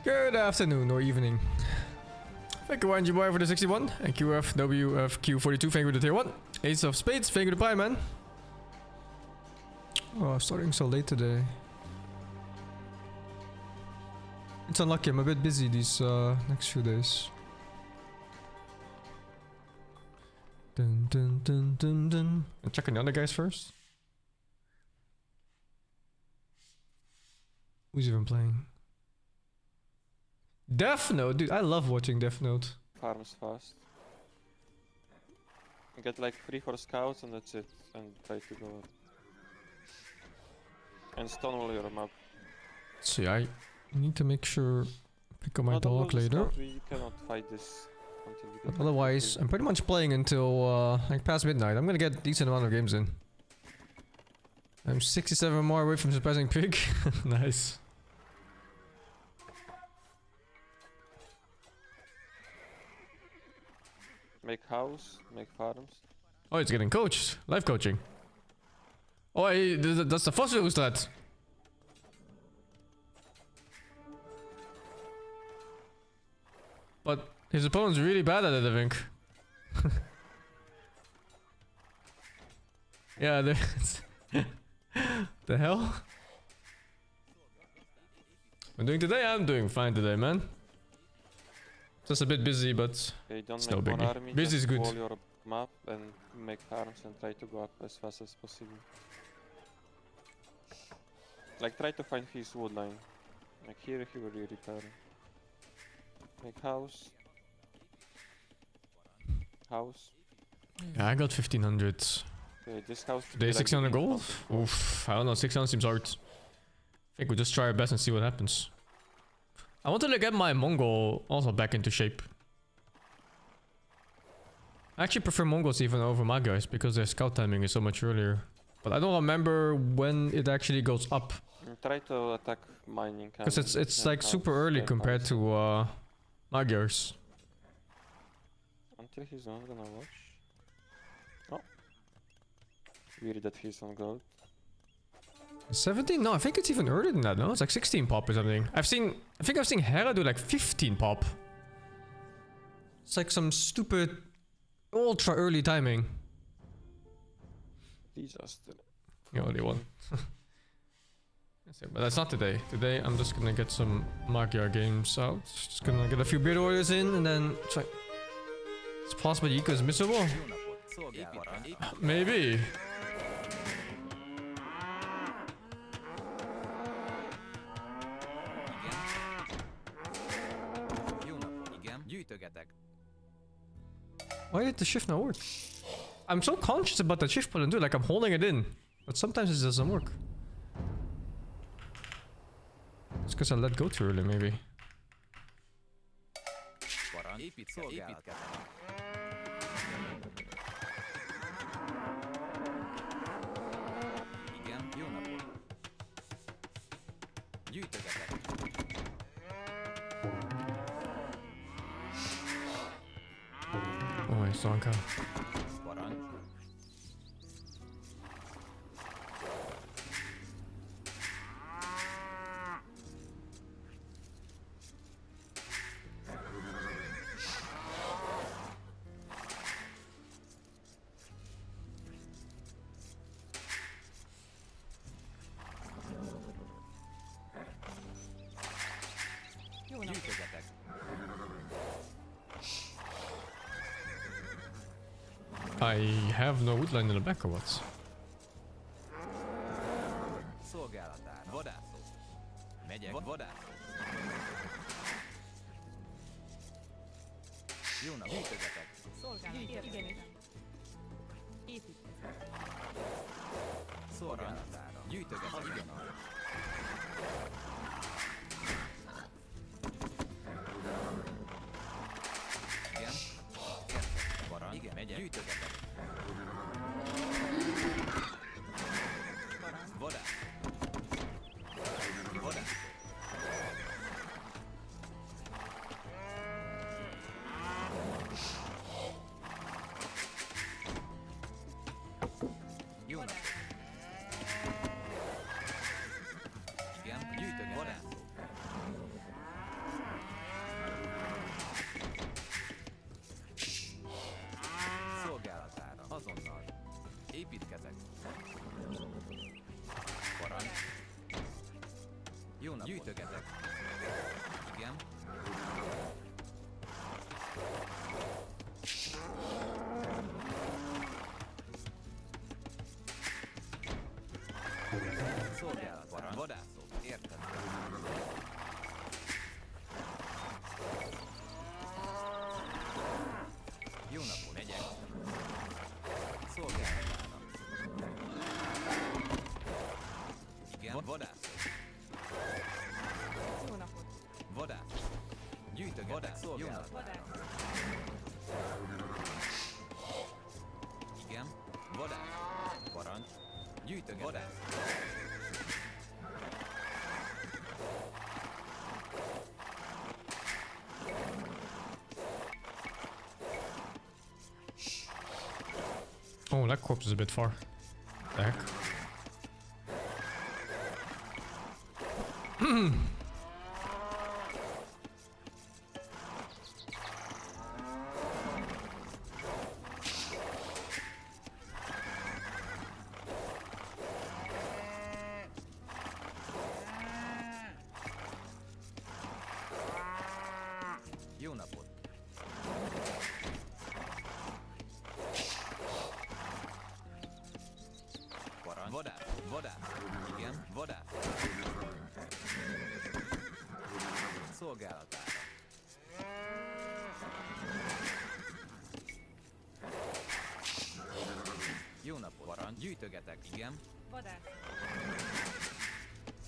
Good afternoon or evening. Thank you, YNG for the 61. And QFWFQ42, thank you for the tier 1. Ace of Spades, thank you for the pie, man. Oh, starting so late today. It's unlucky, I'm a bit busy these next few days. Dun dun dun dun dun. I'm checking the other guys first. Who's even playing? Death Note, dude, I love watching Death Note. Farms fast. You get like 3-4 scouts and that's it. And try to go up. And stonewall your map. See, I need to make sure pick up my dog later. We cannot fight this until we get Otherwise, I'm pretty much playing until like past midnight. I'm gonna get a decent amount of games in. I'm 67 more away from surprising pig. Nice. Make house, make farms. Oh, it's getting coached. Life coaching. Oh, hey, that's the fossil strat. But his opponent's really bad at it, I think. Yeah, the hell? I'm doing today? I'm doing fine today, man. Just a bit busy, but Okay, don't still make one biggie. army, Busy is just good. wall your map and make farms and try to go up as fast as possible. Like try to find his wood line. Like here he will repair. Make house. House. Yeah, I got 1500. Okay, this house. Today 600 gold? Oof, I don't know, 600 seems hard. I think we'll just try our best and see what happens. I wanted to get my Mongol also back into shape. I actually prefer Mongols even over Magyars because their scout timing is so much earlier. But I don't remember when it actually goes up. Try to attack mining. Because it's like super early compared to Magyars. Until he's not gonna watch. Oh. Weird that he's on gold. 17? No, I think it's even earlier than that, no? It's like 16 pop or something. I think I've seen Hera do like 15 pop. It's like some stupid ultra early timing. Disaster. The only one. But that's not today. Today I'm just gonna get some Magyar games out. Just gonna get a few beard warriors in and then try. It's possible Yiko is missable? Maybe. Why did the shift not work? I'm so conscious about the shift button, dude. Like I'm holding it in, but sometimes it doesn't work. It's because I let go too early, maybe. Oh, I saw Anka. I have no woodline in the back or what? Jó napot. Gyűjtögetek. Igen. Szolgálat. Vadászok. Érted? Jó napot. Megyek. Szolgálatára. Igen. Vadászok. Jó napot. Vadász. Gyűjtögetek. Vadász. Szolgálat. Vadász. Igen. Vadász. Parancs. Gyűjtögetek. Vadász. Oh, that corpse is a bit far. The heck? Jó napot. Parancs. Vadász. Vadász. Igen. Vadász. Szolgálatára. Jó napot. Parancs. Gyűjtögetek. Igen. Vadász.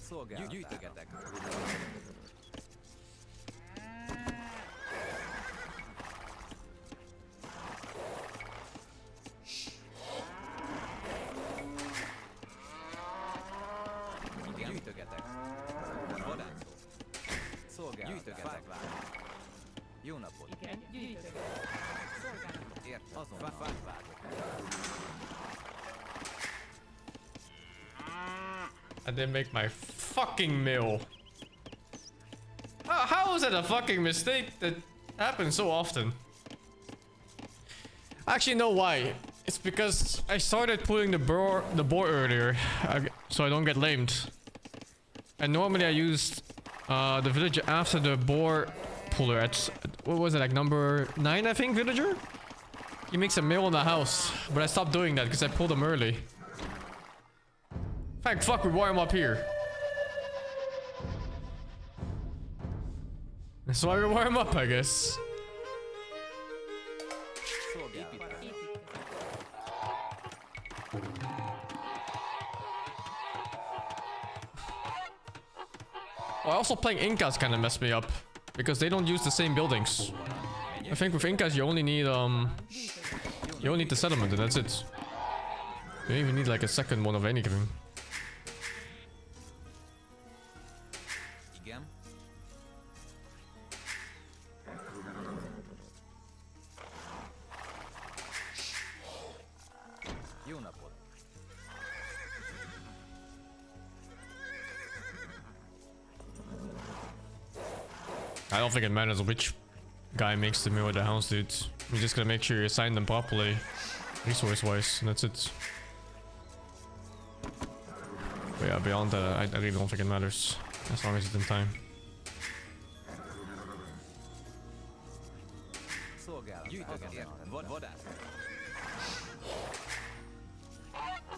Szolgálatára. Gyűjtögetek. Igen. Gyűjtögetek. Vadászok. Szolgálat. Gyűjtögetek. Jó napot. Igen, gyűjtök. Szolgálatot. Érted? Azon. Fát vágok. I didn't make my fucking meal. How is that a fucking mistake that happens so often? I actually know why. It's because I started pulling the boar earlier, so I don't get lamed. And normally I used the villager after the boar puller at, what was it, like number 9 I think, villager? He makes a meal in the house, but I stopped doing that because I pulled him early. Thank fuck we wire him up here. That's why we wire him up, I guess. Szolgálat. Oh, also playing Incas kind of messed me up because they don't use the same buildings. I think with Incas you only need the settlement and that's it. You don't even need like a second one of anything. Igen. Jó napot. I don't think it matters which guy makes the meal at the house, dude. You just gotta make sure you assign them properly, resource-wise, and that's it. But yeah, beyond that, I really don't think it matters, as long as it's in time. Szolgálat. Gyűjtögetek. Érted? Vadász.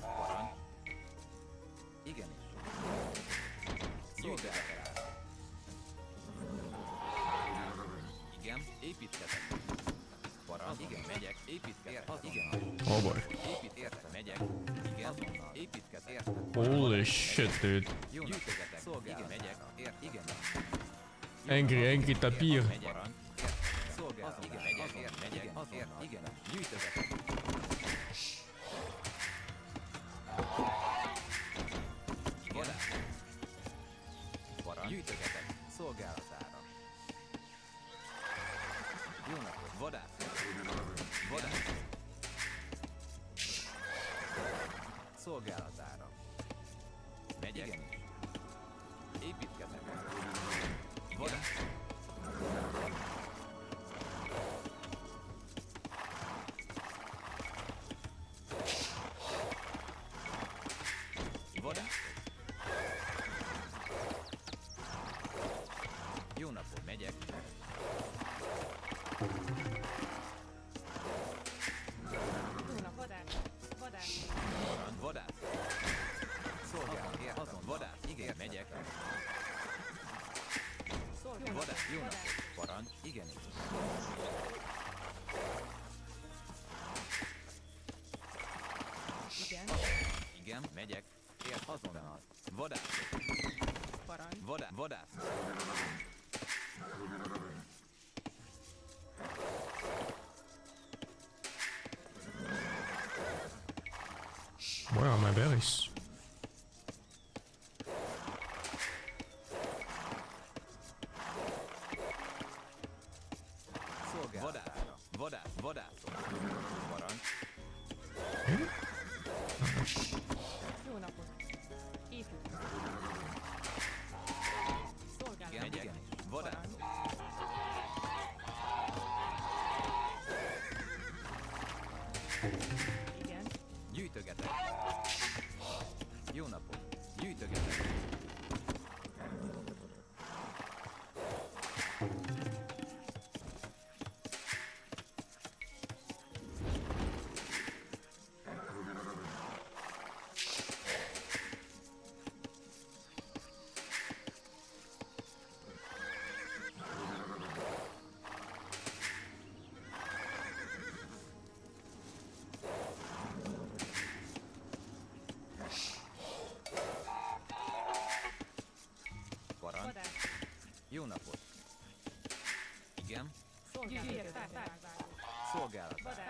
Parancs. Igenis. Gyűjtögetek. Igen. Építketek. Parancs. Igen. Megyek. Építketek. Igen. Oh boy. Épít. Érted? Megyek. Igen. Építketek. Érted? Holy shit, dude. Jó. Gyűjtögetek. Szolgálat. Igen. Megyek. Érted? Igen. Angry tapir. Megyek. Szolgálat. Igen. Megyek. Érted? Megyek. Érted? Igen. Gyűjtögetek. Vadász. Parancs. Gyűjtögetek. Szolgálatára. Jó napot. Vadász. Vadász. Szolgálatára. Megyek. Igenis. Építketek. Vadász. Vadász. Vadás, jó napot. Parancs, igenis. Igen. Igen, megyek. Ért azonnal. Vadász. Parancs. Vadász. Where are my berries? Szolgálatra. Vadász. Parancs. Jó napot. Épít. Szolgálat. Igen, megyek. Vadász. Igen. Gyűjtögetek. Jó napot. Gyűjtögetek. Parancs. Vadás. Jó napot. Igen. Szolgálat. Szolgálat. Vadás.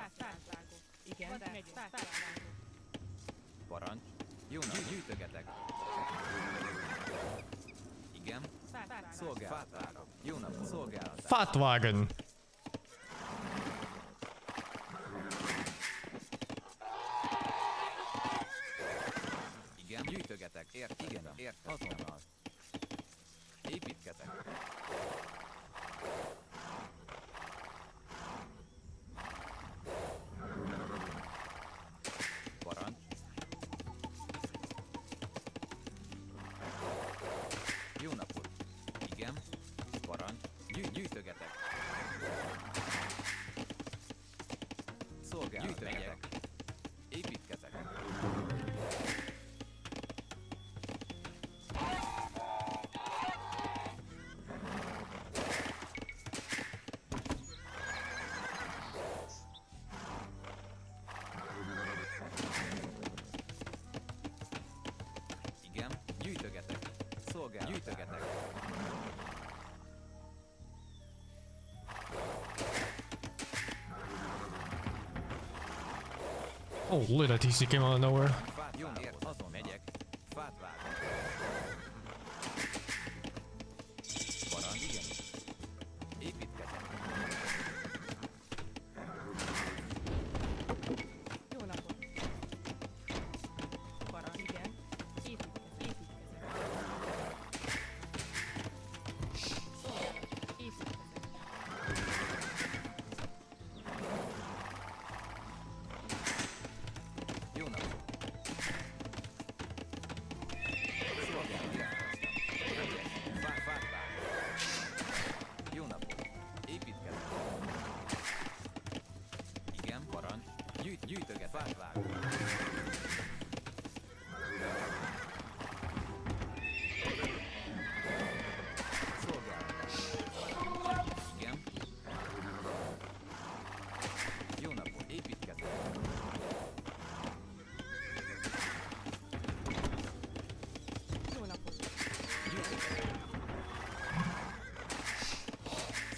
Igen. Megy. Parancs. Jó napot. Gyűjtögetek. Igen. Szolgálatára. Jó napot. Szolgálatára. Fatwagen. Igen. Gyűjtögetek. Igen. Azonnal. Építkezek. Parancs. Jó napot. Igen. Parancs. Gyűjtögetek. Gyűjtögetek. Építkezek. Igen. Gyűjtögetek. Gyűjtögetek. Holy, that TC came out of nowhere. Fát jó ért, azon megyek. Fát vágok. Parancs, igen. Építkezek. Jó napot. Parancs. Igen. Építkezek. Szolgálat. Építkezek. Jó napot. Szolgálat, megyek. Fát vágok. Jó napot. Építkezek. Igen, parancs. Gyűjtöget. Fát vágok. Szolgálat. Igen. Jó napot. Építkezek. Jó napot.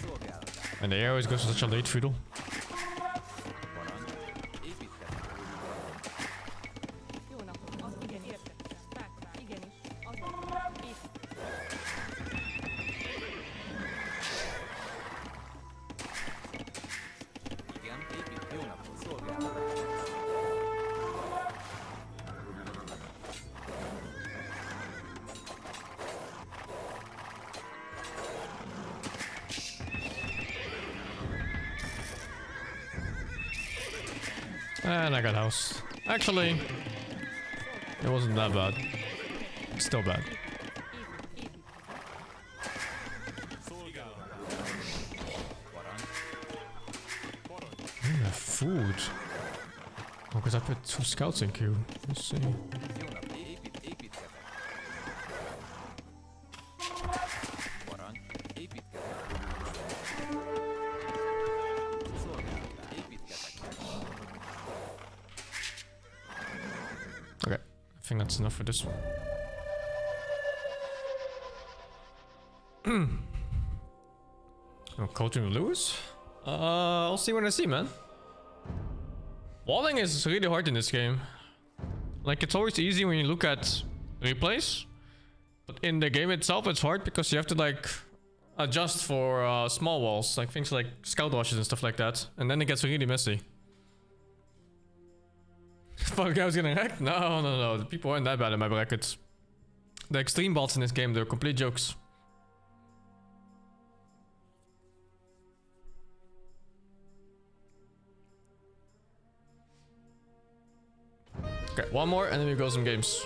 Szolgálatát. And they always go to such a late fiddle. Parancs. Építkezek. Jó napot. Az igen, értettem. Vágtál. Igenis. Azon. Építkezek. Igen, épít. Jó napot. Szolgálat. And I got house. Actually, it wasn't that bad. It's still bad. Food. Oh, because I put 2 scouts in queue. Let's see. Jó nap. Építkezek. Parancs. Építkezek. think that's enough for this one. Oh, coaching Lewis? I'll see when I see, man. Walling is really hard in this game. Like, it's always easy when you look at replays. But in the game itself, it's hard because you have to, like, adjust for small walls. Like, things like scout washes and stuff like that. And then it gets really messy. Fuck, I was getting hacked? No. The people aren't that bad in my brackets. The extreme bots in this game, they're complete jokes. Okay, one more and then we go some games.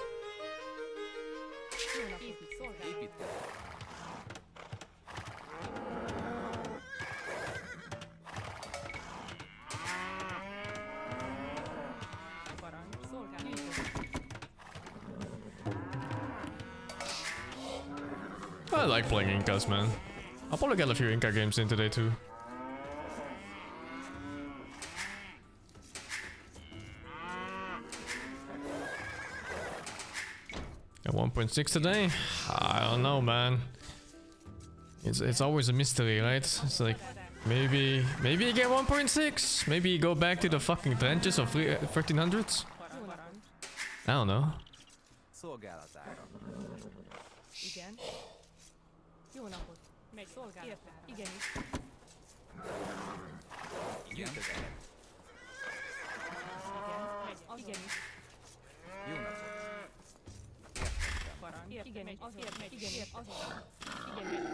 I like playing Incas, man. I'll probably get a few Inca games in today too. At 1.6 today? I don't know, man. It's always a mystery, right? It's like maybe you get 1.6. Maybe you go back to the fucking trenches of 1300s. I don't know. Szolgálatára. Igen. Jó napot. Megy szolgálatára. Igenis. Gyűjtögetek. Igen. Igenis. Jó napot. Parancs. Igenis. Azon. Igenis. Azon. Igenis.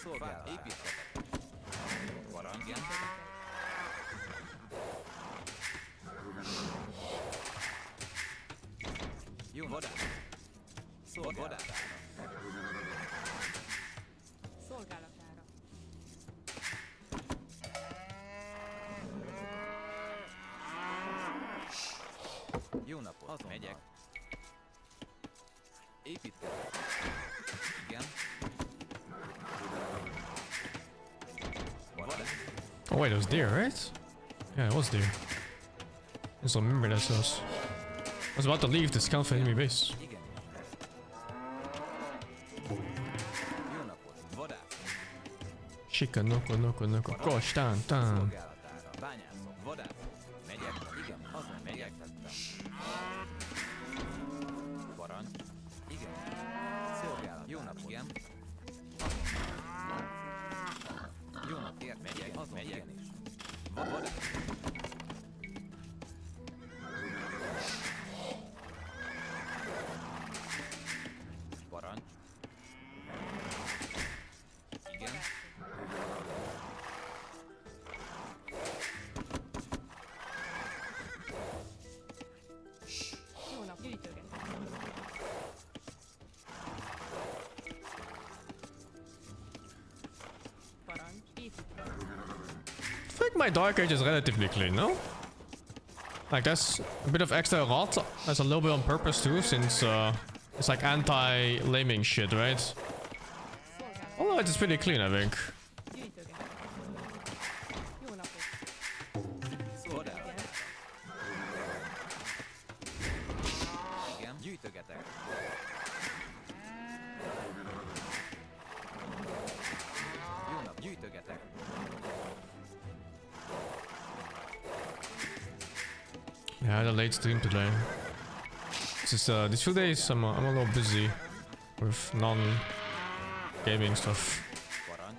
Szolgálat. Építketek. Parancs. Igen. Jó vadát. Szolgálatára. Szolgálatára. Jó napot. Azonnal. Megyek. Építketek. Igen. Vadát. Oh wait, it was deer, right? Yeah, it was deer. I just remember that sauce. I was about to leave to scout for enemy base. Igen. Jó napot. Vadát. Shika noko. Gosh, tan. Szolgálatára. Bányászok. Vadát. Megyek. Igen. Azon megyek. Parancs. Igen. Szolgálat. Jó napot. Igen. Jó napot. Ért. Megyek. Azon megyek. Igenis. Vadát. Parancs. Igen. Jó nap. Gyűjtöget. Parancs. Építketek. I think my Dark Age is relatively clean, no? Like, there's a bit of extra rot. That's a little bit on purpose too, since it's like anti-laming shit, right? Szolgálat. Although it's pretty clean, I think. Gyűjtöget. Jó napot. Szolgálat. Igen. Gyűjtögetek. Jó nap. Gyűjtögetek. Yeah, I had a late stream today. These few days I'm a little busy with non-gaming stuff. Parancs.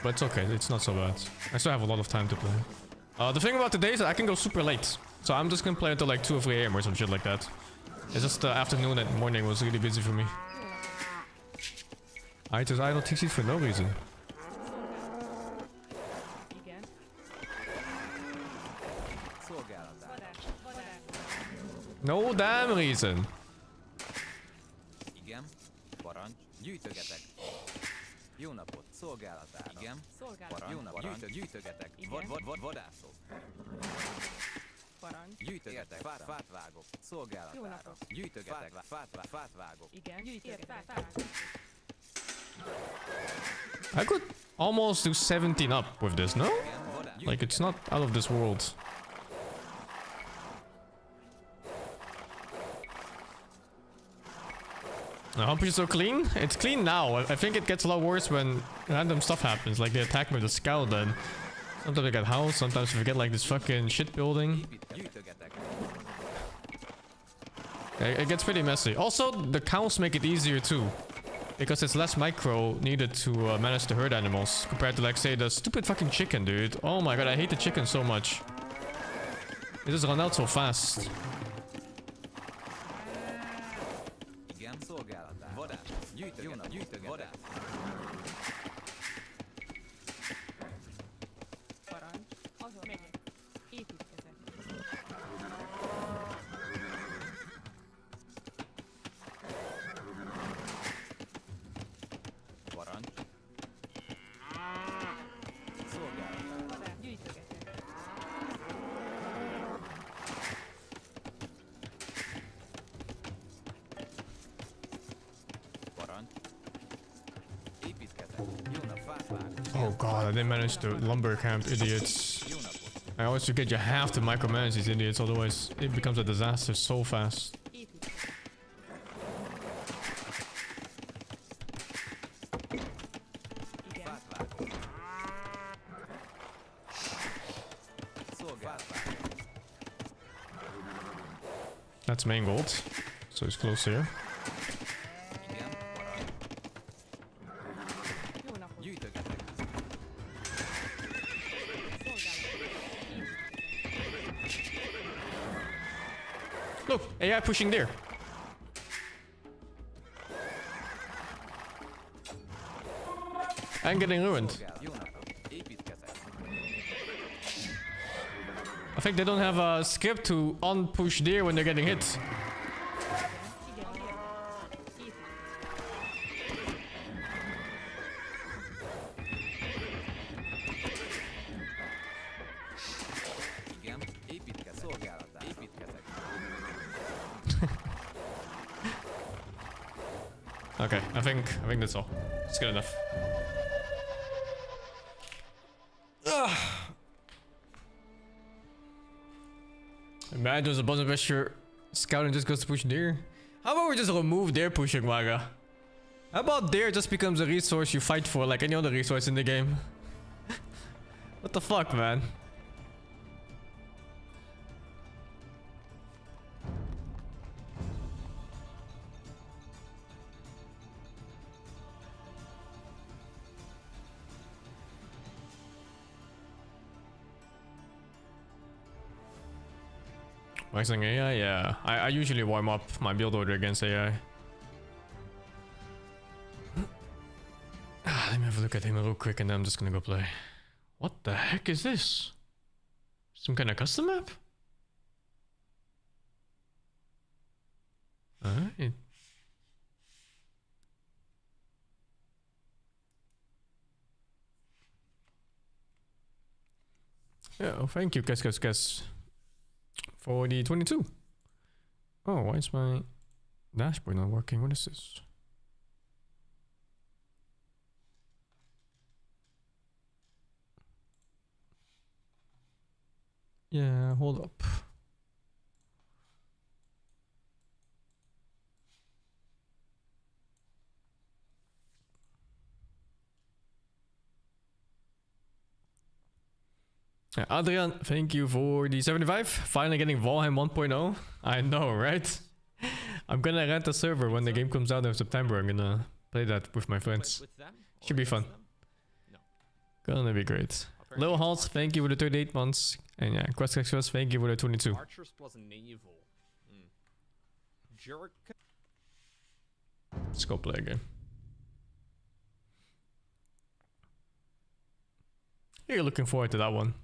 But it's okay, it's not so bad. I still have a lot of time to play. The thing about today is that I can go super late. So I'm just gonna play until like 2 or 3 AM or some shit like that. It's just the afternoon and morning was really busy for me. I just idle TCs for no reason. Igen. Szolgálatára. Vadát. No damn reason. Igen. Parancs. Gyűjtögetek. Jó napot. Szolgálatára. Igen. Szolgálat. Parancs. Jó napot. Gyűjtögetek. Igen. Vadászok. Parancs. Gyűjtögetek. Fát vágok. Jó Szolgálatára. napot. Gyűjtögetek. Fát vágok. Igen. Gyűjtöget. Fát. I could almost do 17 up with this, no? Igen. Vadászok. Like, it's not out of this world. The hump is so clean. It's clean now. I think it gets a lot worse when random stuff happens. Like they attack me with a scout, then sometimes I get house, sometimes we get like this fucking shit building. It gets pretty messy. Also, the cows make it easier too. Because it's less micro needed to manage the herd animals. Compared to like, say, the stupid fucking chicken, dude. Oh my god, I hate the chicken so much. It just run out so fast. Parancs. Azon megyek. Építkezek. Parancs. Szolgálatán. Vadát. Gyűjtögetek. Parancs. Építkezek. Jó nap, fát vágok. Oh god, I didn't manage the lumber camp, idiots. Jó napot. I always forget you have to micromanage these idiots, otherwise it becomes a disaster so fast. Építkezek. Igen. Fát vágok. Szolgálatán. That's main gold. So it's close here. Igen, parancs. Jó napot. Gyűjtögetek. Look, AI pushing there. And getting ruined. Szolgálat. Jó napot. Építkezek. I think they don't have a script to unpush there when they're getting hit. Igen, igen. Építkezek. Igen, építkezek. Szolgálatán. Építkezek. Okay, I think that's all. It's good enough. Imagine there's a button pressure scout and just goes to push deer. How about we just remove deer pushing, Waga? How about deer just becomes a resource you fight for like any other resource in the game? What the fuck, man? WehSing AI? Yeah. I usually warm up my build order against AI. Let me have a look at him real quick and then I'm just gonna go play. What the heck is this? Some kind of custom map? Alright. Yeah, oh, thank you, guess. For the 22. Oh, why is my dashboard not working? What is this? Yeah, hold up. Yeah, Adrian, thank you for the 75. Finally getting Valheim 1.0. I know, right? I'm gonna rent a server when the game comes out in September. I'm gonna play that with my friends. With them? Should be fun. Gonna be great. Lil Halts, thank you for the 38 months. And yeah, Quest Express, thank you for the 22. Archers plus naval. Jerk. Let's go play a game. You're looking forward to that one.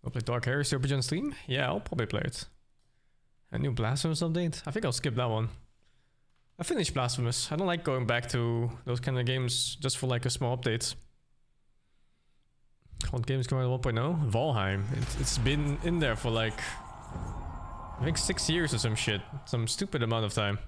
Go play Dark Heresy RPG on Steam? Yeah, I'll probably play it. A new Blasphemous update? I think I'll skip that one. I finished Blasphemous. I don't like going back to those kind of games just for like a small update. What games come out 1.0? Valheim. It's been in there for like, I think 6 years or some shit. Some stupid amount of time.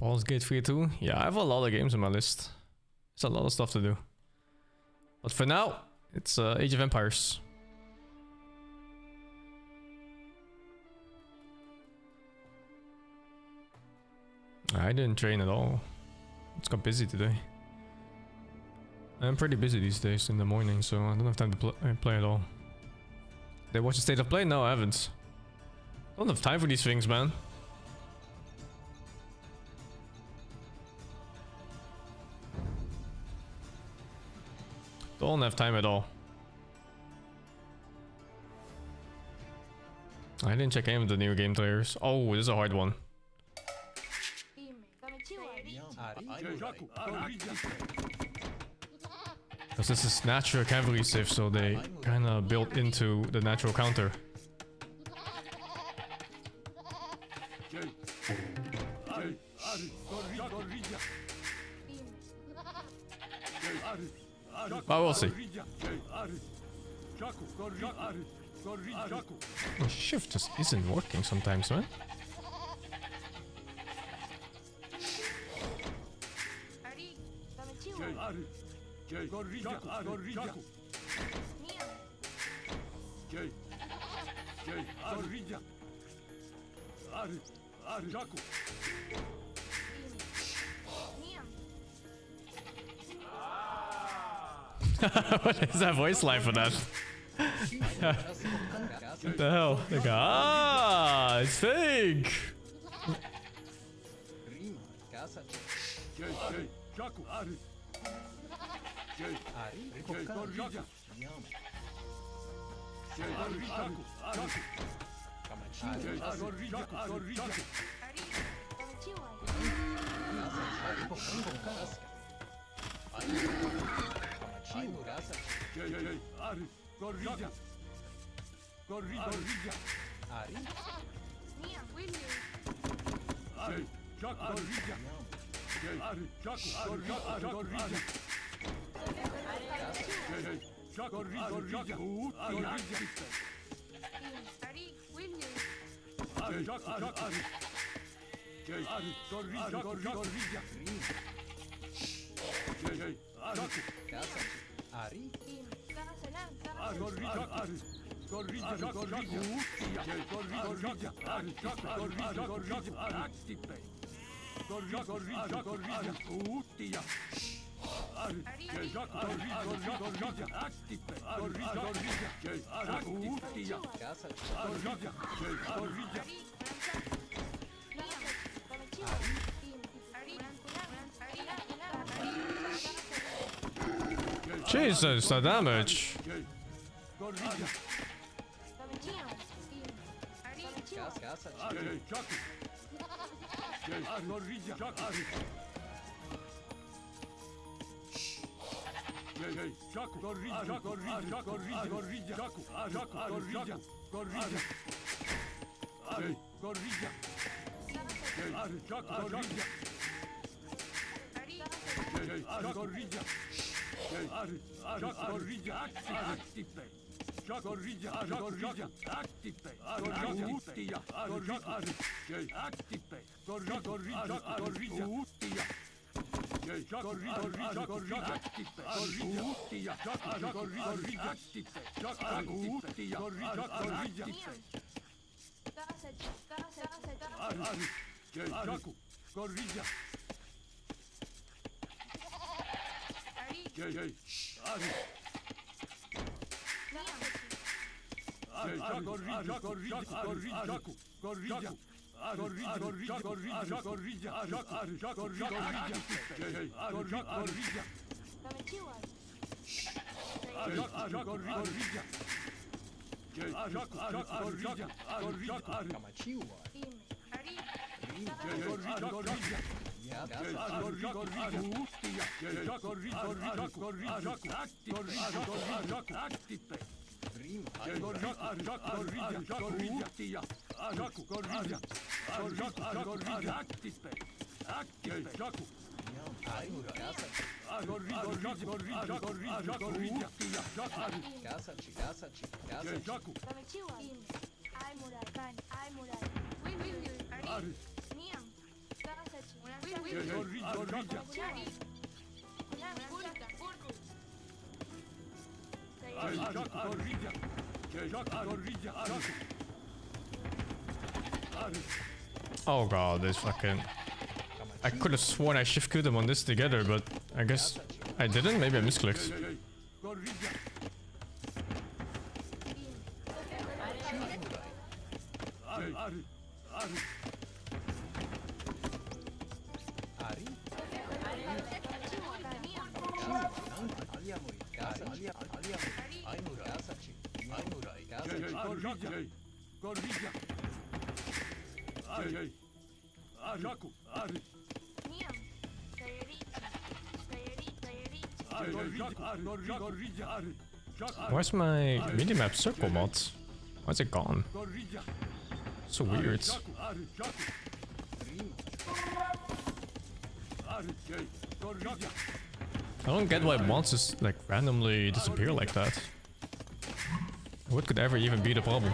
Baldur's Gate 3 too. Yeah, I have a lot of games on my list. There's a lot of stuff to do. But for now, it's Age of Empires. I didn't train at all. It's got busy today. I'm pretty busy these days in the morning, so I don't have time to play at all. Did I watch the State of Play? No, I haven't. Don't have time for these things, man. Don't have time at all. I didn't check any of the new game trailers. Oh, this is a hard one. Because this is natural cavalry civ, so they kind of built into the natural counter. But we'll see. The shift just isn't working sometimes, man. What is that voice line for that? What the hell? Like, ah, it's fake! Jesus, the damage! Oh god, this fucking... I could have sworn I shift queued them on this together, but I guess I didn't. Maybe I misclicked. Where's my minimap circle mod? Why is it gone? So weird. I don't get why mods just like randomly disappear like that. What could ever even be the problem?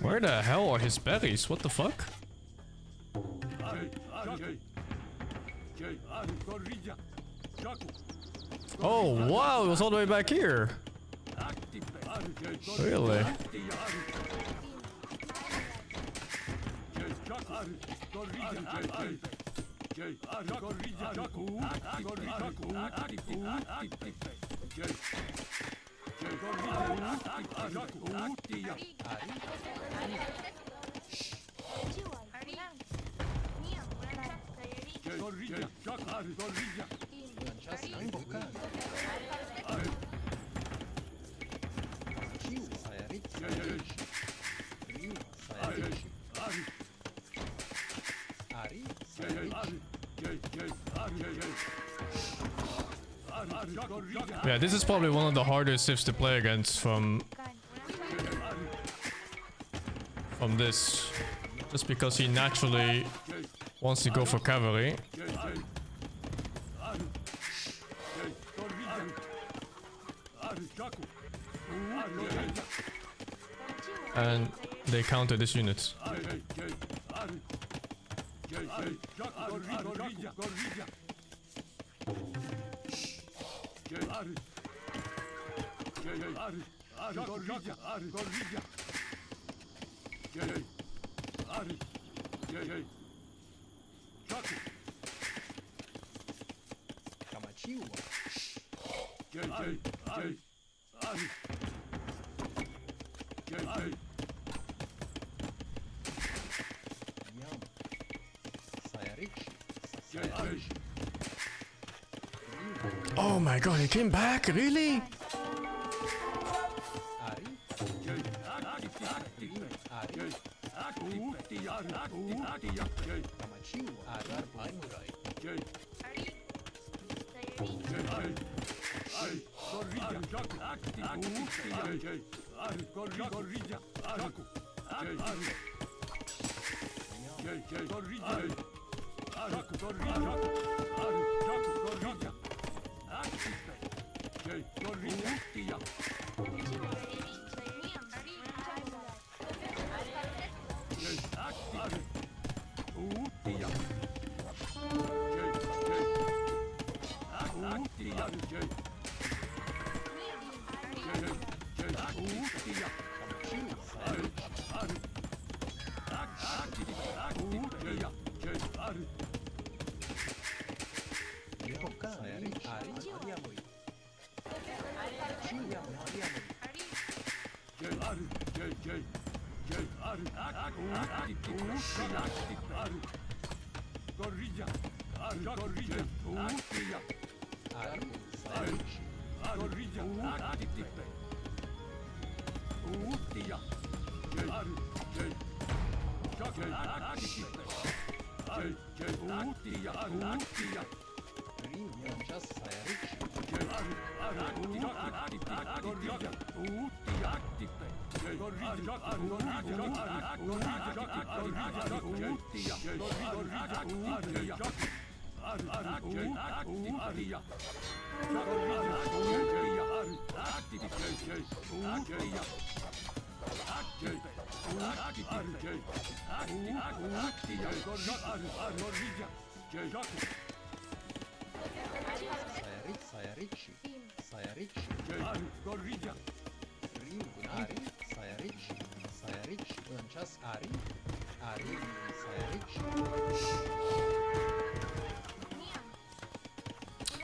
Where the hell are his berries? What the fuck? Oh wow, it was all the way back here. Really? Yeah, this is probably one of the hardest civs to play against from this, just because he naturally wants to go for cavalry. And they counter this unit. Oh my god, he came back? Really?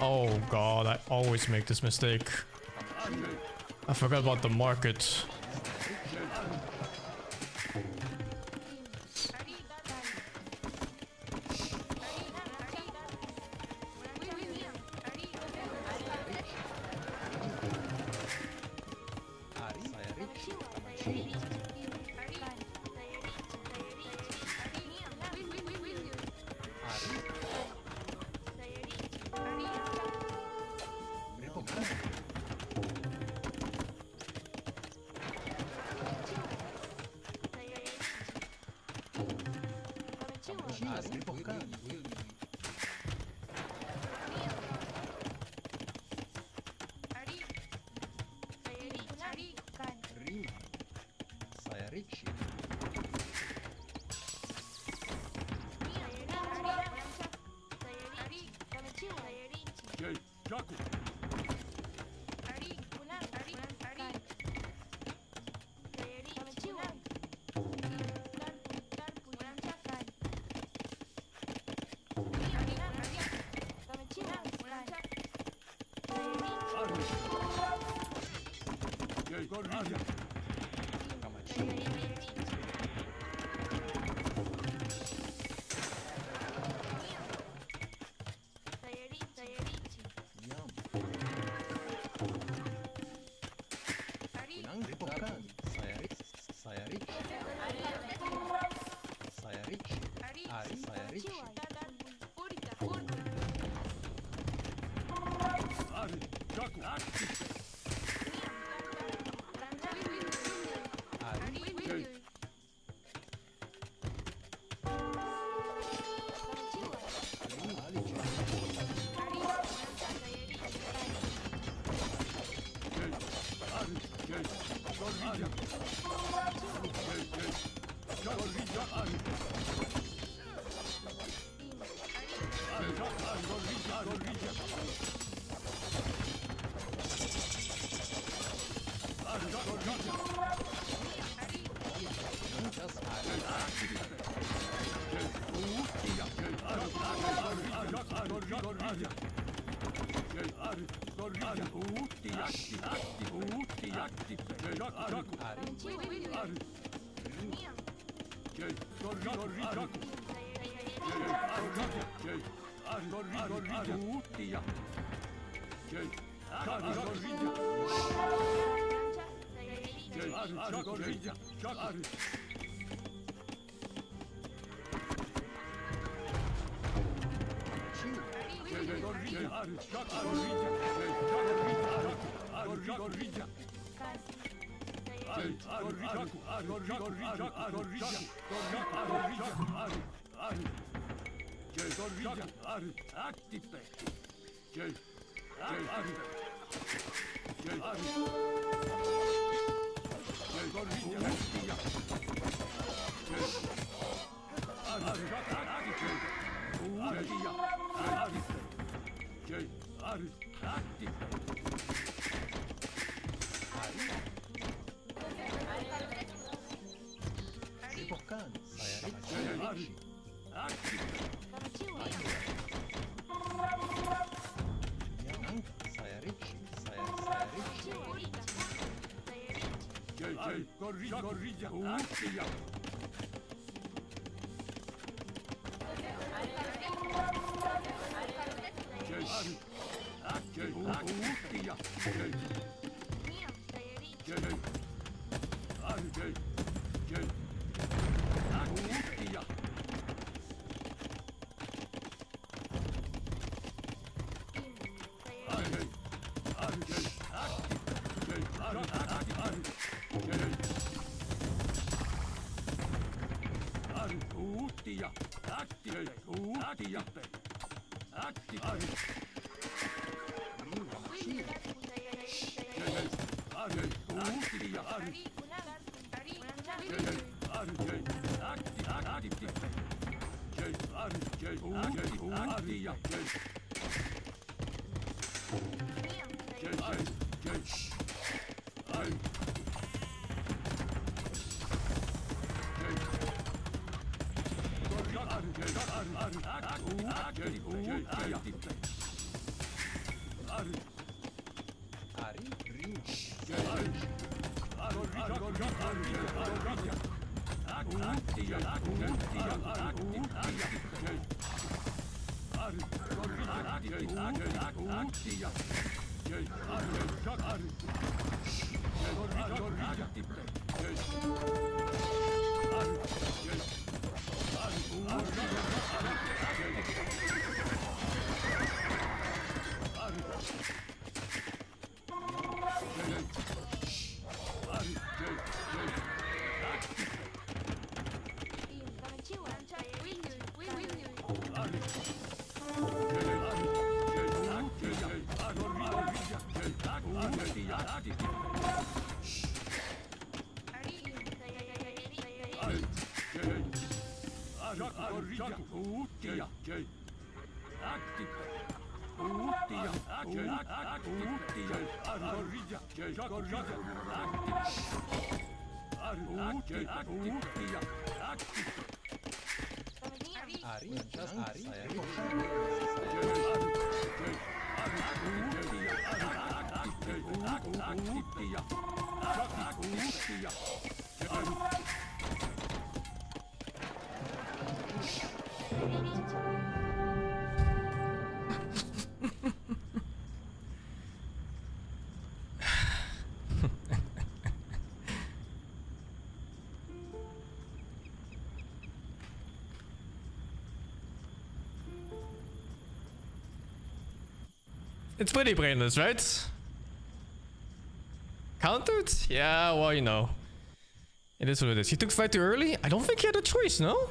Oh god, I always make this mistake. I forgot about the market. Bukan saya Ricci. Yang saya Ricci. Saya Ricci. Ari Ricci. It's pretty brainless, right? Countered? Yeah, well, you know. It is what it is. He took fight too early? I don't think he had a choice, no?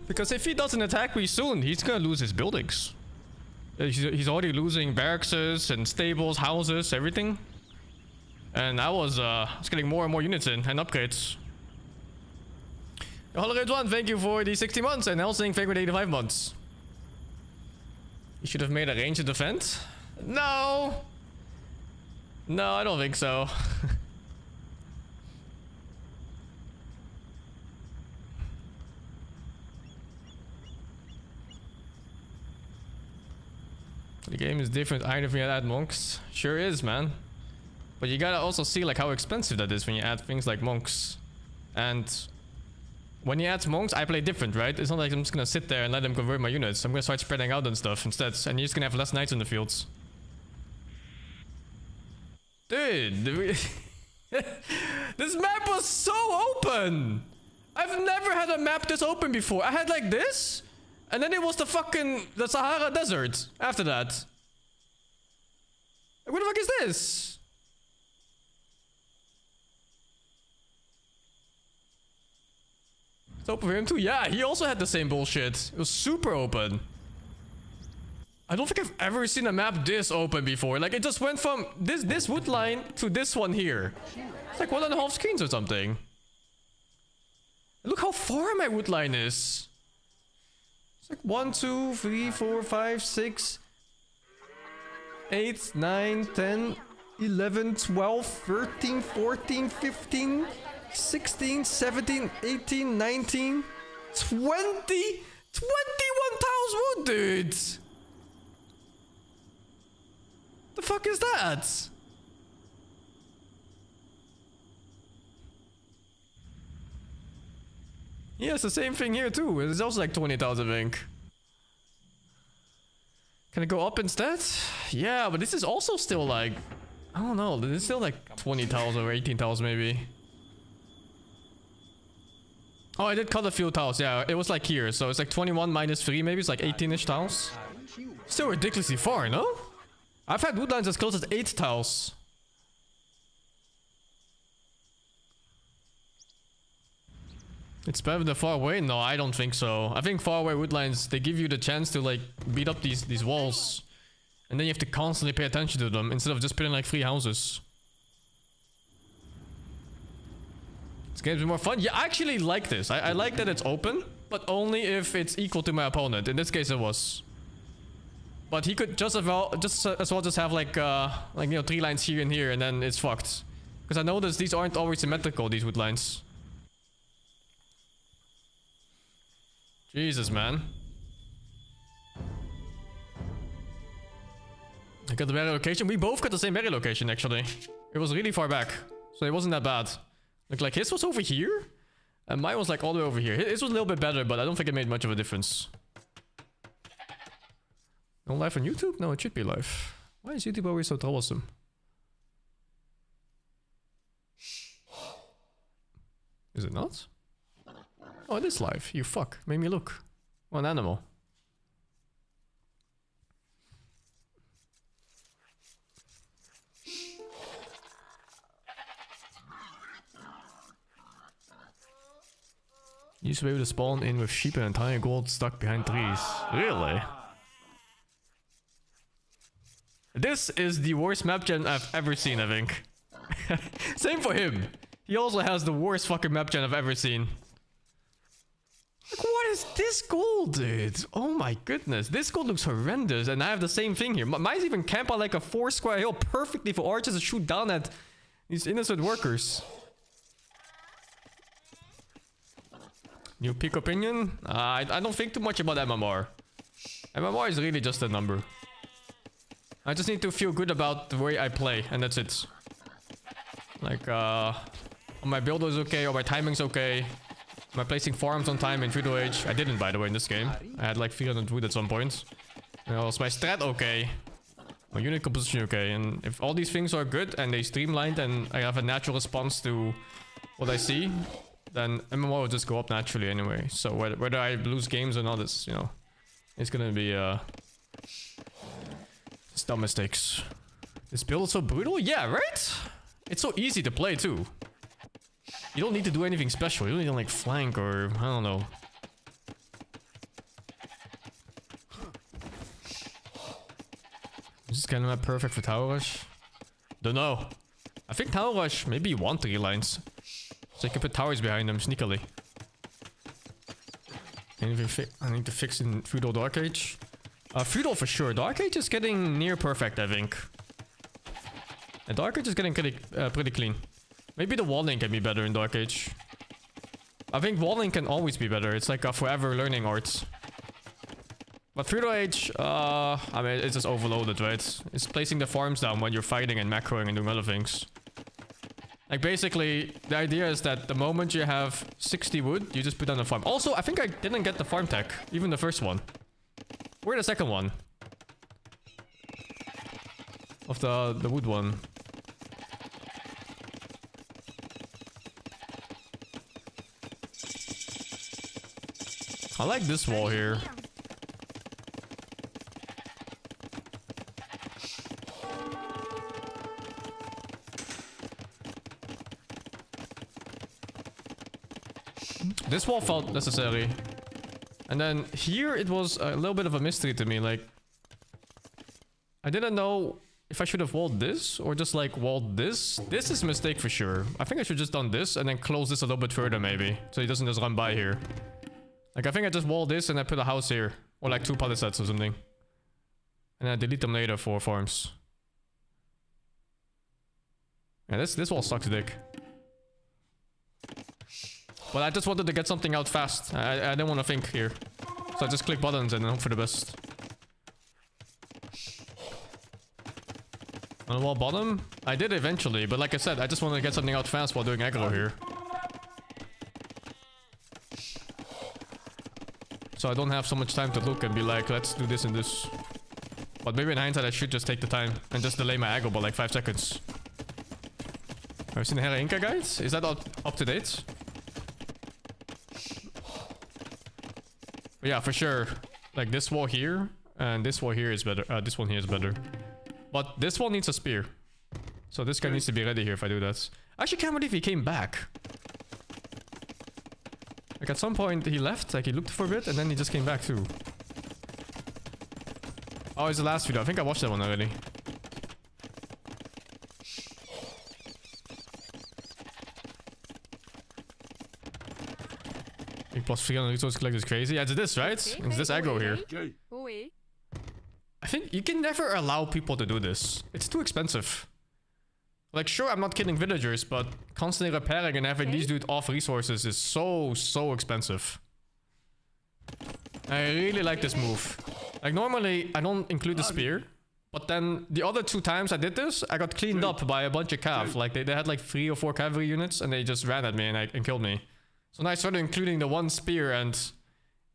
Because if he doesn't attack me soon, he's gonna lose his buildings. He's already losing barracks and stables, houses, everything. And I was getting more and more units in and upgrades. Holograde1, thank you for the 60 months, and Helsing, thank you for the 85 months. You should have made a ranged defense? No! No, I don't think so. The game is different either if you add monks. Sure is, man. But you gotta also see like how expensive that is when you add things like monks. And when you add monks, I play different, right? It's not like I'm just gonna sit there and let them convert my units. I'm gonna start spreading out and stuff instead. And you're just gonna have less knights in the fields. Dude, this map was so open. I've never had a map this open before. I had like this, and then it was the Sahara Desert after that. What the fuck is this? It's open for him too? Yeah, he also had the same bullshit. It was super open. I don't think I've ever seen a map this open before. Like, it just went from this wood line to this one here. It's like 1.5 screens or something. Look how far my wood line is. Like 1, 2, 3, 4, 5, 6, 8, 9, 10, 11, 12, 13, 14, 15, 16, 17, 18, 19, 20, 21,000 wood, dude! The fuck is that? Yeah, it's the same thing here too. It's also like 20,000 ink. Can it go up instead? Yeah, but this is also still like... I don't know, this is still like 20,000 or 18,000 maybe. Oh, I did cut a few tiles. Yeah, it was like here. So it's like 21 minus 3 maybe. It's like 18-ish tiles. Still ridiculously far, no? I've had woodlines as close as 8 tiles. It's better than far away? No, I don't think so. I think far away woodlines, they give you the chance to like beat up these walls. And then you have to constantly pay attention to them instead of just building like 3 houses. This game's more fun. Yeah, I actually like this. I like that it's open, but only if it's equal to my opponent. In this case it was. But he could just as well just have like you know 3 lines here and here and then it's fucked. Because I noticed these aren't always symmetrical, these wood lines. Jesus, man. I got the berry location. We both got the same berry location, actually. It was really far back. So it wasn't that bad. Look, like his was over here. And mine was like all the way over here. His was a little bit better, but I don't think it made much of a difference. No live on YouTube? No, it should be live. Why is YouTube always so troublesome? Is it not? Oh, it is live. You fuck. Made me look. What an animal. You used to be able to spawn in with sheep and entire gold stuck behind trees. Really? This is the worst map gen I've ever seen, I think. Same for him. He also has the worst fucking map gen I've ever seen. Like, what is this gold, dude? Oh my goodness. This gold looks horrendous, and I have the same thing here. Mine's even camp on like a 4 square hill perfectly for archers to shoot down at these innocent workers. New peak opinion? I don't think too much about MMR. MMR is really just a number. I just need to feel good about the way I play, and that's it. Like, my build is okay, or my timing's okay. Am I placing farms on time in Feudal Age? I didn't, by the way, in this game. I had like 300 wood at some point. Was my strat okay? My unit composition okay? And if all these things are good and they streamlined and I have a natural response to what I see, then MMR will just go up naturally anyway. So whether I lose games or not, it's, you know, it's gonna be it's dumb mistakes. This build is so brutal? Yeah, right? It's so easy to play too. You don't need to do anything special. You don't need to like flank or I don't know. Is this kind of not perfect for Tower Rush? Don't know. I think Tower Rush, maybe you want 3 lines. So you can put towers behind them sneakily. Anything I need to fix in Feudal Dark Age? Feudal for sure. Dark Age is getting near perfect, I think. And Dark Age is getting pretty clean. Maybe the walling can be better in Dark Age. I think walling can always be better. It's like a forever learning art. But Feudal Age, I mean, it's just overloaded, right? It's placing the farms down when you're fighting and macroing and doing other things. Like, basically, the idea is that the moment you have 60 wood, you just put down a farm. Also, I think I didn't get the farm tech. Even the first one. Where's the second one? Of the wood one. I like this wall here. This wall felt necessary. And then here it was a little bit of a mystery to me. Like, I didn't know if I should have walled this or just like walled this. This is a mistake for sure. I think I should just done this and then close this a little bit further maybe. So he doesn't just run by here. Like, I think I just wall this and I put a house here. Or like 2 pallet sets or something. And I delete them later for farms. Yeah, this wall sucks dick. But I just wanted to get something out fast. I didn't want to think here. So I just click buttons and hope for the best. On the wall bottom? I did eventually, but like I said, I just wanted to get something out fast while doing aggro here. So I don't have so much time to look and be like, let's do this and this. But maybe in hindsight I should just take the time and just delay my aggro by like 5 seconds. Have you seen the Hera Inca guides? Is that up to date? But yeah, for sure. Like this wall here and this wall here is better. This one here is better. But this one needs a spear. So this guy needs to be ready here if I do that. I actually can't believe he came back. Like at some point he left, like he looked for a bit and then he just came back too. Oh, it's the last video. I think I watched that one already. Plus 300 resource collect is crazy. Yeah, it's this, right? It's this aggro here. I think you can never allow people to do this. It's too expensive. Like, sure, I'm not killing villagers, but constantly repairing and having these dudes off resources is so expensive. I really like this move. Like, normally, I don't include the spear. But then, the other 2 times I did this, I got cleaned up by a bunch of cav. Like, they had like 3 or 4 cavalry units, and they just ran at me and killed me. So now I started including the 1 spear, and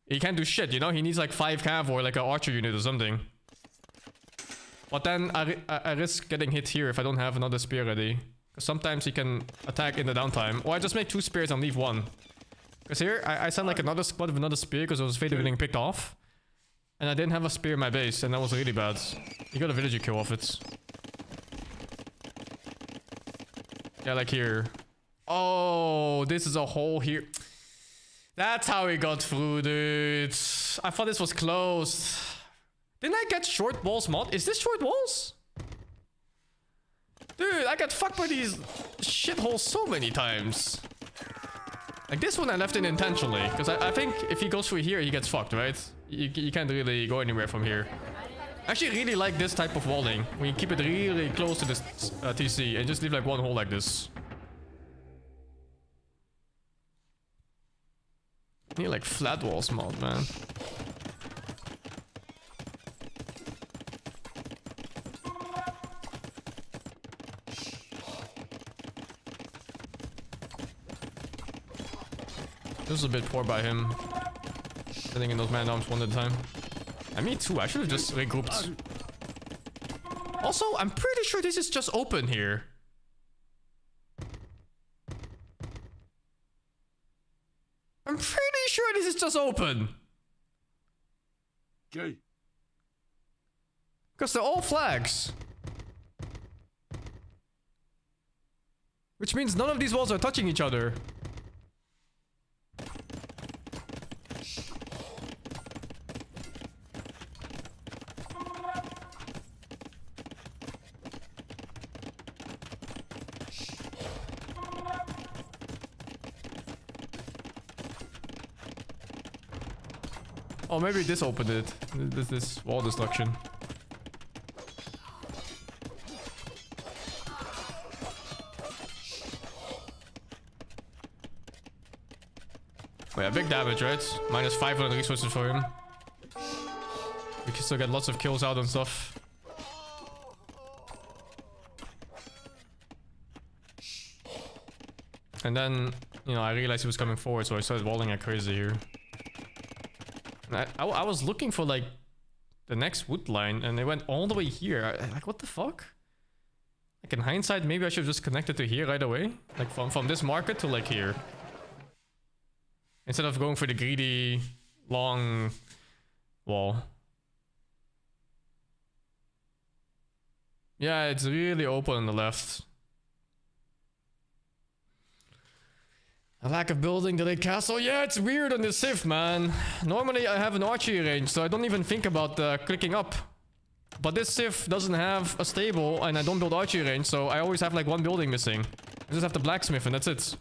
he can't do shit, you know? He needs like 5 cav or like an archer unit or something. But then I risk getting hit here if I don't have another spear ready. Because sometimes he can attack in the downtime. Or I just make 2 spears and leave 1. Because here, I sent like another squad with another spear because I was afraid of getting picked off. And I didn't have a spear in my base, and that was really bad. You got a villager kill off it. Yeah, like here. Oh, this is a hole here. That's how we got through, dude. I thought this was closed. Didn't I get short walls mod? Is this short walls? Dude, I got fucked by these shitholes so many times. Like this one I left in intentionally. Because I think if he goes through here, he gets fucked, right? You can't really go anywhere from here. I actually really like this type of walling. When you keep it really close to this TC and just leave like 1 hole like this. I need like flat walls mod, man. This was a bit poor by him. Sitting in those man arms one at a time. And me too, I should have just regrouped. Also, I'm pretty sure this is just open here. I'm pretty sure this is just open. Okay. Because they're all flags. Which means none of these walls are touching each other. Oh, maybe this opened it. This wall destruction. Oh yeah, big damage, right? Minus 500 resources for him. We can still get lots of kills out and stuff. And then, you know, I realized he was coming forward, so I started walling like crazy here. I was looking for like the next wood line and they went all the way here. Like, what the fuck? Like in hindsight, maybe I should have just connected to here right away. Like from this market to like here. Instead of going for the greedy long wall. Yeah, it's really open on the left. A lack of building, delayed castle. Yeah, it's weird on this Civ, man. Normally I have an archery range, so I don't even think about clicking up. But this Civ doesn't have a stable, and I don't build archery range, so I always have like 1 building missing. I just have the blacksmith, and that's it.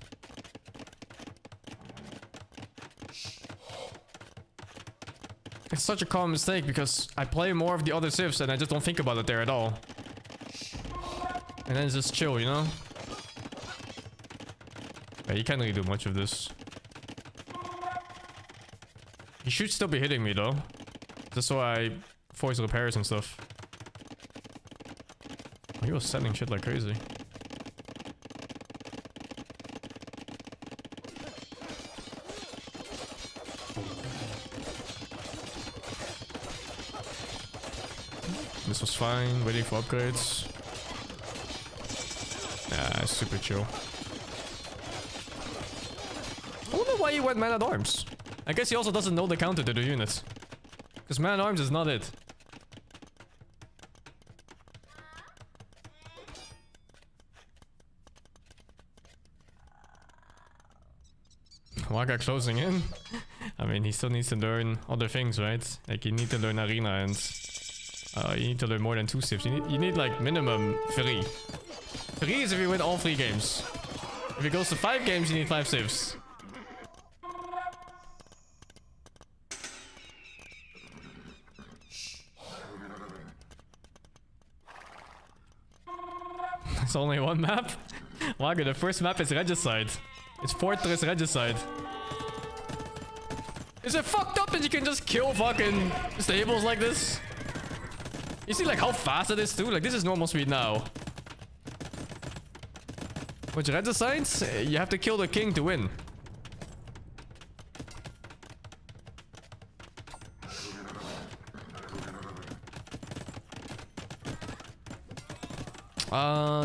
It's such a common mistake because I play more of the other civs and I just don't think about it there at all. And then it's just chill, you know? Yeah, you can't really do much of this. He should still be hitting me though. Just so I force repairs and stuff. Oh, he was selling shit like crazy. This was fine, waiting for upgrades. Yeah, super chill. I wonder why he went man at arms. I guess he also doesn't know the counter to the units. Because man at arms is not it. Waka closing in. I mean, he still needs to learn other things, right? Like, you need to learn arena and you need to learn more than 2 civs. You need like minimum 3. 3 is if you win all 3 games. If it goes to 5 games, you need 5 civs. It's only one map? Waka, the first map is Regicide. It's Fortress Regicide. Is it fucked up that you can just kill fucking stables like this? You see like how fast it is too? Like this is normal speed now. With Regicides, you have to kill the king to win.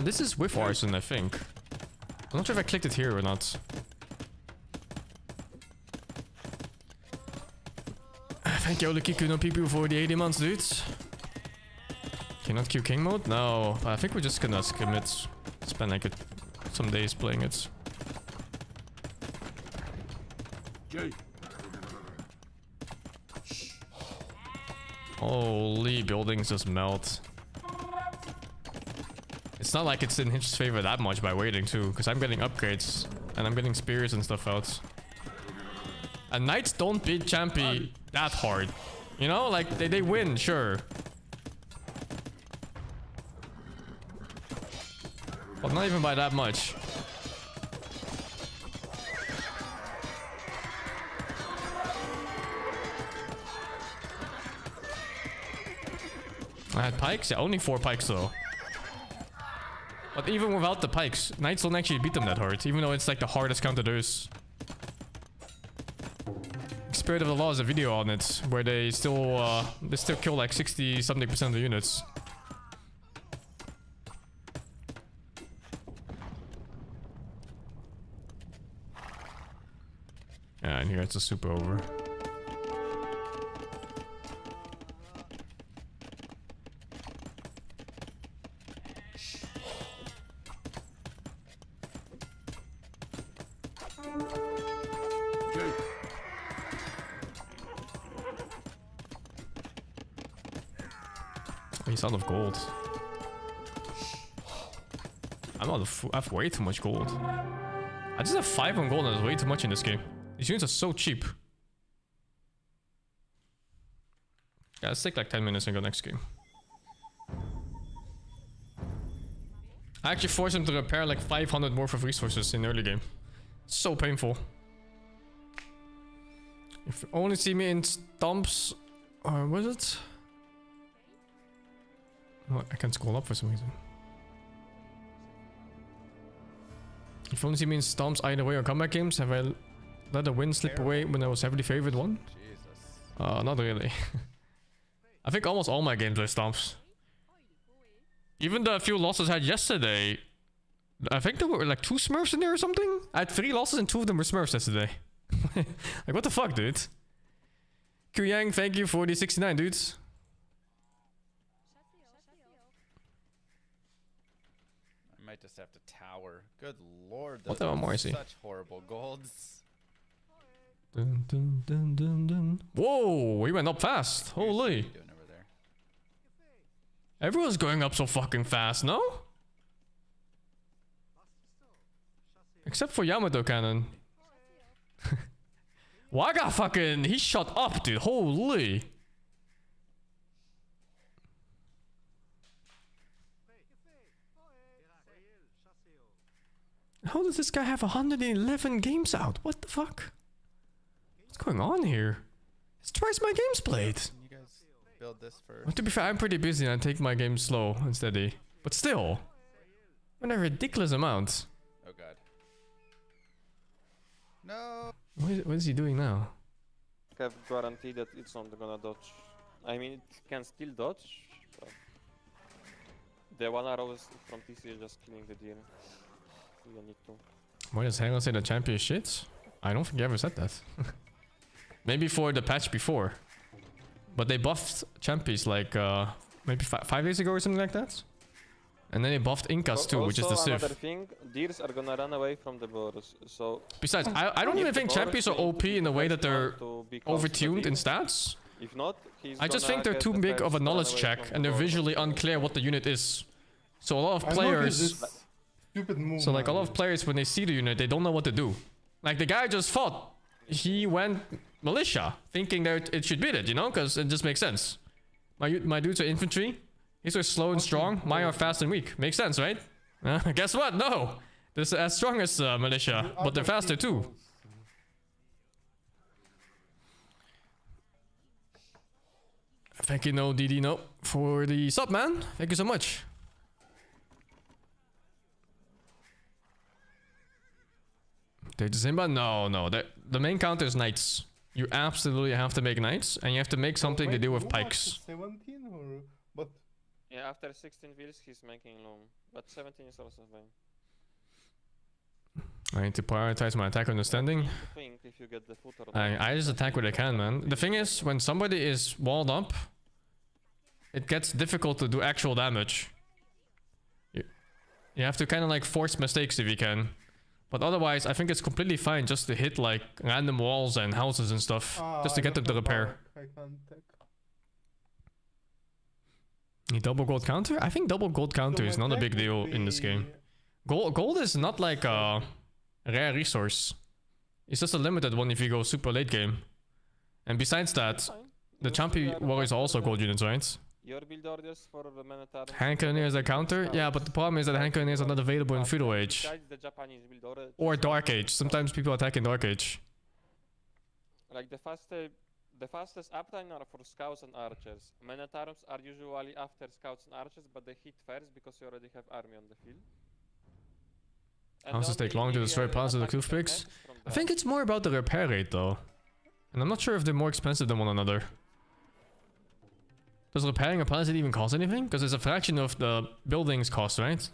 This is with arson, I think. I'm not sure if I clicked it here or not. Thank you, Olikiku no Pipu for the 80 months, dudes. Cannot queue king mode? No, I think we're just gonna skim it. Spend like some days playing it. Holy, buildings just melt. It's not like it's in his favor that much by waiting too, because I'm getting upgrades and I'm getting spears and stuff out. And knights don't beat Champy that hard. You know, like they win, sure. But not even by that much. I had pikes? Yeah, only 4 pikes though. But even without the pikes, knights don't actually beat them that hard, even though it's like the hardest counter there is. Spirit of the Law is a video on it, where they still kill like 60-something% of the units. Yeah, and here it's a super over. He's out of gold. I'm out of. I have way too much gold. I just have 5 on gold and that's way too much in this game. These units are so cheap. Yeah, let's take like 10 minutes and go next game. I actually forced him to repair like 500 worth of resources in early game. So painful. If you only see me in stumps, or was it? Oh, I can't scroll up for some reason. If you only see me in stomps either way or comeback games, have I let a win slip away when I was heavily favored one? Jesus. Not really. I think almost all my games are stomps. Even the few losses I had yesterday, I think there were like 2 smurfs in there or something? I had 3 losses and 2 of them were smurfs yesterday. Like what the fuck, dude? Kuyang, thank you for the 69, dudes. Might just have to tower. Good lord, What those the more are I see? such horrible golds. Dun, dun, dun, dun, dun. Whoa, he went up fast. Holy. What are you doing over there? Everyone's going up so fucking fast, no? Except for Yamato Cannon. Waga fucking, he shot up, dude. Holy. How does this guy have 111 games out? What the fuck? What's going on here? It's twice my games played. You guys build this first. Well, to be fair, I'm pretty busy and I take my game slow and steady. But still, what a ridiculous amount. Oh god. No. What is he doing now? Have guarantee that it's not gonna dodge. I mean, it can still dodge, but the one arrow is from TC is just killing the deer. You don't need to. Why does Halo say the champion is shit? I don't think he ever said that. Maybe for the patch before. But they buffed champions like maybe 5 days ago or something like that. And then they buffed Incas too, which is the Also, another Civ. thing, deers are gonna run away from the boars, so Besides, I don't if even the think boar champions are is going OP to be in the way the that first they're one to be close to the overtuned in deer. stats. If not, he's I just gonna think they're get too the big of a first knowledge run away check from and the they're boar. visually unclear what the unit is. So a lot of I noticed players, this stupid move. so like a lot man. of players when they see the unit, they don't know what to do. Like the guy just fought, he went militia, thinking that it should beat it, you know, because it just makes sense. My dudes are infantry, these are slow and strong, mine are fast and weak. Makes sense, right? Guess what? No, this is as strong as militia, but they're faster too. Thank you, no DD, no, for the sub, man. Thank you so much. Take the Simba? No. The main counter is knights. You absolutely have to make knights, and you have to make something to do with pikes. 17 or but Yeah, after 16 wheels, he's making long, but 17 is also fine. I need to prioritize my attack understanding. I think if you get the footer on I just attack what I can, man. The thing is, when somebody is walled up, it gets difficult to do actual damage. You have to kind of like force mistakes if you can. But otherwise, I think it's completely fine just to hit like random walls and houses and stuff. Just to I get them got to no repair. bark, I can't attack. You double gold counter? I think double gold counter So is my not a attack big deal would in this be- game. Gold is not like a rare resource. It's just a limited one if you go super late game. And besides that, the champion warriors are also gold units, right? Your build orders for the Minotaur. Hand Cannoneers are counter? Yeah, but the problem is that Hand Cannoneers are not available in Feudal Age. Besides the Japanese build order, Or Dark Age. Sometimes people attack in Dark Age. like the fastest uptime are for scouts and archers. Minotaurs are usually after scouts and archers, but they hit first because you already have army on the field. And Houses the take only long to area destroy piles of the attacking toothpicks. tanks from I the think it's more about the repair rate though. And I'm not sure if they're more expensive than one another. Does repairing a palisade even cost anything? Because it's a fraction of the building's cost, right?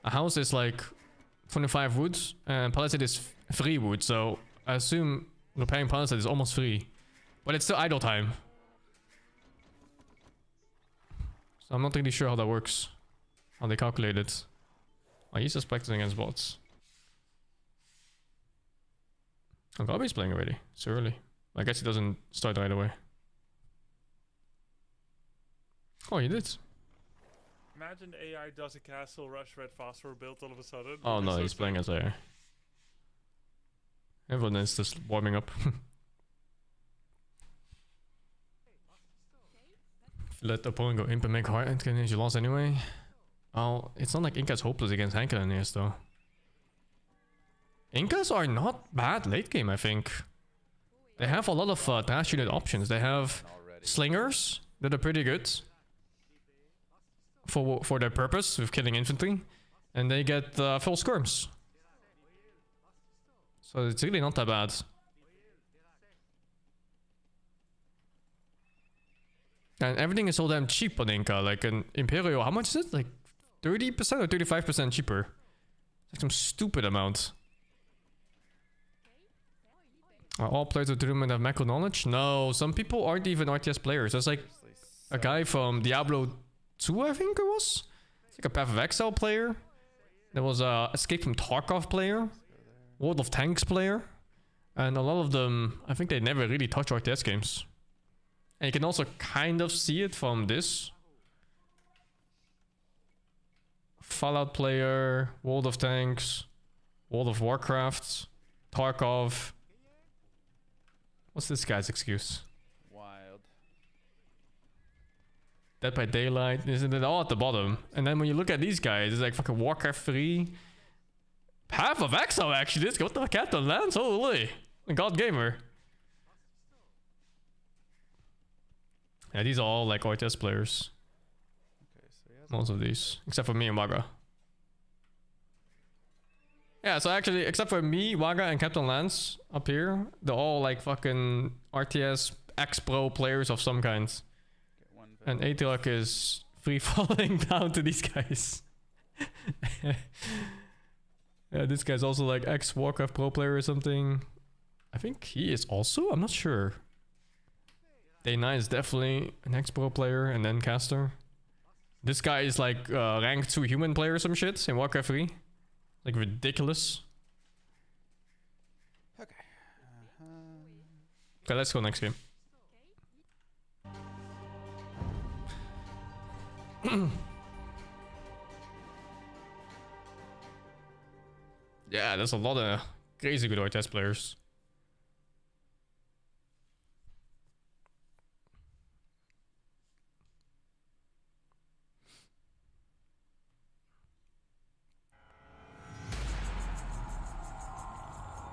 A house is like 25 wood and palisade is free wood, so I assume repairing palisade is almost free. But it's still idle time. So I'm not really sure how that works. How they calculate it. Oh, he's just practicing against bots. Oh, Gobby's playing already. It's early. I guess he doesn't start right away. Oh, you did. Imagine AI does a castle rush red phosphor build all of a sudden. Oh Would be no, so he's playing sick. as AI. Everyone is just warming up. If you let the opponent go imp and make hard and you lost anyway. Oh, it's not like Inca's hopeless against Hand Cannoneers though. Incas are not bad late game, I think. They have a lot of dash unit options. They have Already. slingers that are pretty good for their purpose with killing infantry, and they get full skirms. So it's really not that bad. And everything is so damn cheap on Inca. Like an Imperial, how much is it? Like 30% or 35% cheaper? It's like some stupid amount. Are all players of the tournament have macro knowledge? No, some people aren't even RTS players. There's like a guy from Diablo 2, I think it was. It's like a Path of Exile player. There was a Escape from Tarkov player. World of Tanks player. And a lot of them, I think they never really touch RTS games. And you can also kind of see it from this. Fallout player, World of Tanks, World of Warcraft, Tarkov. What's this guy's excuse? Wild. Dead by Daylight, isn't it all at the bottom? And then when you look at these guys, it's like fucking Warcraft 3. Half of Exile actually. This what the Captain Lance? Holy. God Gamer. Yeah, these are all like RTS players. Okay, so he has Most of these. Except for me and Waga. Yeah, so actually, except for me, Waga, and Captain Lance up here, they're all like fucking RTS X-Pro players of some kind. get one And build. Atirak is free falling down to these guys. Yeah, this guy's also like ex-Warcraft pro player or something. I think he is also, I'm not sure. Day9 is definitely an ex-pro player and then caster. This guy is like rank 2 human player or some shit in Warcraft 3. Like ridiculous. Okay. Okay, let's go next game. Yeah, there's a lot of crazy good RTS players.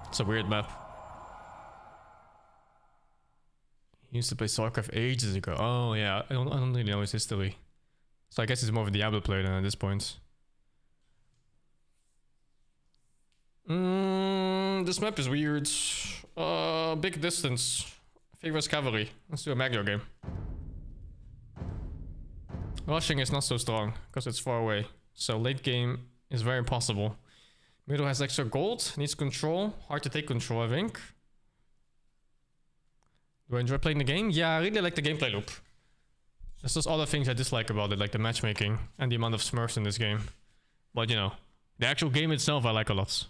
It's a weird map. He used to play StarCraft ages ago. Oh yeah, I don't really know his history. So I guess he's more of a Diablo player than at this point. This map is weird. Big distance. Favors cavalry. Let's do a Magio game. Rushing is not so strong because it's far away. So late game is very possible. Middle has extra gold, needs control. Hard to take control, I think. Do I enjoy playing the game? Yeah, I really like the gameplay loop. There's just other things I dislike about it, like the matchmaking and the amount of smurfs in this game. But you know, the actual game itself I like a lot.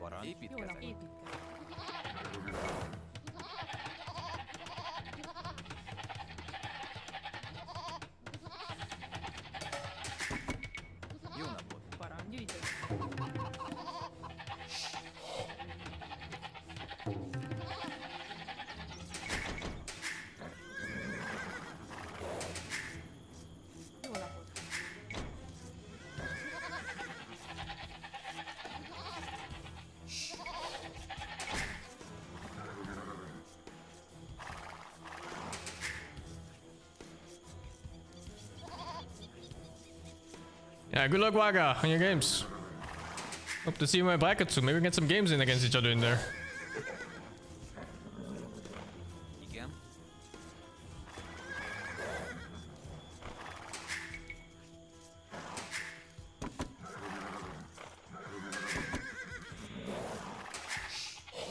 Parancs. Jó nap, Építkezek. építkezek. Jó napot. Parancs, gyűjtök. Jó napot. Yeah, good luck, Waga, on your games. Hope to see you in my bracket soon. Maybe we get some games in against each other in there. Igen.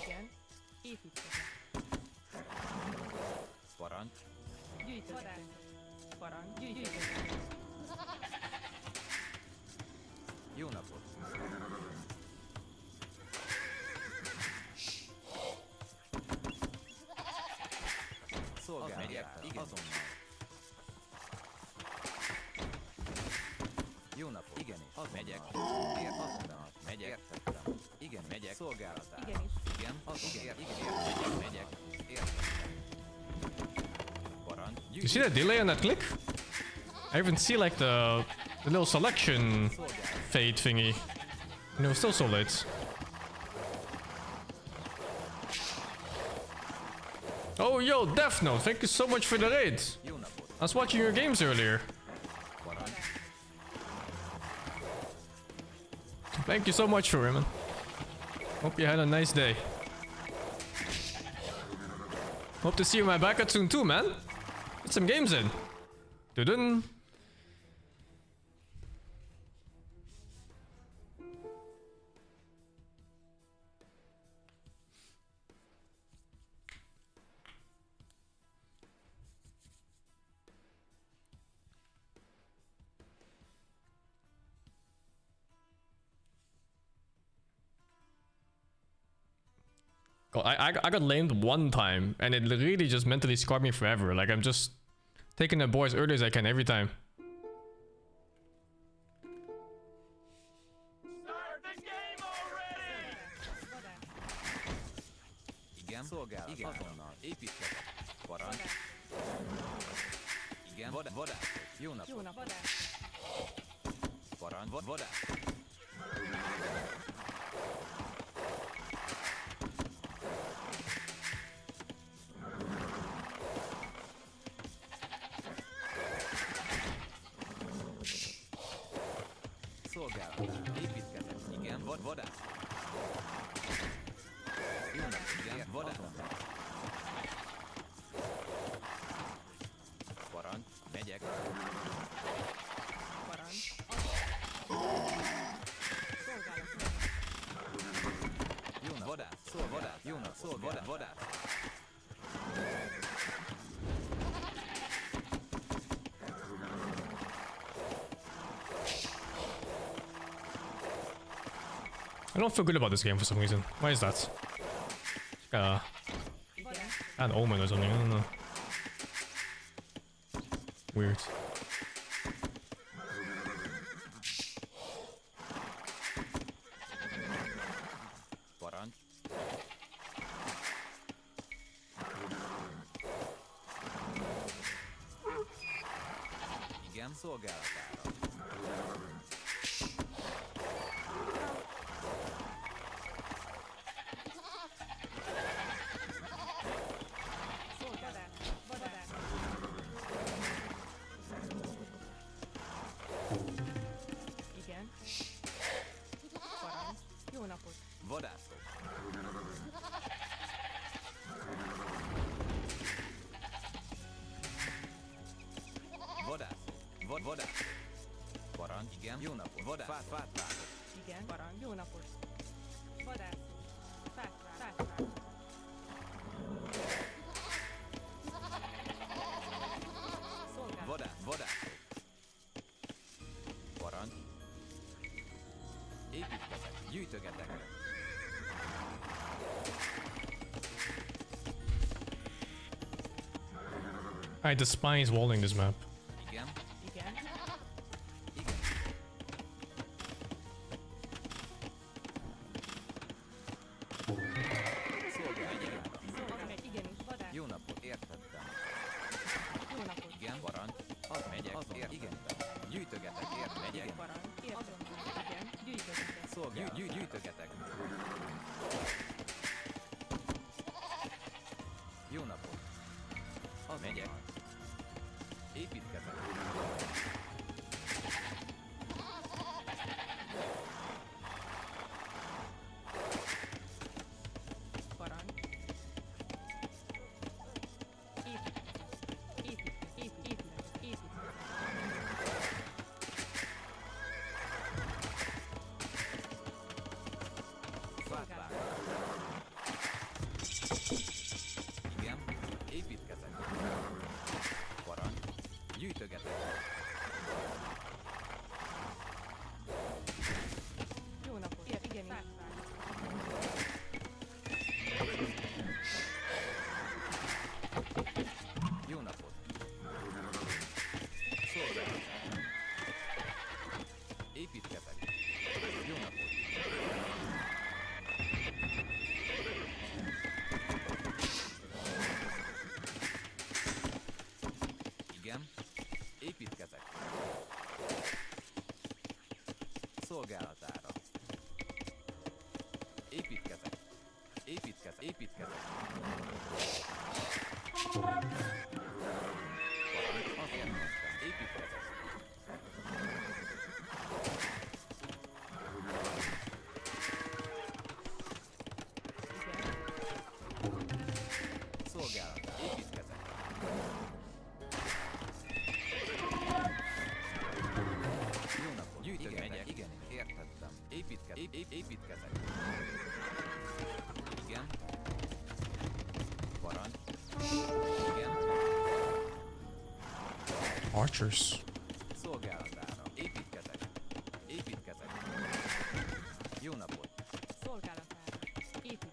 Igen. Építkezek. Parancs. Gyűjtök. Parancs, gyűjtök. Jó napot. Szolgálat. Megyek. Igen. Azonnal. Jó napot. Igenis. Az megyek. Azonnal. Megyek. Értettem. Igen. Megyek. Szolgálatát. Igenis. Igen. Azonnal. Igen. Megyek. Értettem. Parancs. You see that delay on that click? I even see like the little selection fade thingy. And it was still so late. Oh yo, Death Note, thank you so much for the raid. Jó napot. I was watching your games earlier. Parancs. Thank you so much for it, man. Hope you had a nice day. Hope to see you in my backup soon too, man. Get some games in. Dun. I got lamed one time, and it really just mentally scarred me forever. Like, I'm just taking the boy as early as I can every time. Igen, szolgálat, igen, azonnal, építkezek, parancs. Igen, vadász, jó napot, Jó nap, vadász. parancs, vadász. Szolgálat, építkezek, igen, vadász. Jó napot, igen, vadász. Parancs, megyek. Parancs. Szolgálat. Jó nap, vadász, szól, vadász, jó nap, szól, vadász, vadász. I don't feel good about this game for some reason. Why is that? Igen. An omen or something. I don't know. Weird. Parancs. Igen, szolgálatára. Szolgálat. Vadász. Igen. Parancs. Jó napot. Vadászok. Vadászok. Vadászok. Parancs, igen, jó napot. Vadász. Fát vágok. Igen. Parancs. Jó napot. Vadász. Fát vág. Szolgálat. Vadászok. Parancs. Építkezek, gyűjtögetek. Alright, the spy is walling this map. Igen, Igen. igen. Szolgálat, igen. Szolgálat. Igenis. Vadász. Jó napot, értettem. Jó napot. Igen, parancs. Az megyek, azon, igen. Gyűjtögetek, megyek. Parancs. Azonnal. Igen. Gyűjtögetek. Szolgálat, gyűjtögetek. Jó napot. Az megyek. Építkezek. Parancs. Épít. Fát vágok. Igen, építkezek. Parancs. Gyűjtögetek. Jó napot. Igenis. Jó napot. Szolgálat. Építkezek. Jó napot. Igen. Építkezek. Szolgálatára. Építkezek. Építkezek. Parancs, az értettem. Építkezek. Szolgálat. Építkezek. Jó napot. Gyűjtök, megyek. Igen, értettem. Építkezek. Igen. Parancs. Igen. Archers. Szolgálatára. Építkezek. Jó napot. Szolgálatára. Épít.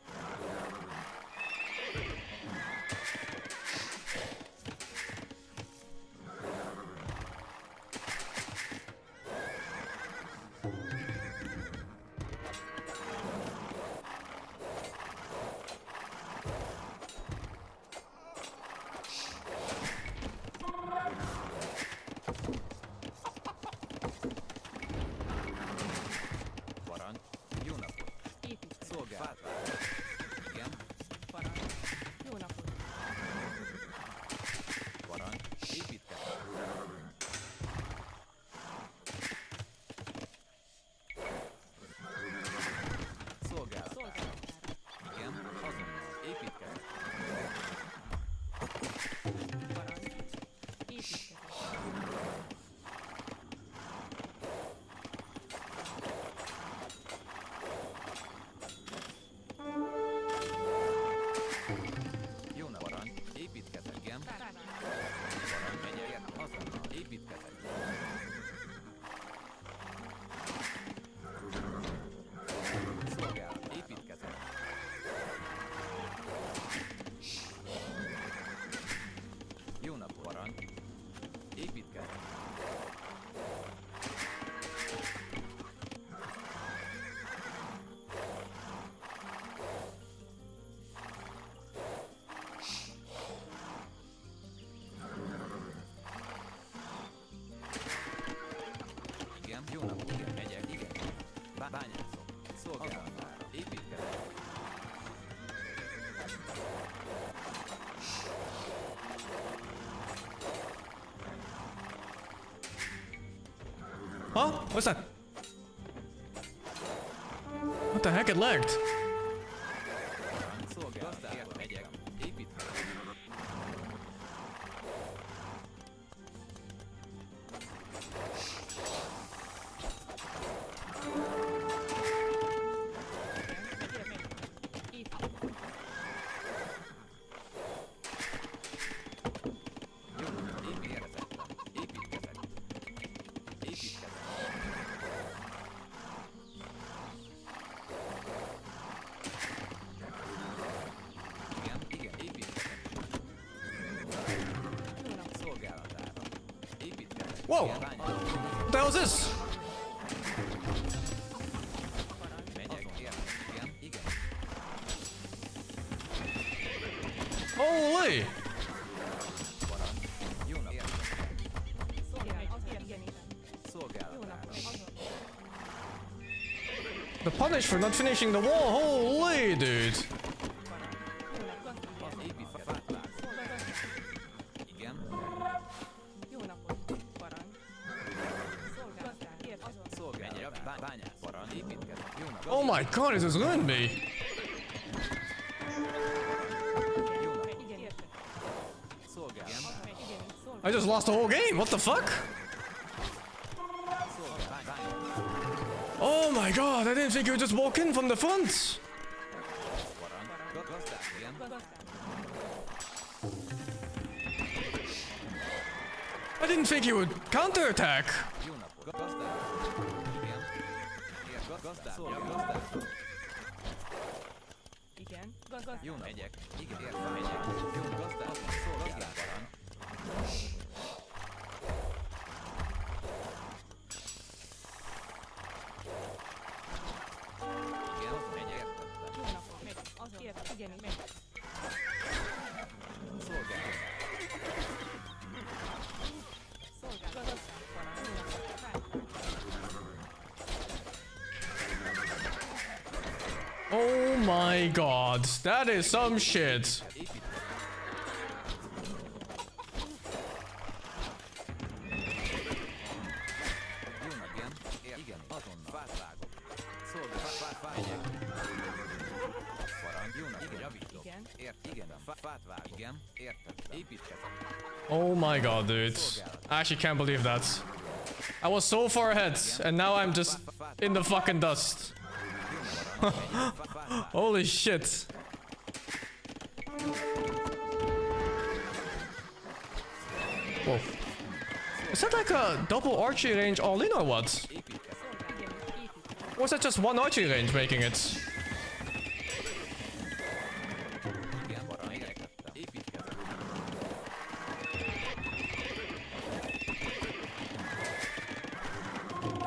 Huh? What's that? What the heck? It lagged. Szolgálatára megyek. Építkezek. Érezetlen. Építkezek. Építkezek. Igen, építkezek. Szolgálatára. Építkezek. Whoa! Igen, bányászok. What the hell is this? Megyek. Igen, igen. Holy! Jó nap. Igen. Szolgálatára. The punish for not finishing the wall. Holy, dude. Építkezek. Fát vágok. Igen. Jó napot, parancs. Szolgálatára. Bányász. Parancs. Építkezek. Jó nap. Oh my god, it just ruined me. Jó nap. Igen, értek. Szolgálatára. I just lost the whole game. What the fuck? Oh my god, I didn't think you would just walk in from the front. Gazdák. Igen. I didn't think you would counterattack. Jó napot. Gazdák. Igen. Gazdák. Gazdák. Igen. Jó nap. Megyek. Igen. Megyek. Jó gazdák. Szolgálatára. Igen. Megyek. Jó napot, megy. Értek. Igen, megy. Szolgálatára. Szolgálat. Parancs. Jó napot. Oh my god, that is some shit. Jó nap. Igen. Igen. Azonnal. Fát vágok. Szolgálat. Fát megyek. Parancs. Jó nap. Igen. Javítok. Igen. Igen. Fát vágok. Igen. Értettem. Építkezek. Oh my god, dude. I actually can't believe that. I was so far ahead, and now I'm just in the fucking dust. Holy shit. Whoa. Is that like a double archery range all in or what? Építkezek. Or was that just one archery range making it? Igen. Parancs. Értettem. Építkezek.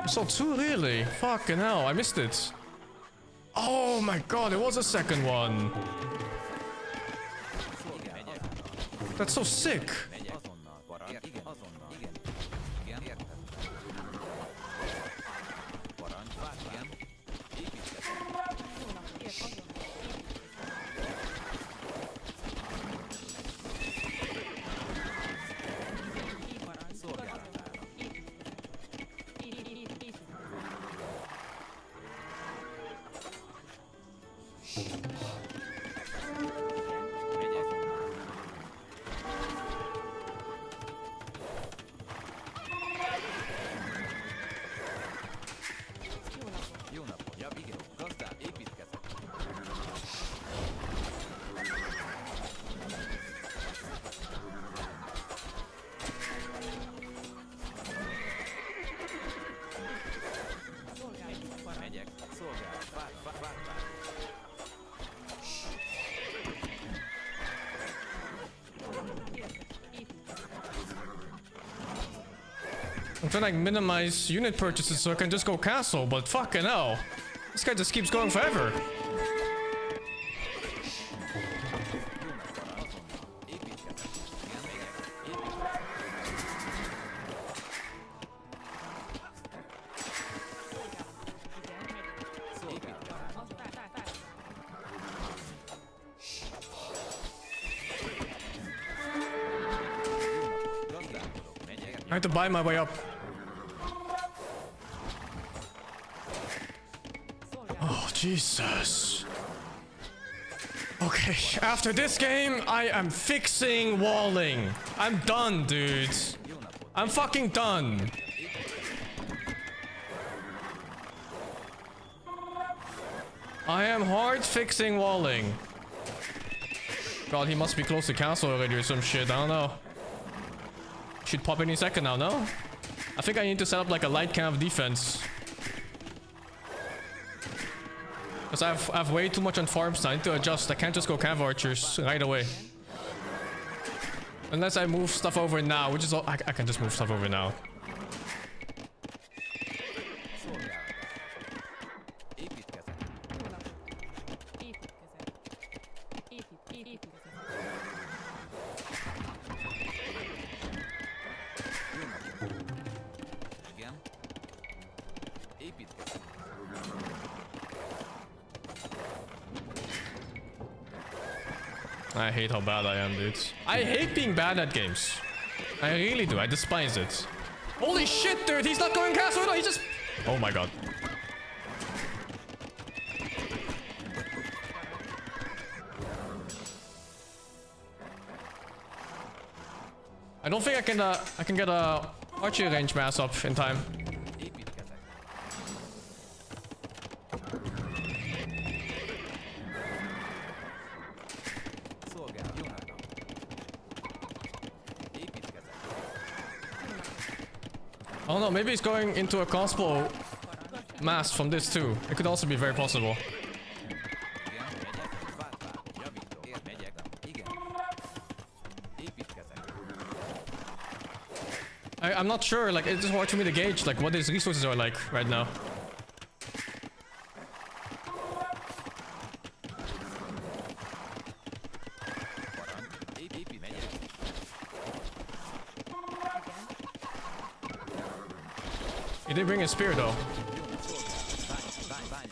I saw two really? Fucking hell, I missed it. Oh my god, it was a second one. Megyek. That's so sick. Megyek. Azonnal. Parancs. Igen. Azonnal. Igen. Igen. Értettem. Parancs. Fát. Igen. Építkezek. Jó napot, értek. Parancs. Szolgálatára. Megyek. Jó napot. Ja, igen. Gazdák. Építkezek. Megyek. Szolgálat. Fát. I'm trying to like minimize unit purchases so I can just go castle, but fucking hell. This guy just keeps going forever. Építkezek. Igen. Megyek. Építkezek. Szolgálatára. Gazdálkodok. Megyek. I have to buy my way up. Jesus. Okay, after this game, I am fixing walling. I'm done, dude. I'm fucking done. I am hard fixing walling. God, he must be close to castle already or some shit. I don't know. Should pop any second now, no? I think I need to set up like a light cav defense. Because I have way too much on farms now. I need to adjust. I can't just go cav archers right away. Unless I move stuff over now, which is all I can just move stuff over now. Igen. Építkezek. I hate how bad I am, dude. I hate being bad at games. I really do. I despise it. Holy shit, dude! He's not going castle. No, he just... Oh my god. I don't think I can get a archery range mass up in time. Építkezek. Szolgál. Jó nap. Építkezek. I don't know, maybe he's going into a crossbow mass from this too. It could also be very possible. Igen, megyek. Vár. Javító. Megyek. Igen. Építkezek. I'm not sure, like, it's just hard for me to gauge, like, what his resources are like right now. Épít. Megyek. He did bring a spear though. Bány.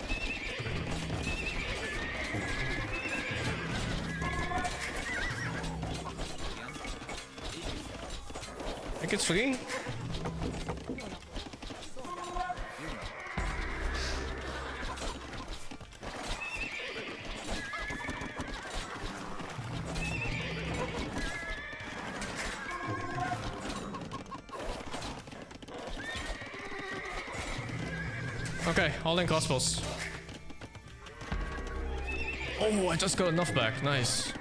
I think it's free. Okay, all in crossbows. Oh, I just got enough back. Nice.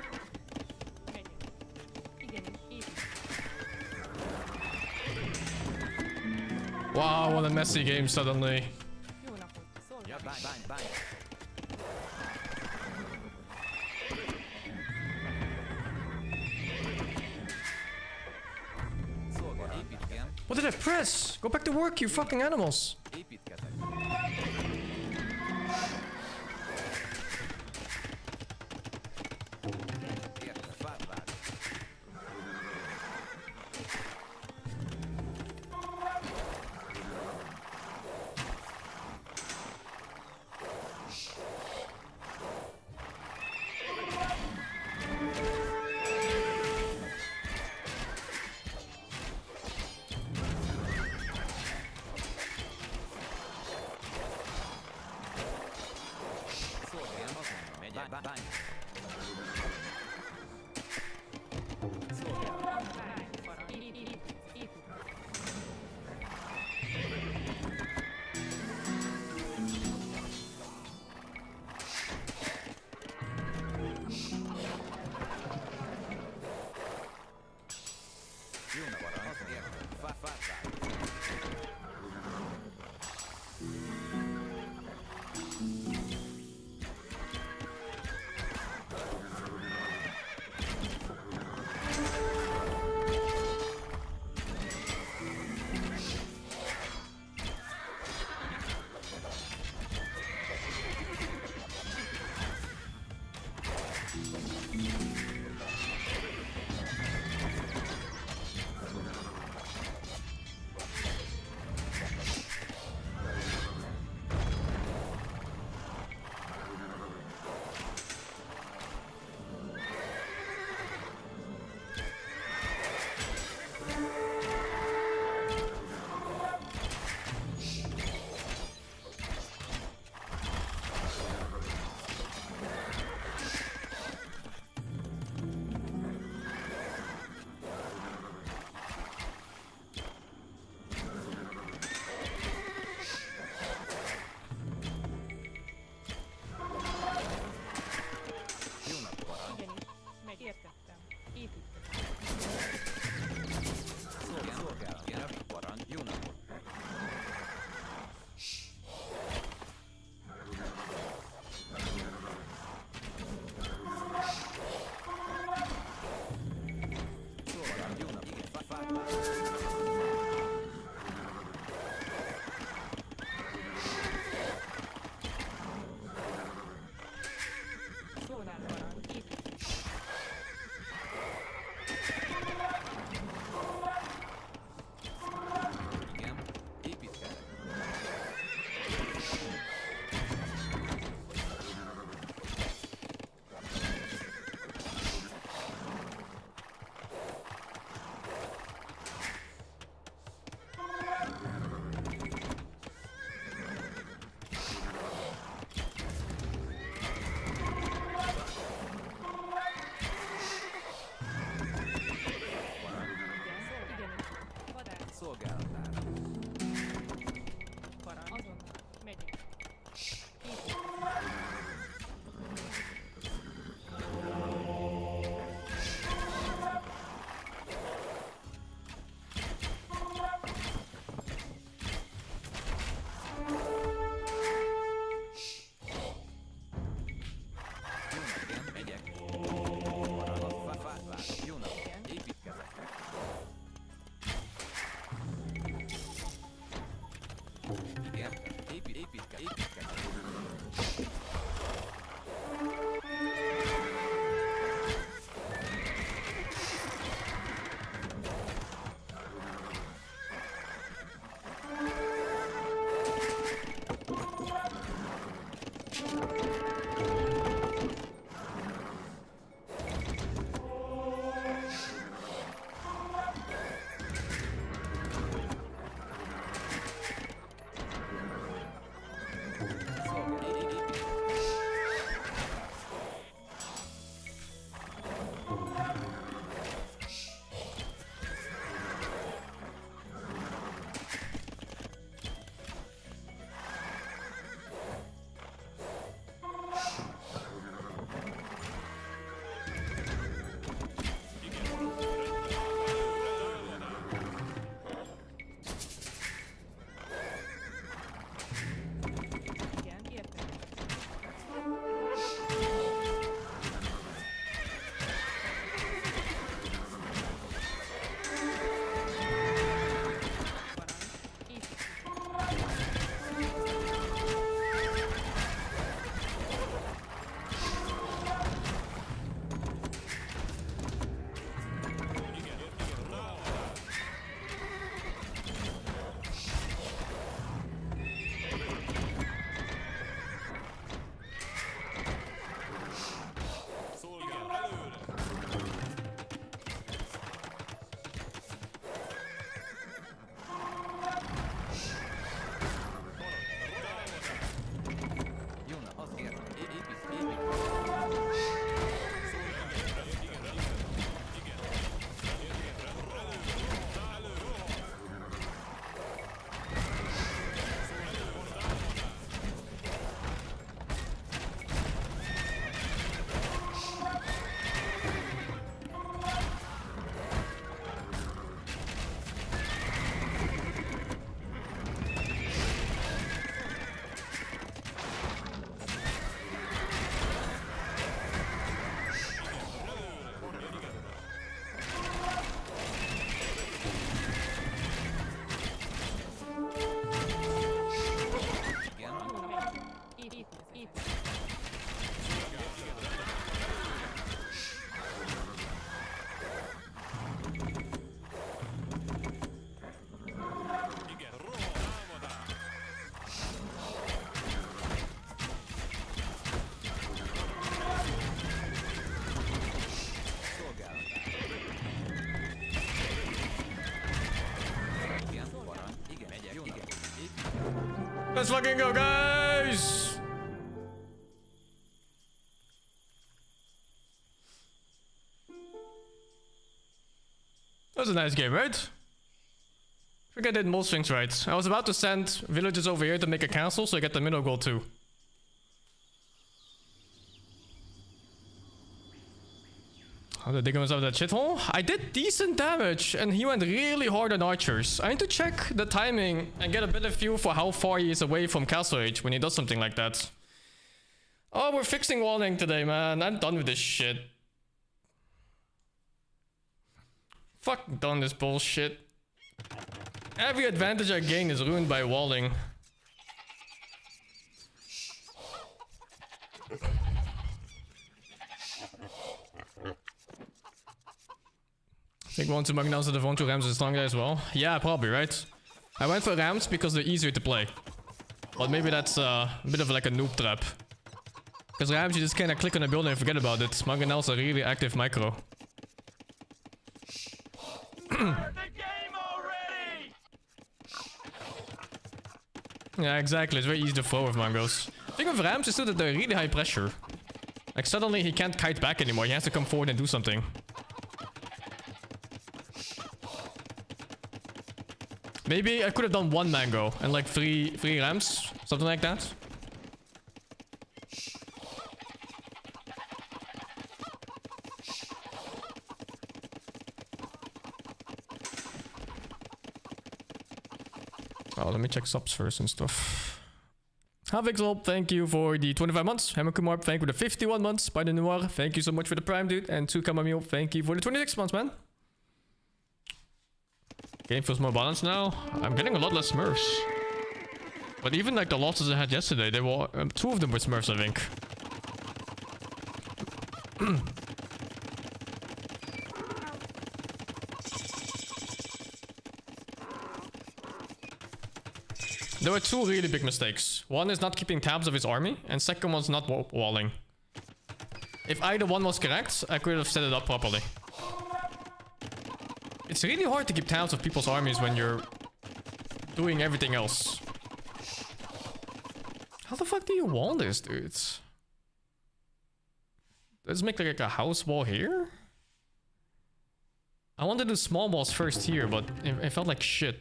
Wow, what a messy game suddenly. Jó napot! Ja, Szolgálj! bány. Szolgál. Építkezem. What did I press? Go back to work, you fucking animals. Építkezek. Érted, vár. Szolgál, azonnal megyek. Bány. Szolgál. Jó nap, arany. Érted, vár. Igen, szolgálat. Igen, parancs. Jó napot. Szolgálat. Jó napot. Igen, fát vár. Szolgálparancs. Építés. Igen, építkezek. Igenis. Vadász. Szolgálatára. Parancs. Azonnal. Megyek. Építés. Jó nap, igen, megyek. Parancs. Fát vár. Jó nap. Építkezek. Igen, építkezek. Igen, értem. Parancs. Építés. Jó nap, azt kérem. Épít. Igen, Építés. Építés. szolgálatára. Igen, parancs. Igen, megyek. Jó nap. Épít. Let's fucking go, guys! That was a nice game, right? I think I did most things right. I was about to send villagers over here to make a castle so I get the middle goal too. How did they go inside that shithole? I did decent damage and he went really hard on archers. I need to check the timing and get a better feel for how far he is away from Castle Age when he does something like that. Oh, we're fixing walling today, man. I'm done with this shit. Fucking done this bullshit. Every advantage I gain is ruined by walling. I think one to Magnus and the one to Rams is stronger as well. Yeah, probably, right? I went for Rams because they're easier to play. But maybe that's a bit of like a noob trap. Because Rams, you just kinda click on a building and forget about it. Mangonels are really active micro. Yeah, exactly. It's very easy to throw with Mangos. The thing with Rams is that they're really high pressure. Like suddenly he can't kite back anymore. He has to come forward and do something. Maybe I could have done one mango and like three Rams. Something like that. Oh, let me check subs first and stuff. Havixel, thank you for the 25 months. Hammer Kumar, thank you for the 51 months. By the Noir, thank you so much for the Prime, dude. And 2 Kamamil, thank you for the 26 months, man. Game feels more balanced now. I'm getting a lot less Smurfs. But even like the losses I had yesterday, they were 2 of them were Smurfs, I think. There were 2 really big mistakes. One is not keeping tabs of his army, and second one's not walling. If either one was correct, I could have set it up properly. It's really hard to keep tabs of people's armies when you're doing everything else. How the fuck do you wall this, dude? Let's make like a house wall here? I wanted to do small walls first here, but it felt like shit.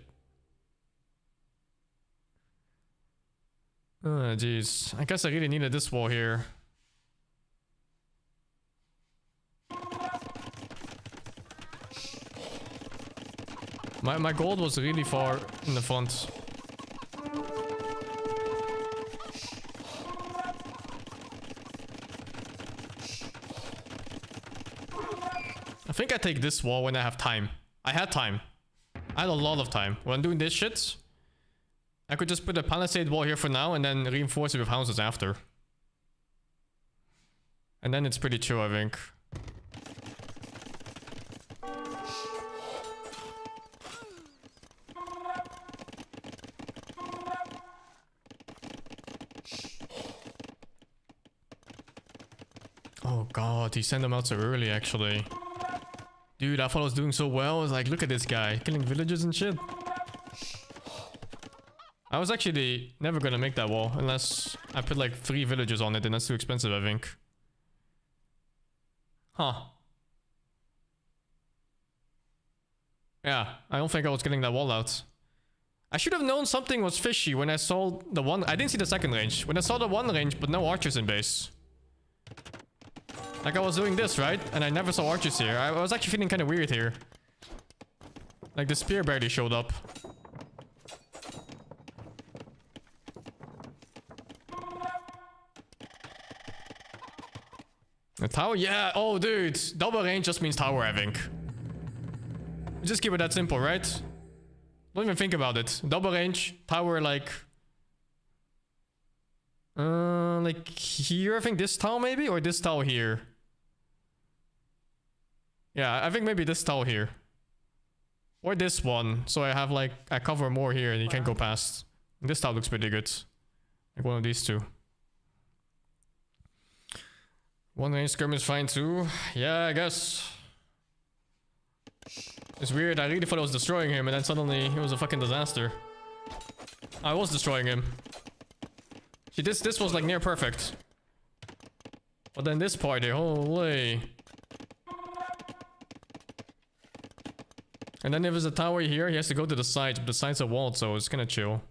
Oh, jeez. I guess I really needed this wall here. My gold was really far in the front. I think I take this wall when I have time. I had time. I had a lot of time. When I'm doing this shit, I could just put a palisade wall here for now and then reinforce it with houses after. And then it's pretty chill, I think. Oh god, he sent them out so early actually. Dude, I thought I was doing so well. I was like, look at this guy, killing villagers and shit. I was actually never gonna make that wall unless I put like 3 villagers on it, and that's too expensive, I think. Huh. Yeah, I don't think I was getting that wall out. I should have known something was fishy when I saw the one. I didn't see the second range. When I saw the one range, but no archers in base. Like I was doing this, right? And I never saw archers here. I was actually feeling kind of weird here. Like the spear barely showed up. The tower? Yeah. Oh, dude. Double range just means tower, I think. Just keep it that simple, right? Don't even think about it. Double range, tower, like here, I think this tile maybe? Or this tile here? Yeah, I think maybe this tile here. Or this one. So I have like, I cover more here and you can't go past. This tile looks pretty good. Like one of these two. One range skirm is fine too. Yeah, I guess. It's weird. I really thought I was destroying him and then suddenly it was a fucking disaster. I was destroying him. See, this was like near perfect. But then this part here, holy. And then if there's a tower here, he has to go to the sides, but the sides are walled, so it's kinda chill.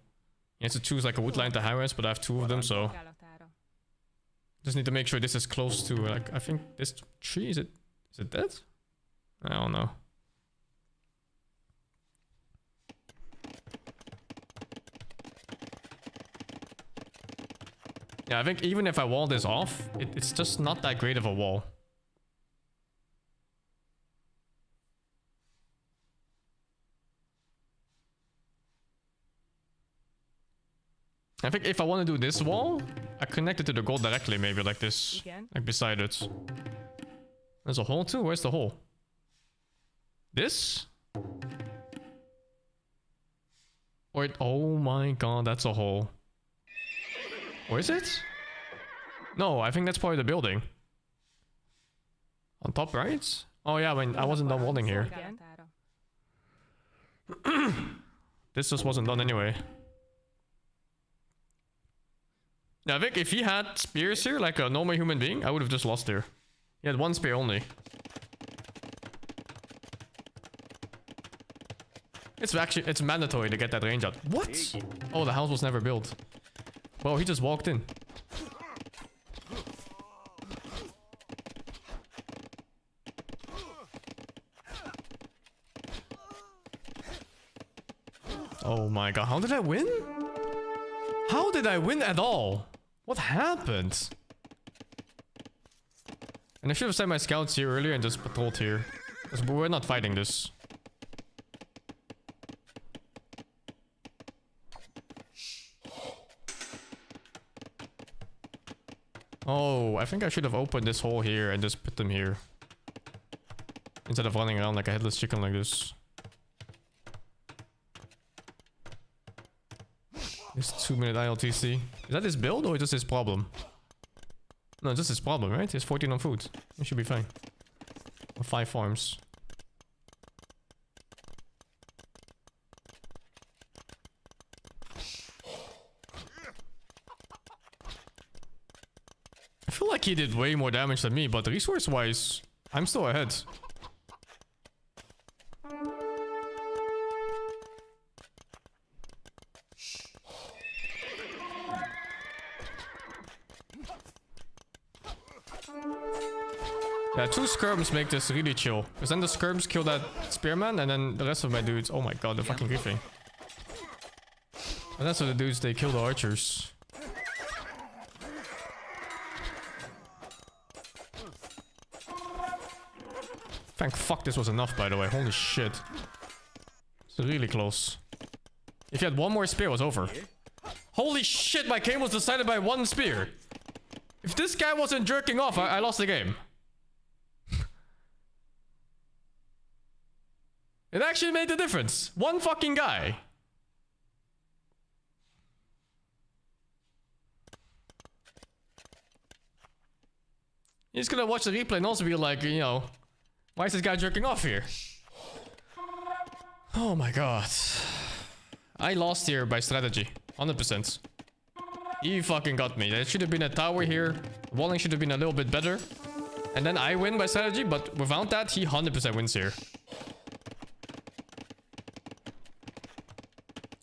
He has to choose like a wood line to high-res, but I have 2 of them, so... Szolgálatára. Just need to make sure this is close to, like, I think this tree, is it Is it dead? I don't know. Yeah, I think even if I wall this off, it's just not that great of a wall. I think if I want to do this wall, I connect it to the gold directly, maybe like this. Igen. Like beside it. There's a hole too? Where's the hole? This? Wait, oh my god, that's a hole. Or is it? No, I think that's probably the building. On top right? Oh yeah, I mean, I wasn't done welding here. Szolgálatára. This just wasn't done anyway. Yeah, I think if he had spears here, like a normal human being, I would have just lost here. He had one spear only. It's mandatory to get that range out. What? Oh, the house was never built. Well, he just walked in. Oh my god, how did I win? How did I win at all? What happened? And I should have sent my scouts here earlier and just patrolled here. Because we're not fighting this. Oh, I think I should have opened this hole here and just put them here. Instead of running around like a headless chicken like this. This 2-minute ILTC. Is that his build or just his problem? No, just his problem, right? He has 14 on food. He should be fine. Or 5 farms. I feel like he did way more damage than me, but resource-wise, I'm still ahead. Yeah, 2 skirms make this really chill. Because then the skirms kill that spearman, and then the rest of my dudes... Oh my god, they're fucking griefing. The rest of the dudes, they kill the archers. Thank fuck this was enough, by the way. Holy shit. It's really close. If you had one more spear, it was over. Holy shit, my game was decided by 1 spear. If this guy wasn't jerking off, I lost the game. It actually made the difference. 1 fucking guy. He's gonna watch the replay and also be like, you know, why is this guy jerking off here? Oh my god. I lost here by strategy. 100%. He fucking got me. There should have been a tower here. Walling should have been a little bit better. And then I win by strategy, but without that, he 100% wins here.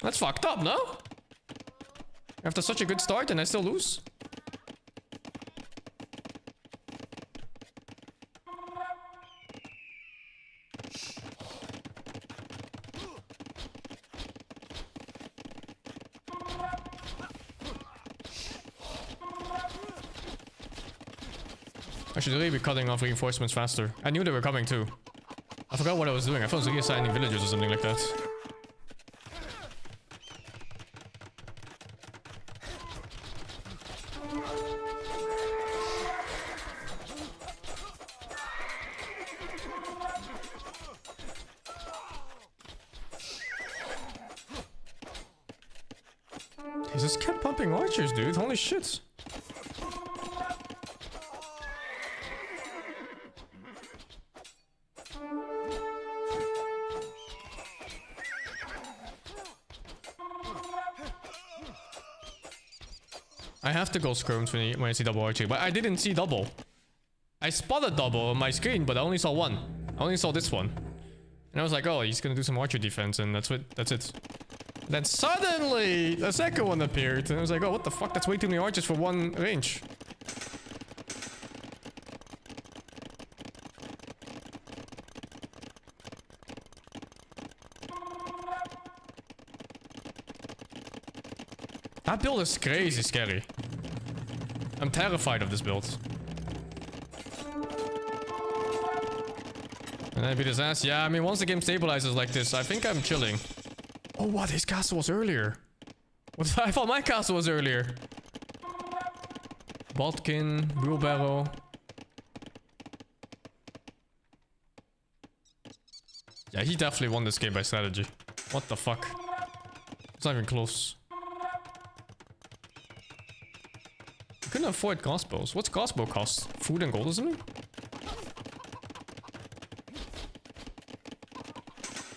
That's fucked up, no? After such a good start and I still lose? I should really be cutting off reinforcements faster. I knew they were coming too. I forgot what I was doing. I thought I was reassigning villagers or something like that. He just kept pumping archers, dude. Holy shit. I have to go skirms when I see double archery, but I didn't see double. I spotted double on my screen, but I only saw 1. I only saw this one. And I was like, oh, he's gonna do some archer defense, and that's it. That's it. Then suddenly, the second one appeared, and I was like, oh, what the fuck? That's way too many archers for 1 range. That build is crazy scary. I'm terrified of this build. And then beat his ass. Yeah, I mean, once the game stabilizes like this, I think I'm chilling. Oh, what? His castle was earlier. What? I thought my castle was earlier. Bodkin, wheelbarrow. Yeah, he definitely won this game by strategy. What the fuck? It's not even close. You couldn't afford crossbows. What's crossbow cost? Food and gold or something?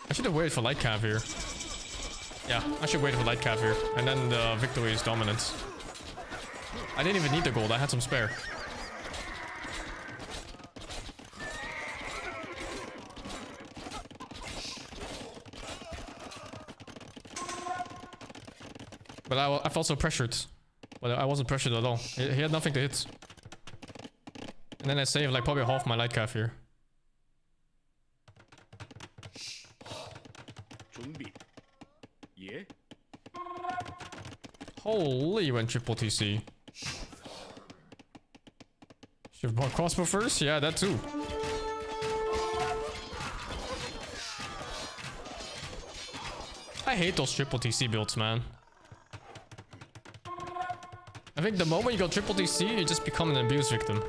I should have waited for light cav here. Yeah, I should wait for light cav here. And then the victory is dominant. I didn't even need the gold. I had some spare. But I felt so pressured. But I wasn't pressured at all. He had nothing to hit. And then I saved like probably half my light cav here. Yeah. Holy, you went triple TC. Should've bought crossbow first? Yeah, that too. I hate those triple TC builds, man. I think the moment you go triple TC, you just become an abuse victim.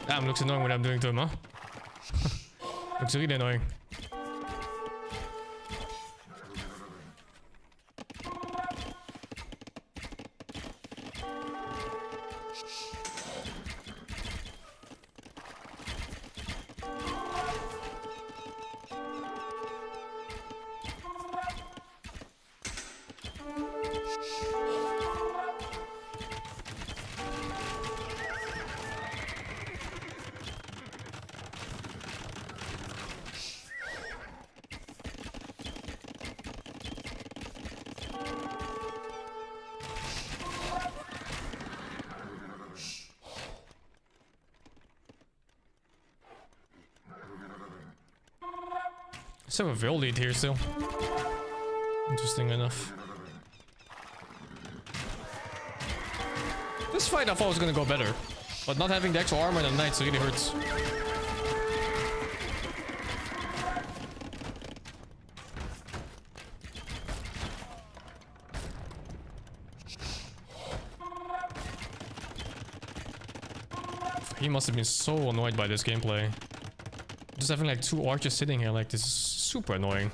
Damn, looks annoying what I'm doing to him, huh? Looks really annoying. Still have a Veil lead here still. Interesting enough. This fight I thought was gonna go better. But not having the extra armor and the knights really hurts. He must have been so annoyed by this gameplay. Just having like two archers sitting here like this is super annoying.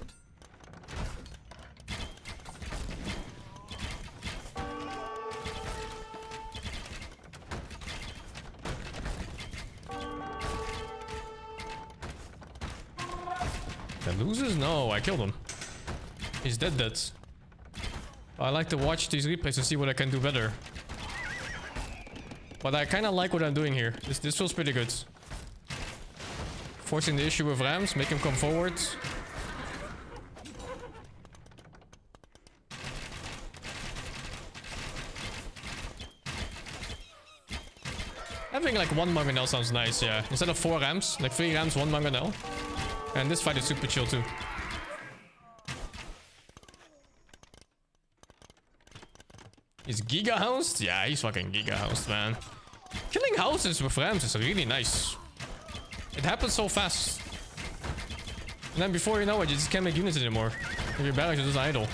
The losers? No, I killed him. He's dead. I like to watch these replays to see what I can do better. But I kind of like what I'm doing here. This feels pretty good. Forcing the issue with Rams, make him come forward. Having like one mangonel sounds nice, yeah. Instead of 4 Rams, like 3 Rams, 1 mangonel. And this fight is super chill too. Is Giga housed? Yeah, he's fucking Giga housed, man. Killing houses with Rams is really nice. It happens so fast. And then before you know it, you just can't make units anymore. If your barracks are just idle.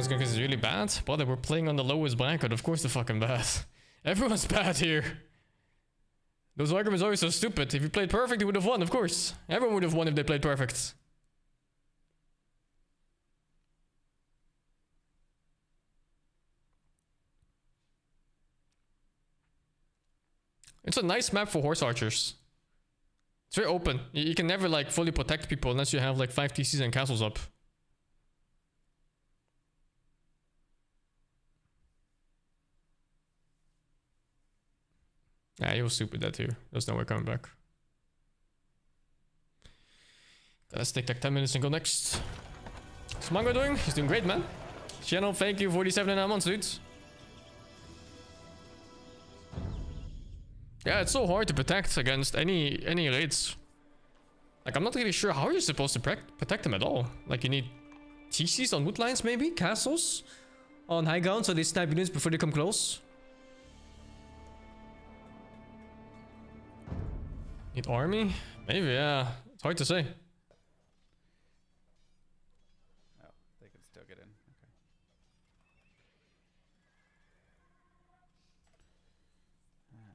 It's because it's really bad. Brother, we're playing on the lowest bracket. Of course they're fucking bad. Everyone's bad here. Those arguments are always so stupid. If you played perfect, you would have won, of course. Everyone would have won if they played perfect. It's a nice map for horse archers. It's very open. You can never like fully protect people unless you have like 5 TCs and castles up. Yeah, he was super dead here. There's no way coming back. Let's take like 10 minutes and go next. What's Mango doing? He's doing great, man. Channel, thank you. 47.5 months, dude. Yeah, it's so hard to protect against any raids. Like, I'm not really sure how you're supposed to protect them at all. Like, you need TCs on wood lines, maybe? Castles? On high ground so they snipe units before they come close? Need army? Maybe, yeah. It's hard to say. Oh, they can still get in. Okay.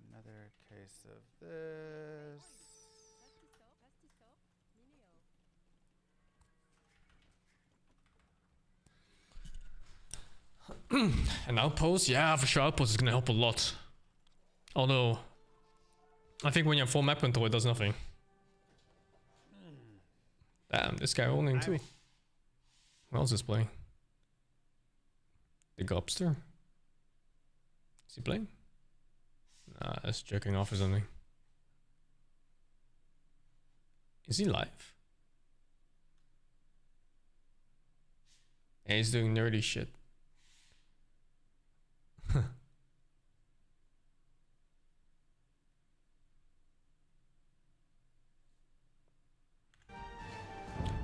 Another case of this. An outpost? Yeah, for sure. Outpost is gonna help a lot. Although, I think when you have full map control, it does nothing. Damn, this guy holding too. Who else is playing? The Gobster? Is he playing? Nah, that's jerking off or something. Is he live? Yeah, he's doing nerdy shit.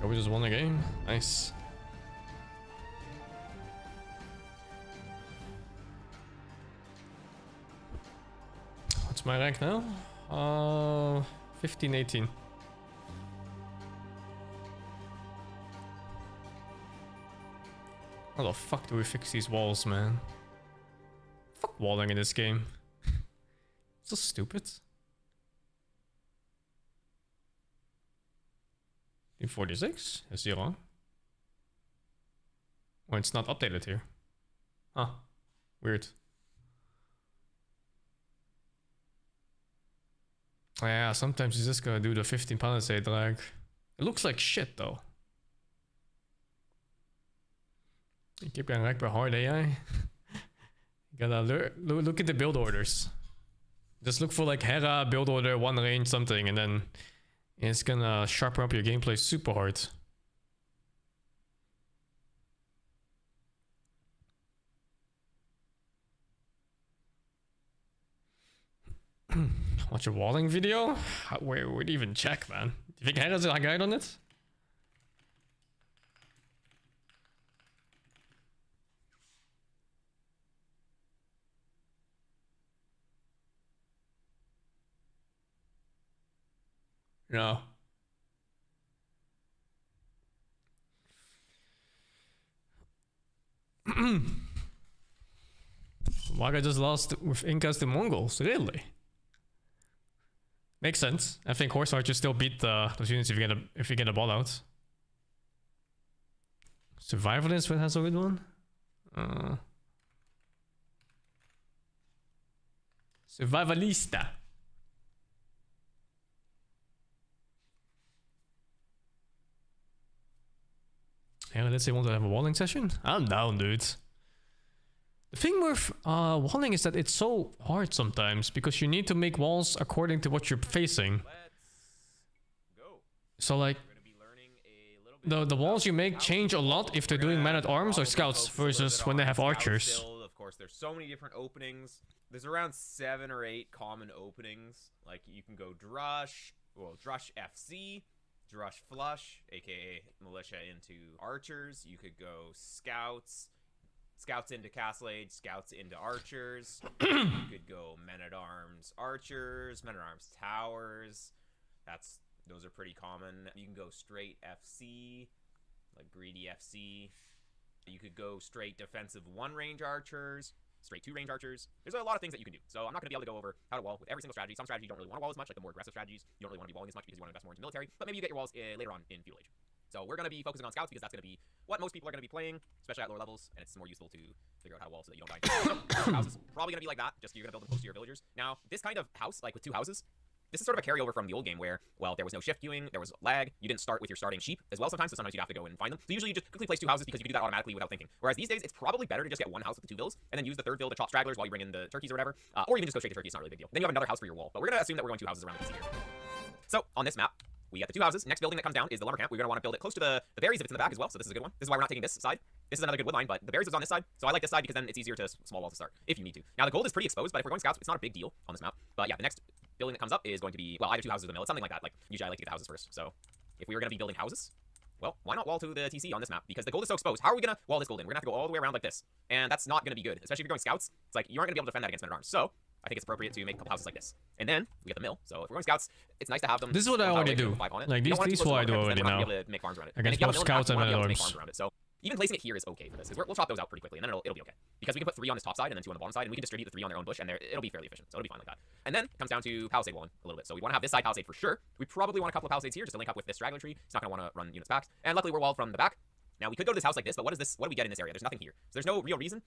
Oh, we just won the game. Nice. What's my rank now? 15, 18. How the fuck do we fix these walls, man? Fuck walling in this game. So stupid. 46? Is he wrong? Oh, it's not updated here. Huh. Weird. Oh, yeah, sometimes he's just gonna do the 15 palisade drag. It looks like shit though. You keep getting wrecked by hard AI. You gotta look at the build orders. Just look for like Hera, build order, 1 range, something, and then it's gonna sharpen up your gameplay super hard. Watch a walling video? Where would you even check, man? Do you think Hera's a guide on it? No. Waga just lost with Incas to Mongols, really? Makes sense. I think Horse Archers still beat those units if you get a ball out. Survivalist has a good one. Survivalista. Yeah, let's say we want to have a walling session. I'm down, dude. The thing with walling is that it's so hard sometimes because you need to make walls according to what you're facing. So like, the walls you make change a lot if they're doing man-at-arms or scouts versus when they have archers. Of course, there's so many different openings. There's around 7 or 8 common openings. Like you can go Drush, well, Drush FC, Drush Flush, aka Militia into Archers. You could go Scouts, Scouts into Castle Age, Scouts into Archers. You could go Men-at-Arms Archers, Men-at-Arms Towers. Those are pretty common. You can go straight FC, like Greedy FC. You could go straight defensive 1 range archers, straight 2 range archers. There's a lot of things that you can do. So I'm not going to be able to go over how to wall with every single strategy. Some strategies you don't really want to wall as much, like the more aggressive strategies. You don't really want to be walling as much because you want to invest more into military. But maybe you get your walls later on in feudal age. So we're going to be focusing on scouts because that's going to be what most people are going to be playing, especially at lower levels, and it's more useful to figure out how to wall so that you don't die. So house is probably going to be like that, just you're going to build them close to your villagers. Now, this kind of house, like with 2 houses, this is sort of a carryover from the old game where, well, there was no shift queuing, there was lag, you didn't start with your starting sheep as well sometimes, so sometimes you'd have to go and find them. So usually you just quickly place 2 houses because you can do that automatically without thinking. Whereas these days, it's probably better to just get 1 house with the 2 villas, and then use the 3rd vill to chop stragglers while you bring in the turkeys or whatever, or even just go straight to turkeys, it's not really a big deal. Then you have another house for your wall, but we're going to assume that we're going 2 houses around the PC here. So, on this map, we got the 2 houses. Next building that comes down is the lumber camp. We're going to want to build it close to the berries if it's in the back as well, so this is a good one. This is why we're not taking this side. This is another good wood line, but the berries is on this side, so I like this side because then it's easier to small wall to start, if you need to. Now, the gold is pretty exposed, but if we're going scouts, it's not a big deal on this map. But yeah, the next building that comes up is going to be, well, either 2 houses or the mill. It's something like that. Like, usually I like to get the houses first. So, if we were going to be building houses, well, why not wall to the TC on this map? Because the gold is so exposed. How are we going to wall this gold in? We're going to have to go all the way around like this. And that's not going to be good, especially if you're going scouts. It's like, you aren't going to be able to defend that against men-at-arms. So, I think it's appropriate to make a couple houses like this. And then, we get the mill. So, if we're going scouts, it's nice to have them. This is what I already do. Like, these is what I do already now. Against both scouts and men-at-arms. So, even placing it here is okay for this, because we'll chop those out pretty quickly, and then it'll be okay. Because we can put 3 on this top side and then 2 on the bottom side, and we can distribute the 3 on their own bush, and it'll be fairly efficient, so it'll be fine like that. And then it comes down to palisade walling a little bit. So we want to have this side palisade for sure. We probably want a couple of palisades here just to link up with this straggler tree. It's not going to want to run units back. And luckily we're walled from the back. Now we could go to this house like this, but what do we get in this area? There's nothing here. So there's no real reason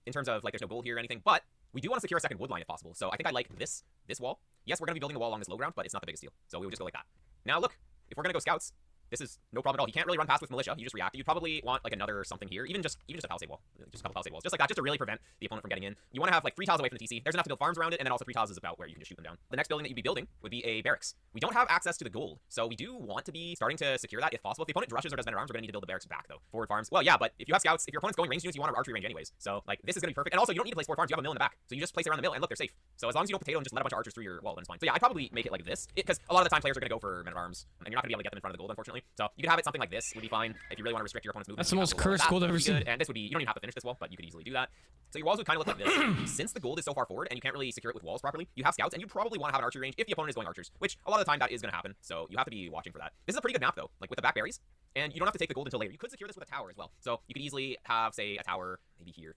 in terms of like there's no gold here or anything, but we do want to secure a second wood line if possible. So I think I like this wall. Yes, we're going to be building a wall along this low ground, but it's not the biggest deal. So we would just go like that. Now look, if we're going to go scouts, this is no problem at all. You can't really run past with militia. You just react. You'd probably want like another something here, even just a palisade wall, just a couple palisade walls, just like that, just to really prevent the opponent from getting in. You want to have like 3 tiles away from the TC. There's enough to build farms around it, and then also 3 tiles is about where you can just shoot them down. The next building that you'd be building would be a barracks. We don't have access to the gold, so we do want to be starting to secure that if possible. If the opponent rushes or does men-at-arms, we're going to need to build the barracks back though. Forward farms. Well, yeah, but if you have scouts, if your opponent's going range units, you want an archery range anyways. So like this is going to be perfect. And also you don't need to place 4 farms. You have a mill in the back, so you just place around the mill, and look, they're safe. So as long as you don't potato and just let a bunch of archers through your wall, then it's fine. So yeah, I'd probably make it like this because a lot of the time players are going to go for men-at-arms, and you're not going to be able to get them in front of the gold, unfortunately. So you could have it something like this would be fine. If you really want to restrict your opponent's movement, that's the most cursed gold I've ever seen. And this would be, you don't even have to finish this wall, but you could easily do that. So your walls would kind of look like this. Since the gold is so far forward and you can't really secure it with walls properly, you have scouts, and you probably want to have an archery range if the opponent is going archers, which a lot of the time that is going to happen. So you have to be watching for that. This is a pretty good map though, like with the back berries, and you don't have to take the gold until later. You could secure this with a tower as well. So you could easily have, say, a tower maybe here.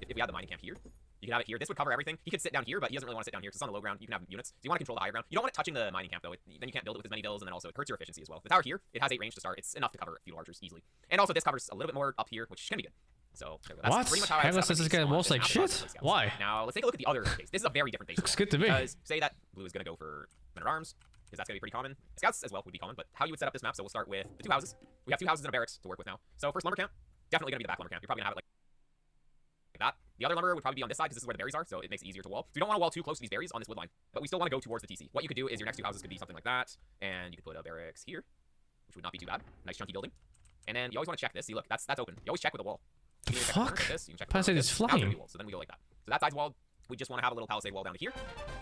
If we had the mining camp here, you can have it here. This would cover everything. He could sit down here, but he doesn't really want to sit down here because it's on the low ground. You can have units. So you want to control the higher ground. You don't want it touching the mining camp, though. Then you can't build it with as many villas, and then also it hurts your efficiency as well. The tower here, it has 8 range to start. It's enough to cover feudal archers easily. And also this covers a little bit more up here, which can be good. So that's pretty much how I says this guy walls like shit? Why? Now let's take a look at the other case. This is a very different base. Looks good to me. Because say that blue is going to go for men-at-arms, because that's going to be pretty common. Scouts as well would be common, but how you would set up this map, so we'll start with the 2 houses. We have 2 houses and a barracks to work with now. So first lumber camp, definitely going to be the back lumber camp. You're probably going to have it like that. The other lumber would probably be on this side because this is where the berries are, so it makes it easier to wall. So you don't want to wall too close to these berries on this wood line, but we still want to go towards the TC. What you could do is your next 2 houses could be something like that, and you could put a barracks here, which would not be too bad. Nice chunky building. And then you always want to check this. See, look, that's open. You always check with the wall. Fuck. Palisade is flying. So then we go like that. So that side's walled. We just want to have a little palisade wall down to here.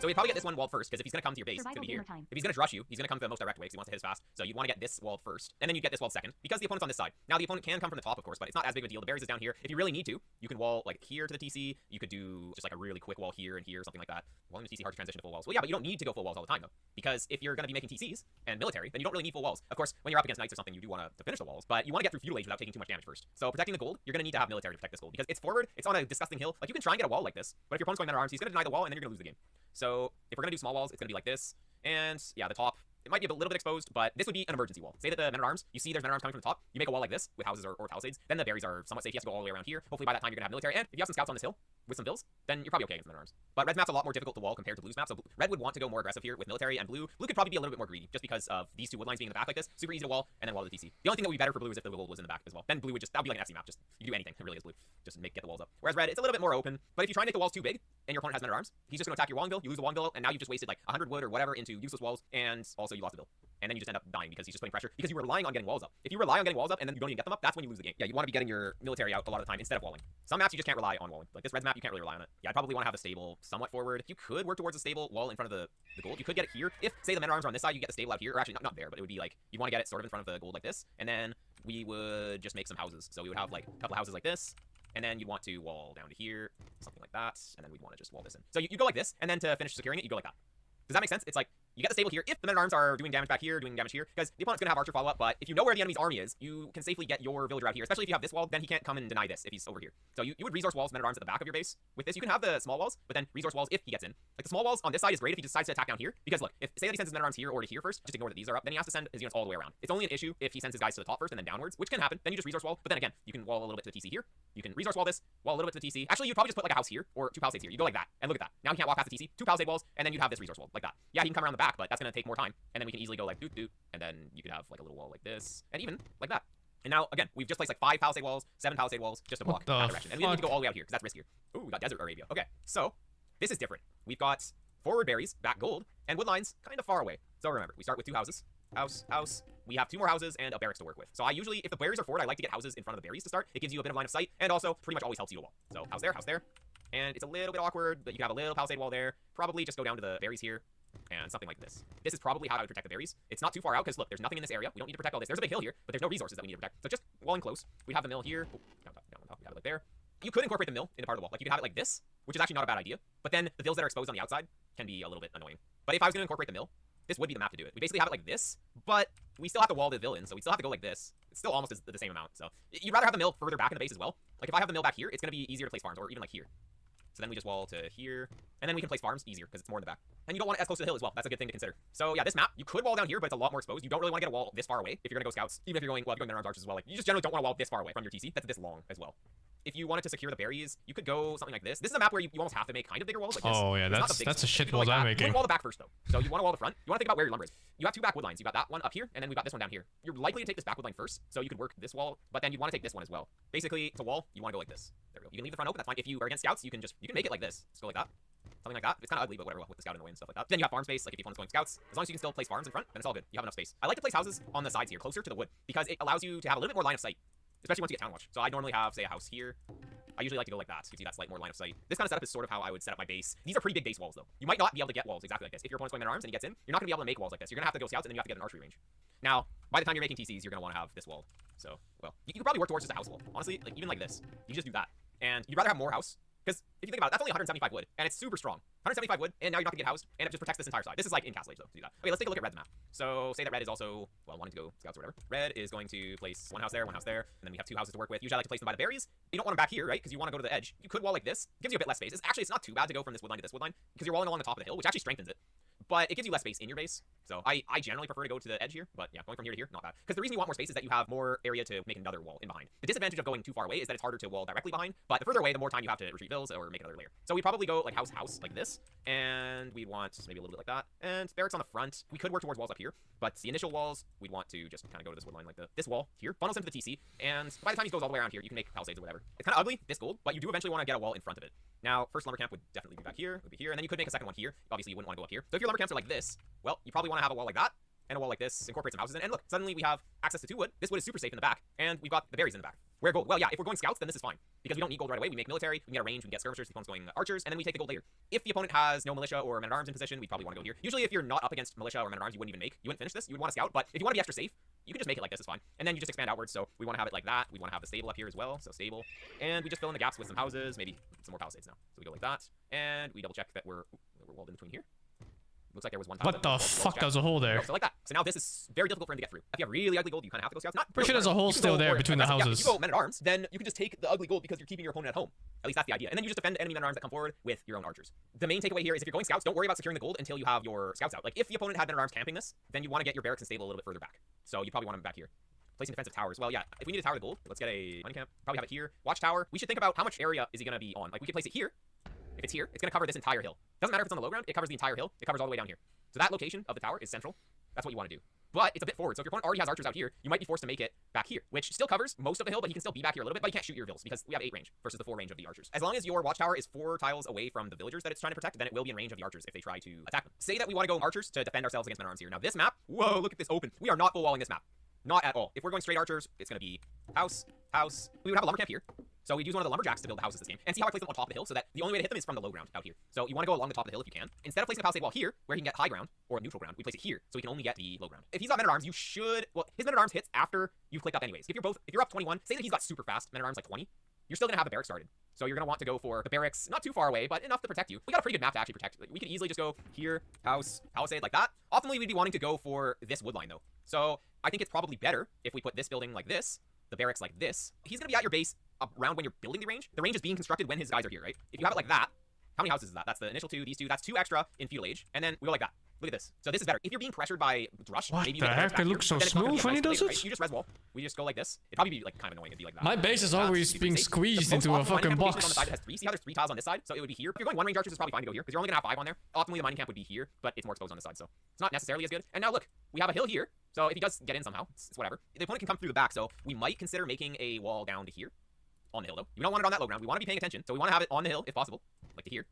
So we'd probably get this one walled first, because if he's going to come to your base, it's going to be here. If he's going to rush you, he's going to come to the most direct way, because he wants to hit us fast. So you want to get this walled first, and then you get this walled second, because the opponent's on this side. Now the opponent can come from the top, of course, but it's not as big of a deal. The berries is down here. If you really need to, you can wall like here to the TC. You could do just like a really quick wall here and here, something like that. Walling the TC hard to transition to full walls. Well, yeah, but you don't need to go full walls all the time though, because if you're going to be making TCs and military, then you don't really need full walls. Of course, when you're up against knights or something, you do want to finish the walls, but you want to get through feudal age without taking too much damage first. So protecting the gold, you're going to need to have military to protect this gold, because it's forward, it's on a disgusting hill. Like you can try and get a wall like this, but if your opponent's going men-at-arms, he's going to deny the wall, and then you're going to lose the game. So if we're going to do small walls, it's going to be like this. And yeah, the top, it might be a little bit exposed, but this would be an emergency wall. Say that the men-at-arms, you see there's men-at-arms coming from the top, you make a wall like this with houses or palisades, then the berries are somewhat safe. You have to go all the way around here. Hopefully by that time you're going to have military, and if you have some scouts on this hill with some bills, then you're probably okay against men-at-arms. But red's map's a lot more difficult to wall compared to blue's map, so red would want to go more aggressive here with military, and blue could probably be a little bit more greedy, just because of these 2 wood lines being in the back like this. Super easy to wall, and then wall to the TC. The only thing that would be better for blue is if the gold was in the back as well. Then blue would just, that would be like an FC map, just, you can do anything, it really is blue. Just get the walls up. Whereas red, it's a little bit more open, but if you try and make the walls too big, and your opponent has men-at-arms, he's just going to attack your walling bill, you lose the walling bill, and now you've just wasted like 100 wood or whatever into useless walls, and also you lost the bill. And then you just end up dying because he's just putting pressure, because you were relying on getting walls up. If you rely on getting walls up and then you don't even get them up, that's when you lose the game. Yeah, you want to be getting your military out a lot of the time instead of walling. Some maps you just can't rely on walling. Like this red's map, you can't really rely on it. Yeah, I'd probably want to have the stable somewhat forward. You could work towards a stable wall in front of the gold. You could get it here. If, say, the men-at-arms are on this side, you get the stable out here. Or actually, not there, but it would be like, you want to get it sort of in front of the gold like this. And then we would just make some houses. So we would have like a couple of houses like this. And then you'd want to wall down to here, something like that. And then we'd want to just wall this in. So you go like this, and then to finish securing it, you go like that. Does that make sense? It's like, You get the stable here if the men-at-arms are doing damage back here, doing damage here, because the opponent's going to have archer follow-up, but if you know where the enemy's army is, you can safely get your villager out here, especially if you have this wall, then he can't come and deny this if he's over here. So you would resource walls men-at-arms at the back of your base. With this, you can have the small walls, but then resource walls if he gets in. Like, the small walls on this side is great if he decides to attack down here, because look, if say that he sends his men-at-arms here or to here first, just ignore that these are up, then he has to send his units all the way around. It's only an issue if he sends his guys to the top first and then downwards, which can happen. Then you just resource wall, but then again, you can wall a little bit to the TC here. You can resource wall this, wall a little bit to the TC. Actually, you'd probably just put like a house here or 2 palisades here. You go like that, and look at that. Now he can't walk past the TC, 2 palisade walls, and then you have this resource wall like that. Yeah, he can come around the back, but that's gonna take more time. And then we can easily go like doot doot, and then you could have like a little wall like this, and even like that. And now again, we've just placed like 5 palisade walls, 7 palisade walls, just to block that direction. And we didn't need to go all the way out here because that's riskier. Ooh, we got desert Arabia. Okay, so this is different. We've got forward berries, back gold, and wood lines kind of far away. So remember, we start with 2 houses, house. We have 2 more houses and a barracks to work with. So I usually, if the berries are forward, I like to get houses in front of the berries to start. It gives you a bit of line of sight, and also pretty much always helps you a wall. So house there. And it's a little bit awkward, but you can have a little palisade wall there. Probably just go down to the berries here. And something like this. This is probably how I would protect the berries. It's not too far out, because look, there's nothing in this area. We don't need to protect all this. There's a big hill here, but there's no resources that we need to protect. So just walling close. We'd have the mill here. Oh, down on top. We have it like there. You could incorporate the mill into part of the wall. Like, you could have it like this, which is actually not a bad idea. But then the vills that are exposed on the outside can be a little bit annoying. But if I was going to incorporate the mill, this would be the map to do it. We basically have it like this, but we still have to wall the vill in, so we still have to go like this. It's still almost the same amount. So you'd rather have the mill further back in the base as well. Like, if I have the mill back here, it's going to be easier to place farms, or even like here. So then we just wall to here, and then we can place farms easier because it's more in the back. And you don't want it as close to the hill as well. That's a good thing to consider. So yeah, this map, you could wall down here, but it's a lot more exposed. You don't really want to get a wall this far away if you're going to go scouts. Even if you're going, well, if you're going men-at-arms archers as well. Like, you just generally don't want to wall this far away from your TC. That's this long as well. If you wanted to secure the berries, you could go something like this. This is a map where you almost have to make kind of bigger walls like this. Oh yeah, that's a shit walls I'm making. You want to wall the back first though. So you want to wall the front. You want to think about where your lumber is. You have 2 back wood lines. You got that one up here, and then we've got this one down here. You're likely to take this back wood line first, so you could work this wall, but then you want to take this one as well. Basically, it's a wall. You want to go like this. There we go. You can leave the front open. That's fine. If you are against scouts, you can make it like this. Just go like that. Something like that. It's kind of ugly, but whatever, with the scout in the way and stuff like that. Then you have farm space, like if your opponent's going scouts. As long as you can still place farms in front, then it's all good. You have enough space. I like to place houses on the sides here, closer to the wood, because it allows you to have a little bit more line of sight, especially once you get town watch. So I normally have, say, a house here. I usually like to go like that, so you see that slight more line of sight. This kind of setup is sort of how I would set up my base. These are pretty big base walls, though. You might not be able to get walls exactly like this. If your opponent's going men-at-arms and he gets in, you're not going to be able to make walls like this. You're going to have to go scouts, and then you have to get an archery range. Now, by the time you're making TCs, you're going to want to have this wall. So, well, you could probably work towards just a house wall. Honestly, like, even like this. You just do that. And you'd rather have more house, because if you think about it, that's only 175 wood, and it's super strong. 175 wood, and now you're not going to get housed, and it just protects this entire side. This is like in Castle Age, though, to do that. Okay, let's take a look at Red's map. So, say that Red is also, well, wanting to go scouts or whatever. Red is going to place 1 house there, 1 house there, and then we have 2 houses to work with. Usually I like to place them by the berries. You don't want them back here, right? Because you want to go to the edge. You could wall like this. It gives you a bit less space. It's not too bad to go from this wood line to this wood line, because you're walling along the top of the hill, which actually strengthens it. But it gives you less space in your base. So I generally prefer to go to the edge here, but yeah, going from here to here, not bad. Because the reason you want more space is that you have more area to make another wall in behind. The disadvantage of going too far away is that it's harder to wall directly behind, but the further away, the more time you have to retreat vills or make another layer. So we probably go like house, like this, and we want maybe a little bit like that. And barracks on the front. We could work towards walls up here, but the initial walls, we'd want to just kind of go to this wood line like this wall here, funnels into the TC, and by the time he goes all the way around here, you can make palisades or whatever. It's kind of ugly, this gold, but you do eventually want to get a wall in front of it. Now, first lumber camp would definitely be back here, would be here, and then you could make a second one here. Obviously, you wouldn't want to go up here. So if your lumber camps are like this, well, you probably want to have a wall like that, and a wall like this, incorporate some houses in, and look, suddenly we have access to 2 wood. This wood is super safe in the back, and we've got the berries in the back. Where gold? Well, yeah, if we're going scouts, then this is fine, because we don't need gold right away. We make military, we can get a range, we can get skirmishers, the opponent's going archers, and then we take the gold later. If the opponent has no militia or men-at-arms in position, we'd probably want to go here. Usually, if you're not up against militia or men-at-arms, you wouldn't finish this. You would want to scout, but if you want to be extra safe, you can just make it like this, it's fine. And then you just expand outwards, so we want to have it like that. We want to have the stable up here as well, so stable. And we just fill in the gaps with some houses, maybe some more palisades now. So we go like that, and we double check that we're walled in between here. Looks like there was one time. What the fuck? There's a hole there. So like that. So now this is very difficult for him to get through. If you have really ugly gold, you kind of have to go scouts. Not Pretty sure there's a hole still there between the houses. Yeah, if you go men-at-arms, then you can just take the ugly gold because you're keeping your opponent at home. At least that's the idea. And then you just defend enemy men-at-arms that come forward with your own archers. The main takeaway here is if you're going scouts, don't worry about securing the gold until you have your scouts out. Like if the opponent had men-at-arms camping this, then you want to get your barracks and stable a little bit further back. So you probably want them back here. Placing defensive towers. Well, yeah, if we need a tower to gold, let's get a money camp. Probably have it here. Watchtower. We should think about how much area is he going to be on. Like we could place it here. If it's here, it's going to cover this entire hill. Doesn't matter if it's on the low ground, it covers the entire hill. It covers all the way down here. So that location of the tower is central. That's what you want to do. But it's a bit forward, so if your opponent already has archers out here, you might be forced to make it back here, which still covers most of the hill, but he can still be back here a little bit, but you can't shoot your vills because we have 8 range versus the 4 range of the archers. As long as your watchtower is 4 tiles away from the villagers that it's trying to protect, then it will be in range of the archers if they try to attack them. Say that we want to go archers to defend ourselves against men-at-arms here. Now this map, whoa, look at this open. We are not full walling this map. Not at all. If we're going straight archers, it's going to be house. We would have a lumber camp here. So we'd use one of the lumberjacks to build the houses this game. And see how I place them on top of the hill so that the only way to hit them is from the low ground out here. So you want to go along the top of the hill if you can. Instead of placing a palisade wall here, where he can get high ground, or neutral ground, we place it here, so he can only get the low ground. If he's got men-at-arms, you should... Well, his men-at-arms hits after you've clicked up anyways. If you're up 21, say that he's got super fast men-at-arms, like 20, you're still gonna have the barracks started. So you're gonna want to go for the barracks, not too far away, but enough to protect you. We got a pretty good map to actually protect. Like, we could easily just go here, house, palisade like that. Optimally, we'd be wanting to go for this wood line though. So I think it's probably better if we put this building like this, the barracks like this. He's gonna be at your base around when you're building the range. The range is being constructed when his guys are here, right? If you have it like that, how many houses is that? That's the initial 2, these 2, that's 2 extra in feudal age. And then we go like that. Look at this. So this is better. If you're being pressured by Drush, What maybe you the make heck? It looks so smooth when he does it. right? You just res wall. We just go like this. It'd probably be like kind of annoying. It'd be like that. My base is always being squeezed into a fucking box. On the side has 3. See how there's 3 tiles on this side? So it would be here. If you're going 1 range archers, it's probably fine to go here because you're only gonna have 5 on there. Optimally, the mining camp would be here, but it's more exposed on this side, so it's not necessarily as good. And now look, we have a hill here. So if he does get in somehow, it's whatever. The opponent can come through the back, so we might consider making a wall down to here. On the hill though. We don't want it on that low ground. We want to be paying attention, so we want to have it on the hill if possible, like to here.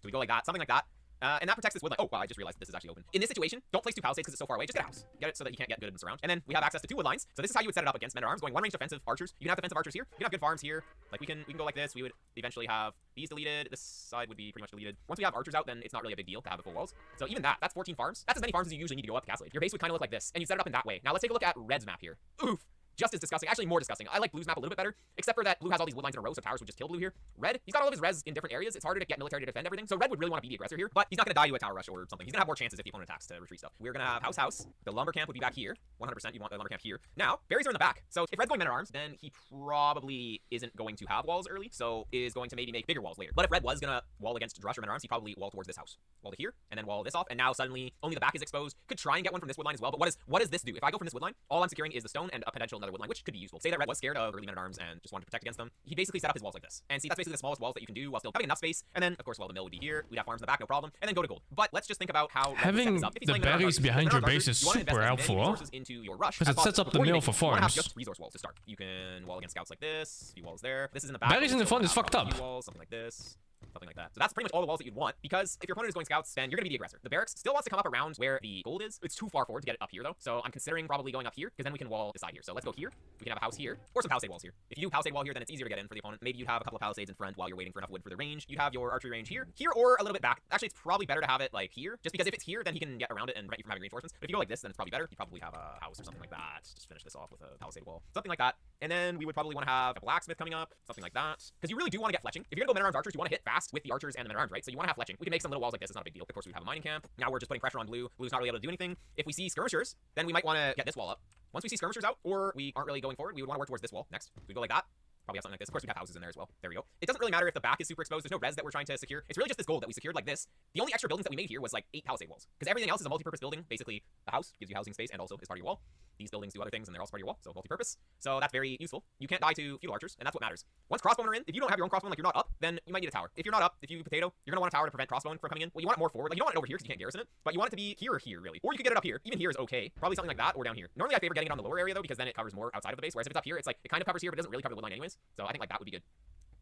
So we go like that, something like that. And that protects this wood line. Oh, wow, I just realized this is actually open. In this situation, don't place 2 palisades because it's so far away. Just get a house. Get it so that you can't get good in the surround. And then we have access to 2 wood lines. So this is how you would set it up against men-at-arms, going 1 range defensive archers. You can have defensive archers here. You can have good farms here. Like we can go like this. We would eventually have these deleted. This side would be pretty much deleted. Once we have archers out, then it's not really a big deal to have the full walls. So even that's 14 farms. That's as many farms as you usually need to go up the castle age. Your base would kind of look like this, and you set it up in that way. Now let's take a look at Red's map here. Oof. Just as disgusting, actually more disgusting. I like Blue's map a little bit better, except for that Blue has all these wood lines in a row, so towers would just kill Blue here. Red, he's got all of his res in different areas. It's harder to get military to defend everything, so Red would really want to be the aggressor here, but he's not going to die to a tower rush or something. He's going to have more chances if the opponent attacks to retreat stuff. We're going to have house. The lumber camp would be back here. 100% you want the lumber camp here. Now, berries are in the back, so if Red's going men-at-arms, then he probably isn't going to have walls early, so is going to maybe make bigger walls later. But if Red was going to wall against Drush or men-at-arms, he'd probably wall towards this house. Wall to here, and then wall this off, and now suddenly only the back is exposed. Could try and get one from this wood line as well, but what does this do? If I go from this wood line, all I'm securing is the stone and a potential another wood line, which could be useful. Say that Red was scared of early men-at-arms and just wanted to protect against them. He basically set up his walls like this. And see, that's basically the smallest walls that you can do while still having enough space. And then, of course, well, the mill would be here. We'd have farms in the back, no problem. And then go to gold. But let's just think about how having the berries behind your base is super helpful, because it sets up the mill for farms. Just resource walls to start. You can wall against scouts like this. Few walls there. This is in the back. Berries in the front is fucked up. Walls, something like this. Something like that. So that's pretty much all the walls that you'd want, because if your opponent is going scouts, then you're going to be the aggressor. The barracks still wants to come up around where the gold is. It's too far forward to get it up here, though. So I'm considering probably going up here, because then we can wall this side here. So let's go here. We can have a house here, or some palisade walls here. If you do palisade wall here, then it's easier to get in for the opponent. Maybe you'd have a couple of palisades in front while you're waiting for enough wood for the range. You'd have your archery range here, or a little bit back. Actually, it's probably better to have it like here, just because if it's here, then he can get around it and prevent you from having reinforcements. But if you go like this, then it's probably better. You probably have a house or something like that. Just finish this off with a palisade wall, something like that. And then we would probably want to have a blacksmith coming up, something like that, because you really do want to get fletching. If you're gonna go men-at-arms archers, you want to hit fast with the archers and the men-at-arms, right? So you want to have fletching. We can make some little walls like this. It's not a big deal. Of course, we have a mining camp. Now we're just putting pressure on Blue. Blue's not really able to do anything. If we see skirmishers, then we might want to get this wall up. Once we see skirmishers out, or we aren't really going forward, we would want to work towards this wall next. We go like that. Probably have something like this. Of course, we have houses in there as well. There we go. It doesn't really matter if the back is super exposed. There's no res that we're trying to secure. It's really just this gold that we secured like this. The only extra buildings that we made here was like 8 palisade walls, because everything else is a multi-purpose building. Basically, the house gives you housing space and also is part of your wall. These buildings do other things and they're also part of your wall, so multi-purpose. So that's very useful. You can't die to feudal archers, and that's what matters. Once crossbowmen are in, if you don't have your own crossbowmen, like you're not up, then you might need a tower. If you're not up, if you potato, you're gonna want a tower to prevent crossbowmen from coming in. Well, you want it more forward. Like you don't want it over here because you can't garrison it, but you want it to be here or here, really. Or you could get it up here. Even here is okay. Probably something like that or down here. Normally I favor getting it on the lower area though, because then it covers more outside of the base. Whereas if it's up here, it's like it kind of covers here, but it doesn't really cover the wood line anyways. So I think like that would be good.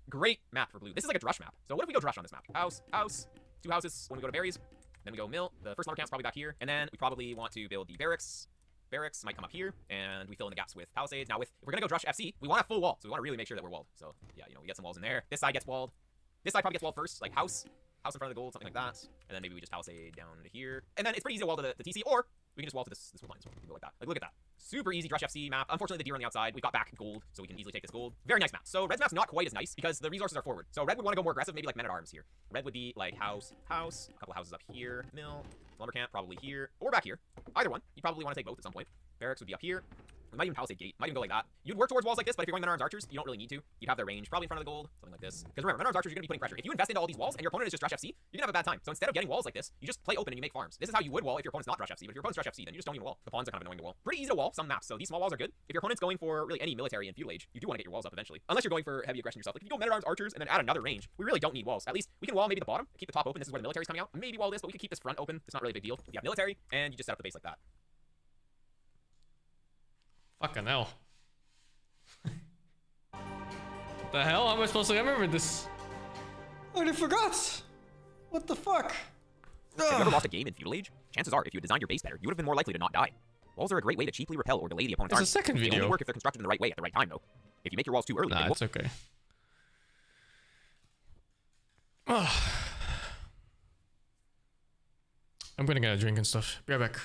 Great map for Blue. This is like a drush map. So what if we go drush on this map? House, 2 houses. When we go to berries, then we go mill. The first lumber camp's probably back here, and then we probably want to build the barracks. Barracks might come up here, and we fill in the gaps with palisades. Now, if we're gonna go drush FC, we want a full wall, so we want to really make sure that we're walled. So yeah, you know, we get some walls in there. This side gets walled. This side probably gets walled first, like house in front of the gold, something like that. And then maybe we just palisade down to here, and then it's pretty easy to wall to the TC, or we can just wall to this wood line as well. We can go like that. Like look at that. Super easy drush FC map. Unfortunately, the deer on the outside. We've got back gold, so we can easily take this gold. Very nice map. So Red's map's not quite as nice because the resources are forward. So Red would want to go more aggressive, maybe like men-at-arms here. Red would be like house, a couple of houses up here, mill, lumber camp probably here, or back here. Either one. You'd probably want to take both at some point. Barracks would be up here. We might even palisade gate. Might even go like that. You'd work towards walls like this, but if you're going men-at-arms archers, you don't really need to. You'd have their range probably in front of the gold, something like this. Because remember, men-at-arms archers, you're going to be putting pressure. If you invest into all these walls and your opponent is just drush FC, you're going to have a bad time. So instead of getting walls like this, you just play open and you make farms. This is how you would wall if your opponent's not drush FC, but if your opponent's drush FC, then you just don't even wall. The pawns are kind of annoying to wall. Pretty easy to wall some maps, so these small walls are good. If your opponent's going for really any military in feudal age, you do want to get your walls up eventually. Unless you're going for heavy aggression yourself. Like if you go men-at-arms archers and then add another range, we really don't need walls. At least we can wall maybe the bottom, keep the top open. This is where the military's coming out. Maybe wall this, but we can keep this front open. It's not really a big deal. You have military, and you just set up the base like that. Fucking hell. The hell? How am I supposed to remember this? I already forgot. What the fuck? Have you ever lost a game in feudal age? Chances are, if you had designed your base better, you would have been more likely to not die. Walls are a great way to cheaply repel or delay the opponent's army. It's a second video. They only work if they're constructed in the right way at the right time, though. If you make your walls too early, Nah, it's okay. I'm gonna get a drink and stuff. Be right back.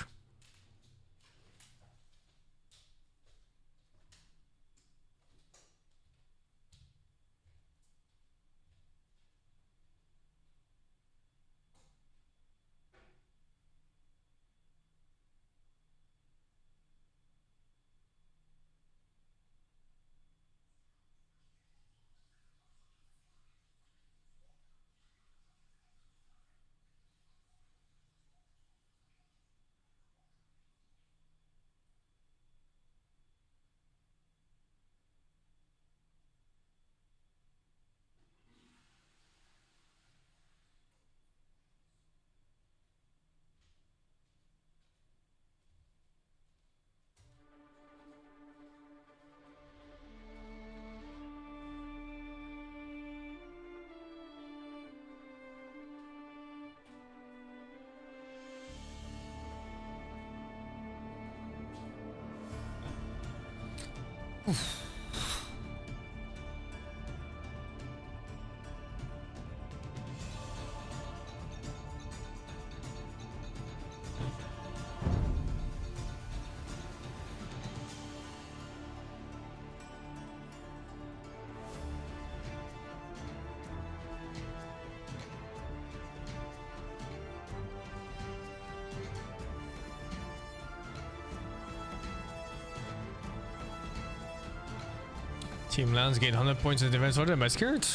Team Lance gained 100 points in defense order. Am I scared?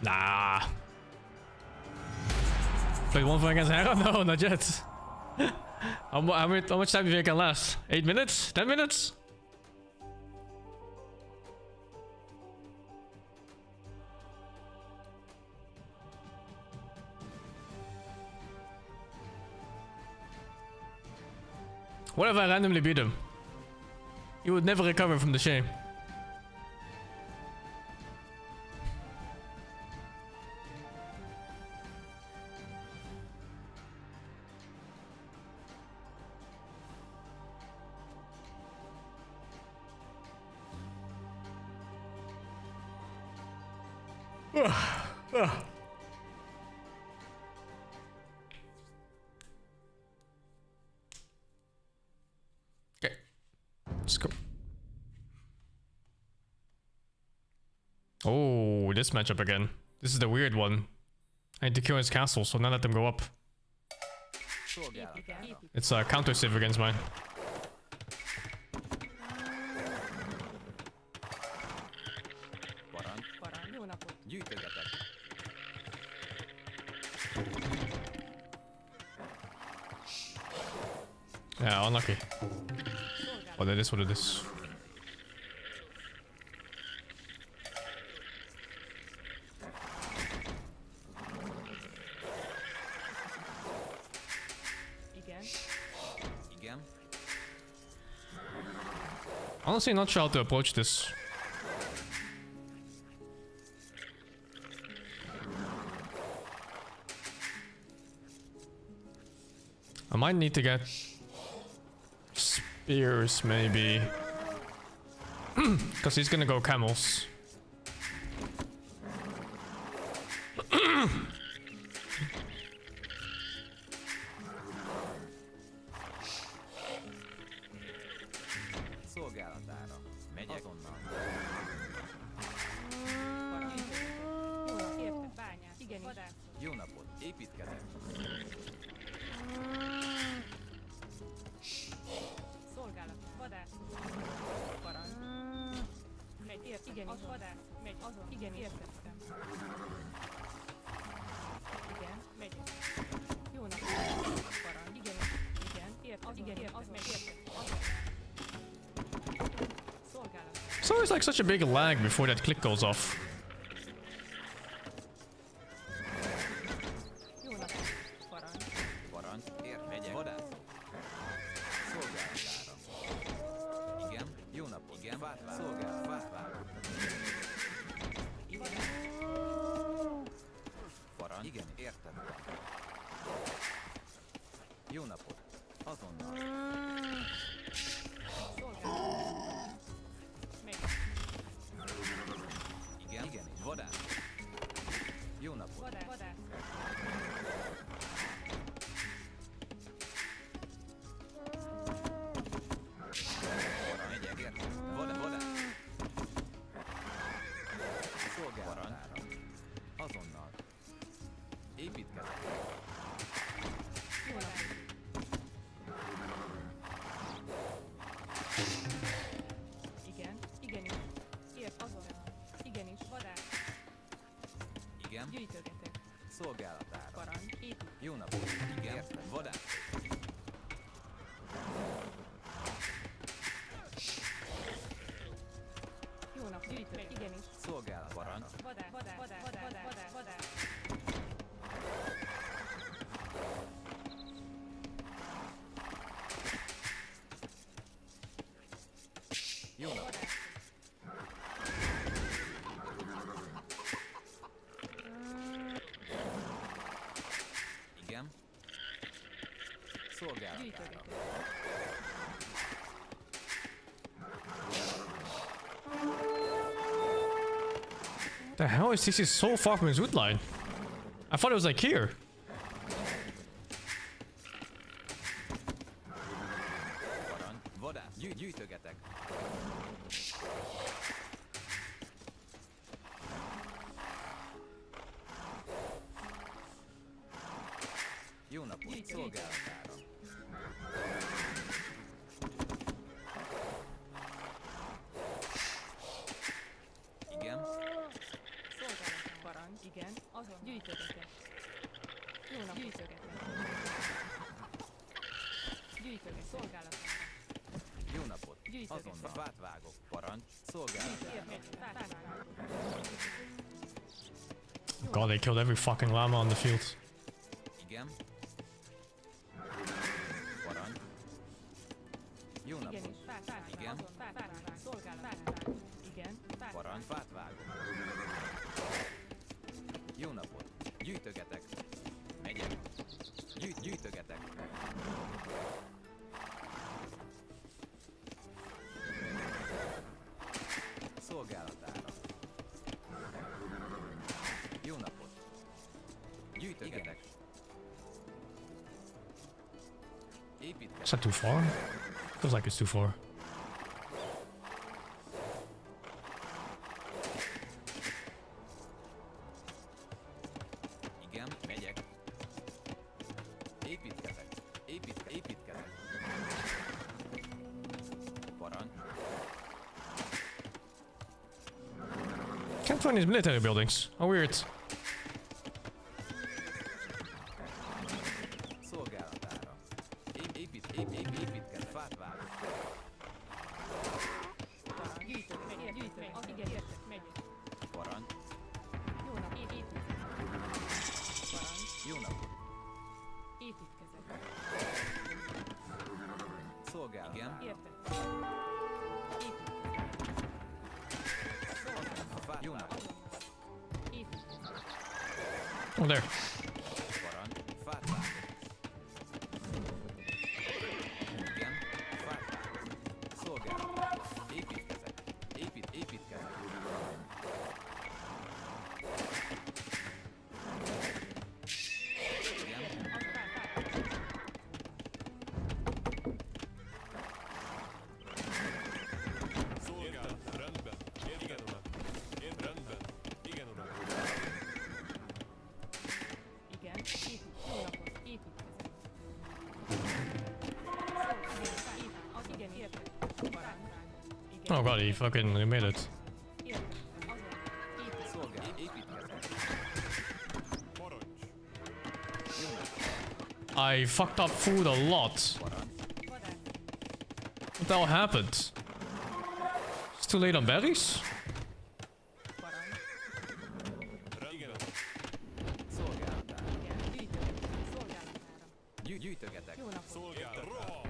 Nah. Played one fight against Hera? No, not yet. how much time do you think I can last? 8 minutes? 10 minutes? What if I randomly beat him? He would never recover from the shame. Okay, let's go. Oh, this matchup again. This is the weird one. I need to kill his castle, so now let them go up. It's a counter save against mine. Jó napot. Gyűjtögetek. Yeah, unlucky. But it is what it is. Igen. Igen. Honestly, not sure how to approach this. I might need to get spears, maybe. Because he's gonna go camels. Szolgálatára. Megyek onnan. Jó nap, érted? Bányász. Igen, vadász. Jó napot. Építkezek. Szolgálat. Vadász. Parancs. Megy, ért. Igen, az vadász. Megy, azon. Igen, értettem. Igen, megy. Jó nap. Parancs. Igen, igen, ért. Az igen, ért. Azon. Megy, értettem. Azon. Szolgálat. It's always like such a big lag before that click goes off. Jó nap. Parancs. Parancs. Ér. Megyek. Vadász. Szolgálatára. Igen. Jó napot. Igen. Fát vár. Szolgálat. Fát vár. Parancs. Igen. Értettem. Jó napot. Azonnal. Szolgálat. Megy. Igen. Igen. Vadász. Jó napot. Vadász. Vadász. Megyek. Értettem. Vadász. Szolgálatára. Azonnal. Építkezek. Jó nap. Igen, igenis. Ért azon. Igenis, vadász. Igen. Gyűjtögetek. Szolgálatára. Parancs. Épít. Jó napot. Igen. Értem. Vadász. Jó nap. Gyűjtögetek. Igenis. Szolgálat. Parancs. Vadász. Vadász. Vadász. Vadász. Vadász. Vadász. Jó napot. Vadász. Igen. Szolgálatára. Gyűjtögetek. The hell is this? Is so far from his root line. I thought it was like here. Parancs, vadász, gyűjtögetek. Jó napot, szolgálatára. Igen, Szolgálatom. Parancs. Igen. Azon. Gyűjtögetek. Jó napot. Gyűjtögetek. Gyűjtögetek. Szolgálatom. jó napot. Gyűjtögetek. Azonnal fát vágok. Parancs, szolgálatára. God, they killed every fucking llama on the field. Igen. Parancs. Jó napot. Igenis. Igen. Azon. Szolgálatom. Igen. Parancs, fát vágok. Jó napot. Gyűjtögetek. Megyek. Gyűjtögetek. Szolgálatára. Jó napot. Gyűjtögetek. Is Építketek. that too far? Feels like it's too far. Igen, megyek. Építkezek. Építkezek. Parancs. Can't find these military buildings. How weird. Szolgálatára. Építkezek. Fát vágok. Gyűjtögetek. Az igen. Értek. Megyek. Parancs. Jó nap. Építkezek. Parancs. Jó napot. Építkezek. Szolgálat. Igen. Értek. Fát jó napot. Építkezek. Oh, there. Parancs. Fát vágok. Igen. Fát vágok. Szolgálat. Építkezek. Építkezek. Igen. Szolgálat. Rendben. Igen, uram. Rendben. Igen, uram. Igen. Jó napot. Építkezek. Az igen. Értek. Parancs. Igen. Oh god, he fucking made it. Értek. Azon. Építkezek. Szolgálat. Építkezek. Parancs. Jó napot. I fucked up food a lot. Parancs. Vadász. What the hell happened? It's too late on berries? Parancs. Igen. Szolgálatára. Igen. Gyűjtögetek. Szolgálatára. Gyűjtögetek. Jó napot. Szolgálatára.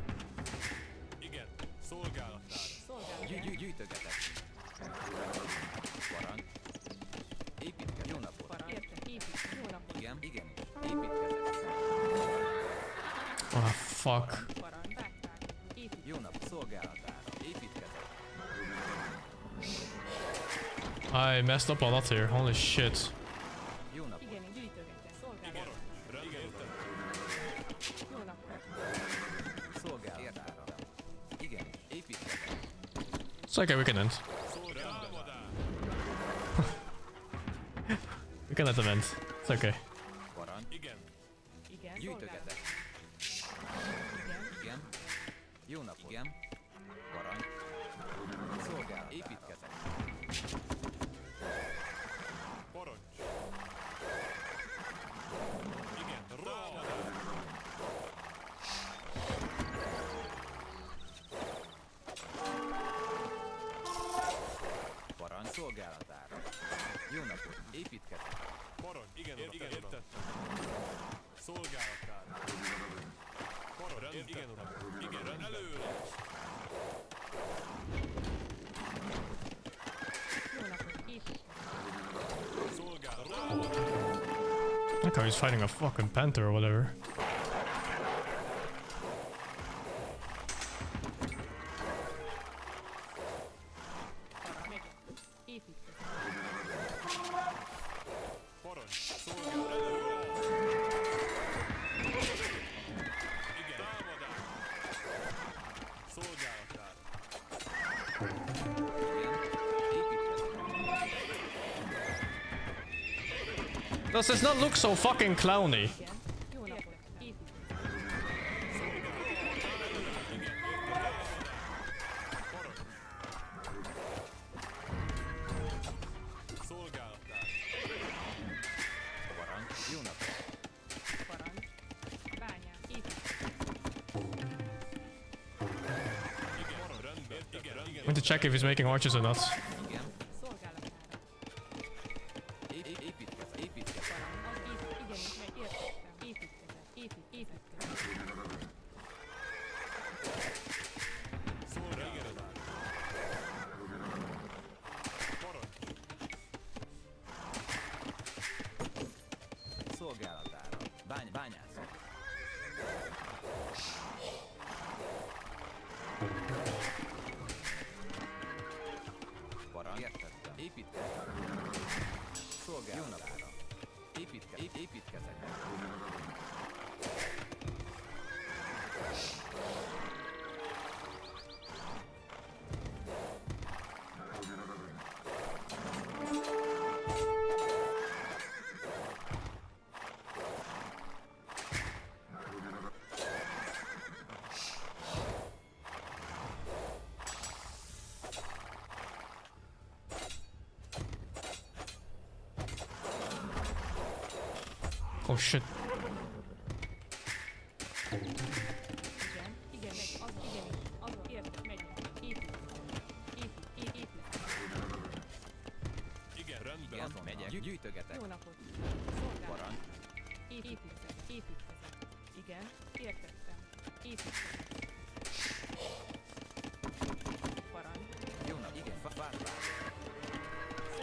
Igen. Szolgálatára. Szolgálatára. Gyűjtögetek. Parancs. Építkezek. Jó napot. Parancs. Értek. Épít. Jó napot. Igen. Építkezek. Oh fuck. Parancs. Vágták. Épít. Jó napot. Szolgálatára. Építkezek. I messed up a lot here. Holy shit. Jó napot. Igen, gyűjtögetek. Szolgálatára. Rendben. Jó napot. Szolgálatára. Igen. Építkezek. It's okay, we can end. We can let them end. It's okay. Parancs. Igen. Igen. Gyűjtögetek. Igen. Igen. Jó napot. Igen. Parancs. Szolgálatára. Építkezek. Parancs. Igen. Rámadás. Parancs. Szolgálatára. Jó napot. Építkezek. Parancs. Igen, uram. Értettem. Szolgálatára. Parancs. Igen, uram. Igen, rendben. Előre. Jó napot. Épít. Szolgálatára. That guy is fighting a fucking panther or whatever. Megyek. Építkezek. Does this not look so fucking clowny? Igen. Jó napot. Építkezés. Parancs. Jó napot. Parancs. Bányász. Építkezés. I need to check if he's making archers or not. Igen. Szolgálatára. Építkezek. Építkezek. Igenis, meg értettem. Építkezek. Építkezek. Szolgálatára. Bányászok. Parancs. Értettem. Építkezek. Szolgálatára. Építkezek. Oh shit. Igen. Igen, megy. Az, igenis. Azon. Érted. Megy. Építkezek. Igen, azon megyek. Gyűjtögetek. Jó napot. Szolgálat. Parancs. Építkezek. Igen. Értettem. Építkezek. Parancs. Jó nap. Igen, fáfád.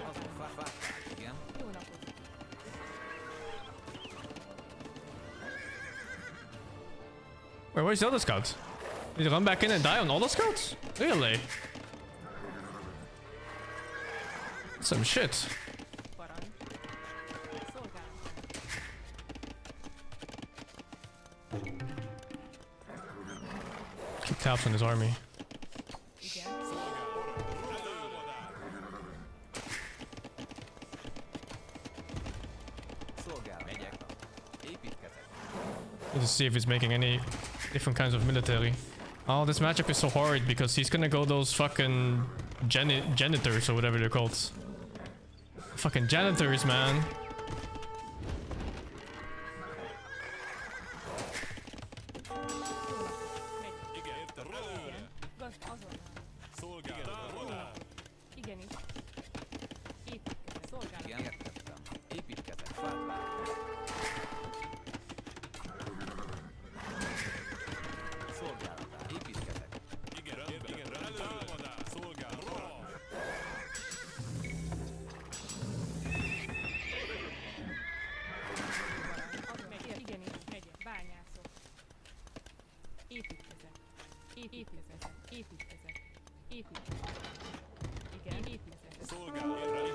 Azon fáfád. Igen. Jó napot. Wait, where's the other scouts? Did he run back in and die on all the scouts? Really? Some shit. Parancs. Szolgálat. Keep tabs on his army. Igen. Szolgál. Megyek. Építkezek. Need to see if he's making any different kinds of military. Oh, this matchup is so hard because he's gonna go those fucking janitors or whatever they're called. Fucking janitors, man. Igenis. Építkezek. Szolgálat. Igen, értettem. Építkezek. Fáfád. Szolgálatát. Építkezek. Az megy. Igenis. Megy. Bányászok. Építkezek. Építkezek. Igen, építkezek. Szolgálatára.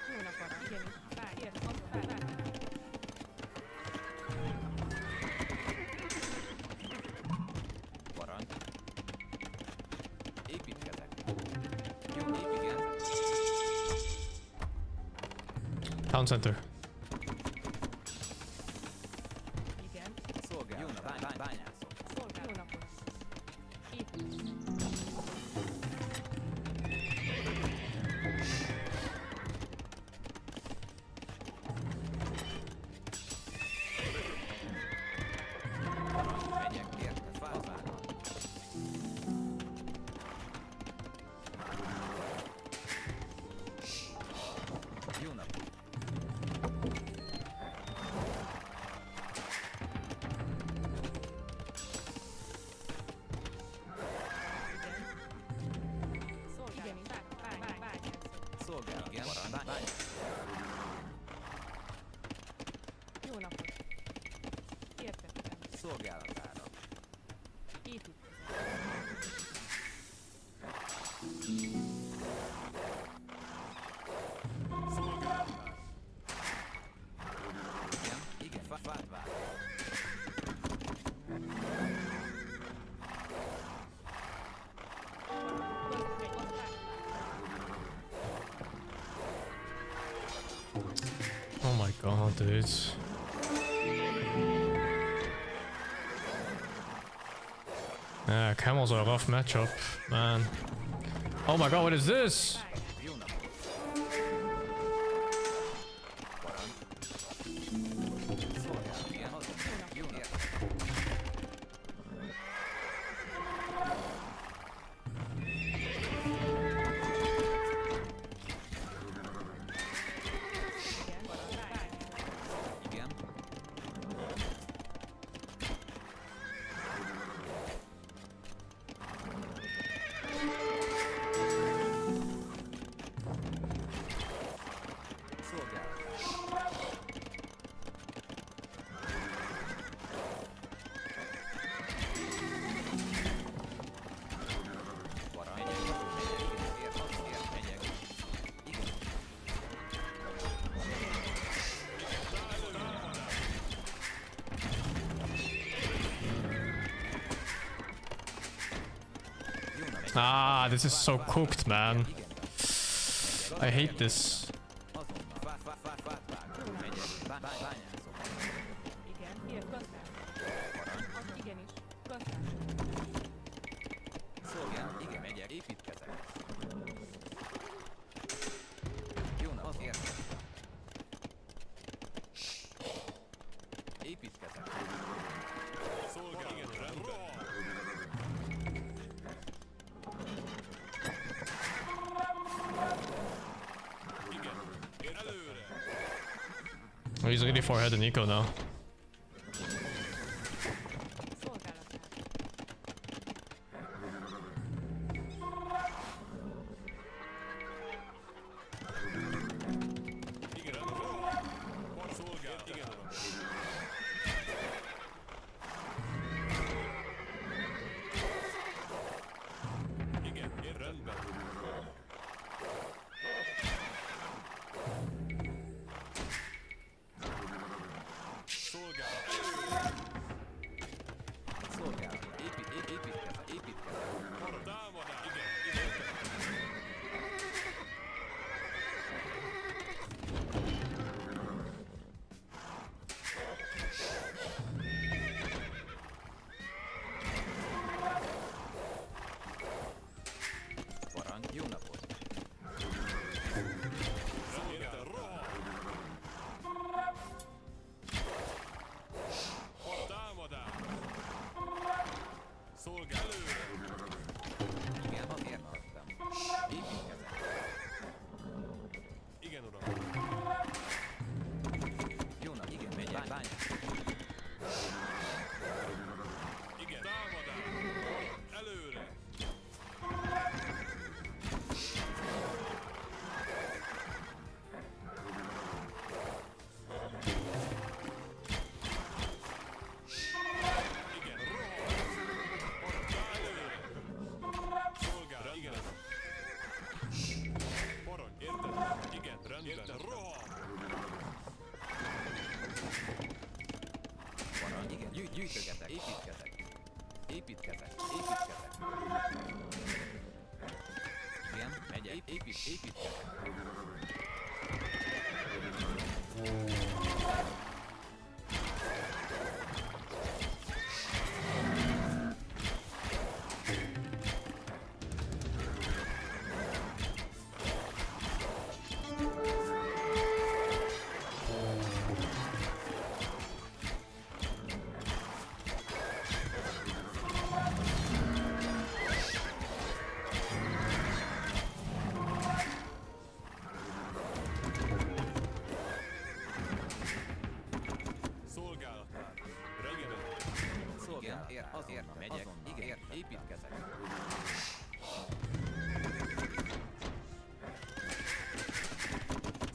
Jó napot. Igenis. Érted. Azon. Parancs. Építkezek. Jó, építkezek. Town center. Igen. Szolgál. Jó nap. Bányászok. Szolgálat. Jó napot. Építkezek. Megyek. Érted. Fáfád. Jó nap. Szolgálat. Igenis. Bányászok. Szolgálat. Igen. Bányászok. Jó napot. Értettem. Szolgálatára. Építkezek. god, dude. Yeah, camels are a rough matchup, man. Oh my god, what is this? Igen. Ah, this is so cooked, man. I hate this. Igen, ért gazdát. Igenis, gazdát. Szolgál, igen, megyek, építkezek. Jó nap, értem. Építkezek. Szolgál, igen, rendben. Oh, he's really far ahead of Nico now. Szolgálatát. Szolgál, építkezek, építkezek. Parancs, jó napot. Igen, az értettem. Építkezek. Igen, uram. Jó nap, igen, megyek. Bány. Igen, támadás. Előre. Parancs, igen, gyűjtögetek, építkezek. Építkezek, építkezek. Igen, megyek, építkezek. Szolgál, azonnal megyek, igen, építkezek.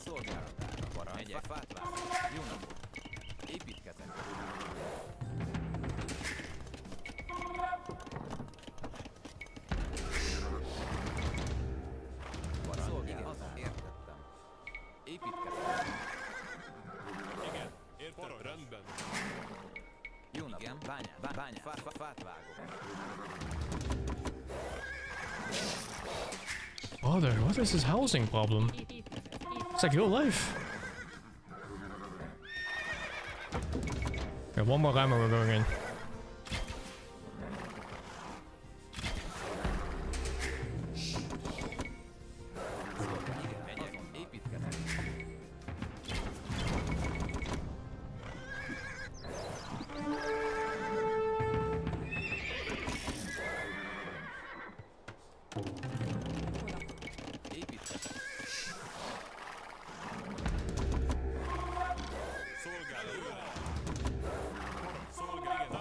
Szolgálatára, parancs, megyek, fát vágok. Jó napot. Építkezek. Parancs, szolgál, azonnal értettem. Építkezek. Igen, értem, rendben. Jó nap, igen, bányás, fát vágok. Brother, what is this housing problem? It's like real life. Okay, one more round and we're going in. Megyek, építkezek. Építkezek. Szolgálat. Szolgálat.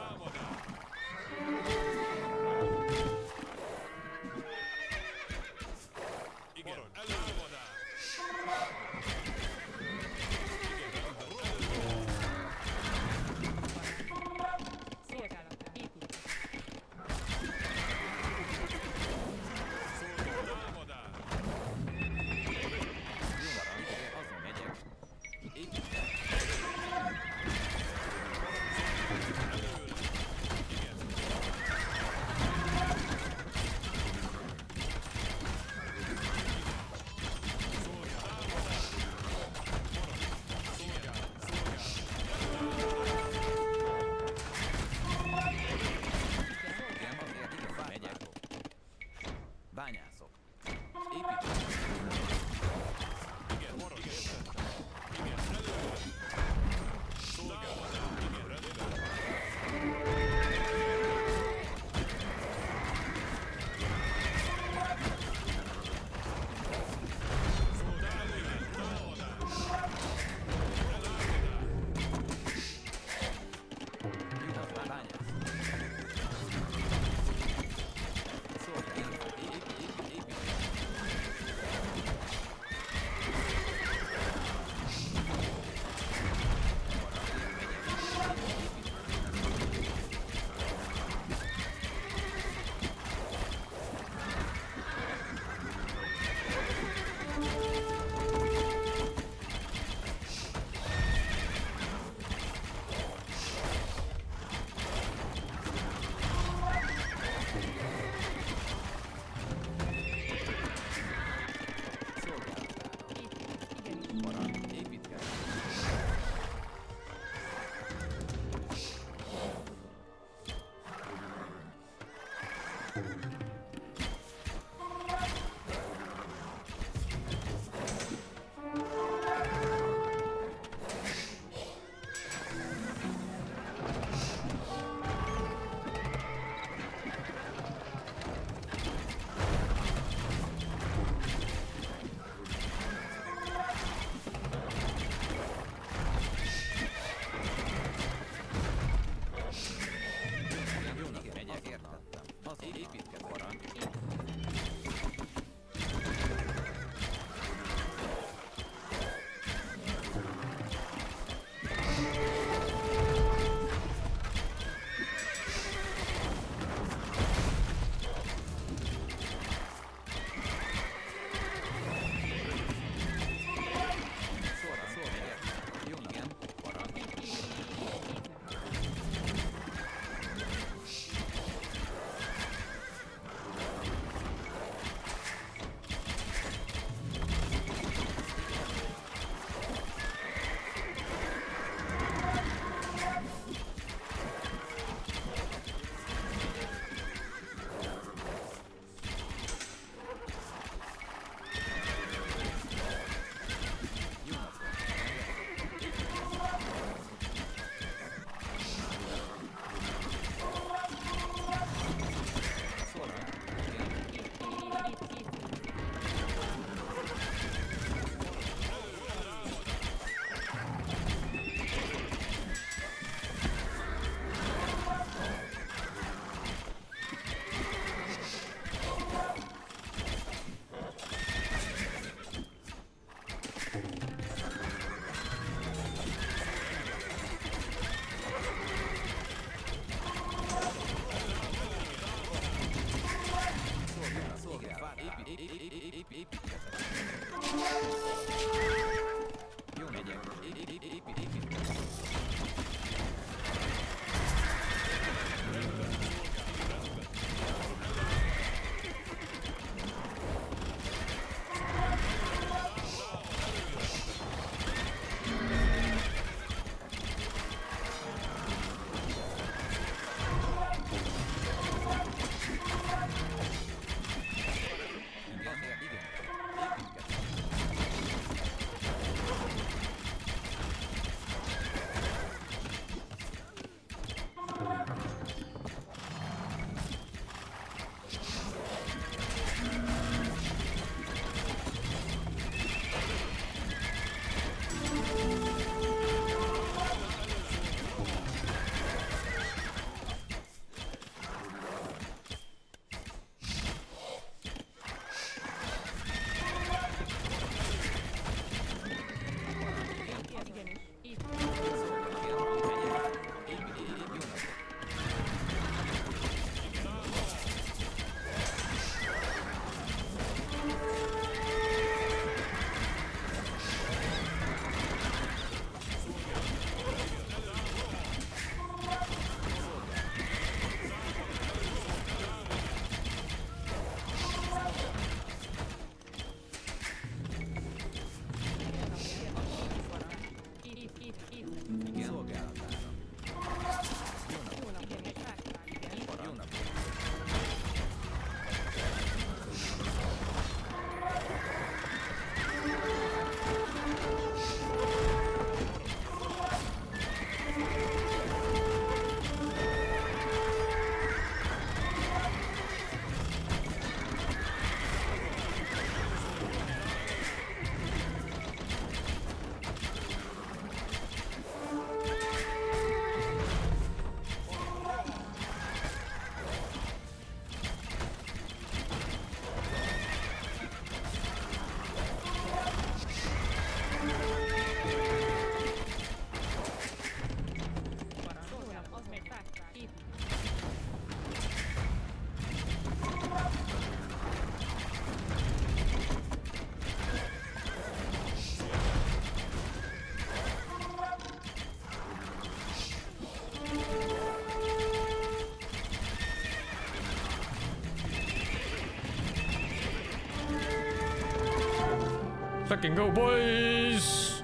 fucking go, boys!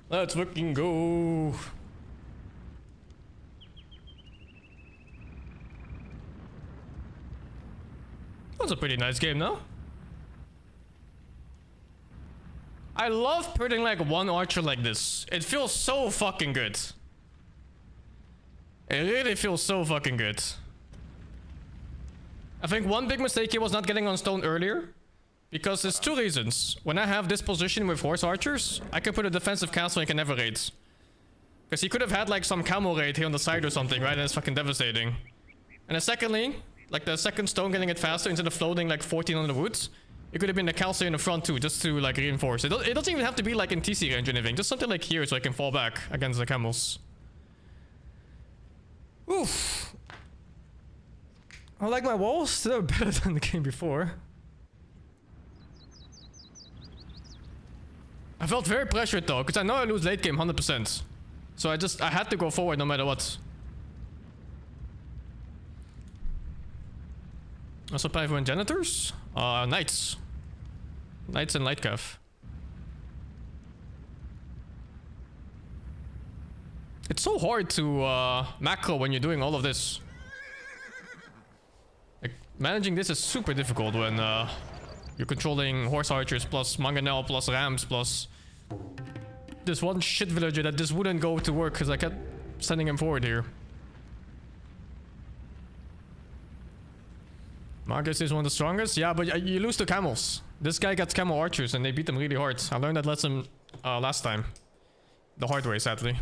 Let's fucking go! That's a pretty nice game, no? I love putting like one archer like this. It feels so fucking good. It really feels so fucking good. I think one big mistake here was not getting on stone earlier. Because there's two reasons. When I have this position with horse archers, I can put a defensive castle and can never raid. Because he could have had like some camel raid here on the side or something, right? And it's fucking devastating. And then secondly, like the second stone getting it faster instead of floating like 14 on the woods, it could have been the calcium in the front too, just to like reinforce. It doesn't even have to be like in TC range or anything. Just something like here so I can fall back against the camels. Oof. I like my walls. They're better than the game before. I felt very pressured though, because I know I lose late game 100%. So I had to go forward no matter what. Also play for janitors? Knights. Knights and light cav. It's so hard to macro when you're doing all of this. Like, managing this is super difficult when you're controlling horse archers plus mangonel plus rams plus this one shit villager that just wouldn't go to work because I kept sending him forward here. Marcus is one of the strongest? Yeah, but you lose to camels. This guy gets camel archers and they beat them really hard. I learned that lesson last time. The hard way, sadly.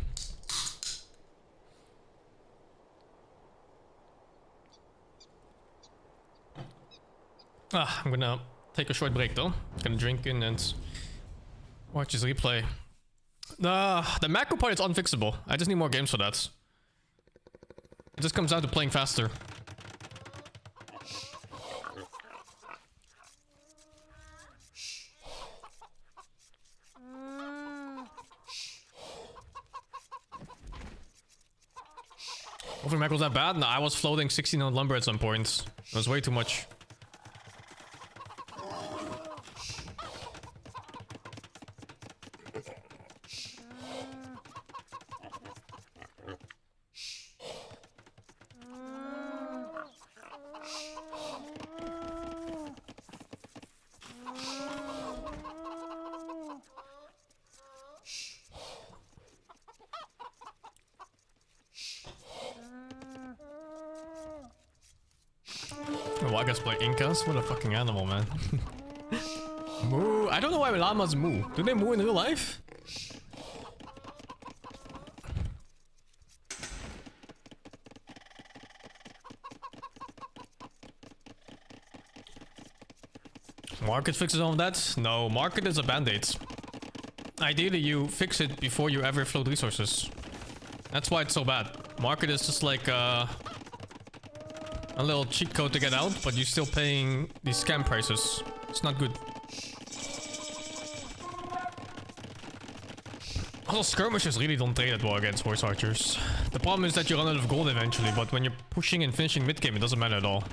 I'm gonna take a short break though. Gonna drink in and watch his replay. The macro part is unfixable. I just need more games for that. It just comes down to playing faster. Hopefully macro's not bad. No, I was floating 16 on lumber at some point. It was way too much. Wagas play Incas? What a fucking animal, man. Moo. I don't know why llamas moo. Do they moo in real life? Market fixes all of that? No, market is a band-aid. Ideally, you fix it before you ever float resources. That's why it's so bad. Market is just like a little cheat code to get out, but you're still paying these scam prices. It's not good. Also, skirmishers really don't trade that well against horse archers. The problem is that you run out of gold eventually, but when you're pushing and finishing mid-game, it doesn't matter at all.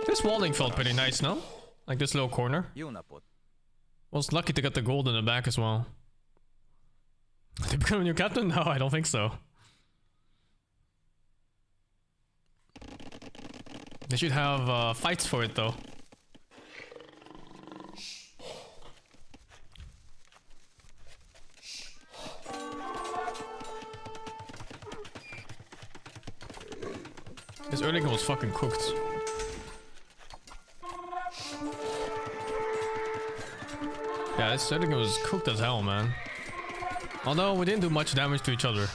This walling felt pretty nice, no? Like this little corner. Was lucky to get the gold in the back as well. They become a new captain? No, I don't think so. They should have fights for it though. This early game was fucking cooked. Yeah, this early game was cooked as hell, man. Although we didn't do much damage to each other.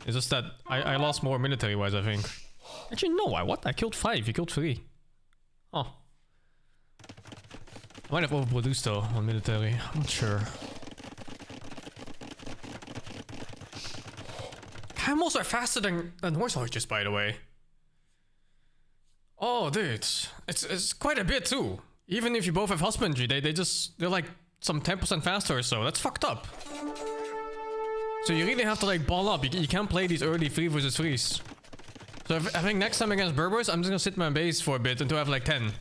It's just that I lost more military wise, I think. Actually, no, I killed 5, you killed 3. Oh. I might have overproduced though on military, I'm not sure. Camels are faster than horse archers, by the way. Oh, dude. It's quite a bit too. Even if you both have husbandry, they're like some 10% faster or so. That's fucked up. So you really have to like ball up. You can't play these early 3 versus 3s. So I think next time against Berbers, I'm just gonna sit my base for a bit until I have like 10.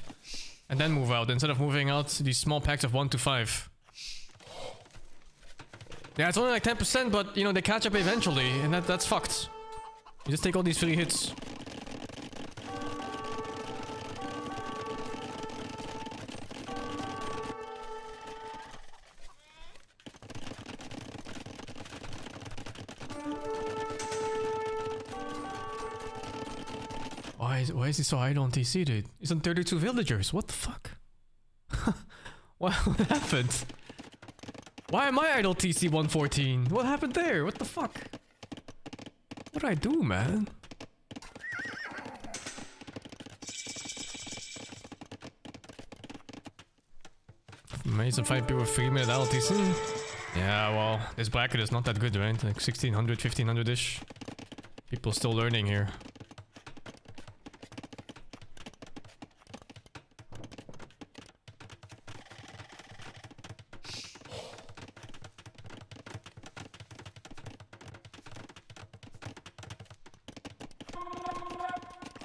And then move out, instead of moving out these small packs of 1 to 5. Yeah, it's only like 10%, but you know, they catch up eventually, and that's fucked. You just take all these free hits. Why is he so idle on TC, dude? He's on 32 villagers. What the fuck? What happened? Why am I idle TC 114? What happened there? What the fuck? What did I do, man? Amazing 5 people 3-minute idle TC. Yeah, well, this bracket is not that good, right? Like 1600, 1500-ish. People still learning here.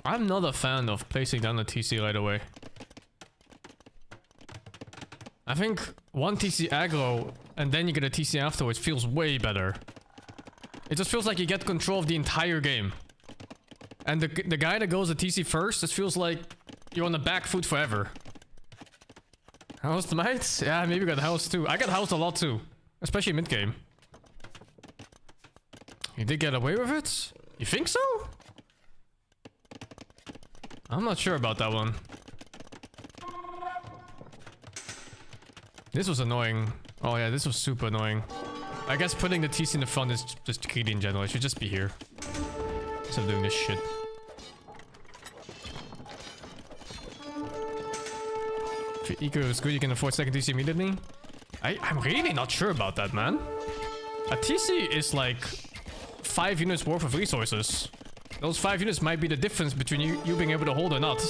I'm not a fan of placing down the TC right away. I think one TC aggro and then you get a TC afterwards feels way better. It just feels like you get control of the entire game. And the guy that goes the TC first, just feels like you're on the back foot forever. Housed might? Yeah, maybe got housed too. I got housed a lot too. Especially mid game. You did get away with it? You think so? I'm not sure about that one. This was annoying. Oh yeah, this was super annoying. I guess putting the TC in the front is just greedy in general. It should just be here. Instead of doing this shit. If your eco is good, you can afford second TC immediately. I'm really not sure about that, man. A TC is like 5 units worth of resources. Those 5 units might be the difference between you being able to hold or not.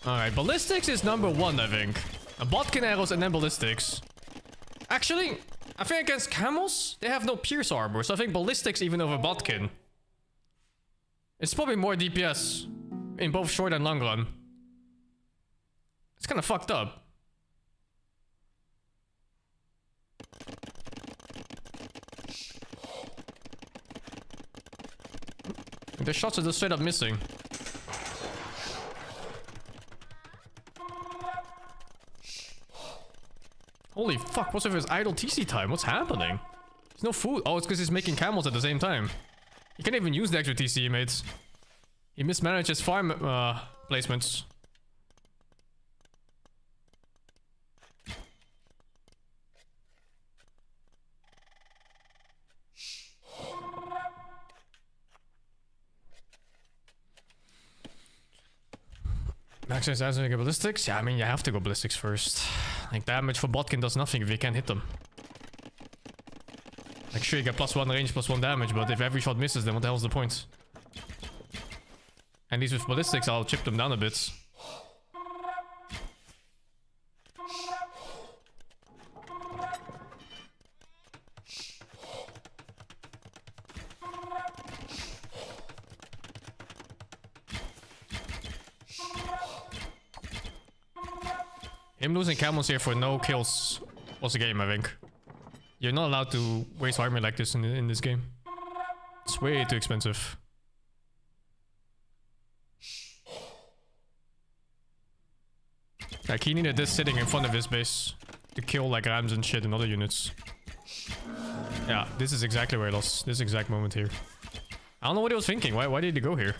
Alright, ballistics is number 1, I think. Botkin arrows and then ballistics. Actually, I think against camels, they have no pierce armor, so I think ballistics even over Botkin. It's probably more DPS in both short and long run. It's kind of fucked up. The shots are just straight up missing. Holy fuck, what's with his idle TC time? What's happening? There's no food. Oh, it's because he's making camels at the same time. He can't even use the extra TC he made. He mismanaged his farm placements. Maximize as go ballistics? Yeah, I mean, you have to go ballistics first. Like, damage for Botkin does nothing if you can't hit them. Like, sure, you get +1 range, +1 damage, but if every shot misses, then what the hell's the point? At least with ballistics, I'll chip them down a bit. Him losing camels here for no kills was a game, I think. You're not allowed to waste armor like this in this game. It's way too expensive. Like, he needed this sitting in front of his base to kill like rams and shit and other units. Yeah, this is exactly where I lost. This exact moment here. I don't know what he was thinking. Why did he go here?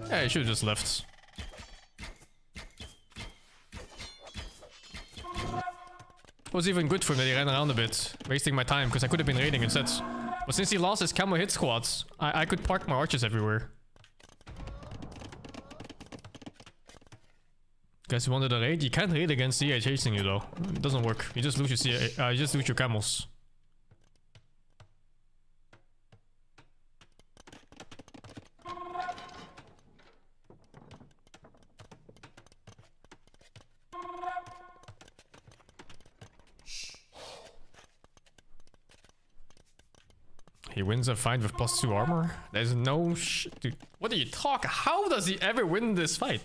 Yeah, he should have just left. It was even good for him that he ran around a bit, wasting my time, because I could have been raiding instead. But since he lost his camo hit squads, I could park my archers everywhere. Guys who wanted a raid? You can't raid against CA chasing you though. It doesn't work. You just lose your CA, you just lose your camels. He wins a fight with +2 armor? There's no dude, what are you talking? How does he ever win this fight?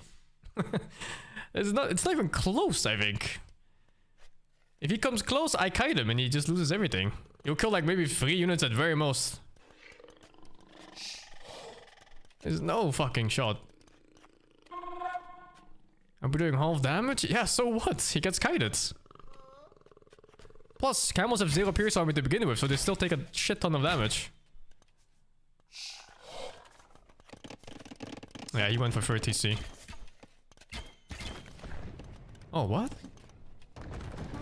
It's not even close, I think. If he comes close, I kite him and he just loses everything. He'll kill like maybe 3 units at very most. There's no fucking shot. Are we doing half damage? Yeah, so what? He gets kited. Plus, camels have 0 pierce armor to begin with, so they still take a shit ton of damage. Yeah, he went for 30 TC. Oh, what?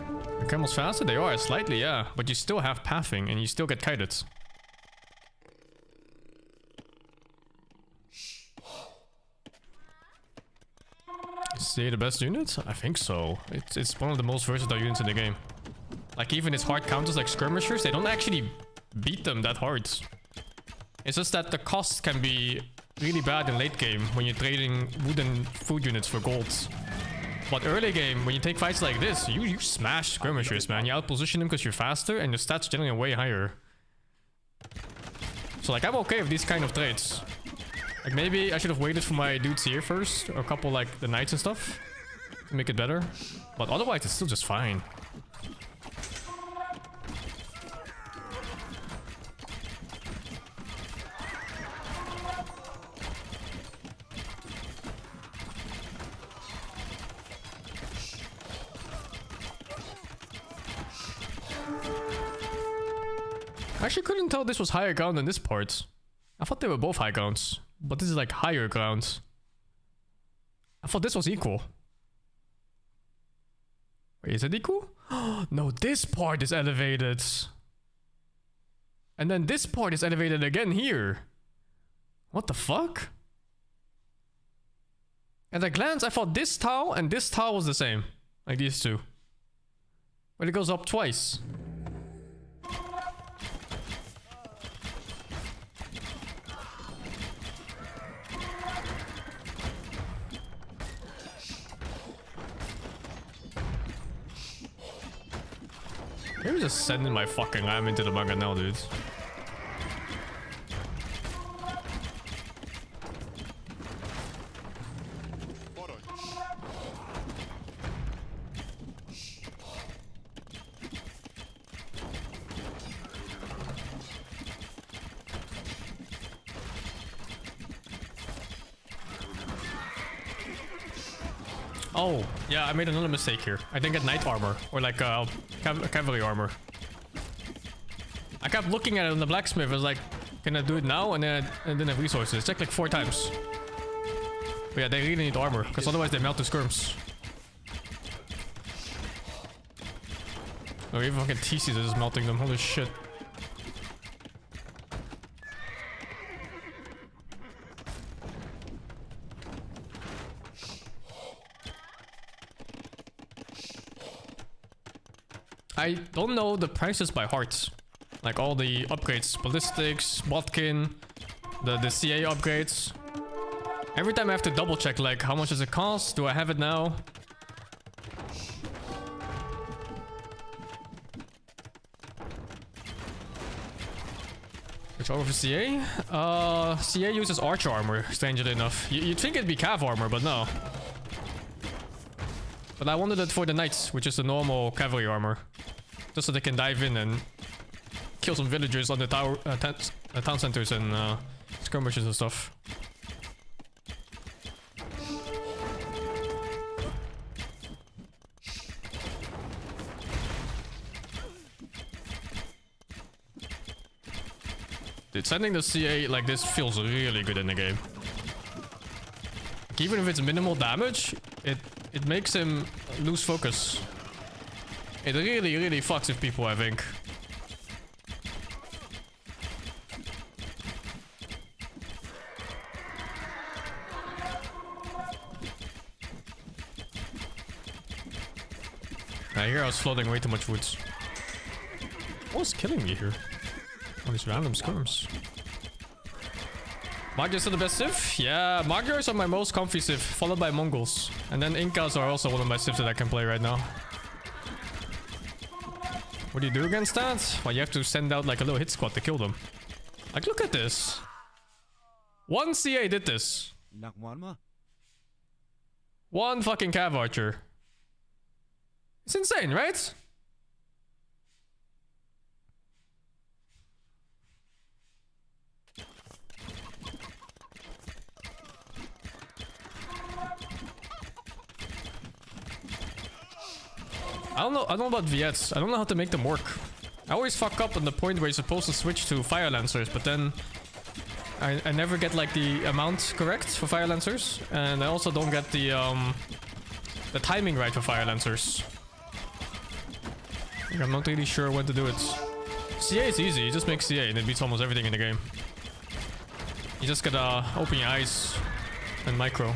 Are camels faster? They are, slightly, yeah. But you still have pathing, and you still get kited. Is he the best unit? I think so. It's one of the most versatile units in the game. Like, even its hard counters like skirmishers, they don't actually beat them that hard. It's just that the cost can be really bad in late game when you're trading wooden food units for golds. But early game, when you take fights like this, you smash skirmishers, man. You outposition them because you're faster and your stats generally are way higher. So like, I'm okay with these kind of trades. Like, maybe I should have waited for my dudes here first, or a couple like the knights and stuff, to make it better. But otherwise, it's still just fine. I actually couldn't tell this was higher ground than this part. I thought they were both high grounds, but this is like higher ground. I thought this was equal. Wait, is it equal? No, this part is elevated. And then this part is elevated again here. What the fuck? At a glance, I thought this tile and this tile was the same. Like these two. But it goes up twice. Maybe just sending my fucking lamb into the manga now, dude. Oh, yeah, I made another mistake here. I didn't get knight armor, or like cavalry armor. I kept looking at it on the blacksmith. I was like, can I do it now? And then I didn't have resources. Checked like 4 times. But yeah, they really need armor, because otherwise they melt the skirms. Oh, even fucking TCs are just melting them. Holy shit. I don't know the prices by heart. Like all the upgrades, ballistics, Botkin, the CA upgrades. Every time I have to double check, like, how much does it cost? Do I have it now? Which armor for CA? CA uses arch armor, strangely enough. You'd think it'd be cav armor, but no. But I wanted it for the knights, which is the normal cavalry armor. Just so they can dive in and kill some villagers on the town centers and skirmishes and stuff. Dude, sending the CA like this feels really good in the game. Like, even if it's minimal damage, it makes him lose focus. It really, really fucks with people, I think. Here I was floating way too much wood. What's killing me here? All these random skirms. Magyars are the best civ? Yeah, Magyars are my most comfy civ, followed by Mongols. And then Incas are also one of my civs that I can play right now. What do you do against that? Well, you have to send out like a little hit squad to kill them. Like, look at this. One CA did this. One fucking Cav Archer. It's insane, right? I don't know about Viets. I don't know how to make them work. I always fuck up on the point where you're supposed to switch to Fire Lancers, but then I never get like the amount correct for Fire Lancers, and I also don't get the timing right for Fire Lancers. Like, I'm not really sure when to do it. CA is easy. You just make CA and it beats almost everything in the game. You just gotta open your eyes and micro.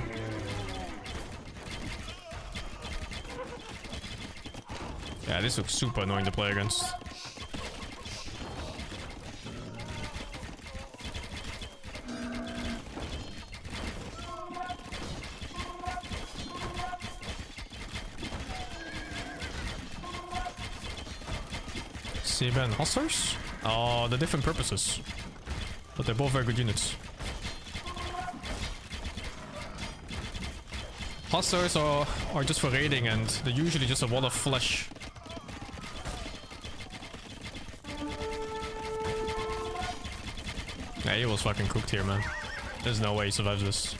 Yeah, this looks super annoying to play against. Siva and Hussars? Oh, they're different purposes. But they're both very good units. Hussars are just for raiding, and they're usually just a wall of flesh. Yeah, he was fucking cooked here, man. There's no way he survives this.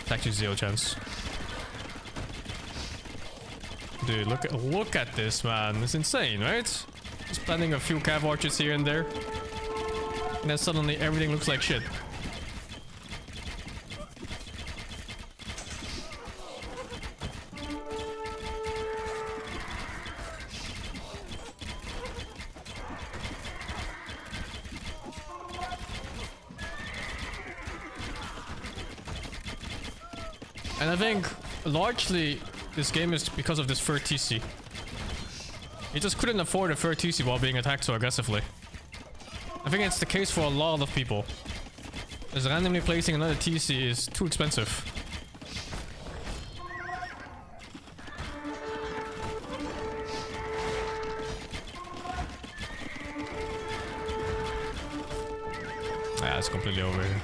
It's actually zero chance. Dude, look at this, man. It's insane, right? Just planting a few Cav Archers here and there. And then suddenly everything looks like shit. And I think largely this game is because of this third TC. He just couldn't afford a third TC while being attacked so aggressively. I think it's the case for a lot of people. Just randomly placing another TC is too expensive. Yeah, it's completely over here.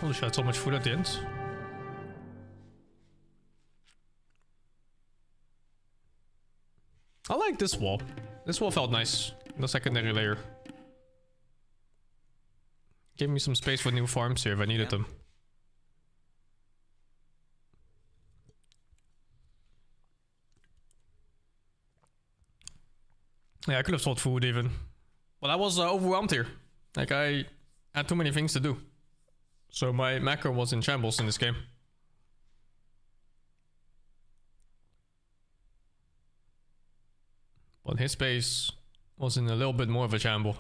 Holy shit, so much food at the end. I like this wall. This wall felt nice. The secondary layer. Gave me some space for new farms here if I needed them. Yeah, I could have sold food even. But I was overwhelmed here. Like, I had too many things to do. So my macro was in shambles in this game. But his base was in a little bit more of a shamble.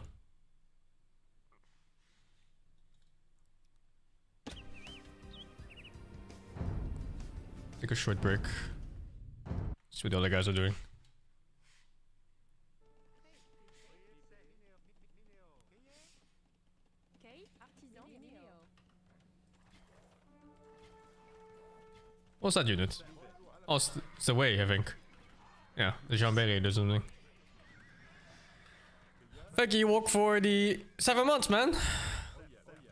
Take a short break. See what the other guys are doing. What's that unit? Oh, it's the way, I think. Yeah, the Jean-Berry or something. Thank you, Walk, for the 7 months, man.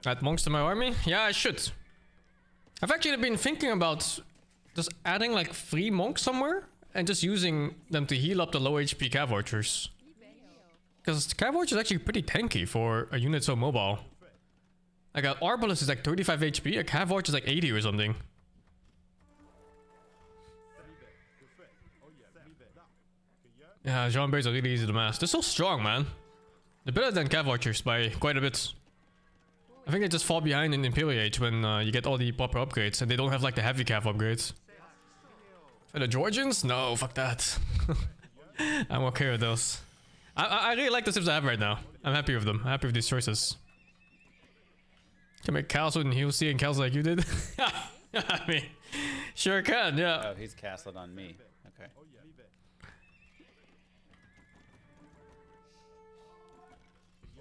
Add monks to my army? Yeah, I should. I've actually been thinking about just adding like 3 monks somewhere and just using them to heal up the low HP Cav Archers. Because Cav Archer is actually pretty tanky for a unit so mobile. Like an Arbalest is like 35 HP, a Cav Archer is like 80 or something. Yeah, Jean Bears are really easy to mass. They're so strong, man. They're better than Cav Archers by quite a bit. I think they just fall behind in Imperial Age when you get all the proper upgrades and they don't have like the heavy Cav upgrades. And the Georgians? No, fuck that. I'm okay with those. I really like the civs I have right now. I'm happy with them. I'm happy with these choices. Can make cows with heal C and cows like you did? I mean, sure can, yeah. Oh, he's castled on me. Okay.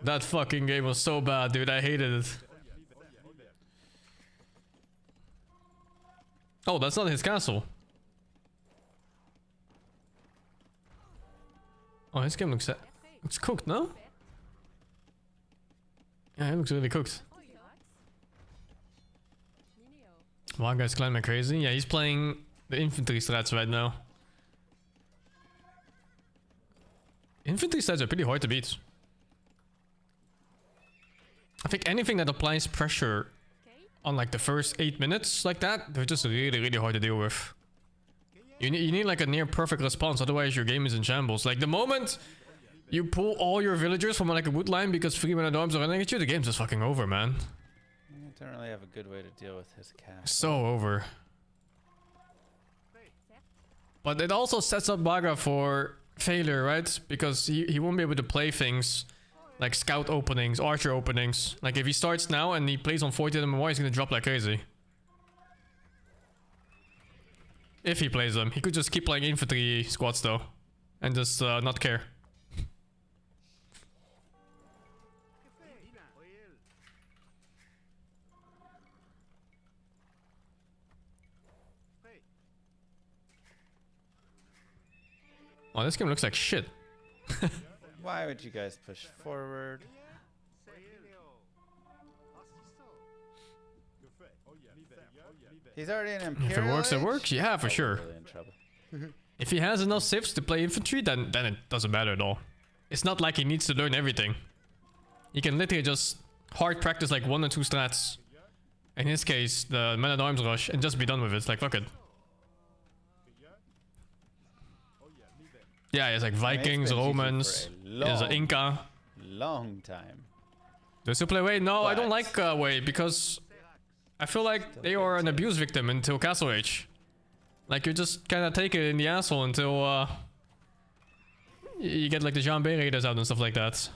That fucking game was so bad, dude. I hated it. Oh, that's not his castle. Oh, his game looks cooked, no? Yeah, it looks really cooked. One guy's climbing crazy. Yeah, he's playing the infantry strats right now. Infantry strats are pretty hard to beat. I think anything that applies pressure on like the first 8 minutes like that, they're just really, really hard to deal with. You need like a near perfect response, otherwise your game is in shambles. Like the moment you pull all your villagers from like a wood line because 3 men at arms are running at you, the game's just fucking over, man. I don't really have a good way to deal with his cast. So over. But it also sets up Baga for failure, right? Because he won't be able to play things like scout openings, archer openings. Like if he starts now and he plays on 40 MMR, he's gonna drop like crazy. If he plays them. He could just keep playing infantry squads though. And just not care. Oh, this game looks like shit. Why would you guys push forward? He's already an Imperial If it works, it Age? works. Yeah, for Oh, we're sure. really in trouble. If he has enough civs to play infantry, then it doesn't matter at all. It's not like he needs to learn everything. He can literally just hard practice like 1 or 2 strats. In his case, the men-at-arms rush, and just be done with it. Like, fuck it. Yeah, it's like Vikings, been GG for Romans, a there's an long- Inca. Long time. Do you still play Wei? No, I don't But- like Wei because I feel like they are an abuse victim until Castle Age. Like you just kind of take it in the asshole until you get like the Jean Bay raiders out and stuff like that.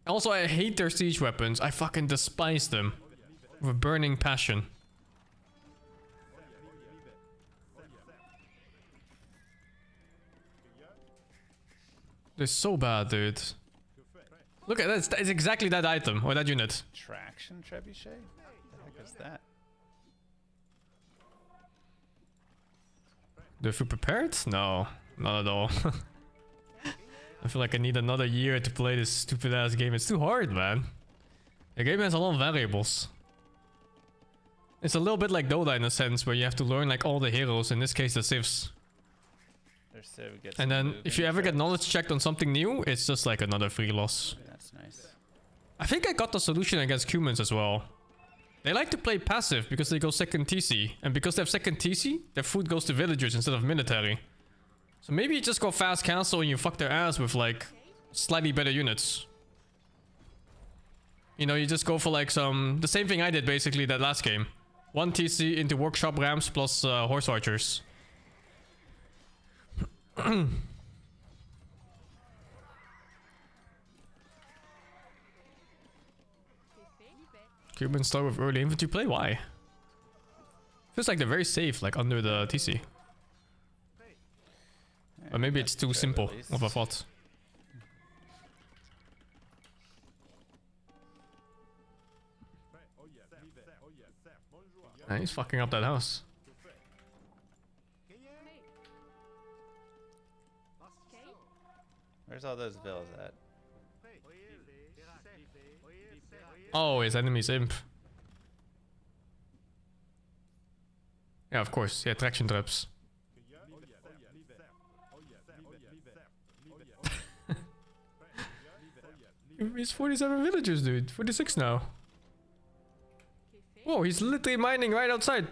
Also, I hate their siege weapons. I fucking despise them with a burning passion. They're so bad, dude. Look at that. It's exactly that item or that unit. Traction trebuchet? What the heck is that? Do I feel prepared? No, not at all. I feel like I need another year to play this stupid ass game. It's too hard, man. The game has a lot of variables. It's a little bit like Dota in a sense, where you have to learn like all the heroes, in this case the civs. Their civ gets And then moving if you ever get traps. knowledge checked on something new, it's just like another free loss. That's nice. I think I got the solution against humans as well. They like to play passive because they go second TC, and because they have second TC, their food goes to villagers instead of military. So maybe you just go fast cancel and you fuck their ass with like slightly better units. You know, you just go for like the same thing I did basically that last game. 1 TC into workshop rams plus horse archers. Cubans start with early infantry play? Why? Feels like they're very safe, like under the TC. Or maybe it's too simple of a thought. He's fucking up that house. Where's all those villas at? Oh, his enemy's imp. Yeah, of course. Yeah, traction traps. He's 47 villagers, dude. 46 now. Whoa, he's literally mining right outside.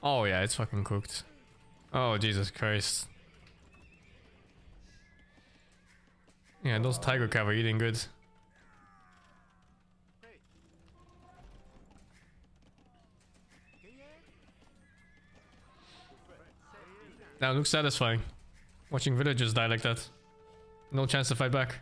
Oh yeah, it's fucking cooked. Oh Jesus Christ. Yeah, those tiger cav are eating good. That looks satisfying. Watching villagers die like that. No chance to fight back.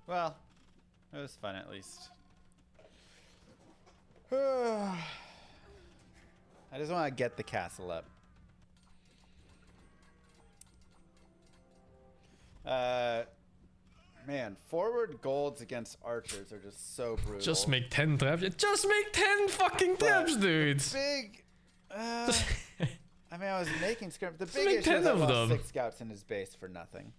Well, it was fun at least. I just want to get the castle up. Man, forward golds against archers are just so brutal. Just make 10 traps. Just make 10 fucking traps, dude. Big. I mean, I was making scrim. The big make issue is 10 I of lost them. 6 scouts in his base for nothing.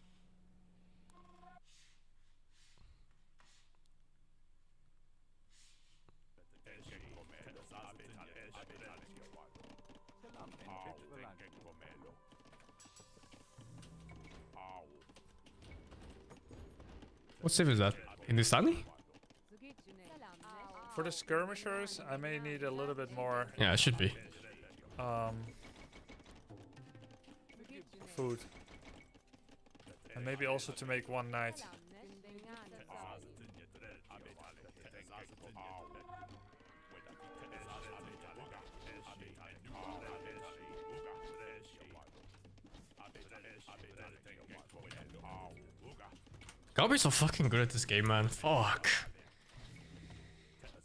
What civ is that? Hindustani? For the skirmishers, I may need a little bit more Yeah, it should be. food. And maybe also to make one knight. Gotta be so fucking good at this game, man. Fuck.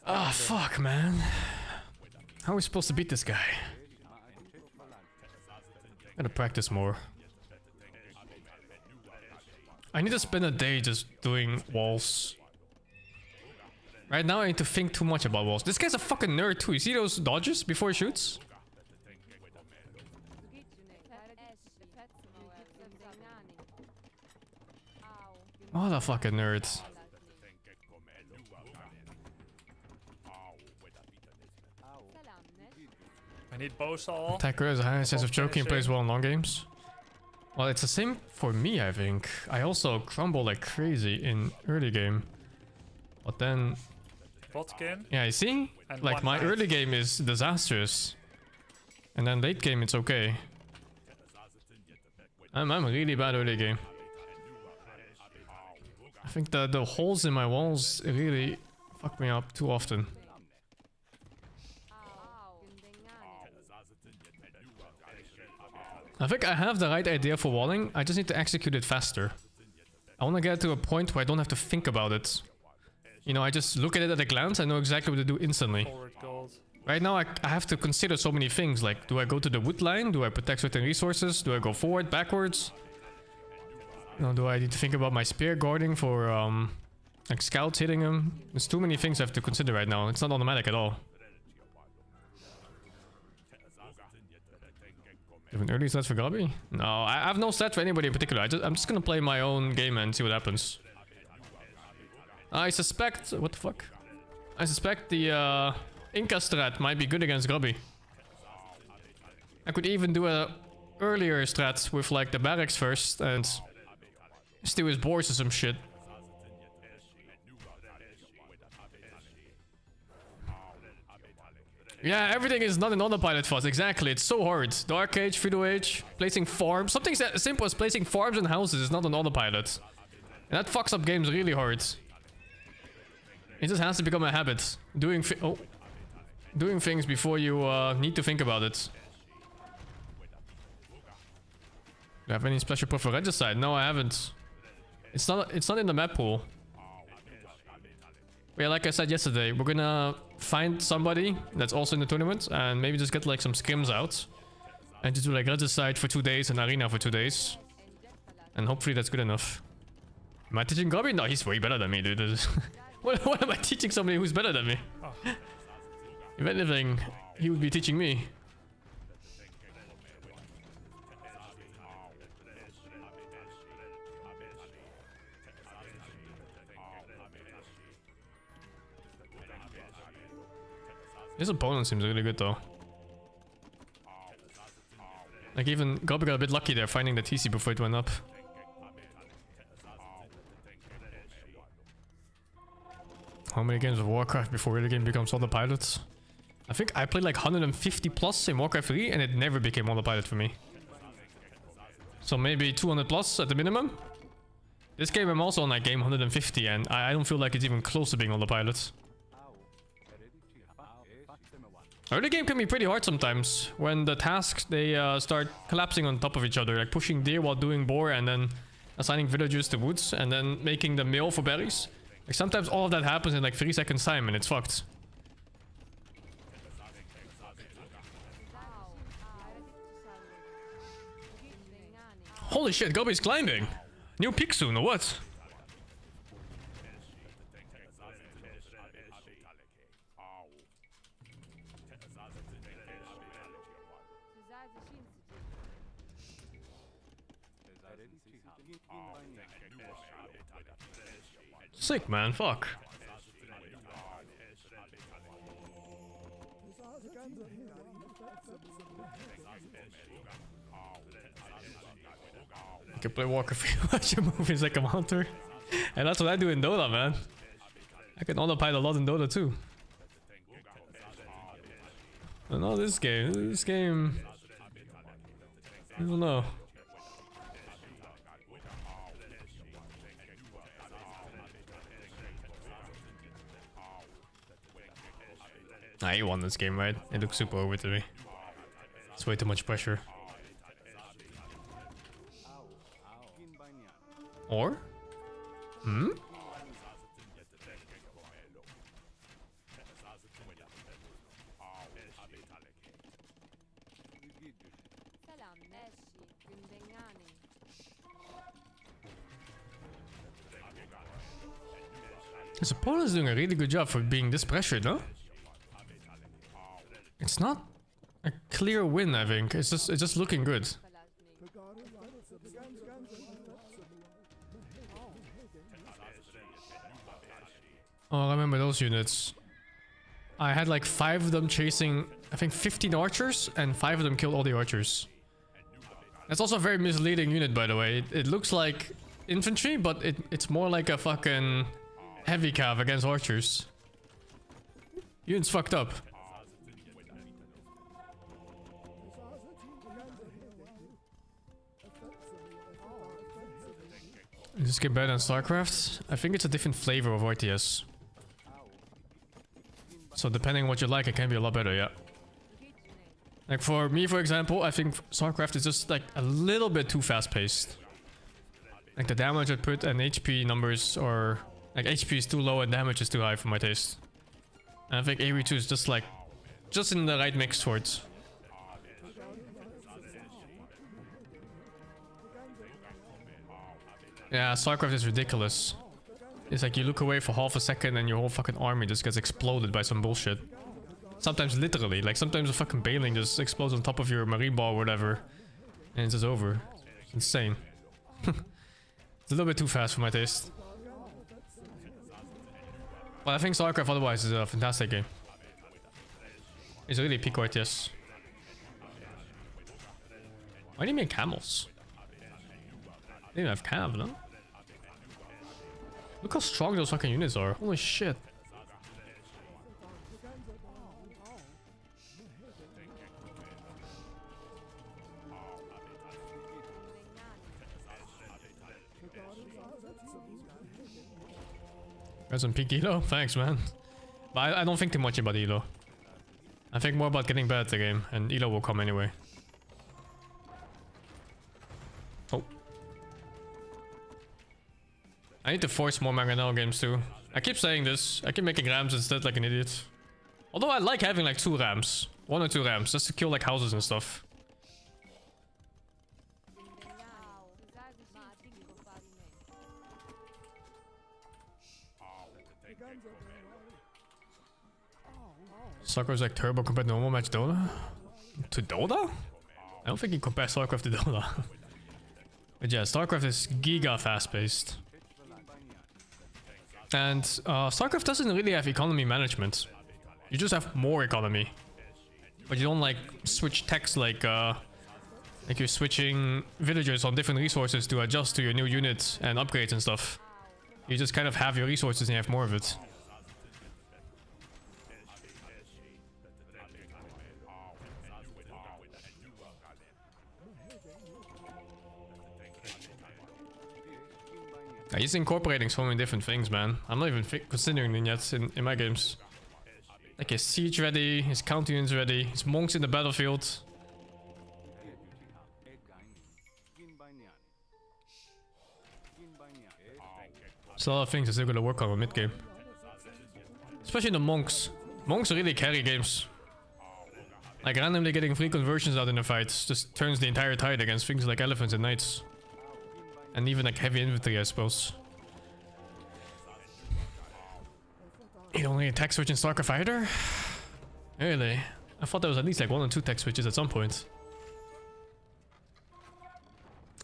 Ah, fuck, man. How are we supposed to beat this guy? Gotta practice more. I need to spend a day just doing walls. Right now I need to think too much about walls. This guy's a fucking nerd too. You see those dodges before he shoots? What a fucking nerd. I need bow saw. Attacker has a high sense of choking and plays well in long games. Well, it's the same for me, I think. I also crumble like crazy in early game. But then... Botkin. Yeah, you see? And Like, one my knight. early game is disastrous. And then late game, it's okay. I'm really bad early game. I think the holes in my walls really fuck me up too often. I think I have the right idea for walling, I just need to execute it faster. I want to get to a point where I don't have to think about it. You know, I just look at it at a glance, I know exactly what to do instantly. Forward gold. Right now I have to consider so many things, like do I go to the wood line, do I protect certain resources, do I go forward, backwards? You know, do I need to think about my spear guarding for like scouts hitting him? There's too many things I have to consider right now, it's not automatic at all. You have an early set for Gabi? No, I have no set for anybody in particular. I'm just gonna play my own game and see what happens. I suspect... What the fuck? I suspect the Inca strat might be good against Gabi. I could even do a earlier strat with like the barracks first and steal his boards or some shit. Yeah, everything is not an autopilot fast. Exactly, it's so hard. Dark Age, Feudal Age, placing farms. Something as simple as placing farms and houses is not an autopilot. And that fucks up games really hard. It just has to become a habit. Doing things before you need to think about it. Do you have any special puff for Regicide? No, I haven't. It's not in the map pool. Yeah, like I said yesterday, we're gonna find somebody that's also in the tournament and maybe just get like some scrims out. And just do like Regicide for 2 days and Arena for 2 days. And hopefully that's good enough. Am I teaching Gabi? No, he's way better than me, dude. What am I teaching somebody who's better than me? If anything, he would be teaching me. His opponent seems really good though. Like even Gobi got a bit lucky there finding the TC before it went up. How many games of Warcraft before the game becomes autopilot? I think I played like 150 plus in Warcraft 3 and it never became autopilot for me. So maybe 200 plus at the minimum. This game I'm also on like game 150 and I don't feel like it's even close to being autopilot. Early game can be pretty hard sometimes when the tasks they start collapsing on top of each other, like pushing deer while doing boar and then assigning villagers to woods and then making the mill for berries. Like sometimes all of that happens in like 3 seconds time and it's fucked. Holy shit, Gobi's climbing! New peak soon, or what? Sick, man, fuck. I can play Warcraft watch your movies like a hunter. And that's what I do in Dota, man. I can autopilot a lot in Dota too. But not this game. This game... I don't know. Nah, you won this game, right? It looks super over to me. It's way too much pressure. Or? Hmm? His opponent's doing a really good job for being this pressured, no? It's not a clear win, I think. It's just looking good. Oh, I remember those units. I had like 5 of them chasing, I think 15 archers, and 5 of them killed all the archers. That's also a very misleading unit, by the way. It looks like infantry, but it's more like a fucking heavy cav against archers. Unit's fucked up. Is this game better than StarCraft? I think it's a different flavor of RTS. So depending on what you like, it can be a lot better, yeah. Like for me, for example, I think StarCraft is just like a little bit too fast-paced. Like the damage output and HP numbers are... Like HP is too low and damage is too high for my taste. And I think AoE2 is just like... Just in the right mix for it. Yeah, StarCraft is ridiculous. It's like you look away for half a second and your whole fucking army just gets exploded by some bullshit. Sometimes literally, like sometimes a fucking Baling just explodes on top of your marine ball or whatever. And it's just over. It's insane. It's a little bit too fast for my taste. But I think StarCraft otherwise is a fantastic game. It's really peak RTS. Why do you make camels? They didn't have cav, no? Look how strong those fucking units are. Holy shit. Got some peak elo? Thanks, man. But I don't think too much about elo. I think more about getting better at the game, and elo will come anyway. Oh. I need to force more Manganel games too. I keep saying this. I keep making rams instead like an idiot. Although I like having like 2 rams. 1 or 2 rams, just to kill like houses and stuff. StarCraft's like turbo compared to normal match Dota? To Dota? I don't think you compare StarCraft to Dota. But yeah, StarCraft is giga fast paced. And StarCraft doesn't really have economy management. You just have more economy. But you don't like switch text like Like you're switching villagers on different resources to adjust to your new unit and upgrades and stuff. You just kind of have your resources and you have more of it. Yeah, he's incorporating so many different things, man. I'm not even considering them yet in my games. Like his siege ready, his counter units ready, his monks in the battlefield. There's a lot of things I'm still gonna work on in mid game. Especially the monks. Monks really carry games. Like randomly getting free conversions out in the fights just turns the entire tide against things like elephants and knights. And even like heavy infantry, I suppose. You only attack switch in Stalker Fighter? Really? I thought there was at least like 1 or 2 tech switches at some point.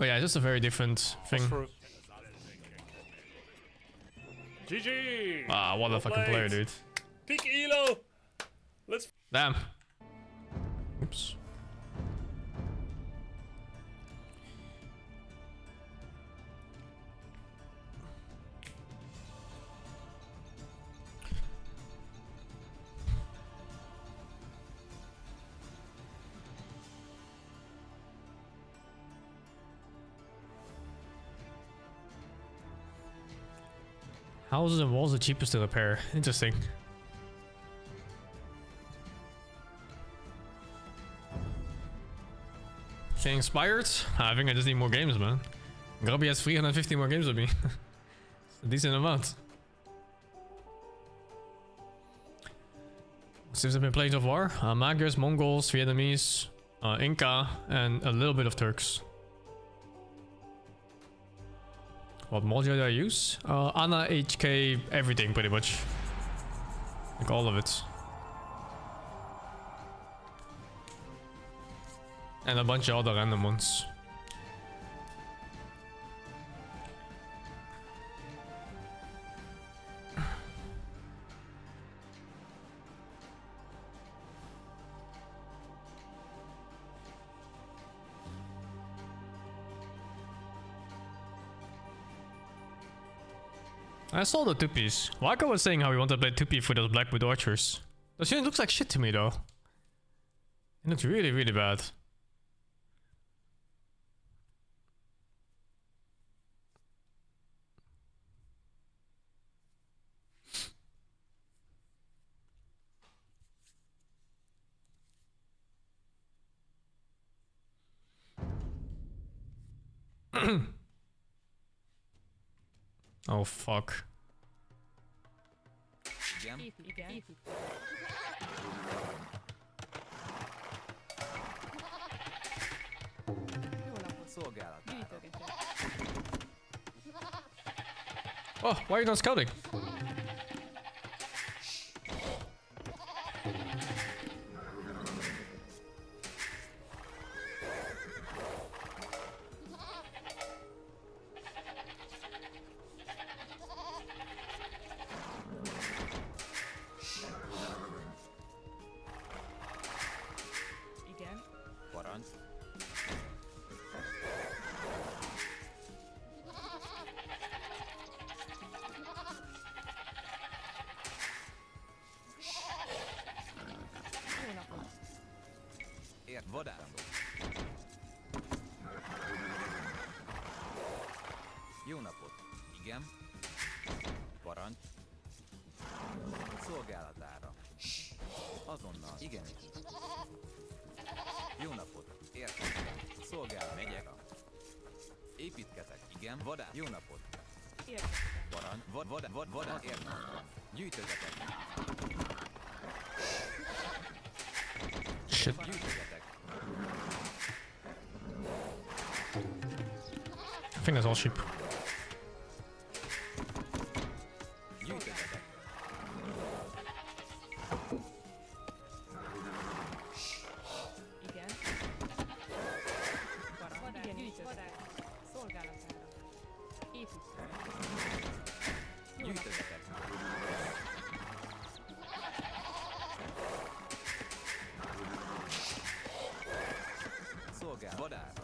Oh yeah, it's just a very different thing. GG! Ah, what a fucking player, dude. Peak Elo! Let's. Damn. Oops. Houses and walls are cheapest to repair. Interesting. Getting inspired? I think I just need more games, man. Grubby has 350 more games with me. It's a decent amount. Since I've been playing so far, Magyars, Mongols, Vietnamese, Inca, and a little bit of Turks. What mod do I use? Ana, HK, everything pretty much. Like all of it. And a bunch of other random ones. I saw the Tuppies. Waka was saying how he wanted to play Tuppy for those Blackwood Archers. Those unit looks like shit to me though. It looks really, really bad. Oh fuck. Igen. Igen. Jó napot. Szolgálatára. Gyűjtögetek. Oh, why are you not scouting? Igen. Parancs. Jó napot. Ért vadászok. Jó napot. Igen. Parancs. Szolgálatára. Azonnal. Igen. Jó napot. Értem. Szolgálat. Megyek. Építkezek. Igen. Vadász. Jó napot. Értettem. Parancs. Vadász. Értem. Gyűjtögetek. Shit. Gyűjtögetek. I think that's all sheep. Gyűjtögetek. Igen. Parancs. Igen, gyűjtögetek. Szolgálatára. Építkezek. Jó napot. Gyűjtögetek. Szolgálat. Vadász.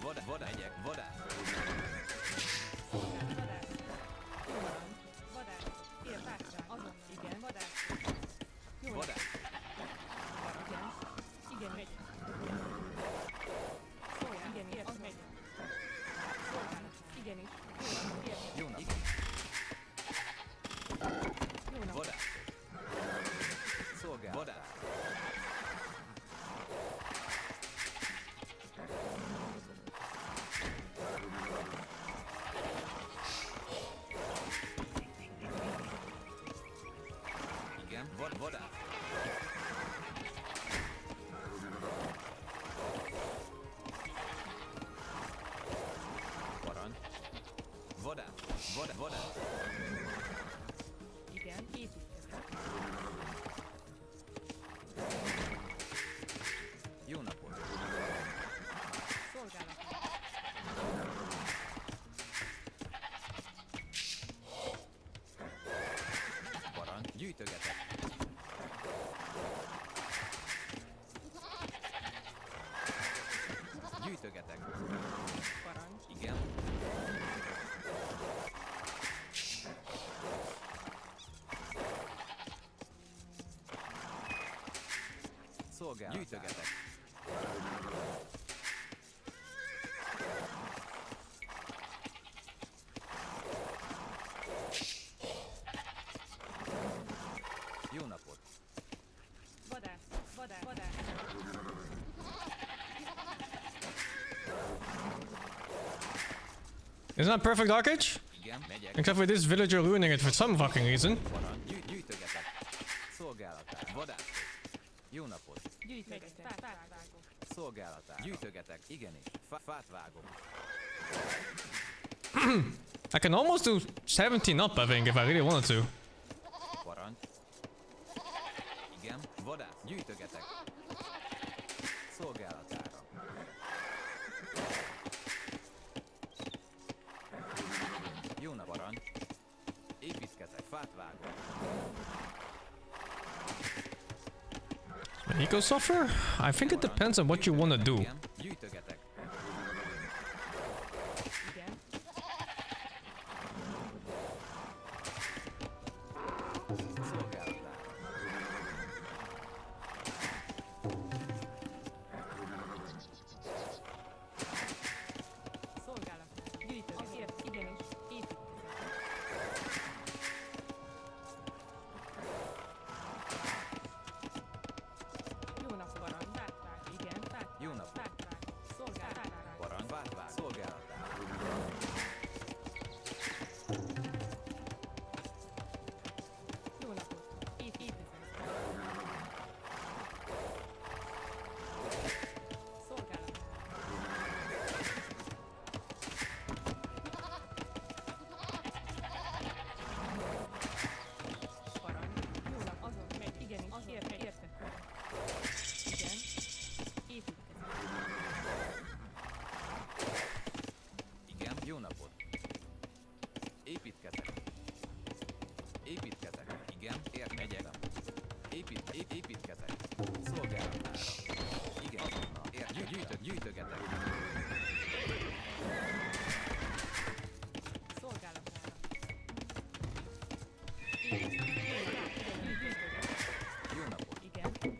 Megyek, vadász. Vadász. Jó van. Vadász. Ér bátság. Azonnal. Igen. Vadász. Jó van. Vadász. Igen. Igen, megy. Szólj, igen, ér, az megy. Szolgálat. Igenis. Jó van, ér. Jó nap. Jó nap. Vadász. Szolgál. Vadász. Igen, vadász. Parancs. Vadász. Vadász. Igen, építkezek. Jó napot. Szolgálat. Parancs. Gyűjtögetek. Gyűjtögetek. Parancs. Igen. Szolgálat. Gyűjtögetek. Jó napot. Vadász. Vadász. Vadász. Isn't that perfect arcage? Igen, megyek. Except for this villager ruining it for some fucking reason. Parancs. Gyűjtögetek. Szolgálatát. Vadászok. Jó napot. Gyűjtögetek. Fát vágok. Szolgálatát. Gyűjtögetek. Igenis. Fát vágok. I can almost do 17 up, I think, if I really wanted to. Parancs. Igen. Vadász. Gyűjtögetek. Szolgálatára. Jó nap. Parancs. Építkezek. Fát vágok. Eco software? I think it depends on what you want to do. Igen. Gyűjtögetek. Igen. Szolgálatára. Szolgálat. Gyűjtögetek. Igenis. Építkezek. Jó nap, parancs. Fát vág. Igen, fát. Jó nap. Fát vág. Szolgálat. Parancs. Fát vág. Szolgálatára. Jó napot. Építkezek. Szolgálat. Parancs. Jó nap, azon megy. Igenis, érte. Igen. Építkezek. Igen. Jó napot. Építkezek. Építkezek. Igen. Megyek. Építkezek. Szolgálatára. Igen. Azonnal. Gyűjtögetek. Szolgálatára. Gyűjtögetek. Jó napot. Igen.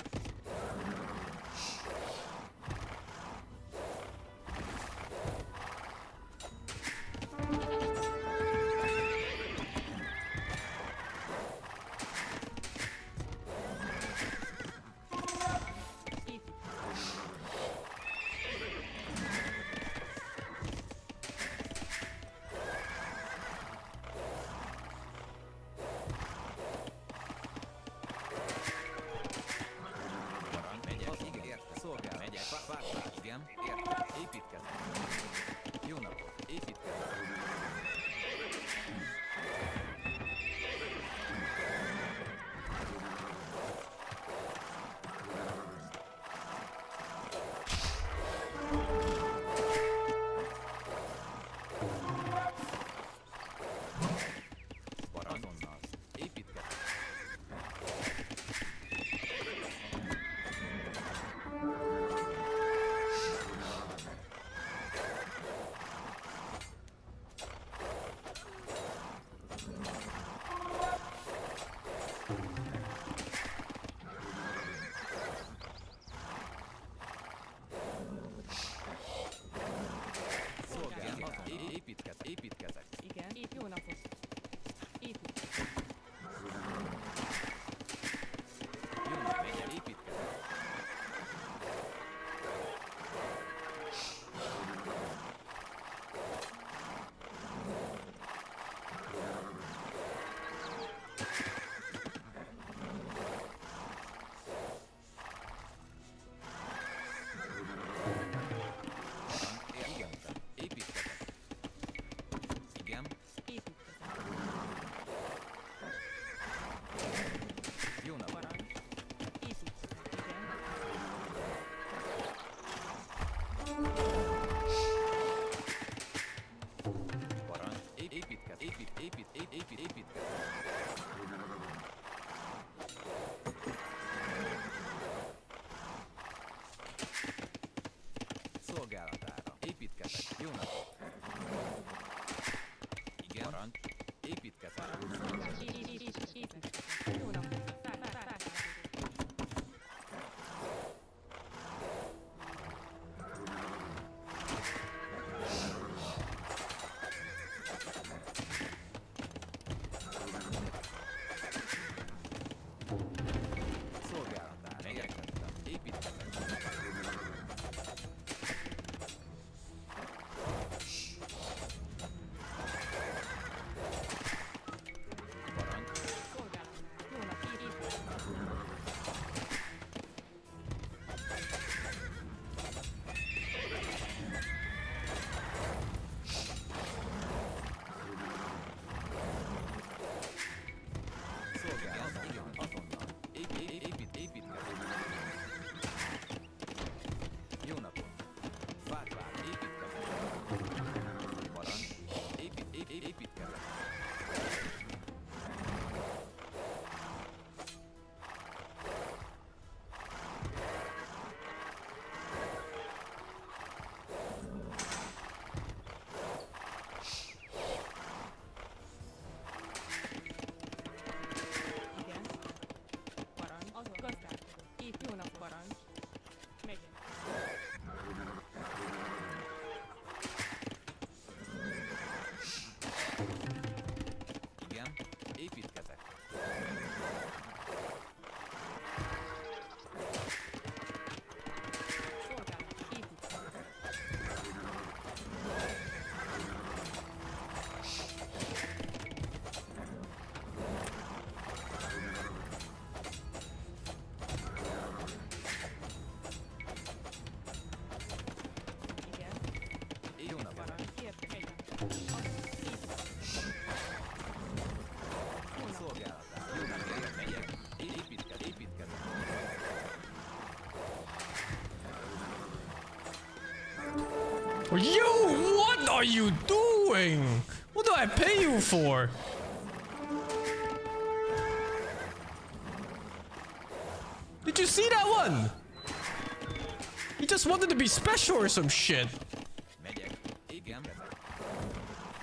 Szolgálatára. Jó napot, megyek. Építkezek. Yo, what are you doing? What do I pay you for? Did you see that one? He just wanted to be special or some shit. Megyek. Igen.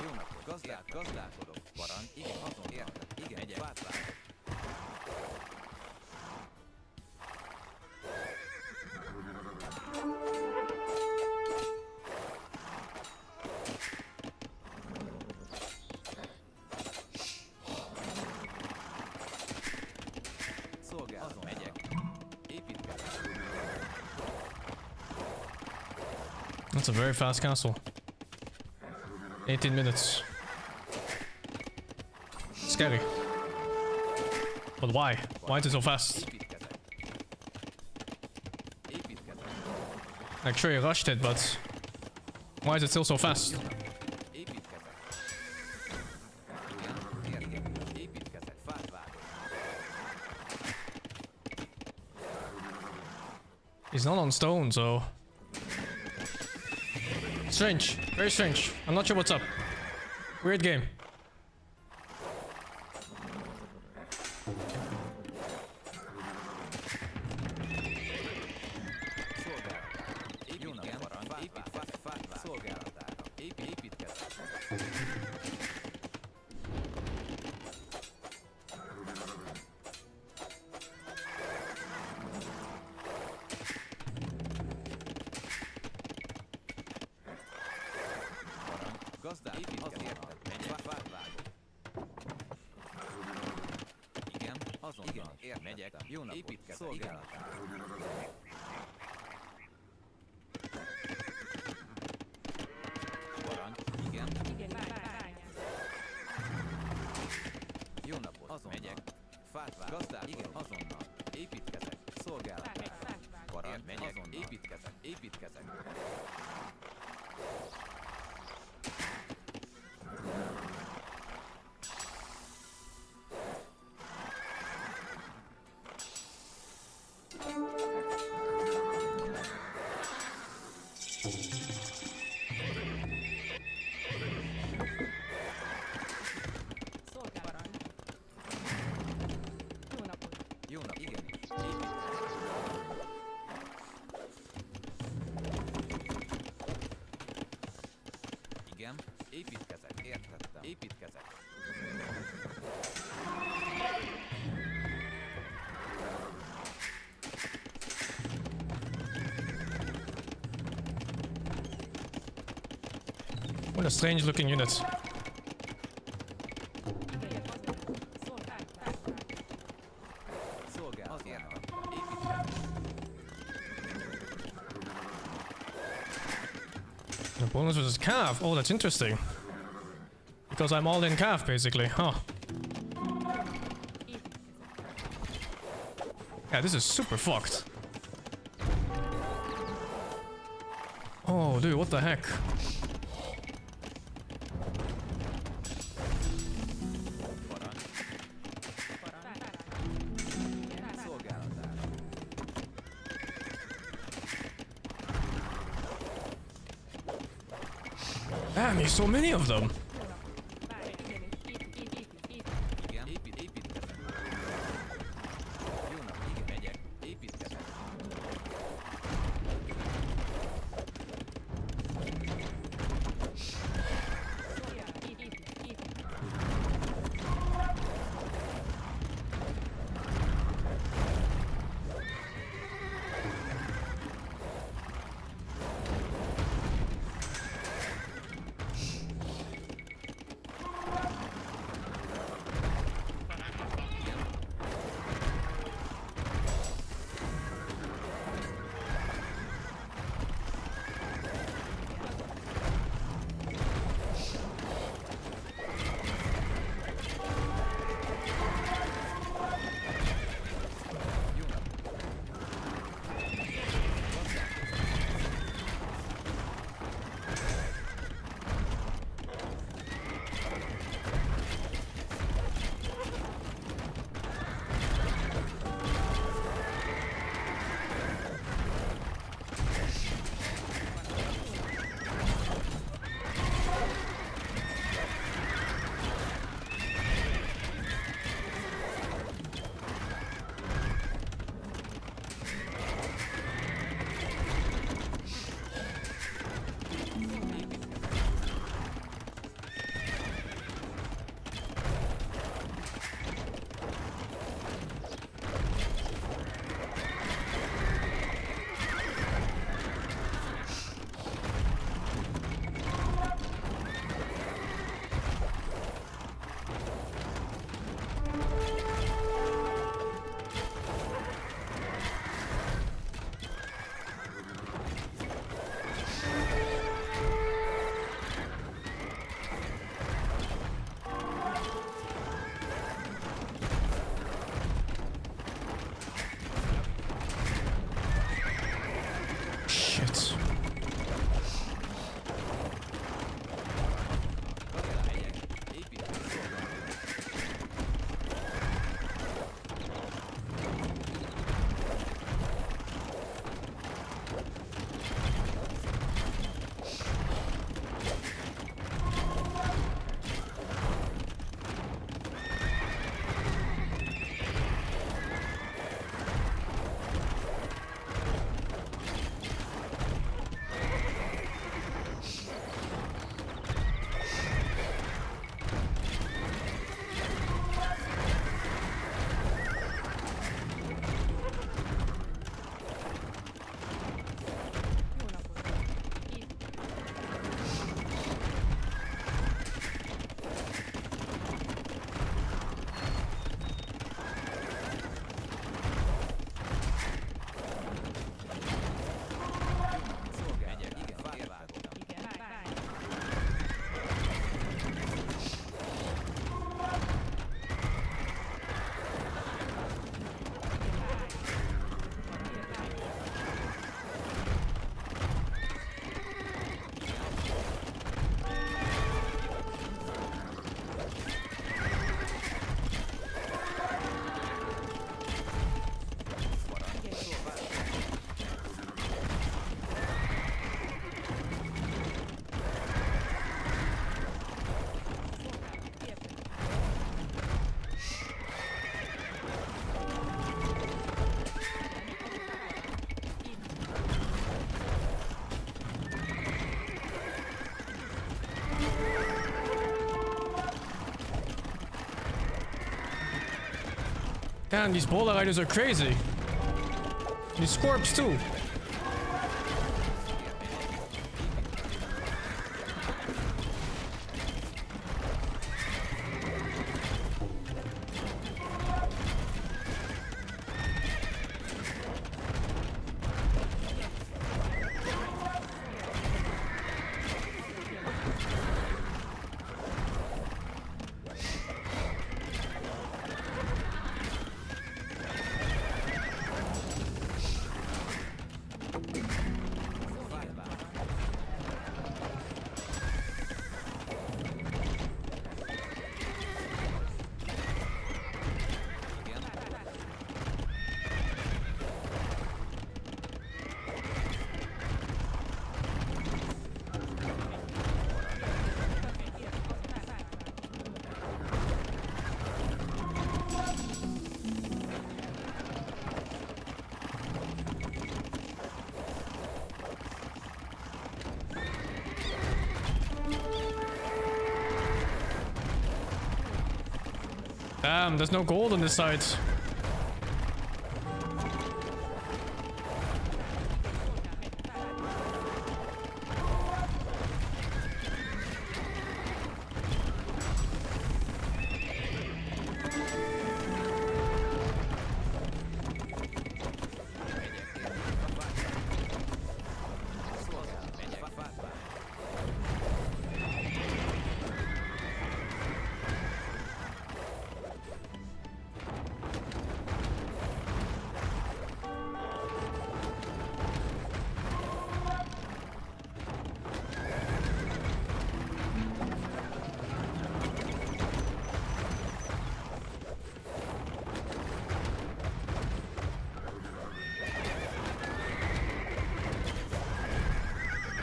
Jó napot. Gazdálkodok. Parancs. Igen, azon érted. Igen, megyek. Fát vágok. Szolgálat. Azon megyek. Építkezek. That's a very fast castle. 18 minutes. Scary. But why? Why is it so fast? Építkezek. Építkezek. Like sure you rushed it, but why is it still so fast? Építkezek. Igen, építkezek. Fát vágok. He's not on stone, so strange. Very strange. I'm not sure what's up. Weird game. Szolgálatára. Jó napot, parancs. Fát vágok. Szolgálatára. Építkezek. Gazdák, az érted, megyek, fát vágok. Igen, azonnal. Igen, értettem. Megyek, jó napot, építkezek, szolgálatára. Parancs, igen, Igen, bányász. jó napot, azonnal. Megyek, fát vágok. Gazdák, igen, azonnal. Építkezek, szolgálatára. Parancs, megyek, azonnal. Építkezek. Szolgálat. Jó napot. Jó nap, igen. Igen, építkezek, értettem. Építkezek. What a strange looking unit. Szolgálat, azonnal. Építkezek. The bonus versus calf. Oh, that's interesting. Because I'm all in calf, basically. Huh. Yeah, this is super fucked. Oh, dude, what the heck? Parancs. Szolgálatára. Damn, there's so many of them. Igen, építkezek. Jó nap, igen, megyek. Építkezek. Damn, these boulder riders are crazy. These scorps too. Damn, there's no gold on this side.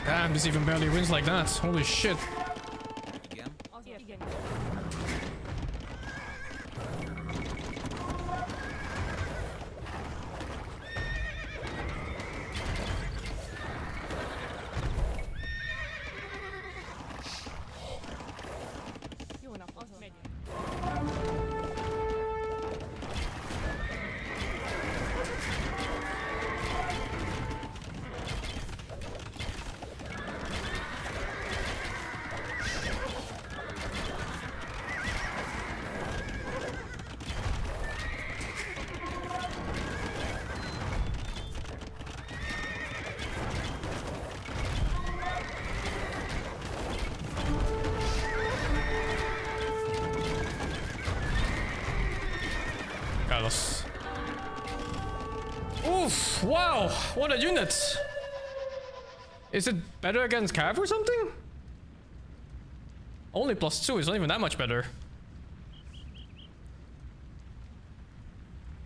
Damn, this even barely wins like that. Holy shit. Igen. Igen. Jó nap, azon megyünk. Carlos. Oof, wow, what a unit. Is it better against Cav or something? Only +2, it's not even that much better.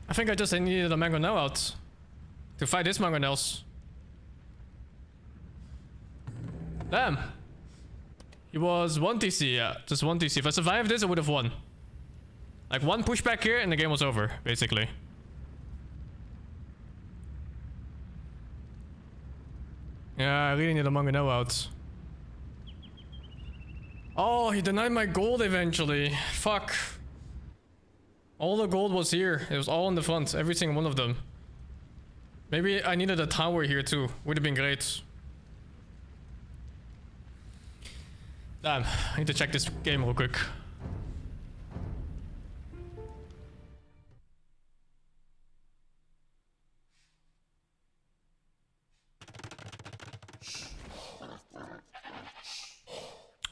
I think I just needed a Mangonel out to fight this Mangonels. Damn. He was 1 TC, yeah, just 1 TC. If I survived this, I would have won. Like one pushback here and the game was over, basically. Yeah, I really need a Mangonel out. Oh, he denied my gold eventually. Fuck. All the gold was here. It was all in the front, every single one of them. Maybe I needed a tower here too. Would have been great. Damn, I need to check this game real quick.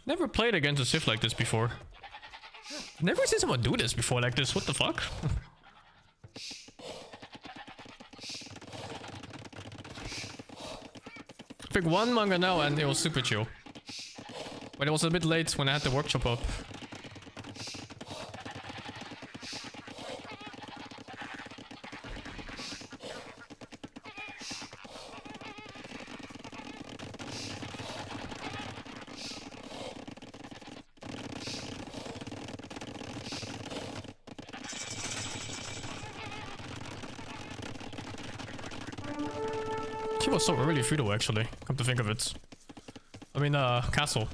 Never played against a Sith like this before. Never seen someone do this before like this. What the fuck? I think one manga now and it was super chill. But it was a bit late when I had the workshop up. She was so early Fudo actually, come to think of it. I mean, castle.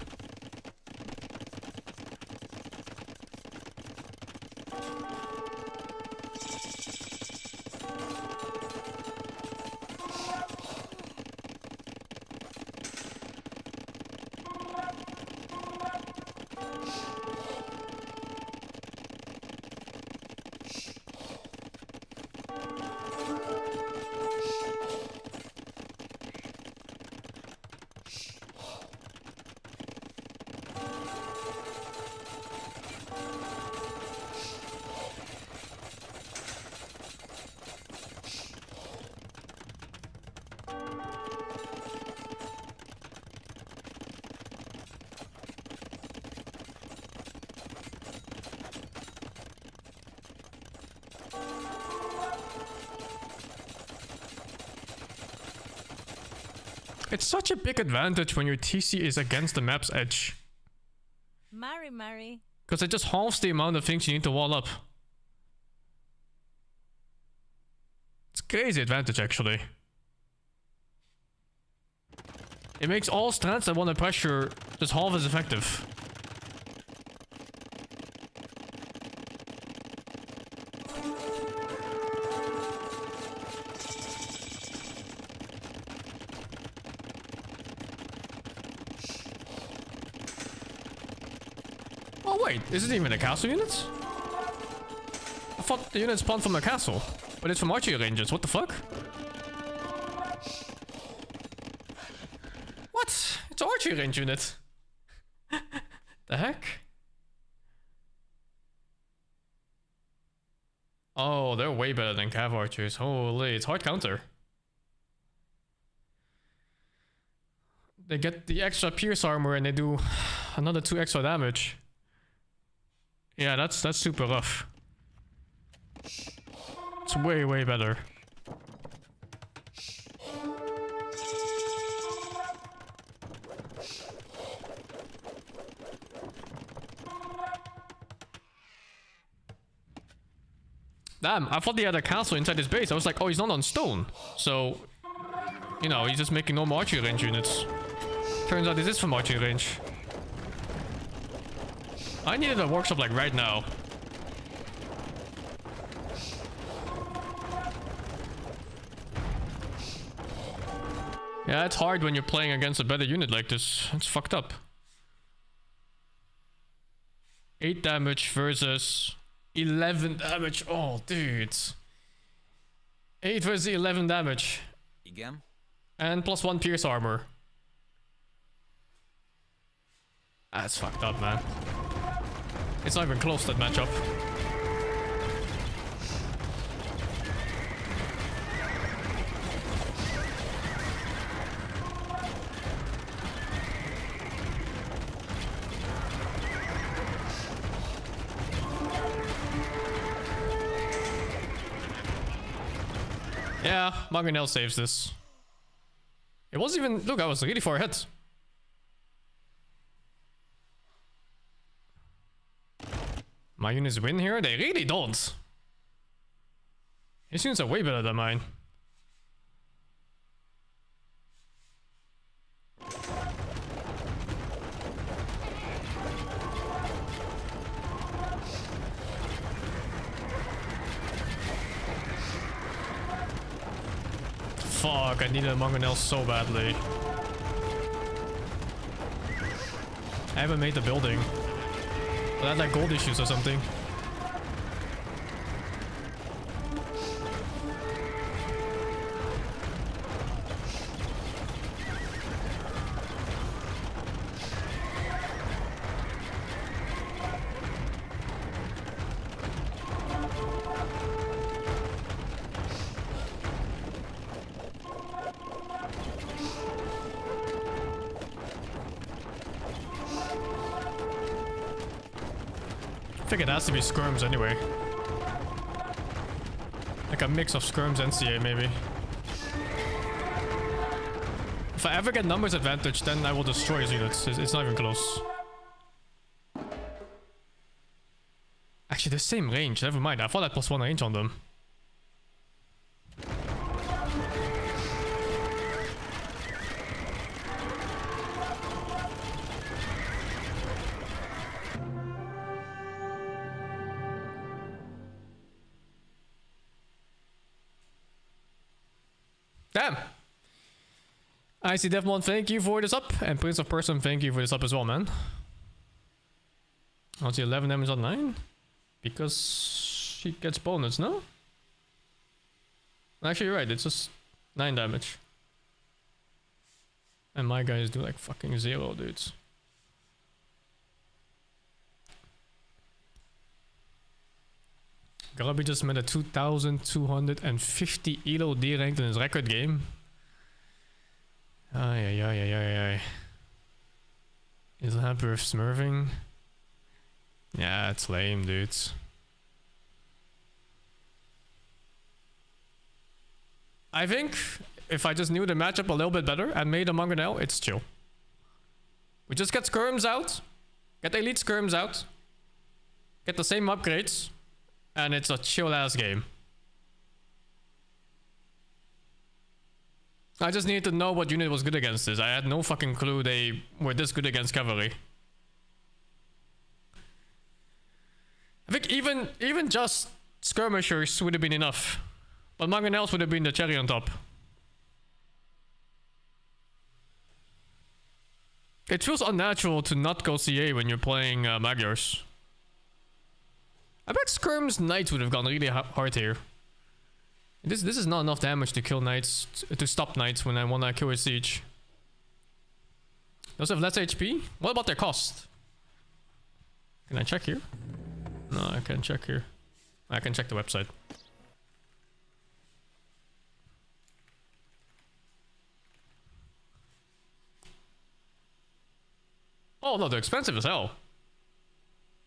It's such a big advantage when your TC is against the map's edge. Mary. Because it just halves the amount of things you need to wall up. It's crazy advantage, actually. It makes all strats that want to pressure just half as effective. Oh wait, isn't it even a castle unit? I thought the unit spawned from a castle, but it's from archery ranges. What the fuck? What? It's an archery range unit. The heck? Oh, they're way better than cav archers. Holy, it's hard counter. They get the extra pierce armor and they do another 2 extra damage. Yeah, that's super rough. It's way better. Damn, I thought he had a castle inside his base. I was like, oh, he's not on stone. So, you know, he's just making normal archery range units. Turns out this is from archery range. I needed a workshop like right now. Yeah, it's hard when you're playing against a better unit like this. It's fucked up. 8 damage versus 11 damage. Oh, dude. 8 versus 11 damage. Igen. And +1 pierce armor. That's fucked up, man. It's not even close, that matchup. Yeah, Mangonel saves this. It wasn't even... Look, I was really far ahead. My units win here? They really don't. His units are way better than mine. Fuck, I needed a Mangonel so badly. I haven't made the building. I had like gold issues or something. I think it has to be skirms anyway. Like a mix of skirms and CA maybe. If I ever get numbers advantage, then I will destroy his units. It's not even close. Actually, the same range. Never mind. I thought I had +1 range on them. Damn. I see Devmon, thank you for this up. And Prince of Person, thank you for this up as well, man. I'll see 11 damage on 9. Because she gets bonus, no? Actually, you're right. It's just 9 damage. And my guys do like fucking 0, dudes. Grubby just made a 2250 elo D ranked in his record game. Ay. Is it happy with smurfing? Yeah, it's lame, dudes. I think if I just knew the matchup a little bit better and made a Mangonel, it's chill. We just get skirms out, get elite skirms out, get the same upgrades, and it's a chill ass game. I just needed to know what unit was good against this. I had no fucking clue they were this good against cavalry. I think even just skirmishers would have been enough. But Mangonels would have been the cherry on top. It feels unnatural to not go CA when you're playing Magyars. I bet Skirm's Knights would have gone really hard here. This is not enough damage to kill Knights, to stop Knights when I want to kill a siege. Those have less HP? What about their cost? Can I check here? No, I can't check here. I can check the website. Oh no, they're expensive as hell.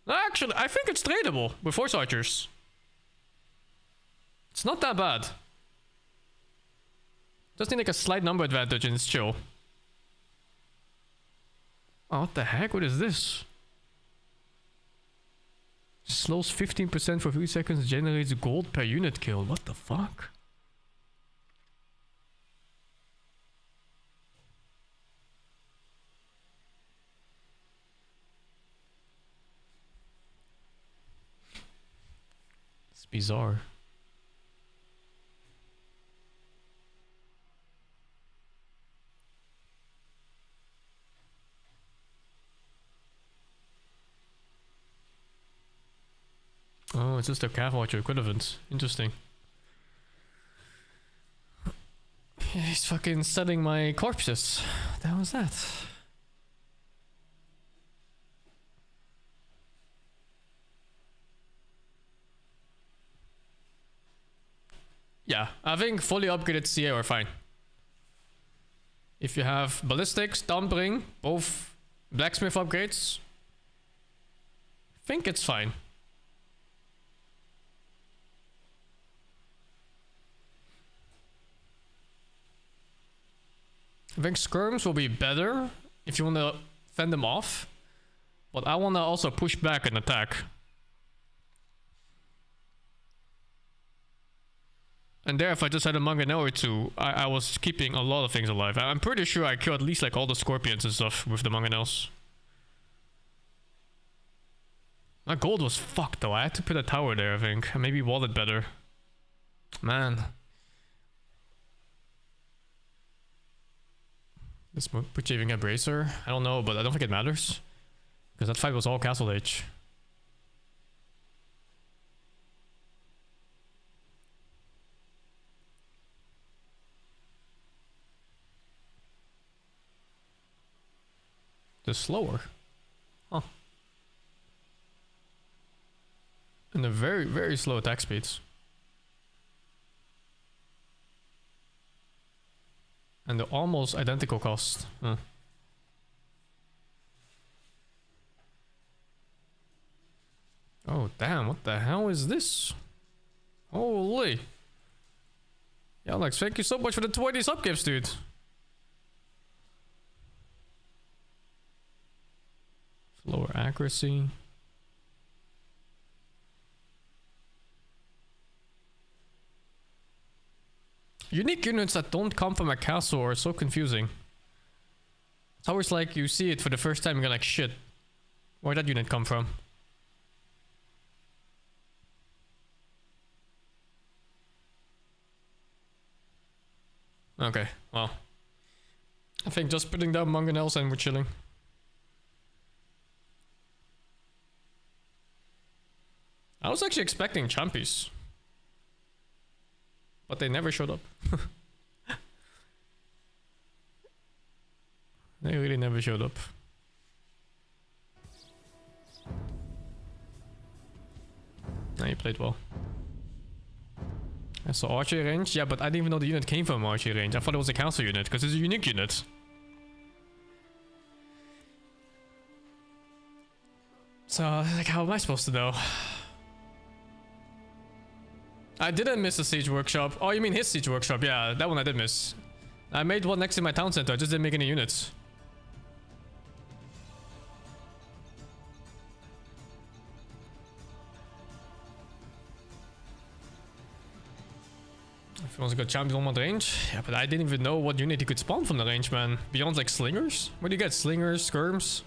Actually, I think it's tradable with Force Archers. It's not that bad. Just need like a slight number advantage and it's chill. Oh, what the heck? What is this? Slows 15% for 3 seconds, generates gold per unit kill. What the fuck? It's bizarre. Oh, it's just a Cav Watcher equivalent. Interesting. Yeah, he's fucking selling my corpses. What the hell was that? Yeah, I think fully upgraded CA are fine. If you have ballistics, Dampring, both blacksmith upgrades, I think it's fine. I think skirms will be better if you want to fend them off, but I want to also push back and attack. And there, if I just had a Mangonel or two, I was keeping a lot of things alive. I'm pretty sure I killed at least like all the scorpions and stuff with the Mangonels. My gold was fucked though. I had to put a tower there, I think. And maybe wall it better. Man. This put you even a bracer? I don't know, but I don't think it matters. Because that fight was all Castle Age. Just slower. Huh. And a very, very slow attack speeds. And the almost identical cost. Huh. Oh damn, what the hell is this? Holy. Yeah, Alex, thank you so much for the 20 sub gifts, dude. Lower accuracy. Unique units that don't come from a castle are so confusing. It's always like you see it for the first time and you're like, shit, where'd that unit come from? Okay, well. I think just putting down Mangonels and we're chilling. I was actually expecting Champies. But they never showed up. They really never showed up. Nah, you played well. I saw archery range. Yeah, but I didn't even know the unit came from archery range. I thought it was a council unit, because it's a unique unit. So, like, how am I supposed to know? I didn't miss a siege workshop. Oh, you mean his siege workshop? Yeah, that one I did miss. I made one next to my town center. I just didn't make any units. If he wants to go champion on the range. Yeah, but I didn't even know what unit he could spawn from the range, man. Beyond like slingers? What do you get? Slingers, skirms?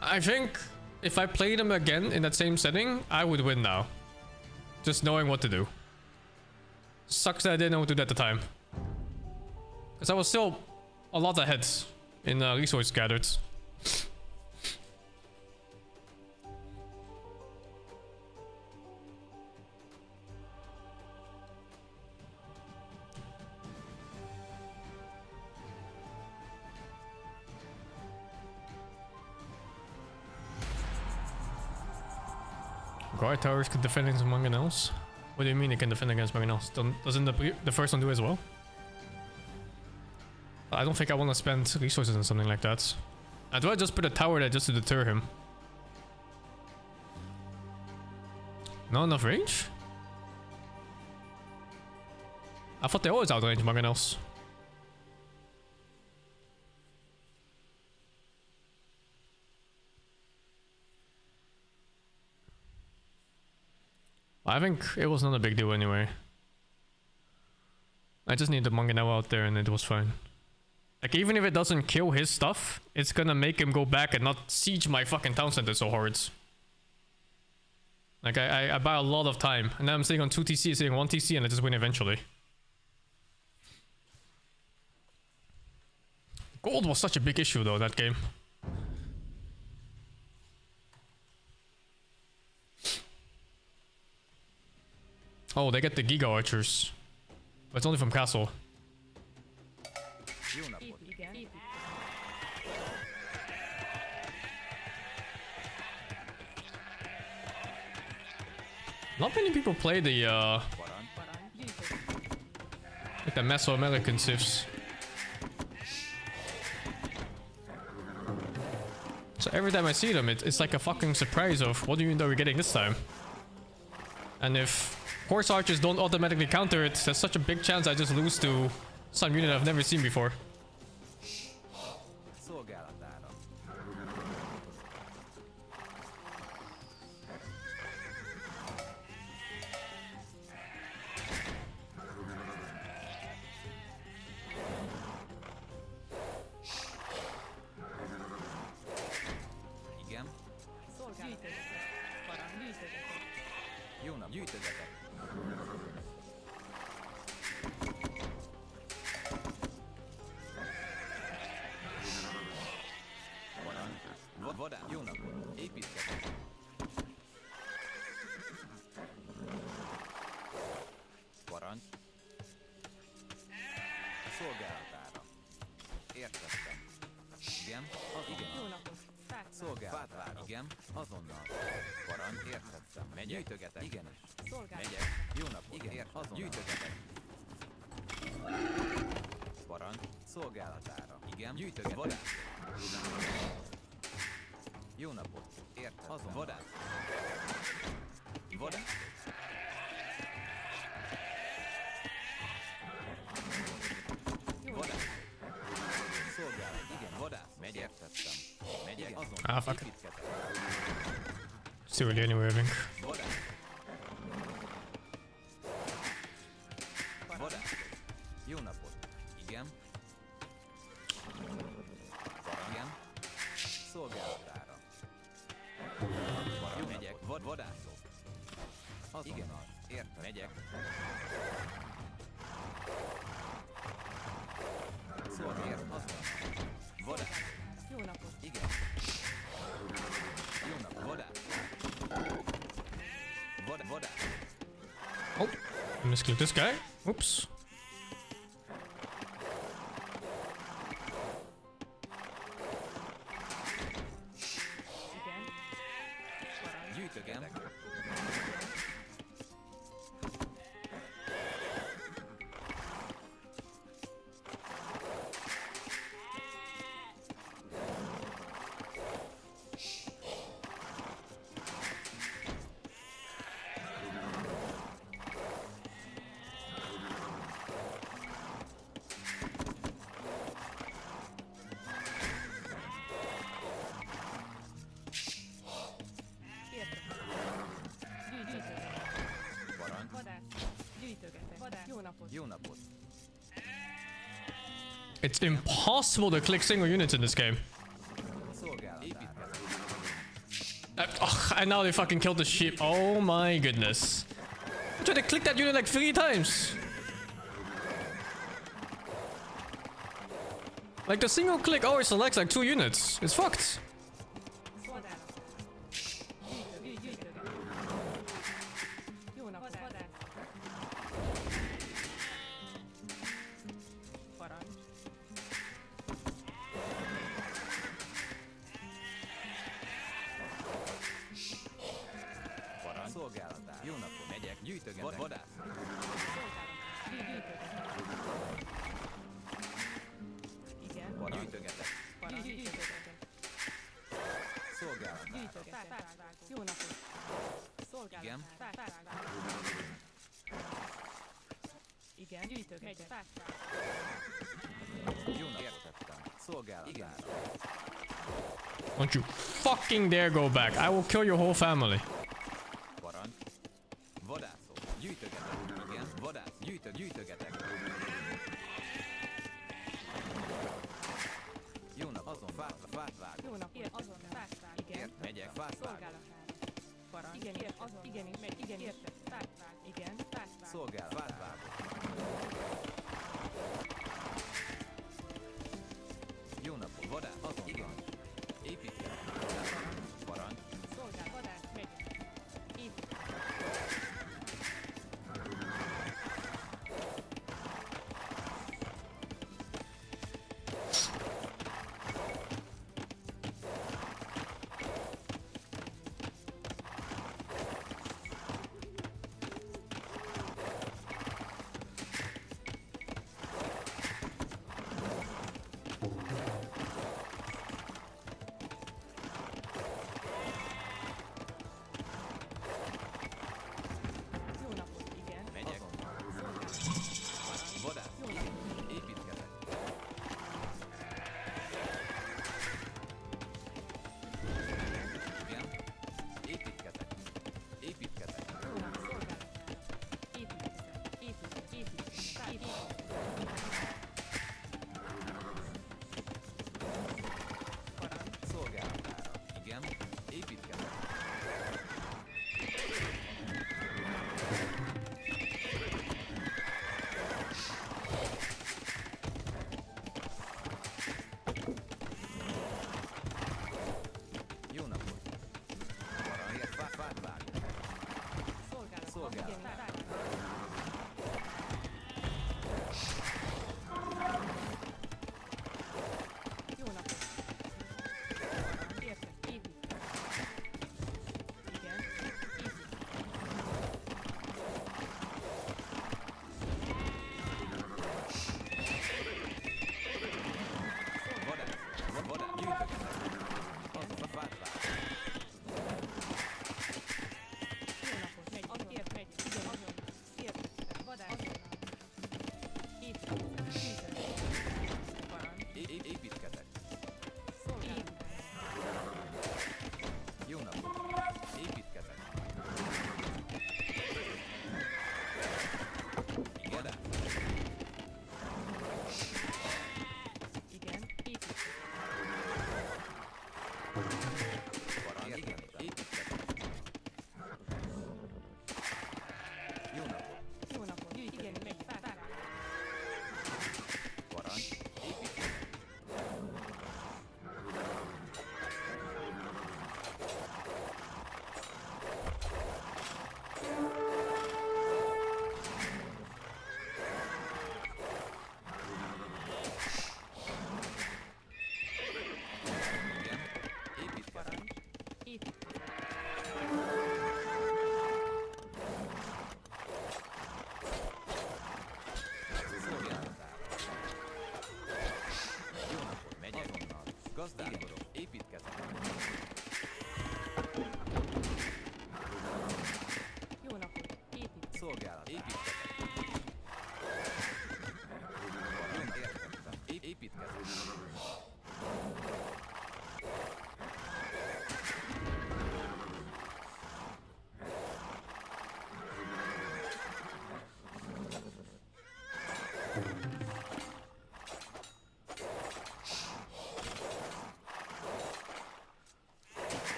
I think if I played him again in that same setting, I would win now. Just knowing what to do. Sucks that I didn't know what to do at the time. Because I was still a lot ahead in resource gathered. Guard towers can defend against mangonels. What do you mean it can defend against mangonels? Doesn't the first one do as well? I don't think I want to spend resources on something like that. Do I just put a tower there just to deter him? Not enough range? I thought they always outrange mangonels. I think it was not a big deal anyway. I just need the mangonel out there and it was fine. Like, even if it doesn't kill his stuff, it's gonna make him go back and not siege my fucking town center so hard. Like, I buy a lot of time. And now I'm sitting on 2 TC, sitting 1 TC, and I just win eventually. Gold was such a big issue though, that game. Oh, they get the Giga Archers. But it's only from Castle. Not many people play the like the Mesoamerican civs. So every time I see them, it's like a fucking surprise of what unit are we getting this time? And if horse archers don't automatically counter it, there's such a big chance I just lose to some unit I've never seen before. Ah, fuck it. It's too early anyway, I think. Oh, I misclicked this guy. Oops. It's impossible to click single units in this game. Szolgálatát. And now they fucking killed the sheep. Oh my goodness. I tried to click that unit like 3 times. Like the single click always selects like 2 units. It's fucked. Vadász. Gyűjtöget. Jó napot, vadász. Parancs. Parancs. Szolgálatát. Jó napot. Megyek. Gyűjtögetek. Vadász. Igen. Parancs. Gyűjtögetek. Gyűjtögetek. Szolgálatát. Gyűjtögetek. Jó napot. Szolgálat. Igen. Igen. Gyűjtögetek. Jó napot tettem. Szolgálatát. Igen. Don't you fucking dare go back. I will kill your whole family. Parancs. Vadászok. Gyűjtögetek. Igen. Vadász. Gyűjtögetek. Jó nap. Azon fát vág. Jó napot. Azon fát vág. Igen. Megyek. Fát vág. Szolgálatára. Parancs. Igen. Azon. Igen. Megy. Igen. Érted. Fát vág. Igen. Fát vág. Szolgálat. Fát vágok. Jó napot. Vadász. Azon. Igen. Építketek. Parancs. Szolgálat. Vadász. Megy. Épít.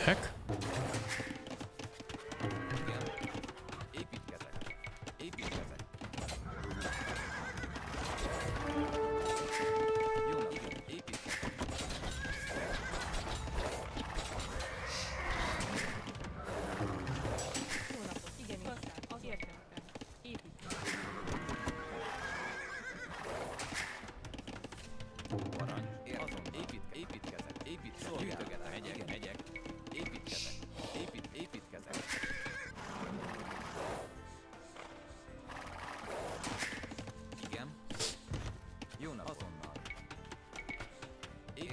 heck? Igen. Építkezek. Építkezek. Jó nap. Igen. Építkezek. Jó napot, igenis. Gazdát, az értettem. Építkezek. Parancs. Azon építkezek. Gyűjtögetem. Megyek. Építkezek. Építkezek. Igen. Jó nap. Azonnal.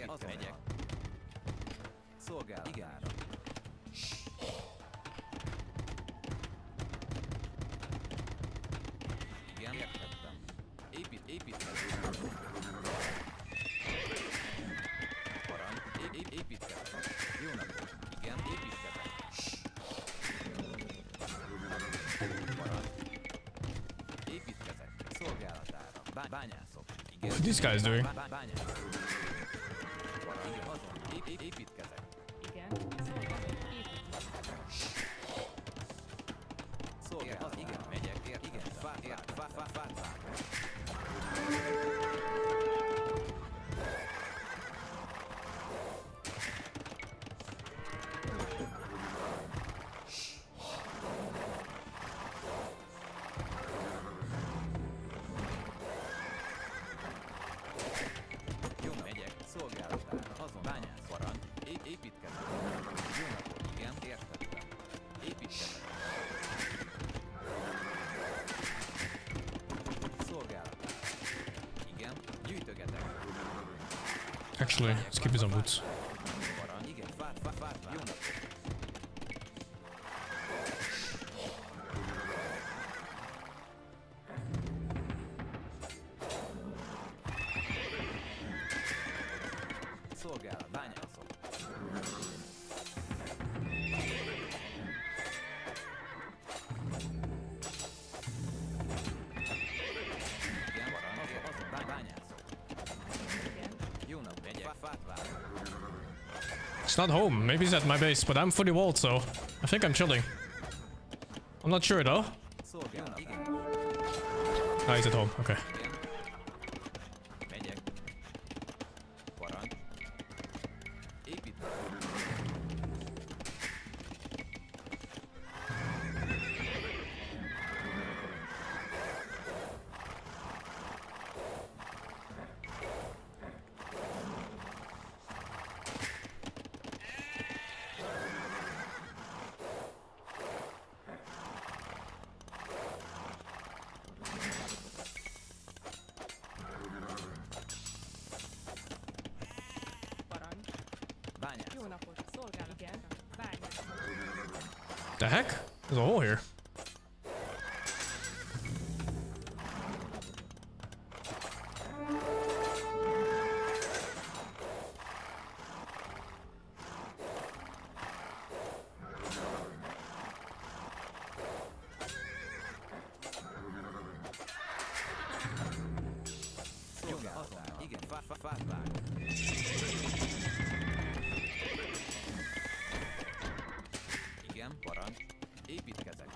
Azonnal. Megyek. Szolgálatára. Igen. Értettem. Építkezek. Parancs. Építkezek. Jó napot. Igen. Építkezek. Parancs. Építkezek. Szolgálatára. Bányászok. Igen. What are these guys doing? Bányászok. Parancs. Igen. Azon. Építkezek. Igen. Építkezek. Szolgálat. Igen. Megyek. Igen. Fát. Jó nap. Megyek. Szolgálatára. Azon. Bányász. Parancs. Építkezek. Jó napot. Igen. Értettem. Építkezek. Szolgálatára. Igen. Gyűjtögetek. Actually, let's keep his own boots. Parancs. Igen. Fát. Jó napot. Szolgálat. Bányászok. Igen. Parancs. Azon. Bányászok. Igen. Jó nap. Megyek. Fát vágok. It's not home. Maybe he's at my base, but I'm fully walled, so I think I'm chilling. I'm not sure though. Szolgálat. Igen. Ah, he's at home. Okay. Igen. Megyek. Parancs. Építkezek. Parancs. Bányász. Jó napot, szolgál. Igen. Bányász. The heck? There's a hole here. Szolgálatára. Igen. Fát vágok. Igen. Parancs. Építkezek.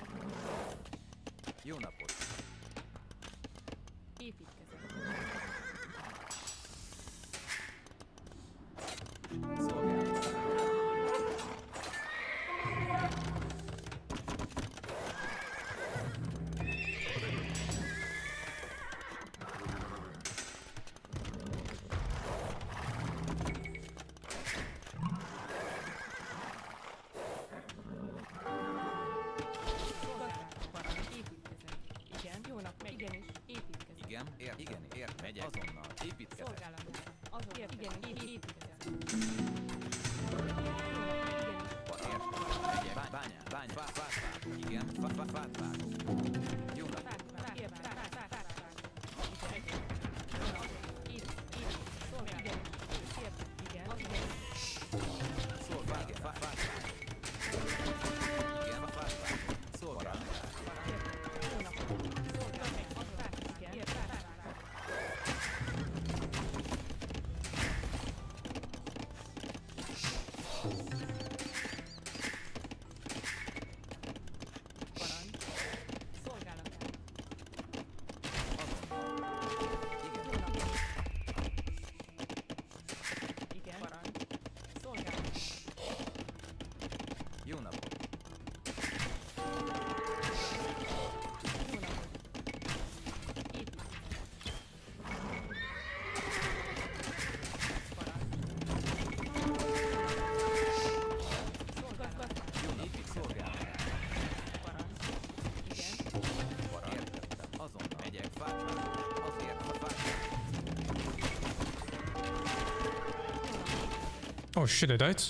Oh shit, I died.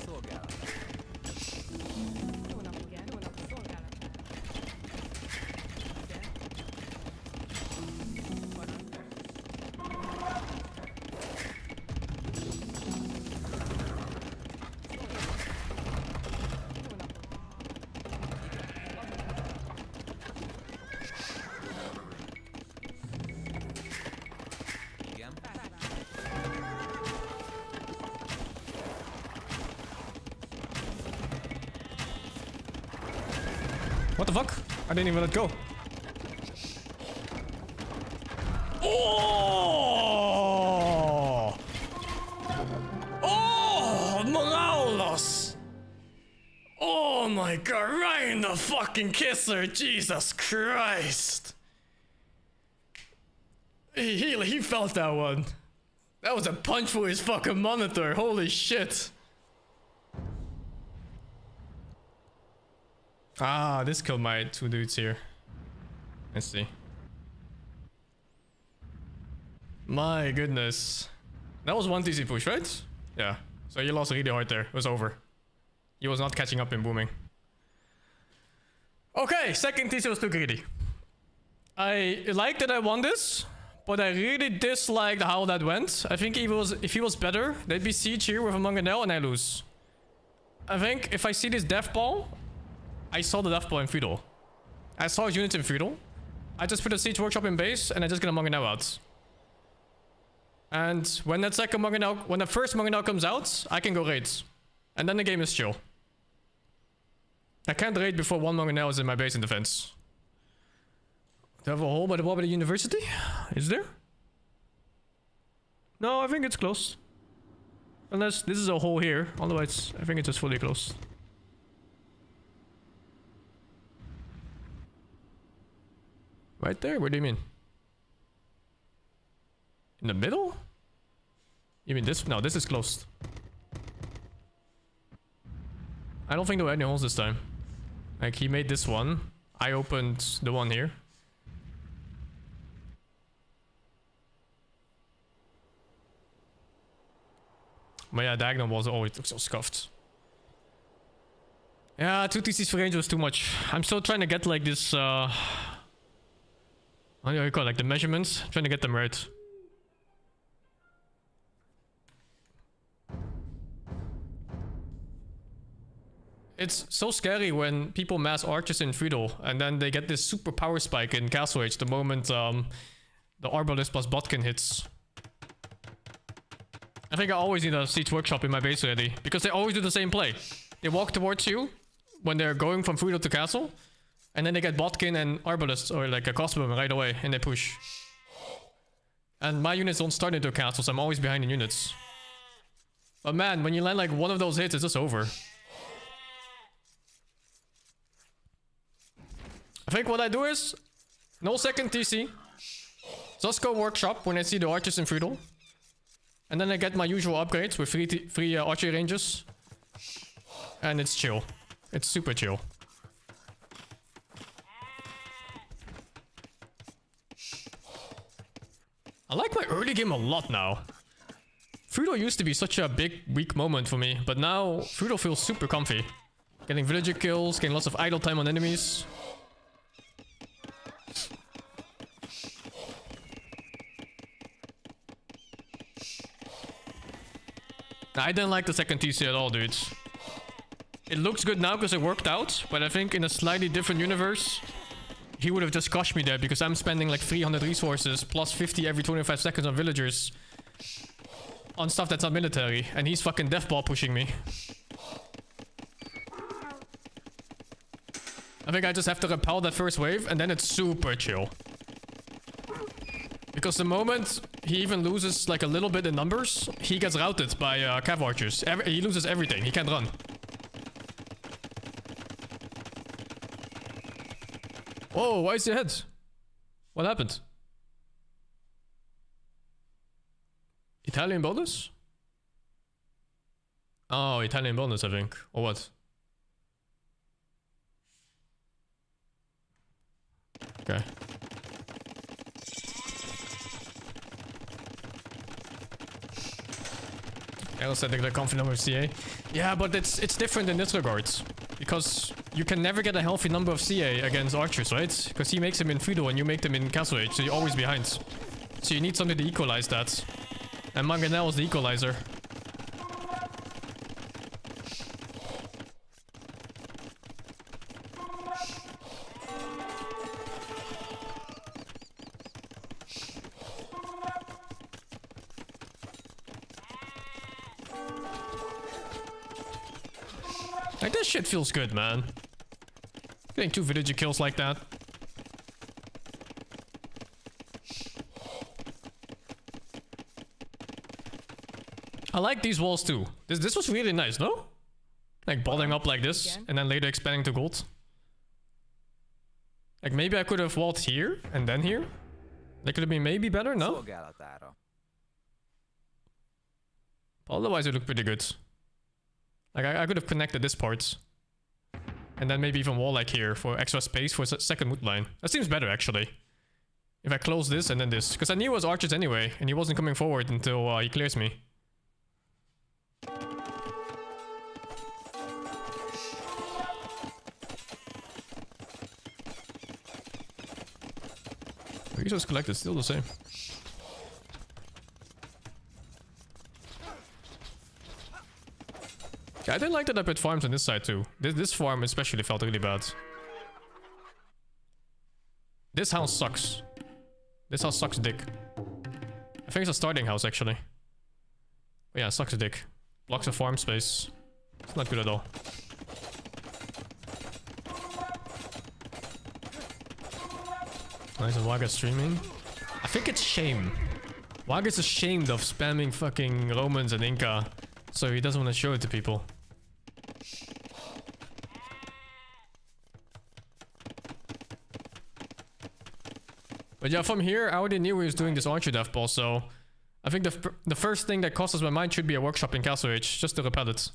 Szolgálj, állj. Igen, parancs. Szolgálat. Jó nap, igen, jó nap, szolgálat. Igen. Parancs. Jó napot. Igen. What the fuck? I didn't even let go. Oh! Oh! Morales! Oh my god, right in the fucking kisser! Jesus Christ! He felt that one. That was a punch for his fucking monitor. Holy shit. Ah, this killed my two dudes here. Let's see. My goodness. That was one TC push, right? Yeah. So he lost really hard there. It was over. He was not catching up in booming. Okay, second TC was too greedy. I like that I won this, but I really disliked how that went. I think if he was better, they'd be siege here with a Mangonel and I lose. I think if I see this death ball, I saw the death ball in feudal. I saw his units in feudal. I just put a siege workshop in base and I just get a Mangonel out. And when that second Mangonel, when the first Mangonel comes out, I can go raid. And then the game is chill. I can't raid before one Mangonel is in my base in defense. Do I have a hole by the wall by the university? Is there? No, I think it's closed. Unless this is a hole here. Otherwise, I think it's just fully closed. Right there? What do you mean? In the middle? You mean this? No, this is closed. I don't think there were any holes this time. Like, he made this one. I opened the one here. But yeah, diagonal walls always look so scuffed. Yeah, 2 TCs for range was too much. I'm still trying to get like this, what do you call it? Like the measurements? Trying to get them right. It's so scary when people mass archers in feudal and then they get this super power spike in Castle Age the moment the Arbalist plus Botkin hits. I think I always need a siege workshop in my base already because they always do the same play. They walk towards you when they're going from feudal to castle, and then they get Botkin and Arbalist or like a crossbowman right away and they push. And my units don't start into a castle, so I'm always behind in units. But man, when you land like one of those hits, it's just over. I think what I do is no second TC. Just go workshop when I see the archers in feudal. And then I get my usual upgrades with three archery ranges. And it's chill. It's super chill. I like my early game a lot now. Feudal used to be such a big, weak moment for me. But now, feudal feels super comfy. Getting villager kills, getting lots of idle time on enemies. I didn't like the second TC at all, dudes. It looks good now because it worked out, but I think in a slightly different universe, he would have just crushed me there because I'm spending like 300 resources plus 50 every 25 seconds on villagers. On stuff that's not military, and he's fucking deathball pushing me. I think I just have to repel that first wave, and then it's super chill. Because the moment he even loses like a little bit in numbers, he gets routed by cav archers. He loses everything. He can't run. Whoa, why is he ahead? What happened? Italian bonus? Oh, Italian bonus, I think. Or what? Okay. Errol said they're confident with CA. Yeah, but it's different in this regards. Because you can never get a healthy number of CA against archers, right? Because he makes them in Fido and you make them in Castle Age, so you're always behind. So you need something to equalize that. And Manganel is the equalizer. Like, this shit feels good, man. Getting 2 villager kills like that. I like these walls too. This was really nice, no? Like balling up like this and then later expanding to gold. Like maybe I could have walled here and then here. That could have been maybe better, no? Otherwise it looked pretty good. Like I could have connected this part. And then maybe even wall like here for extra space for a second wood line. That seems better actually. If I close this and then this. Because I knew it was archers anyway. And he wasn't coming forward until he clears me. Resource collected still the same. Yeah, I didn't like that I put farms on this side too. This farm especially felt really bad. This house sucks. This house sucks dick. I think it's a starting house actually. But yeah, it sucks dick. Blocks of farm space. It's not good at all. Nice, and Waga's streaming. I think it's shame. Waga's ashamed of spamming fucking Romans and Inca. So he doesn't want to show it to people. But yeah, from here, I already knew he was doing this archer death ball, so... I think the first thing that crosses my mind should be a workshop in Castle Age, just to repel it.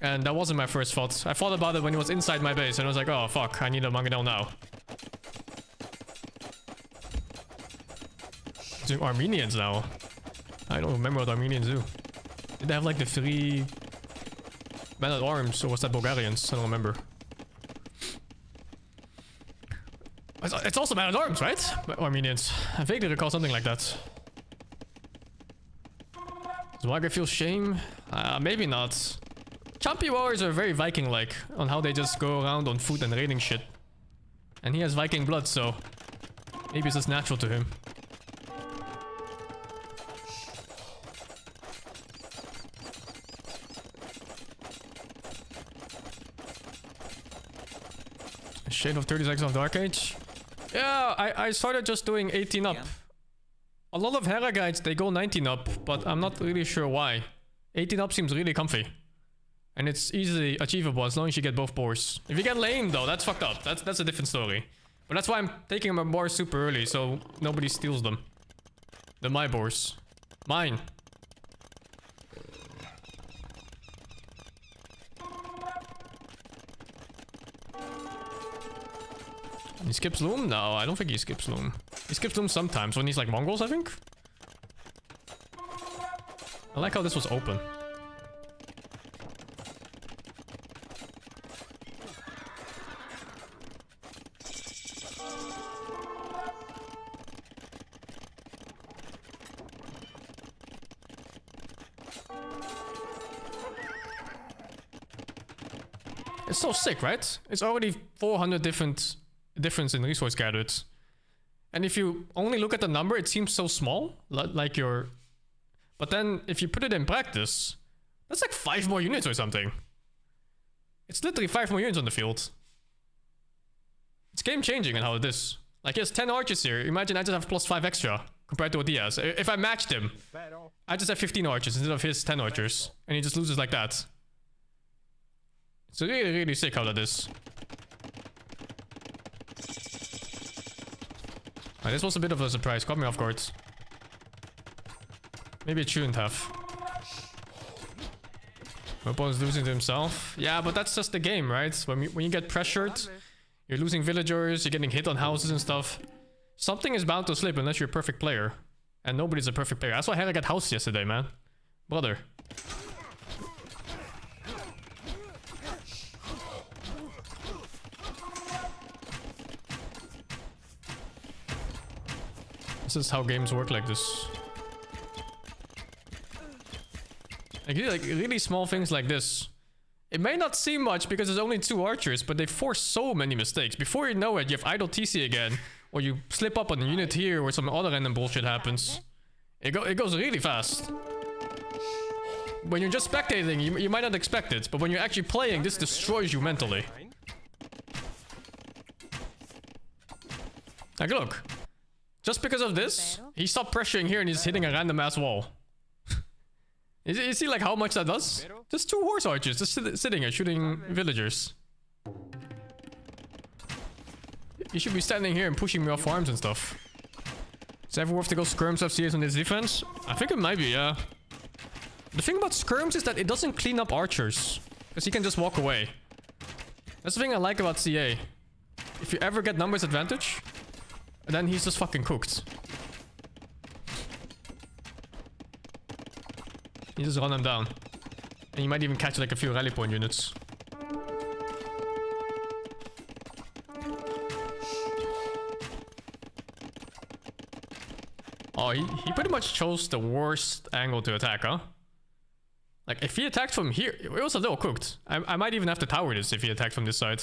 And that wasn't my first thought. I thought about it when he was inside my base, and I was like, oh fuck, I need a Mangonel now. Doing Armenians now. I don't remember what Armenians do. Did they have like the 3 men at arms, or was that Bulgarians? I don't remember. It's also man at arms, right? Armenians. I vaguely recall something like that. Does Waga feel shame? Maybe not. Champi warriors are very Viking-like on how they just go around on foot and raiding shit. And he has Viking blood, so maybe it's just natural to him. Shade of 30 seconds of Dark Age. Yeah, I started just doing 18 up. A lot of Hera guides, they go 19 up, but I'm not really sure why. 18 up seems really comfy. And it's easily achievable as long as you get both boars. If you get lame though, that's fucked up. That's a different story. But that's why I'm taking my boars super early, so nobody steals them. They're my boars. Mine. He skips Loom? No, I don't think he skips Loom. He skips Loom sometimes when he's like Mongols, I think. I like how this was open. It's so sick, right? It's already 400 difference in resource gathered. And if you only look at the number, it seems so small. Like your... But then, if you put it in practice, that's like 5 more units or something. It's literally 5 more units on the field. It's game changing in how it is. Like, he has 10 archers here. Imagine I just have +5 extra. compared to what he has. If I matched him, I just have 15 archers instead of his 10 archers. And he just loses like that. It's really, really sick how that is. This was a bit of a surprise. Caught me off guard. Maybe it shouldn't have. My opponent's losing to himself. Yeah, but that's just the game, right? When you get pressured, you're losing villagers, you're getting hit on houses and stuff. Something is bound to slip unless you're a perfect player. And nobody's a perfect player. That's why Hera got housed yesterday, man. Brother. This is how games work like this. Like really small things like this. It may not seem much because there's only 2 archers, but they force so many mistakes. Before you know it, you have idle TC again, or you slip up on a unit here, or some other random bullshit happens. It goes really fast. When you're just spectating, you might not expect it, but when you're actually playing, this destroys you mentally. Like, look. Just because of this, he stopped pressuring here and he's hitting a random ass wall. You see like how much that does? Just 2 horse archers just sitting here shooting villagers. You should be standing here and pushing me off farms and stuff. Is it ever worth to go skirms FCS on this defense? I think it might be, yeah. The thing about skirms is that it doesn't clean up archers. Because he can just walk away. That's the thing I like about CA. If you ever get numbers advantage, then he's just fucking cooked. You just run them down. And you might even catch like a few rally point units. Oh, he pretty much chose the worst angle to attack, huh? Like, if he attacked from here, it was a little cooked. I might even have to tower this if he attacked from this side.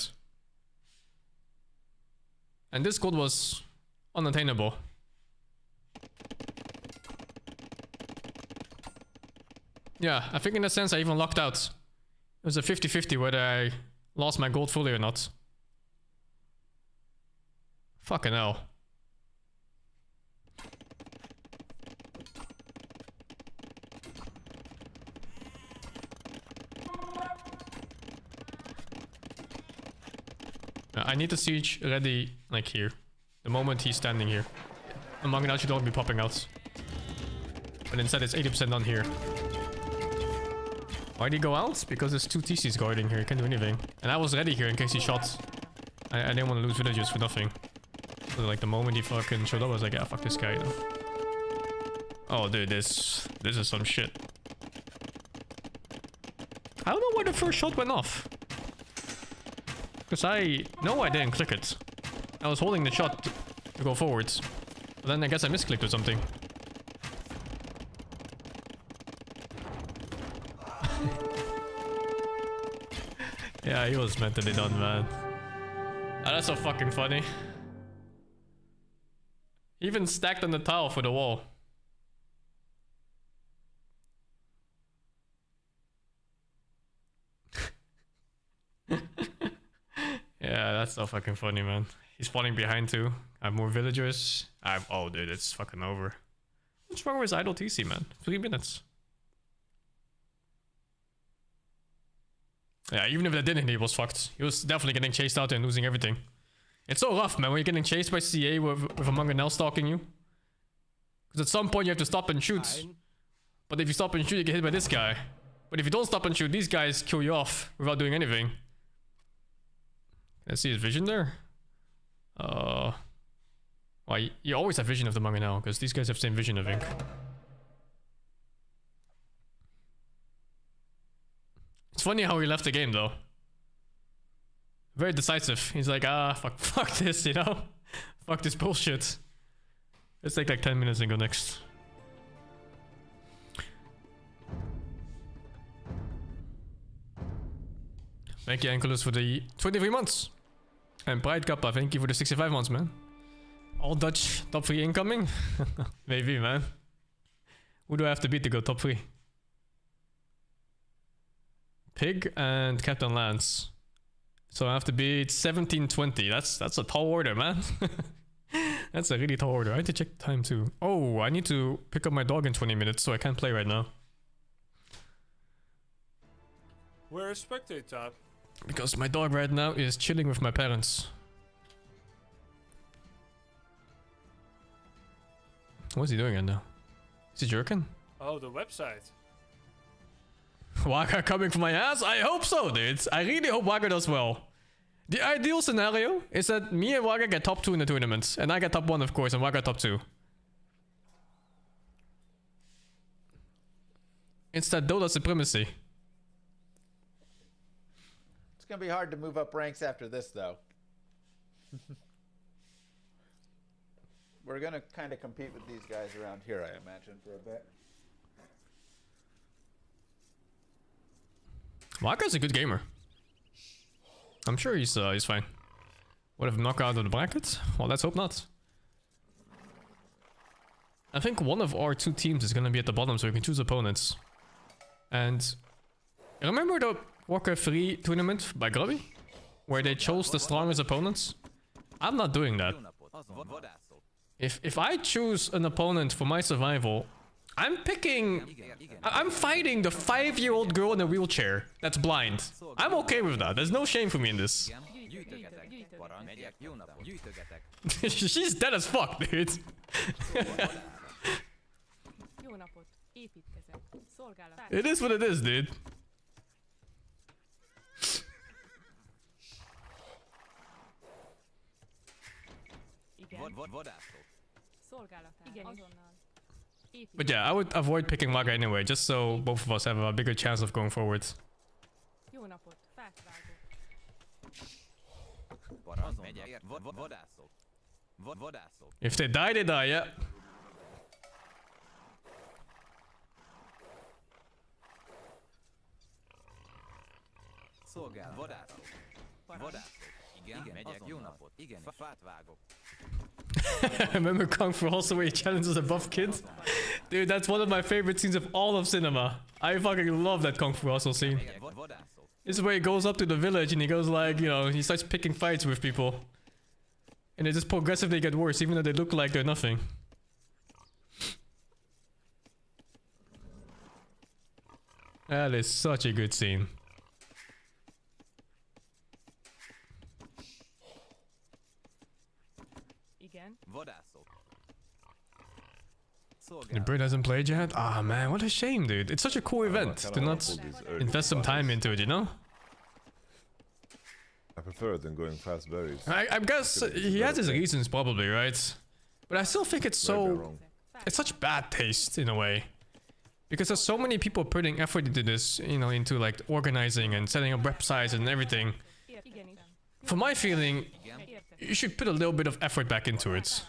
And this gold was unattainable. Yeah, I think in a sense I even locked out. It was a 50-50 whether I lost my gold fully or not. Fucking hell. I need the siege ready, like here. The moment he's standing here. The Mangonel should only be popping out. But instead it's 80% on here. Why'd he go out? Because there's 2 TCs guarding here, he can't do anything. And I was ready here in case he shot. I didn't want to lose villagers for nothing. So like the moment he fucking showed up, I was like, yeah, fuck this guy, you know. Oh dude, this is some shit. I don't know why the first shot went off. Because I didn't click it. I was holding the shot to go forwards. But then I guess I misclicked or something. Yeah, he was mentally done, man. Oh, that's so fucking funny. He even stacked on the tile for the wall. Yeah, that's so fucking funny, man. He's falling behind too. I have more villagers. Oh, dude, it's fucking over. What's wrong with his idle TC, man? 3 minutes. Yeah, even if that didn't, he was fucked. He was definitely getting chased out and losing everything. It's so rough, man, when you're getting chased by CA with a Mangonel stalking you. Because at some point you have to stop and shoot. But if you stop and shoot, you get hit by this guy. But if you don't stop and shoot, these guys kill you off without doing anything. Can I see his vision there? Well, you always have vision of the Mangonel, because these guys have same vision, I think. It's funny how he left the game, though. Very decisive. He's like, fuck this, you know? Fuck this bullshit. Let's take like 10 minutes and go next. Thank you, Ankylos, for the 23 months. And Pride Kappa, thank you for the 65 months, man. All Dutch top 3 incoming? Maybe, man. Who do I have to beat to go top 3? Pig and Captain Lance. So I have to beat 1720. That's a tall order, man. That's a really tall order. I need to check the time too. Oh, I need to pick up my dog in 20 minutes, so I can't play right now. Where is spectate tab? Because my dog right now is chilling with my parents. What's he doing right now? Is he jerking? Oh, the website. Waka coming for my ass? I hope so, dude. I really hope Waka does well. The ideal scenario is that me and Waka get top 2 in the tournament. And I get top 1, of course, and Waka top 2. It's that Dota supremacy. It's gonna be hard to move up ranks after this, though. We're gonna kind of compete with these guys around here, I imagine, for a bit. Waka's a good gamer. I'm sure he's fine. What if knock out of the bracket? Well, let's hope not. I think one of our 2 teams is gonna be at the bottom, so we can choose opponents. And remember the Warcraft 3 tournament by Grubby? Where they chose the strongest opponents? I'm not doing that. If I choose an opponent for my survival, I'm fighting the 5-year-old girl in a wheelchair that's blind. I'm okay with that. There's no shame for me in this. She's dead as fuck, dude. Jó napot. Építkezek. Szolgálat. It is what it is, dude. Igen. Vadászok. Szolgálatára. Igen. Azonnal. But yeah, I would avoid picking Waka anyway, just so both of us have a bigger chance of going forward. Jó napot. Fát vágok. Parancs megyek. Vadászok. Vadászok. If they die, yeah. Szolgálat. Vadászok. Vadászok. Igen, megyek. Jó napot. Igen, fát vágok. I remember Kung Fu also where he challenges a buff kid. Dude, that's one of my favorite scenes of all of cinema. I fucking love that Kung Fu also scene. This is where he goes up to the village and he goes like, you know, he starts picking fights with people. And they just progressively get worse even though they look like they're nothing. That is such a good scene. Igen. Vadászok. The Brit hasn't played yet? Ah man, what a shame, dude. It's such a cool event. Do not invest some time into it, you know? I prefer it than going fast berries. I guess he has his reasons probably, right? But I still think it's so... It's such bad taste in a way. Because there's so many people putting effort into this, you know, into like organizing and setting up websites and everything. Igen. For my feeling, you should put a little bit of effort back into it.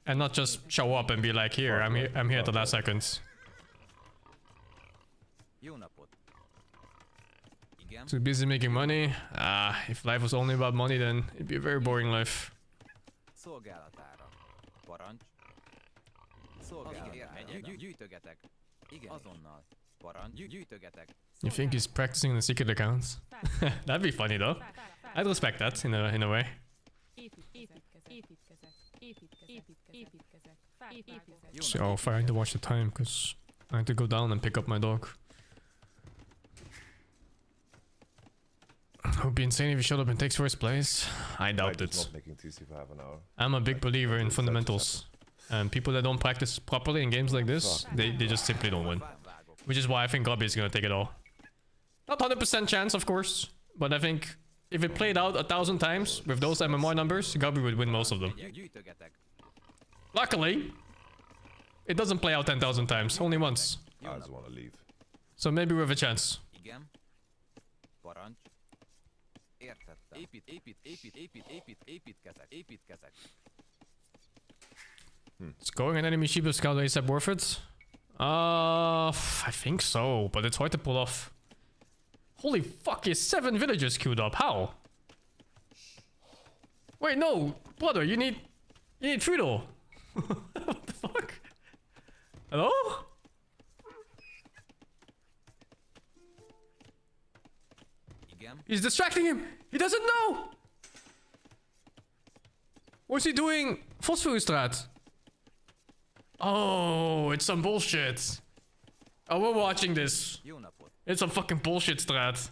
And not just show up and be like, here, I'm here at the last second. Jó napot. Igen. Too busy making money? Ah, if life was only about money, then it'd be a very boring life. Szolgálatára. Parancs. Szolgálatára. Megyek. Gyűjtögetek. Igen. Azonnal. Parancs. Gyűjtögetek. You think he's practicing the secret accounts? That'd be funny though. I'd respect that in a way. So if I need to watch the time because I need to go down and pick up my dog. It would be insane if he showed up and takes first place. I doubt it. Not making TC for half an hour. I'm a big believer in fundamentals. And people that don't practice properly in games like this, they just simply don't win. Which is why I think Gobby is gonna take it all. Not 100% chance, of course, but I think if it played out 1,000 times with those MMR numbers, Gobby would win most of them. Luckily, it doesn't play out 10,000 times, only once. I just want to leave. So maybe we have a chance. Igen. Parancs. Értettem. Építkezek. Is going an enemy Shiba Scout ASAP worth it? I think so, but it's hard to pull off. Holy fuck, he has 7 villagers queued up. How? Wait, no, brother, you need Friedel. What the fuck? Hello? Igen. He's distracting him. He doesn't know. What's he doing? Phosphorus. Oh, it's some bullshit. Oh, we're watching this. Jó napot. It's some fucking bullshit strat.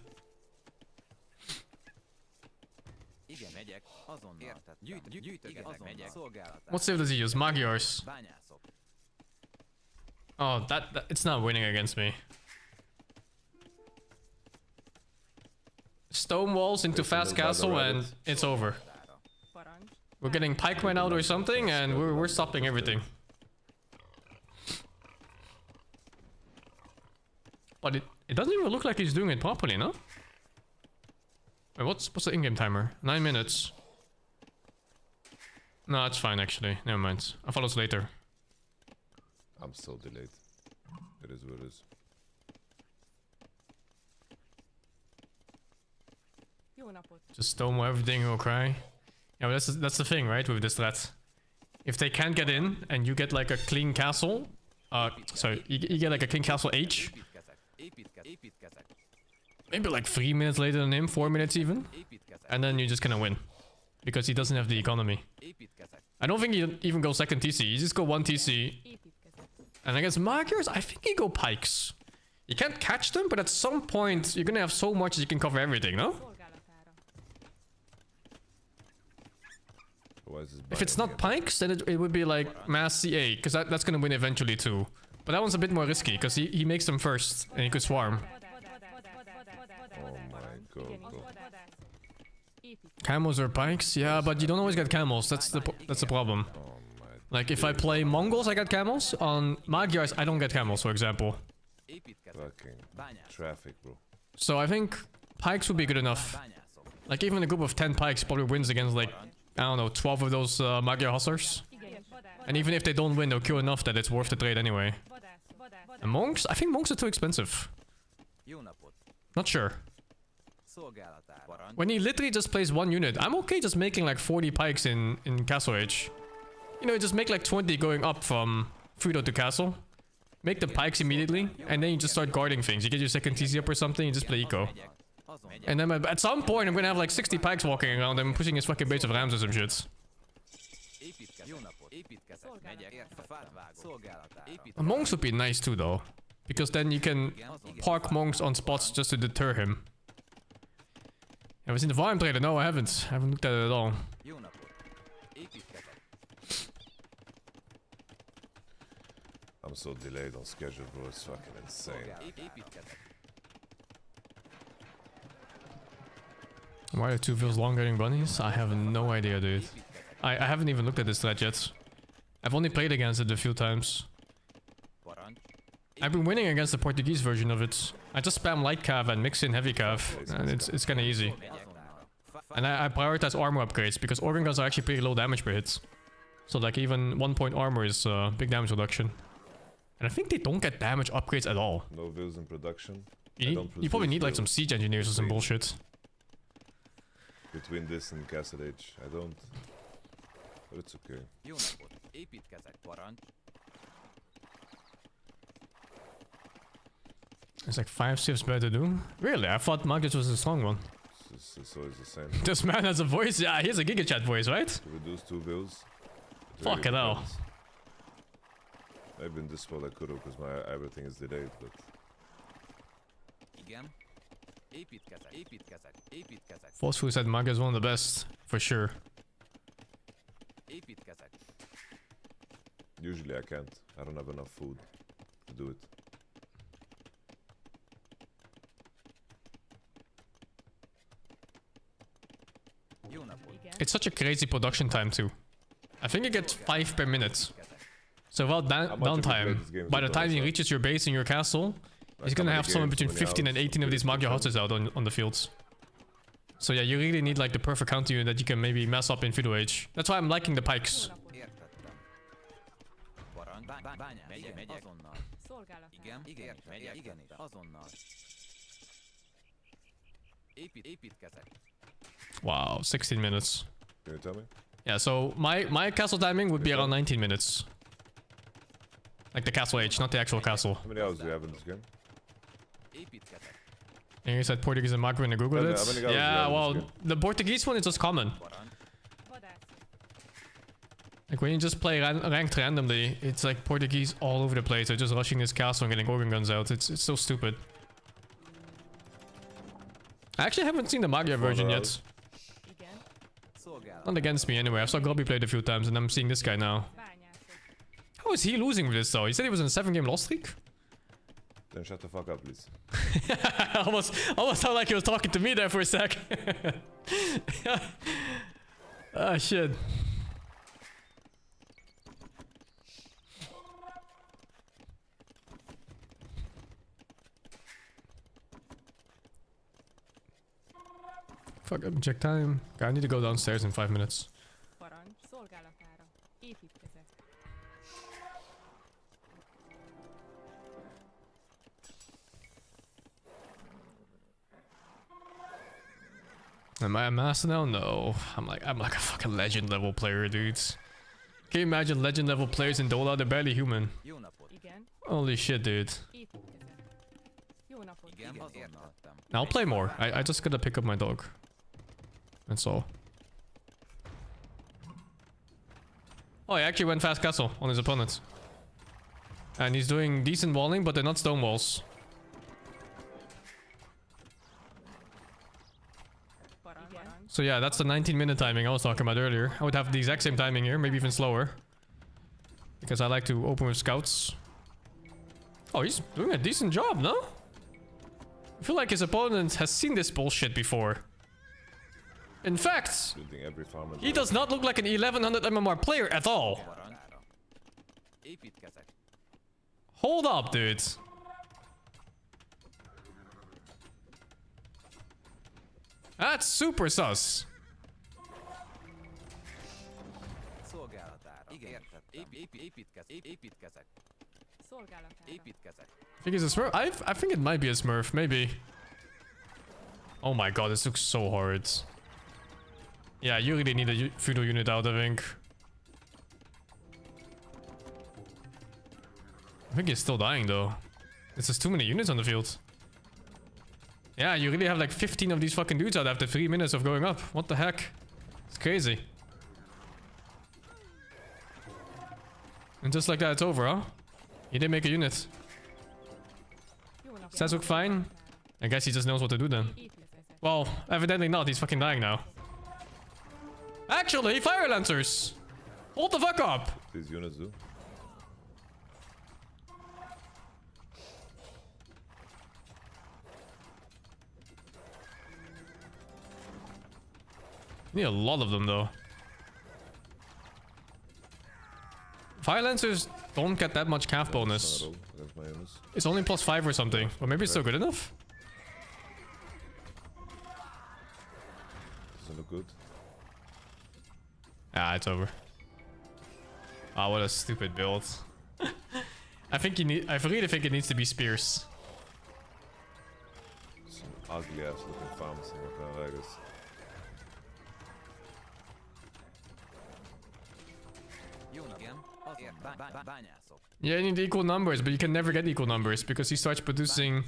Igen, megyek. Azonnal. Gyűjtögetek, megyek. Szolgálatára. What save does he use? Magyars. Bányászok. Oh, that it's not winning against me. Stone walls into fast castle and it's over. Parancs. We're getting pikemen out or something and we're stopping everything. But it doesn't even look like he's doing it properly, no? Wait, what's the in-game timer? 9 minutes. No, it's fine actually. Never mind. I'll follow us later. I'm so delayed. It is what it is. Jó napot. Just stonewall everything, he'll cry. Yeah, but that's the thing, right, with this strat. If they can't get in and you get like a clean castle, sorry, you get like a clean castle H, Építkezek. maybe like 3 minutes later than him, 4 minutes even, and then you just kind of win. Because he doesn't have the economy. Építkezek. I don't think you even go second TC, you just go 1 TC. Építkezek. And I guess Magyars, I think you go pikes. You can't catch them, but at some point you're gonna have so much that you can cover everything, no? Szolgálatára. Why is this If it's buying not again? pikes, then it would be like mass CA, because that's gonna win eventually too. But that one's a bit more risky, because he makes them first, and he could swarm. Oh my god, bro. Camels or pikes? Yeah, but you don't always get camels, that's the problem. Oh my. Like, if I play Mongols, I get camels. On Magyars, I don't get camels, for example. Építkezek. Fucking Bányászok. traffic, bro. So I think pikes would be good enough. Bányászok. Like, even a group of 10 pikes probably wins against, like, I don't know, 12 of those Magyar hussars. Igen, vadász. And even if they don't win, they'll kill enough that it's worth the trade anyway. Vadász. And monks? I think monks are too expensive. Jó napot. Not sure. Szolgálatára. Parancs. When he literally just plays 1 unit, I'm okay just making like 40 pikes in Castle Age. You know, just make like 20 going up from Fudo to Castle. Make the pikes immediately, and then you just start guarding things. You get your second TC up or something, you just play eco. Megyek. Azon megyek. And then at some point, I'm gonna have like 60 pikes walking around and pushing his fucking base of rams or some shit. Építkezek. Jó napot. Építkezek. Megyek. Fát vágok. Szolgálatára. And monks would be nice too, though. Because then you can park monks on spots just to deter him. Have you seen the volume trader? No, I haven't. I haven't looked at it at all. Jó napot. Építkezek. I'm so delayed on schedule, bro. It's fucking insane. Építkezek. Why are 2 feels long getting bunnies? I have no idea, dude. I haven't even looked at this strat yet. I've only played against it a few times. Parancs. I've been winning against the Portuguese version of it. I just spam light cav and mix in heavy cav, and it's kind of easy. Azonnal. And I prioritize armor upgrades because organ guns are actually pretty low damage per hit. So like even 1 point armor is big damage reduction. And I think they don't get damage upgrades at all. No views in production. You probably need like some siege engineers or some bullshit. Between this and Castle Age, I don't. But it's okay. Jó napot. Építkezek. Parancs. It's like 5 civs better to do. Really? I thought Magus was a strong one. It's always the same. This man has a voice? Yeah, he has a Giga Chat voice, right? To reduce 2 views. it Fuck it hell. depends. Maybe in this world I could have, because my everything is delayed, but Igen. Építkezek. Építkezek. Építkezek. Forceful said Magus is one of the best, for sure. Építkezek. usually I can't. I don't have enough food to do it. It's such a crazy production time too. I think you get 5 per minute. So without downtime, by the time he reaches your base in your castle, he's gonna have somewhere between 15 and 18 of these Magyar houses out on the fields. So yeah, you really need like the perfect counter unit that you can maybe mess up in Fiddle Age. That's why I'm liking the pikes. Wow, 16 minutes. Can you tell me? Yeah, so my castle timing would be around 19 minutes. Like the castle age, not the actual castle. How many hours do you have in this game? And you said Portuguese and Magro in the Google How it? many hours do you Yeah, have in well, this game? the Portuguese one is just common. Like when you just play ranked randomly, it's like Portuguese all over the place. They're just rushing this castle and getting organ guns out. It's so stupid. I actually haven't seen the Magyar version yet. Not against me anyway. I saw Grobby played a few times and I'm seeing this guy now. How is he losing with this though? He said he was in a 7-game loss streak? Then shut the fuck up, please. almost sounded like he was talking to me there for a sec. Ah, shit. Fuck up, check time. Okay, I need to go downstairs in 5 minutes. Parancs szolgálatára. Építkezek. Am I a master now? No. I'm like a fucking legend level player, dudes. Can you imagine legend level players in Dola? They're barely human. Igen. Holy shit, dude. Építkezek. Jó napot. Igen, azonnal. I'll play more. I just gotta pick up my dog. That's all. Oh, he actually went fast castle on his opponent. And he's doing decent walling, but they're not stone walls. So yeah, that's the 19-minute timing I was talking about earlier. I would have the exact same timing here, maybe even slower. Because I like to open with scouts. Oh, he's doing a decent job, no? I feel like his opponent has seen this bullshit before. In fact, Building every farm he does not look like an 1100 MMR player at all. Építkezek. Hold up, dude. That's super sus. Szolgálatára. Igen, értettem. Építkezek. Szolgálatára. Építkezek. I think it's a smurf. I think it might be a smurf, maybe. Oh my god, this looks so hard. Yeah, you really need a feudal unit out, I think. I think he's still dying though. It's just too many units on the field. Yeah, you really have like 15 of these fucking dudes out after 3 minutes of going up. What the heck? It's crazy. And just like that, it's over, huh? He didn't make a unit. Stats look fine. I guess he just knows what to do then. Well, evidently not. He's fucking dying now. Actually, fire lancers! Hold the fuck up! These units do. You need a lot of them though. Fire lancers don't get that much calf bonus. Against my units. It's only +5 or something. Or maybe it's still good enough. Doesn't look good. Ah, it's over. Ah, what a stupid build. I really think it needs to be spears. Some ugly ass looking farms in Vegas. Yeah, you need equal numbers, but you can never get equal numbers because he starts producing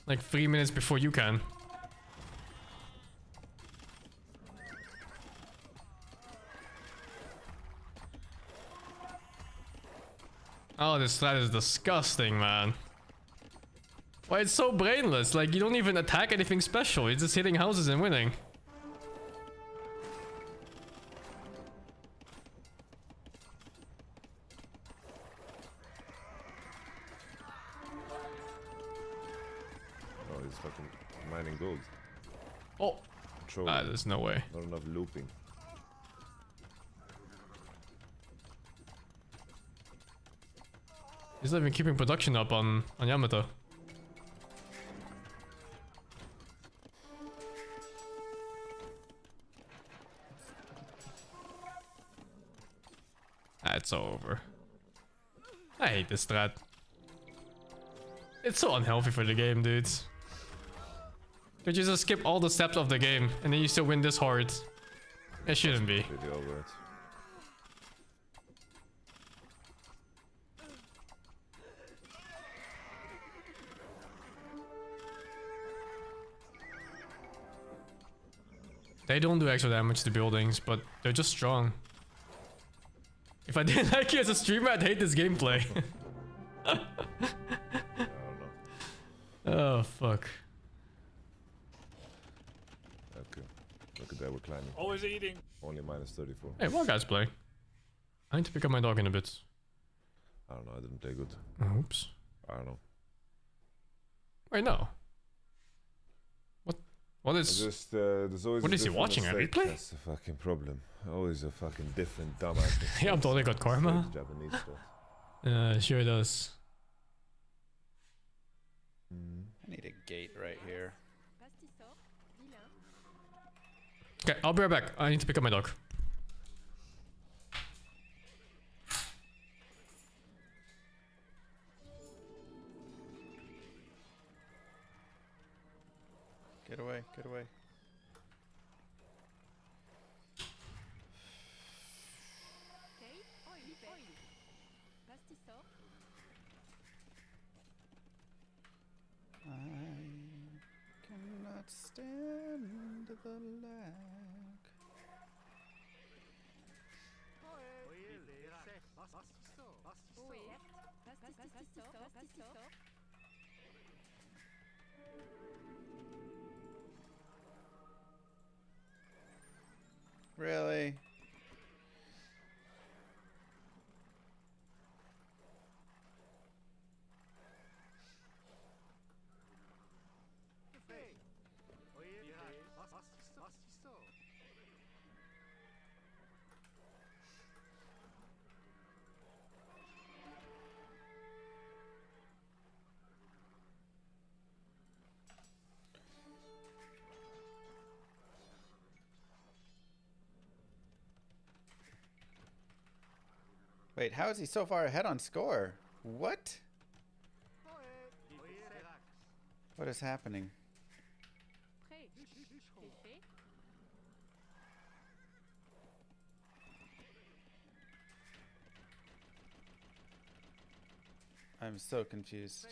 like 3 minutes before you can. Oh, this strat is disgusting, man. Why, it's so brainless. Like, you don't even attack anything special. You're just hitting houses and winning. Oh, he's fucking mining gold. Oh. Trolling. Ah, there's no way. Not enough looping. He's not even keeping production up on Yamato. Ah, it's over. I hate this strat. It's so unhealthy for the game, dudes. Could you just skip all the steps of the game and then you still win this hard? It shouldn't be. Completely over it. They don't do extra damage to buildings, but they're just strong. If I didn't like you as a streamer, I'd hate this gameplay. I don't know. Oh, fuck. Okay. Look at that, we're climbing. Always eating. Only minus 34. Hey, what guys play? I need to pick up my dog in a bit. I don't know, I didn't play good. Oops. I don't know. Wait, no. What I is... just, there's always What a is he different watching, a mistake. replay? That's the fucking problem. Always a fucking different dumbass. Yeah, I'm totally got karma. Japanese stuff. Sure does. I need a gate right here. Okay, I'll be right back. I need to pick up my dog. Get away, get away. I cannot stand the lag. Really? Wait, how is he so far ahead on score? What? What is happening? I'm so confused.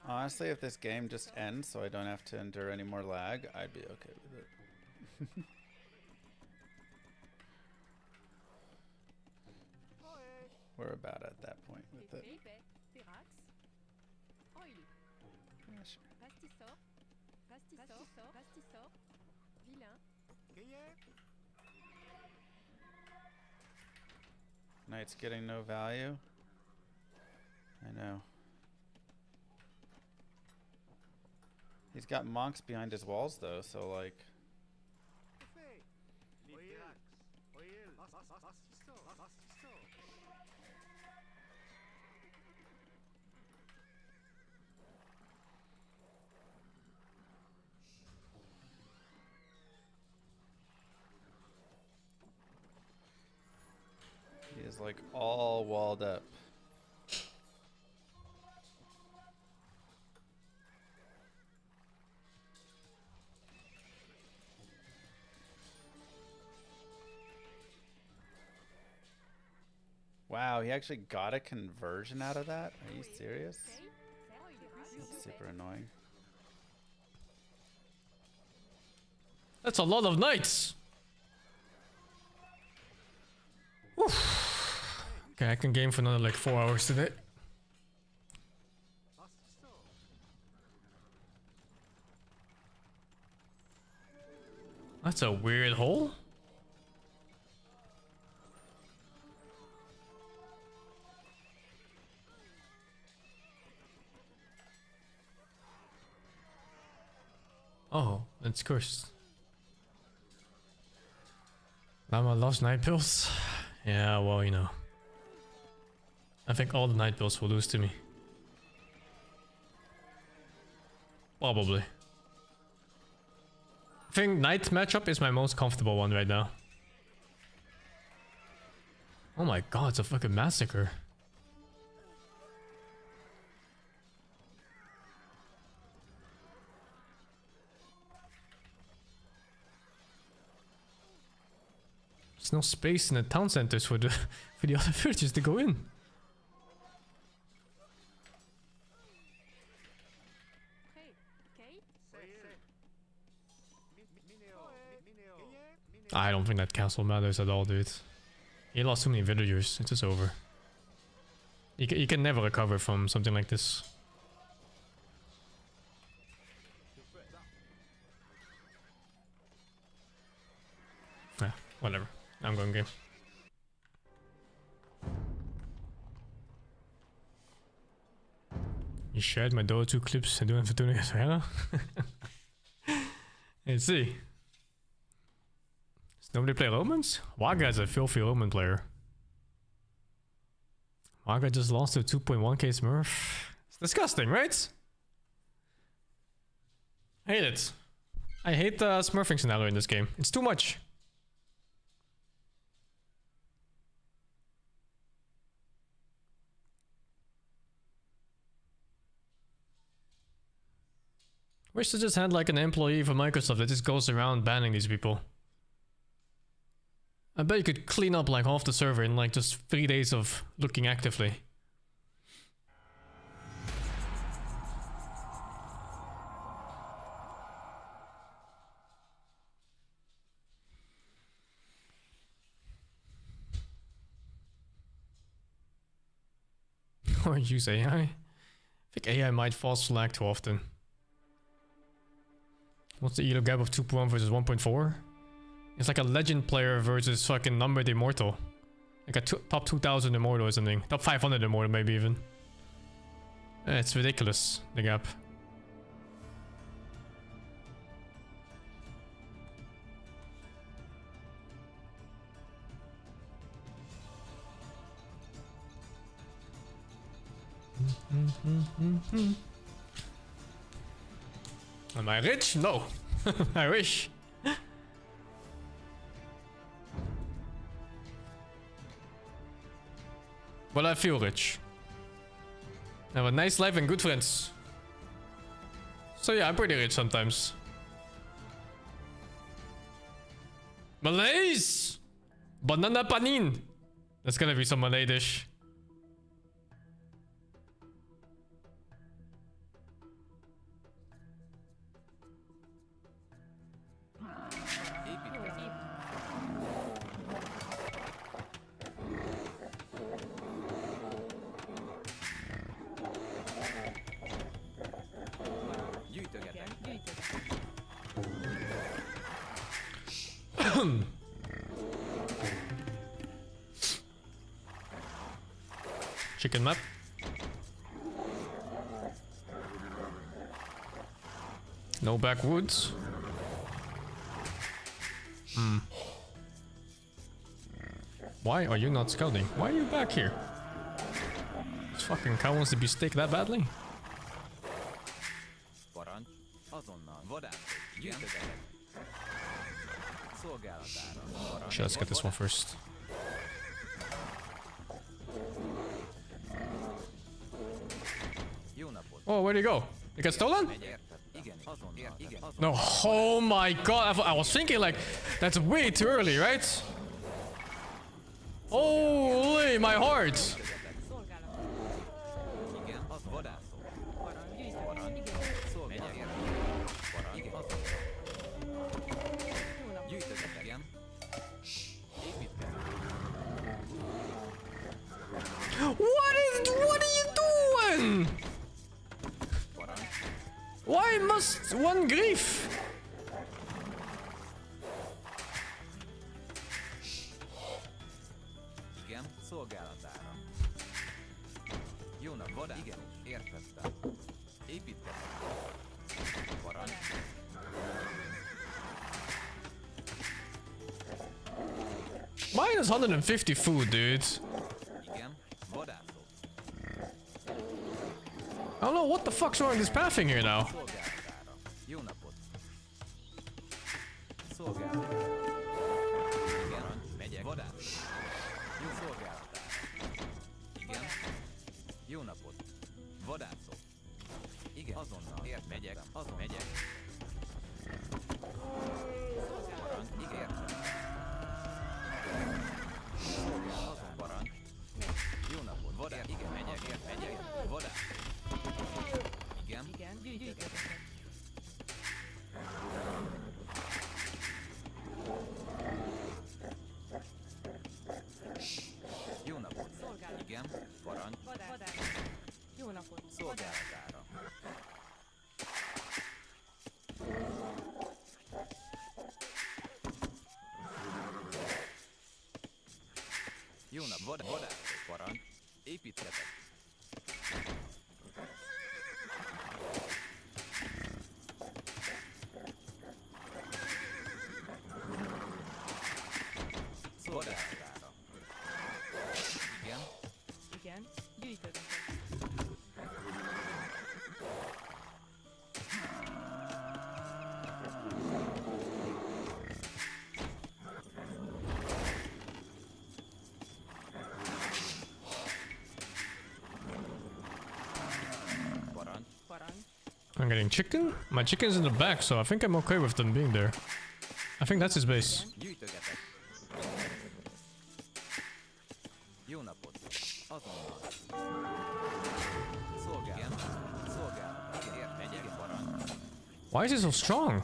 Honestly, if this game just ends so I don't have to endure any more lag, I'd be okay with it. We're about at that point with it. Yeah, sure. Knight's getting no value. I know. He's got monks behind his walls though, so like... He is like all walled up. Wow, he actually got a conversion out of that? Are you serious? That's super annoying. That's a lot of knights! Oof. Okay, I can game for another like 4 hours today. That's a weird hole. Oh, it's cursed. Llama loves night pills. Yeah, well, you know. I think all the night pills will lose to me. Probably. I think night matchup is my most comfortable one right now. Oh my god, it's a fucking massacre. There's no space in the town centers for the other villagers to go in. I don't think that castle matters at all, dude. He lost too many villagers. It's just over. You can never recover from something like this. Yeah, whatever. I'm going game. You shared my Dota 2 clips and doing for doing it, Hera? Let's see. Does nobody play Romans? Waga is a filthy Roman player. Waga just lost to 2.1k Smurf. It's disgusting, right? I hate it. I hate the smurfing scenario in this game. It's too much. Wish they just had like an employee for Microsoft that just goes around banning these people. I bet you could clean up like half the server in like just 3 days of looking actively. Or use AI? I think AI might false flag too often. What's the elo gap of 2.1 versus 1.4? It's like a legend player versus fucking numbered immortal. Like a top 2000 immortal or something. Top 500 immortal maybe even. It's ridiculous, the gap. Am I rich? No. I wish. But I feel rich. I have a nice life and good friends. So yeah, I'm pretty rich sometimes. Malays! Banana panin! That's gonna be some Malay dish. Chicken map. No backwoods. Why are you not scouting? Why are you back here? This fucking cow wants to be steak that badly? Shit, let's get this one first. Oh, where'd he go? It got stolen? No, oh my god, I was thinking like, that's way too early, right? Holy, my heart! What are you doing? Why must one grief? Minus 150 food, dude. I don't know what the fuck's wrong with this pathing here now. Igen, megyek. Vadász. Jó szolgálatára. Igen. Jó napot. Vadászok. Igen, azonnal. Ért, megyek. Azon megyek. Parancs. Igen, értem. Azon parancs. Jó napot. Vadász. Igen, megyek. Ért, megyek. Vadász. Igen. Igen, gyűjtögetek. Jó napot. Szolgálat. Igen, parancs. Vadász. Jó napot. Szolgálatára. Jó nap, vadászok, parancs. Építketek. Szolgálatára. Igen. Igen, gyűjtögetek. Parancs. Parancs. I'm getting chicken? My chicken's in the back, so I think I'm okay with them being there. I think that's his base. Gyűjtögetek. Jó napot. Azonnal. Szolgálat. Szolgálat. Igen, ért, megyek, parancs. Why is he so strong?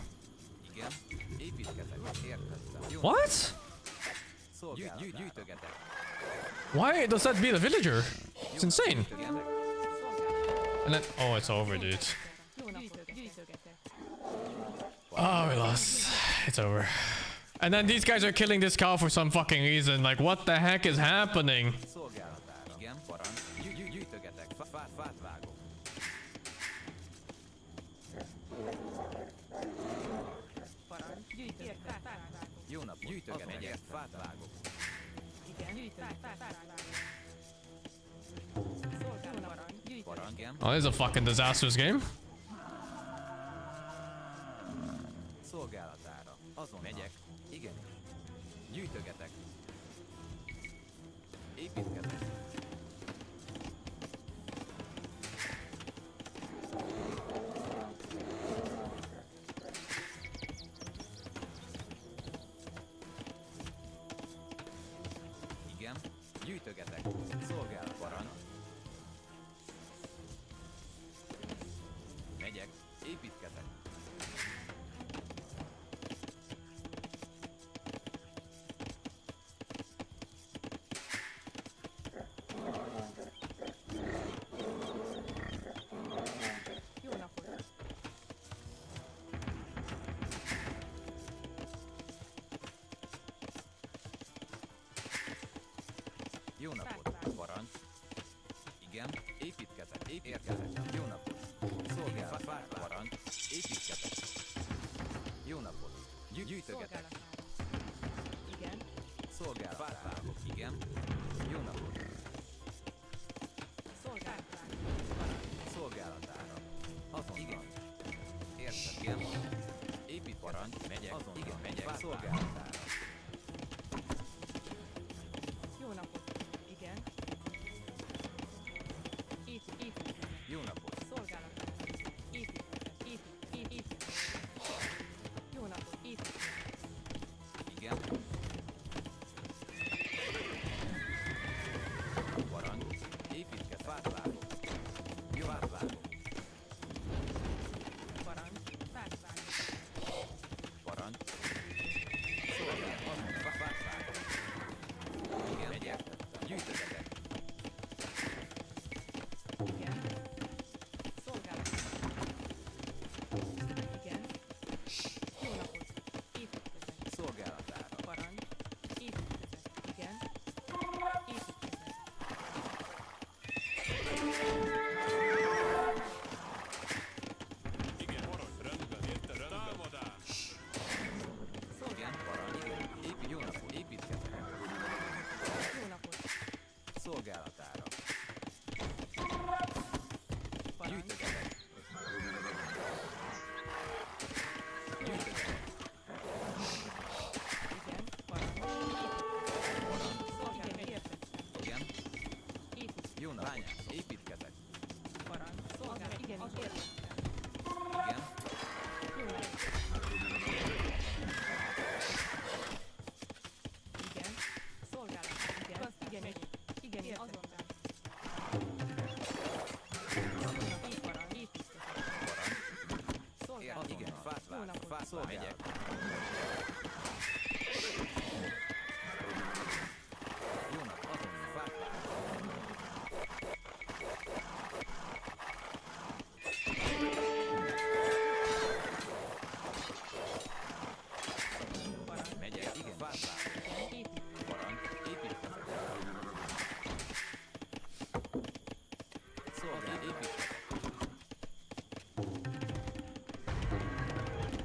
Igen. Építketek. Értettem. Jó What? Szolgálat. Gyűjtögetek. Why does that beat a villager? It's insane. Gyűjtögetek. And then, oh, it's over, dude. Jó napot. Gyűjtögetek. Oh, we lost. It's over. And then these guys are killing this cow for some fucking reason. Like, what the heck is happening? Szolgálatára. Igen, parancs. Gyűjtögetek. Fát vágok. Parancs. Gyűjtögetek. Jó nap. Gyűjtögetek. Megyek. Fát vágok. Igen, gyűjtögetek. Szolgálat. Parancs. Gyűjtögetek. Parancs. Igen. Oh, this is a fucking disastrous game. Szolgálatára. Azon megyek. Igen. Gyűjtögetek. Építketek. Igen. Gyűjtögetek. Szolgálat. Parancs. Megyek. Építketek. Jó napot. Jó napot. Parancs. Igen. Építketek. Építketek. Jó napot. Szolgálat. Parancs. Építketek. Jó napot. Gyűjtögetek. Szolgálatára. Igen. Szolgálat. Vágok. Igen. Jó napot. Szolgálatára. Szolgálatára. Azon. Igen. Érted. Igen. Épít. Parancs. Megyek. Azon. Igen. Megyek. Szolgálatára. Jó napot. Igen. Épít. Jó napot. Szolgálatára. Épít. Jó napot. Épít. Igen. Megyek. Jó nap, azonnal. Fát vágok. Megyek, igen, fát vágok. Parancs, építkezek. Szolgál, építkezek.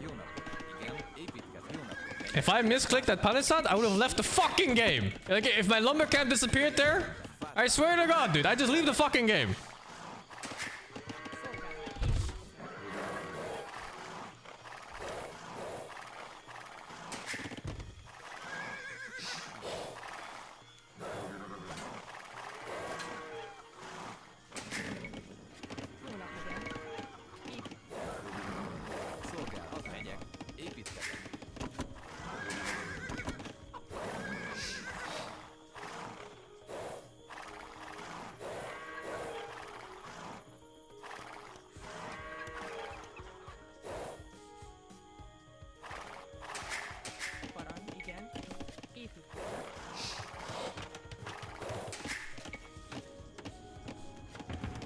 Jó napot, igen, építkezek. Jó napot. If I misclicked that palisade, I would have left the fucking game. Like, if my lumber camp disappeared there, I swear to God, dude, I just leave the fucking game. Szolgál, az megyek, építkezek. Parancs, igen. Épít.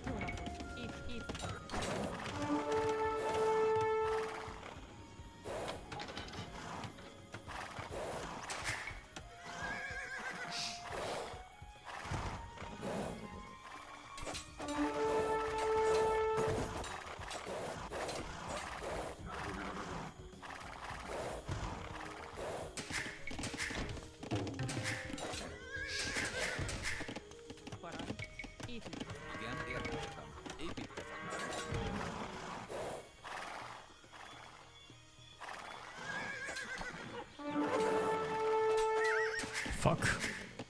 Jó napot. Épít. Parancs. Épít. Igen, értettem. Építkezek. Fuck.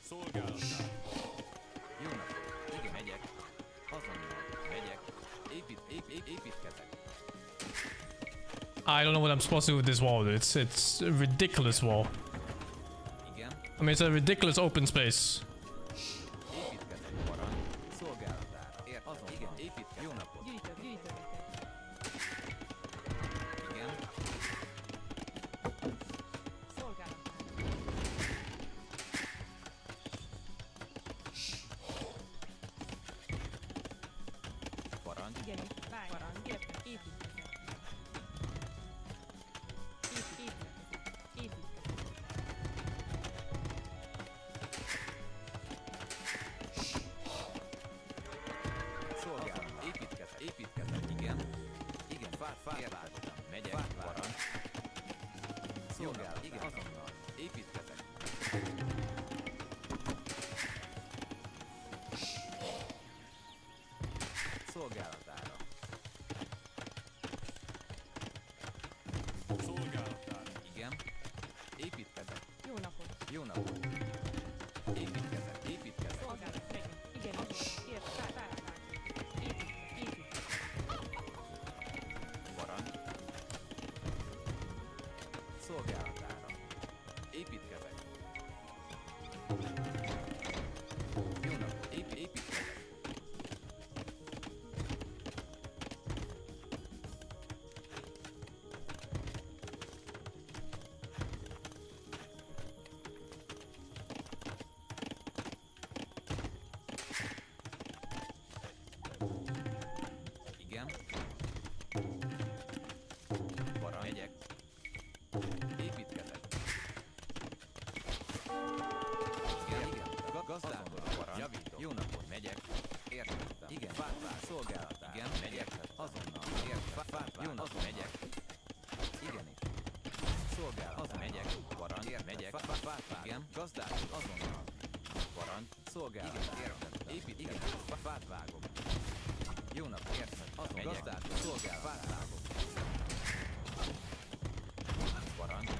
Szolgálatán. Jó napot. Igen, megyek. Azonnal. Megyek. Építkezek. I don't know what I'm supposed to do with this wall, dude. It's a ridiculous wall. Igen. I mean, it's a ridiculous open space. Építkezek. Parancs. Szolgálatára. Azonnal. Igen, építkezek. Jó napot. Gyűjtögetek. Igen. Szolgálat. Parancs. Igenis. Vágy. Parancs. Értem. Építkezek. Építkezek. Szolgálat. Építkezek. Igen. Igen, fát vágottam. Megyek. Parancs. Szolgálat. Igen, azonnal. Építkezek. Szolgálatára. Szolgálatára. Igen. Építkezek. Jó napot. Jó napot. Építkezek. Szolgálat. Megyek. Igenis. Ért. Vágy. Épít. Parancs. Szolgálatára. Építkezek. Jó napot. Építkezek. Igen. Parancs. Megyek. Építkezek. Igen. Gazdálkodom. Parancs. Javítom. Jó napot. Megyek. Értettem. Igen. Fát szolgálatát. Igen. Megyek. Azonnal. Fát jó napot. Megyek. Igenis. Szolgálat. Az megyek. Parancs. Megyek. Fát igen. Gazdálkodom. Azonnal. Parancs. Szolgálat. Értettem. Építkezek. Fát vágok. Jó napot. Értettem. Az megyek. Gazdálkodom. Szolgálat. Fát vágok. Parancs.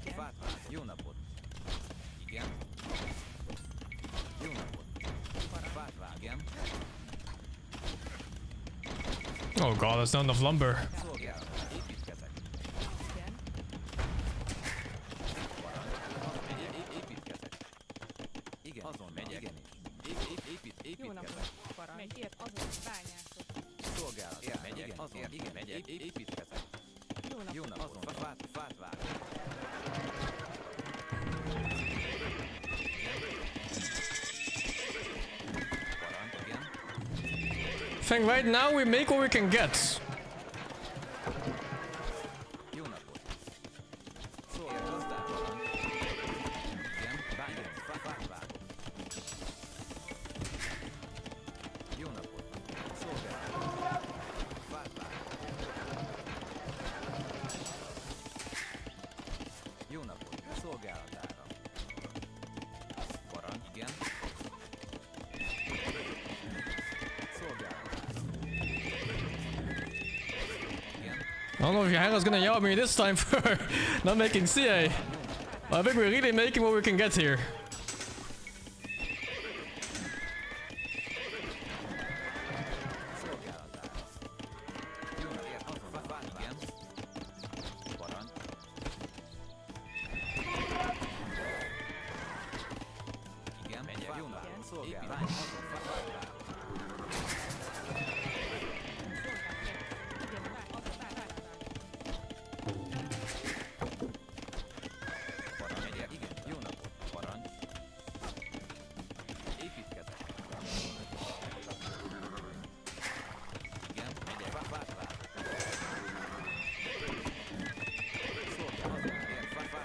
Igen. Fát vágok. Jó napot. Igen. Jó napot. Fát vágok. Igen. Oh god, that's not enough lumber. Szolgálat. Építkezek. Igen. Építkezek. Igen. Azon megyek. Igenis. Jó Építkezek. napot. Parancs. Megy. Ért. Azon bányászok. Szolgálat. Megyek. Azon. Igen. Megyek. Építkezek. Jó Jó napot, fát vág. Parancs, igen. I think right now we make what we can get. Jó napot. Szólj, gazdám, parancs. Igen, fát vág. Jó napot. Szolgál. Fát vág. Jó napot. Szolgálatára. Parancs, igen. Szolgálatára. Igen. I don't know if Hera's gonna yell at me this time for not making CA. But I think we're really making what we can get here. Szolgálatára. Jó napot. Fát, igen. Parancs. Igen, megyek. Jó napot. Szolgálat. Parancs. Megyek. Igen. Jó napot. Parancs. Építkezek. Igen, megyek. Fát. Szolgálat. Igen, fát.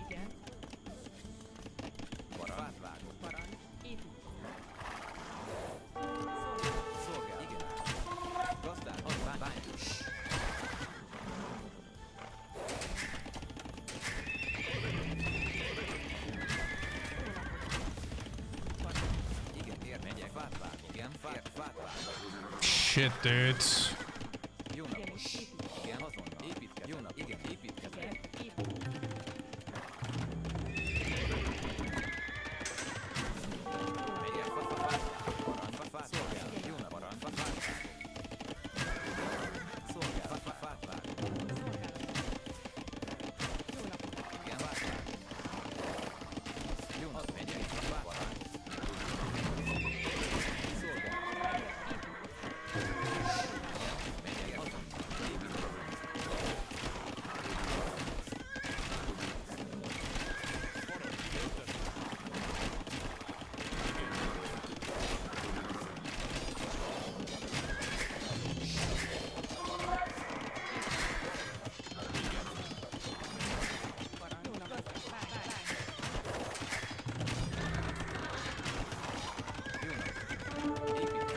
Igen. Parancs. Vágok. Parancs. Épít. Szolgál. Igen. Gazdák. Bány. Igen, ér. Megyek. Fát vágok. Igen, fát vágok. Shit, dudes. Jó napot. Igenis, épít. Igen, azonnal. Építkezek. Jó nap. Igen, építkezek. Igen. Épít. Megyek. Fát. Parancs. Szolgál. Jó nap. Parancs. Fát. Szolgál. Fát vágok. Jó napot. Igen, fát vágok. Jó nap. Megyek. Fát. Parancs. Szolgál. Megyek. Azonnal. Építkezek. Parancs. Jó napot. Bány. Jó nap. Építkezek.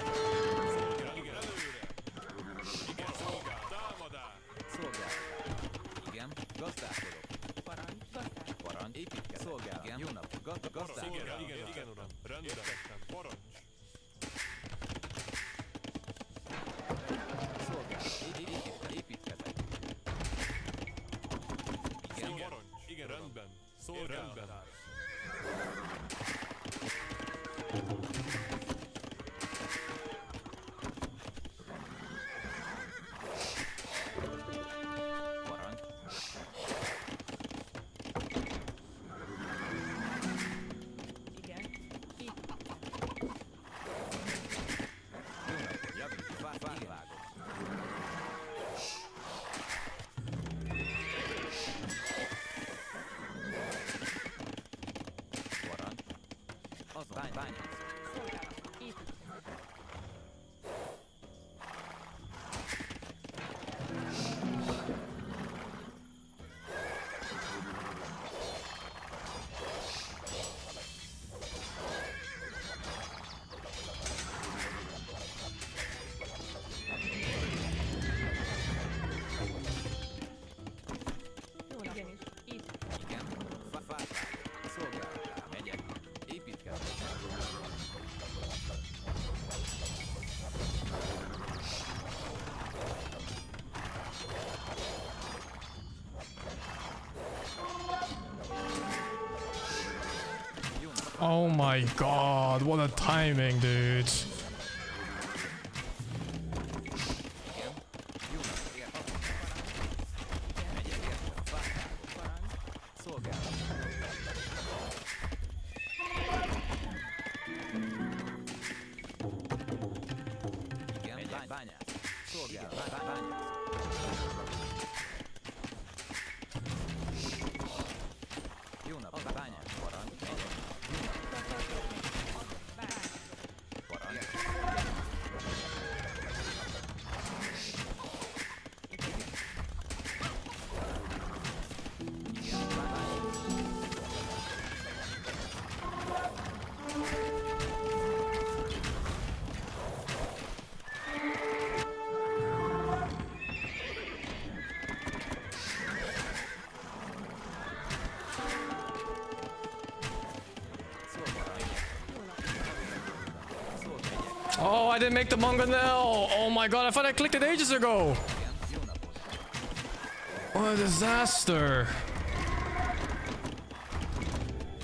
Szolgál. Igen, gazdálkodok. Parancs. Gazdák. Parancs. Építkezek. Szolgál. Igen, jó nap. Gazdálkodok. Igen, uram. Rendben. Parancs. Szolgál. Építkezek. Igen, Parancs. Igen, rendben. Rendben. parancs. Igen. Épít. Jó nap. Javít. Fát vágok. Parancs. Azon. Bányász. Szolgálat. Épít. Jó nap. Igenis. Épít. Igen. Fát vágok. Szolgálatára megyek. Építkezek. Oh my god, what a timing, dude. Igen. Jó nap. Ér. Megyek. Fát vágok. Parancs. Szolgálat. Bányász. Szolgál. Bányász. Jó nap, bányász. Parancs. Megyek. Parancs. Oh, I didn't make the manga now. Oh my god, I thought I clicked it ages ago. What a disaster.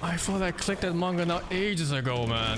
I thought I clicked that manga now ages ago, man.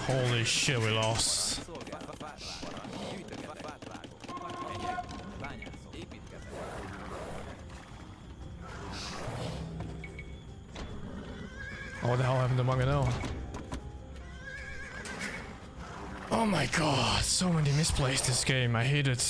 Holy shit, we lost. Oh, what the hell happened to manga now? Oh my god, so many misplays this game, I hate it.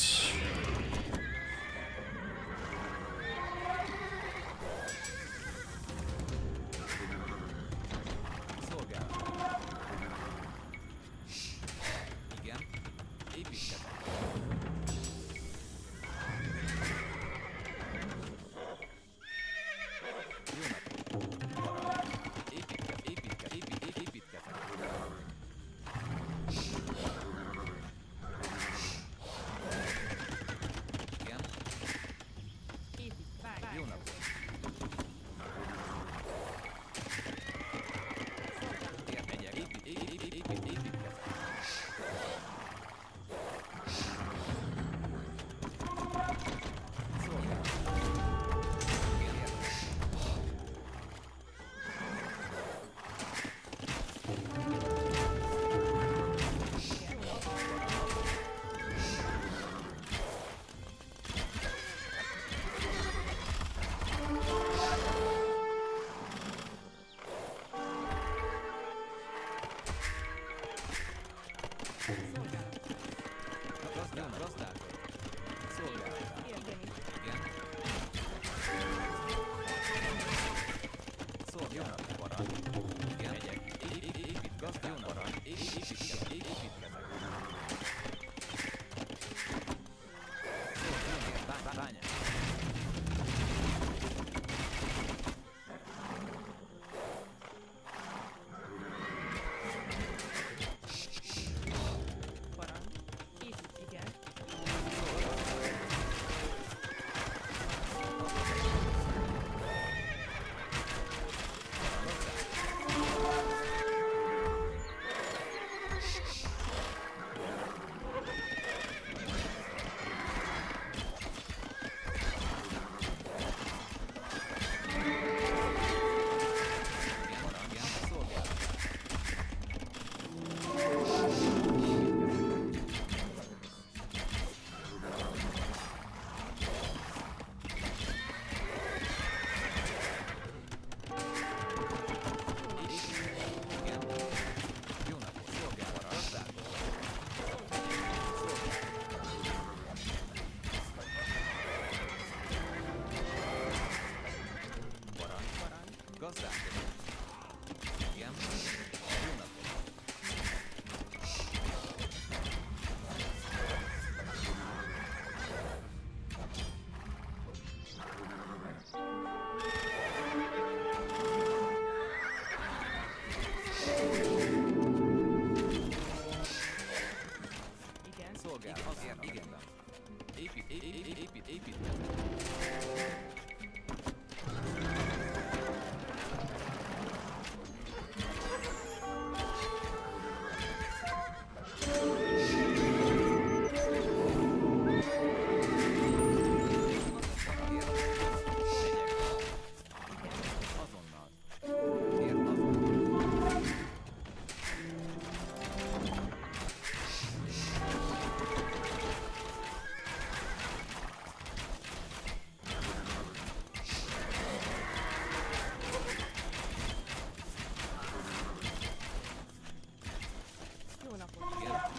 Jó napot.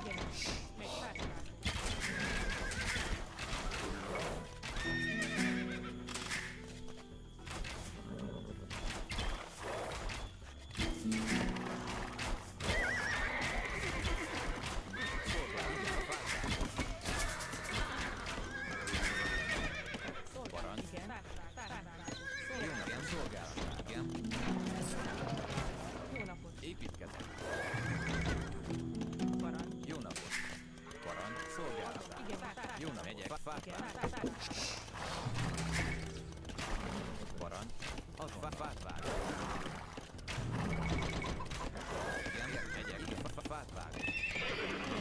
Igenis. Megy fászolás. Parancs. Igen. Jó napot. Szolgálat. Igen. Jó napot. Építkezek. Parancs. Jó napot. Parancs. Szolgálat. Igen. Jó napot. Megyek. Fát Igen. vágok. Parancs. Azon. Fát vágok. Igen. Megyek. Fát vágok.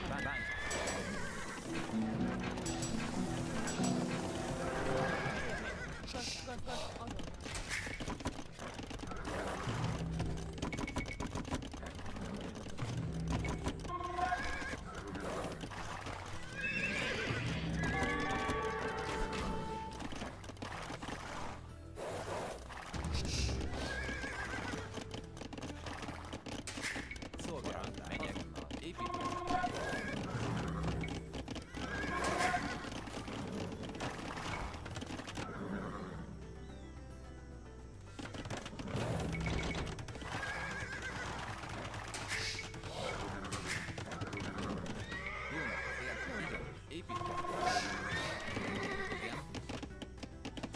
Bány. Gazdag. Azonnal. Szolgálat. Megyek. Építkezek. Jó napot. Igen. Építkezek. Igen.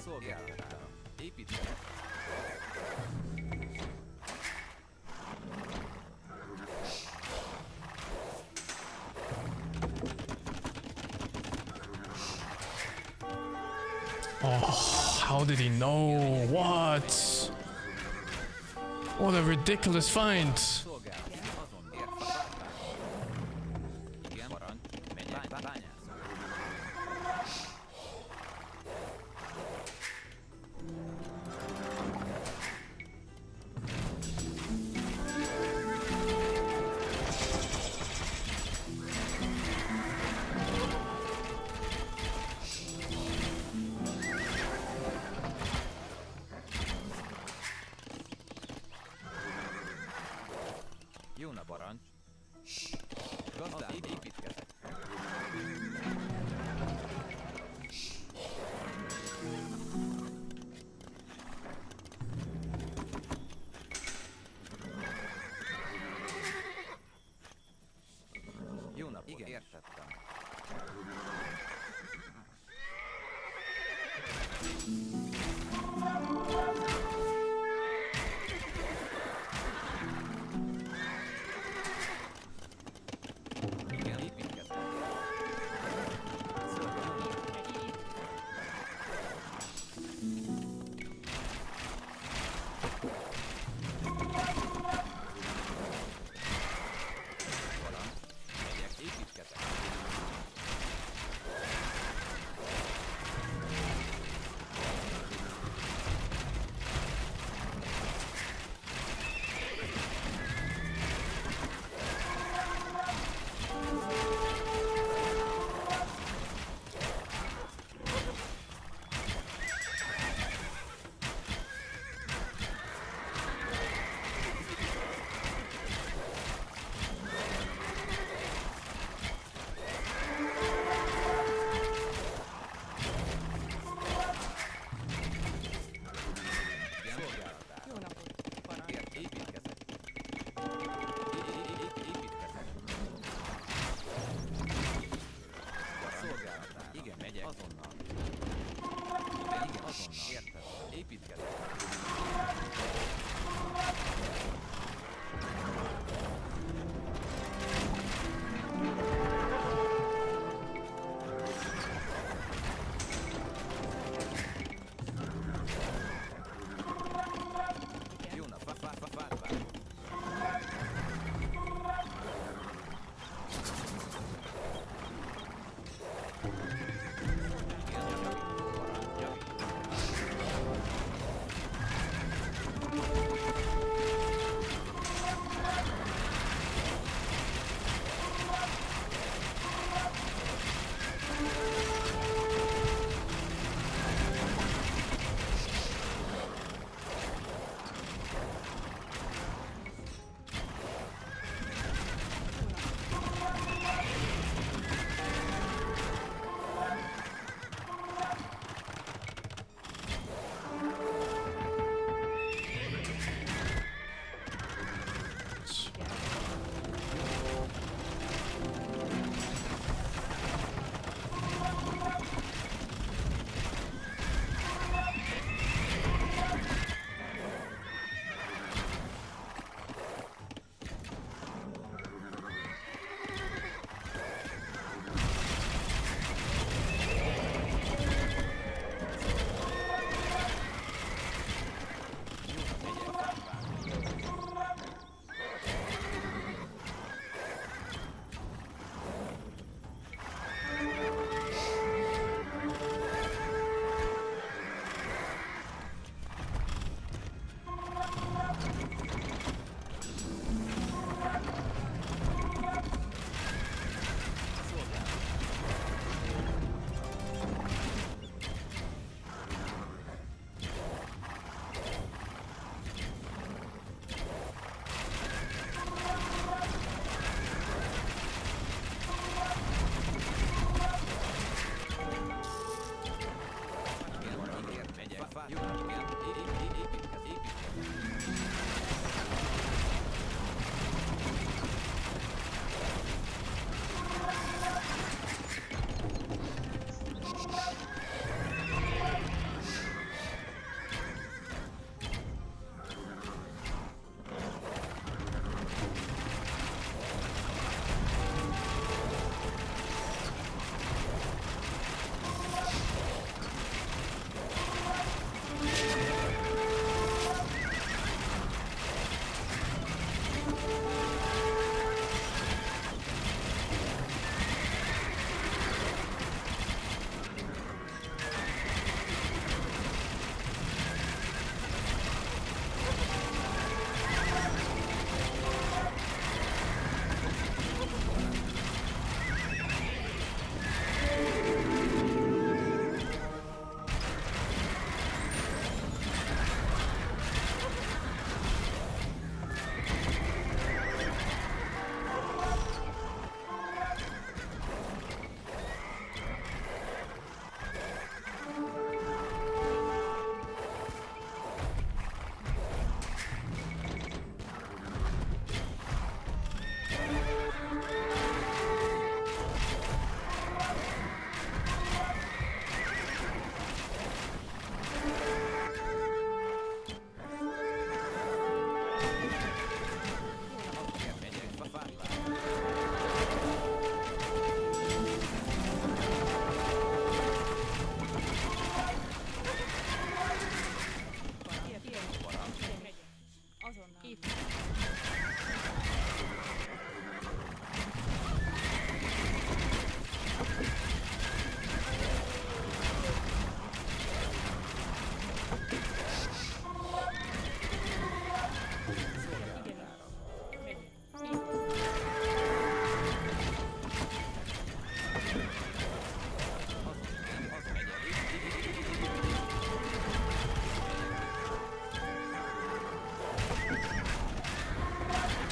Szolgálatára. Építkezek. Oh, how did he know? What? What a ridiculous find. Szolgálat. Azon. Értem. Igen. Parancs. Megyek. Bányászok. Jön a parancs. Gazdán építkezek. Jó napot. Igen. Értettem. Igen, építkezek. Szolgálat. Parancs. Megyek, építkezek.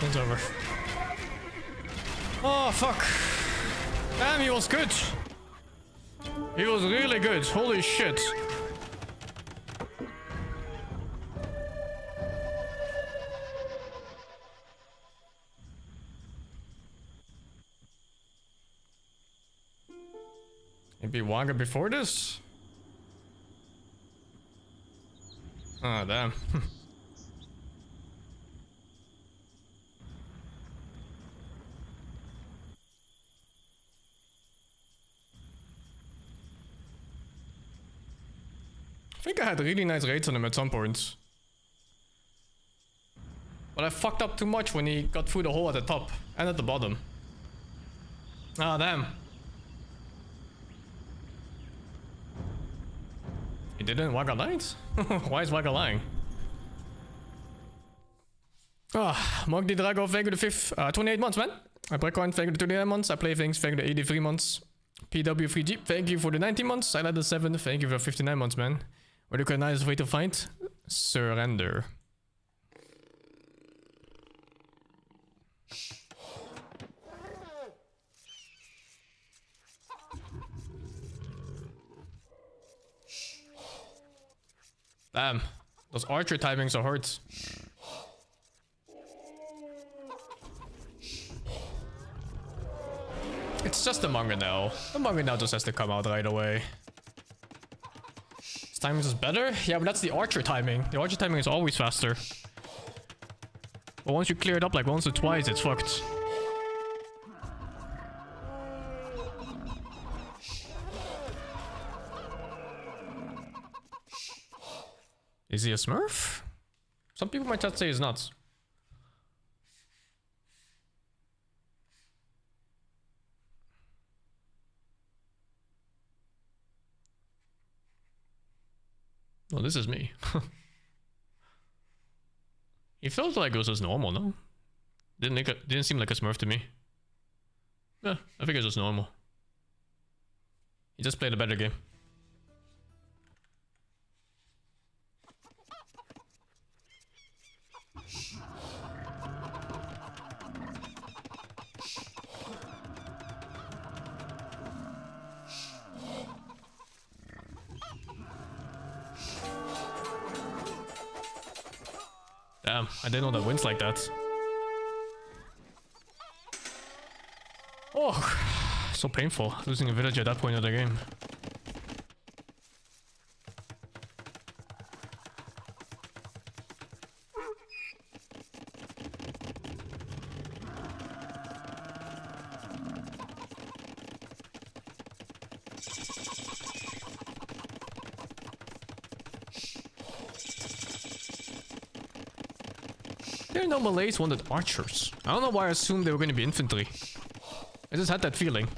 It's over. Oh, fuck. Damn, he was good. He was really good. Holy shit. Maybe Wanga before this? Oh, damn. I think I had really nice rates on him at some points. But I fucked up too much when he got through the hole at the top and at the bottom. Ah, damn. He didn't? Wagga lied? Why is Wagga lying? Ah, Mark the Drago, thank you the 28 months, man. I Breckcoin, thank you the 29 months. I Play Things, thank you the 83 months. PW3G, thank you for the 19 months. I led the 7, thank you for 59 months, man. What a nice way to find surrender. Damn, those archer timings are hard. It's just the manga now. The manga now just has to come out right away. His timing is better? Yeah, but that's the archer timing. The archer timing is always faster. But once you clear it up like once or twice, it's fucked. Is he a smurf? Some people might just say he's not. Oh, this is me. He felt like it was just normal, no? Didn't seem like a smurf to me. Yeah, I think it's just normal. He just played a better game. Damn, I didn't know that wins like that. Oh, so painful losing a village at that point of the game. There are no Malays wanted archers. I don't know why I assumed they were going to be infantry. I just had that feeling.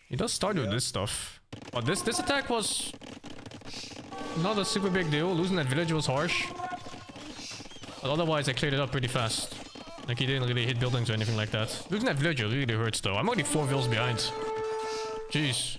He does start with this stuff. But this attack was not a super big deal. Losing that village was harsh. But otherwise I cleared it up pretty fast. Like he didn't really hit buildings or anything like that. Losing that village really hurts though. I'm already 4 vills behind. Jeez.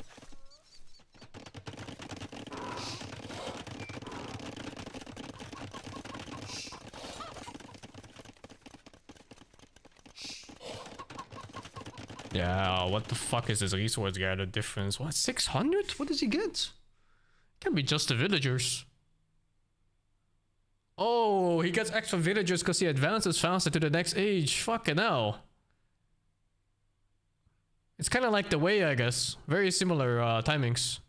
Yeah, what the fuck is this resource gather difference? What, 600? What does he get? Can't be just the villagers. Oh, he gets extra villagers because he advances faster to the next age. Fucking hell. It's kind of like the way, I guess. Very similar timings.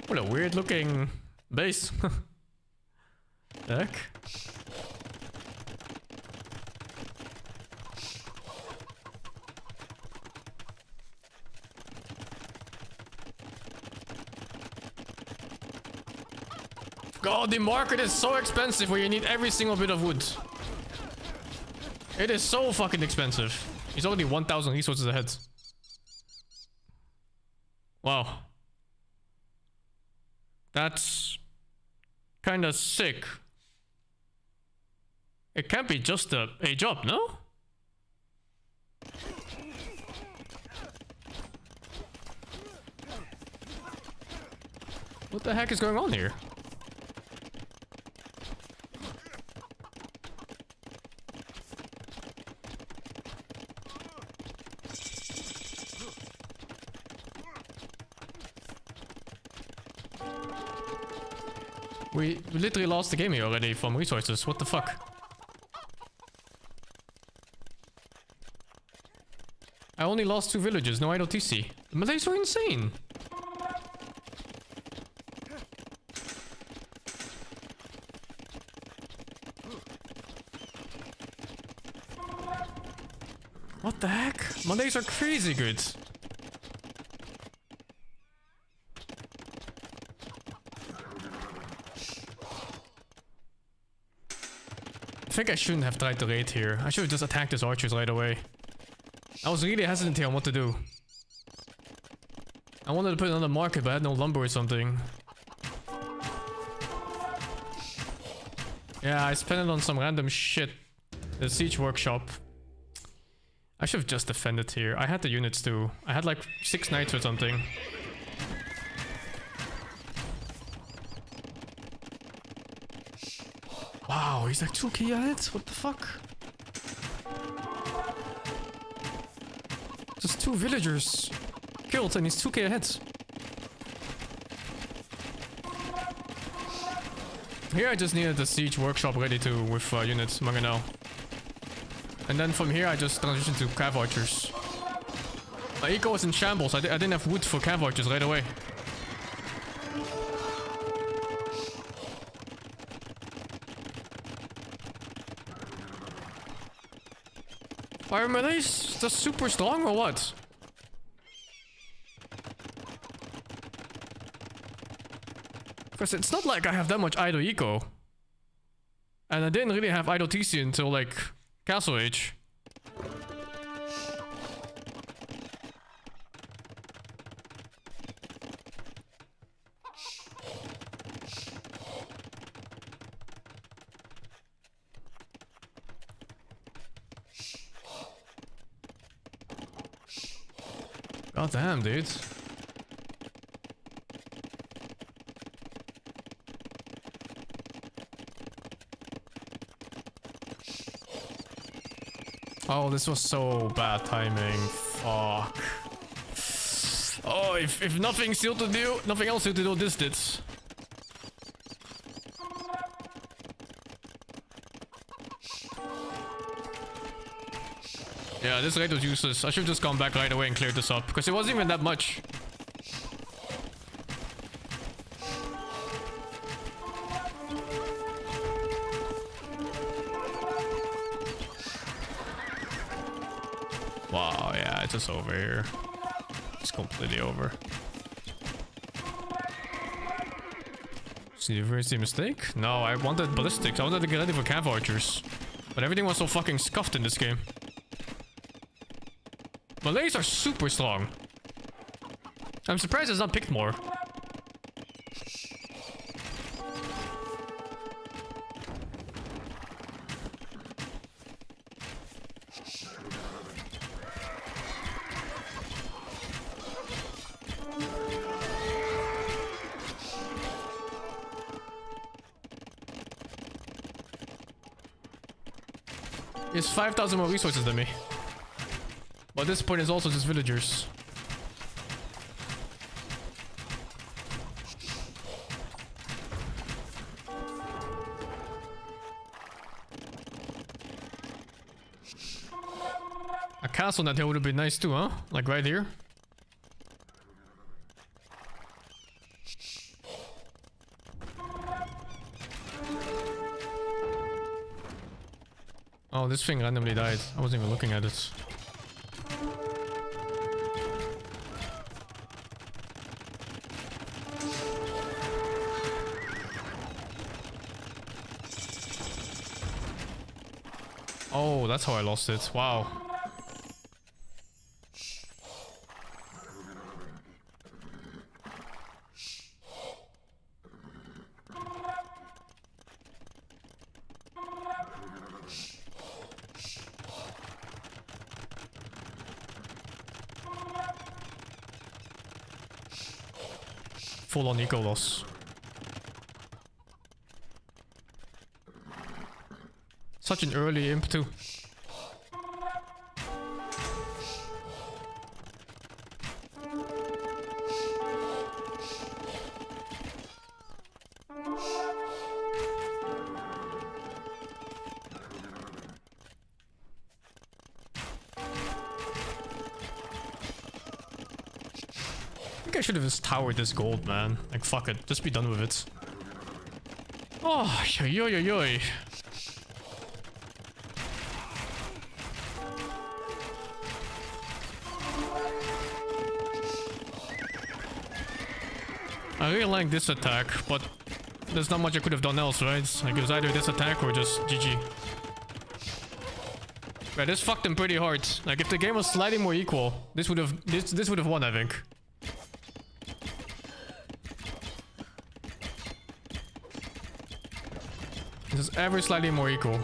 What a weird looking base. The heck? God, the market is so expensive where you need every single bit of wood. It is so fucking expensive. He's already 1,000 resources ahead. Wow. That's kinda sick. It can't be just a job, no? What the heck is going on here? We literally lost the game here already from resources. What the fuck? I only lost 2 villages, no idle TC. The Malays are insane. What the heck? Malays are crazy good. I think I shouldn't have tried to raid here. I should have just attacked his archers right away. I was really hesitant here on what to do. I wanted to put another market, but I had no lumber or something. Yeah, I spent it on some random shit. The siege workshop. I should have just defended here. I had the units too. I had like 6 knights or something. Wow, he's like 2k ahead? What the fuck? Just 2 villagers killed and he's 2k ahead. Here I just needed the siege workshop ready to with units, Manganel. And then from here I just transitioned to cav archers. My eco was in shambles. I didn't have wood for cav archers right away. Are Malays just super strong or what? Because it's not like I have that much idle eco. And I didn't really have idle TC until like Castle Age. God damn, dude. Oh, this was so bad timing. Fuck. Oh, if nothing still to do, nothing else to do, this did. Yeah, this raid was useless. I should have just gone back right away and cleared this up, because it wasn't even that much. Wow, yeah, it's just over here. It's completely over. See, where's the mistake? No, I wanted ballistics. I wanted to get ready for cav archers. But everything was so fucking scuffed in this game. Malays are super strong. I'm surprised it's not picked more. He has 5,000 more resources than me. But at this point, it's also just villagers. A castle net here would have been nice too, huh? Like right here. Oh, this thing randomly died. I wasn't even looking at it. Oh, that's how I lost it. Wow. Full on eco loss. Such an early imp too. I think I should have just towered this gold, man. Like, fuck it. Just be done with it. Oh, yo yo yo yo. I really like this attack, but there's not much I could have done else, right? Like, it was either this attack or just GG. Yeah, this fucked him pretty hard. Like, if the game was slightly more equal, this would have won, I think. This is ever slightly more equal.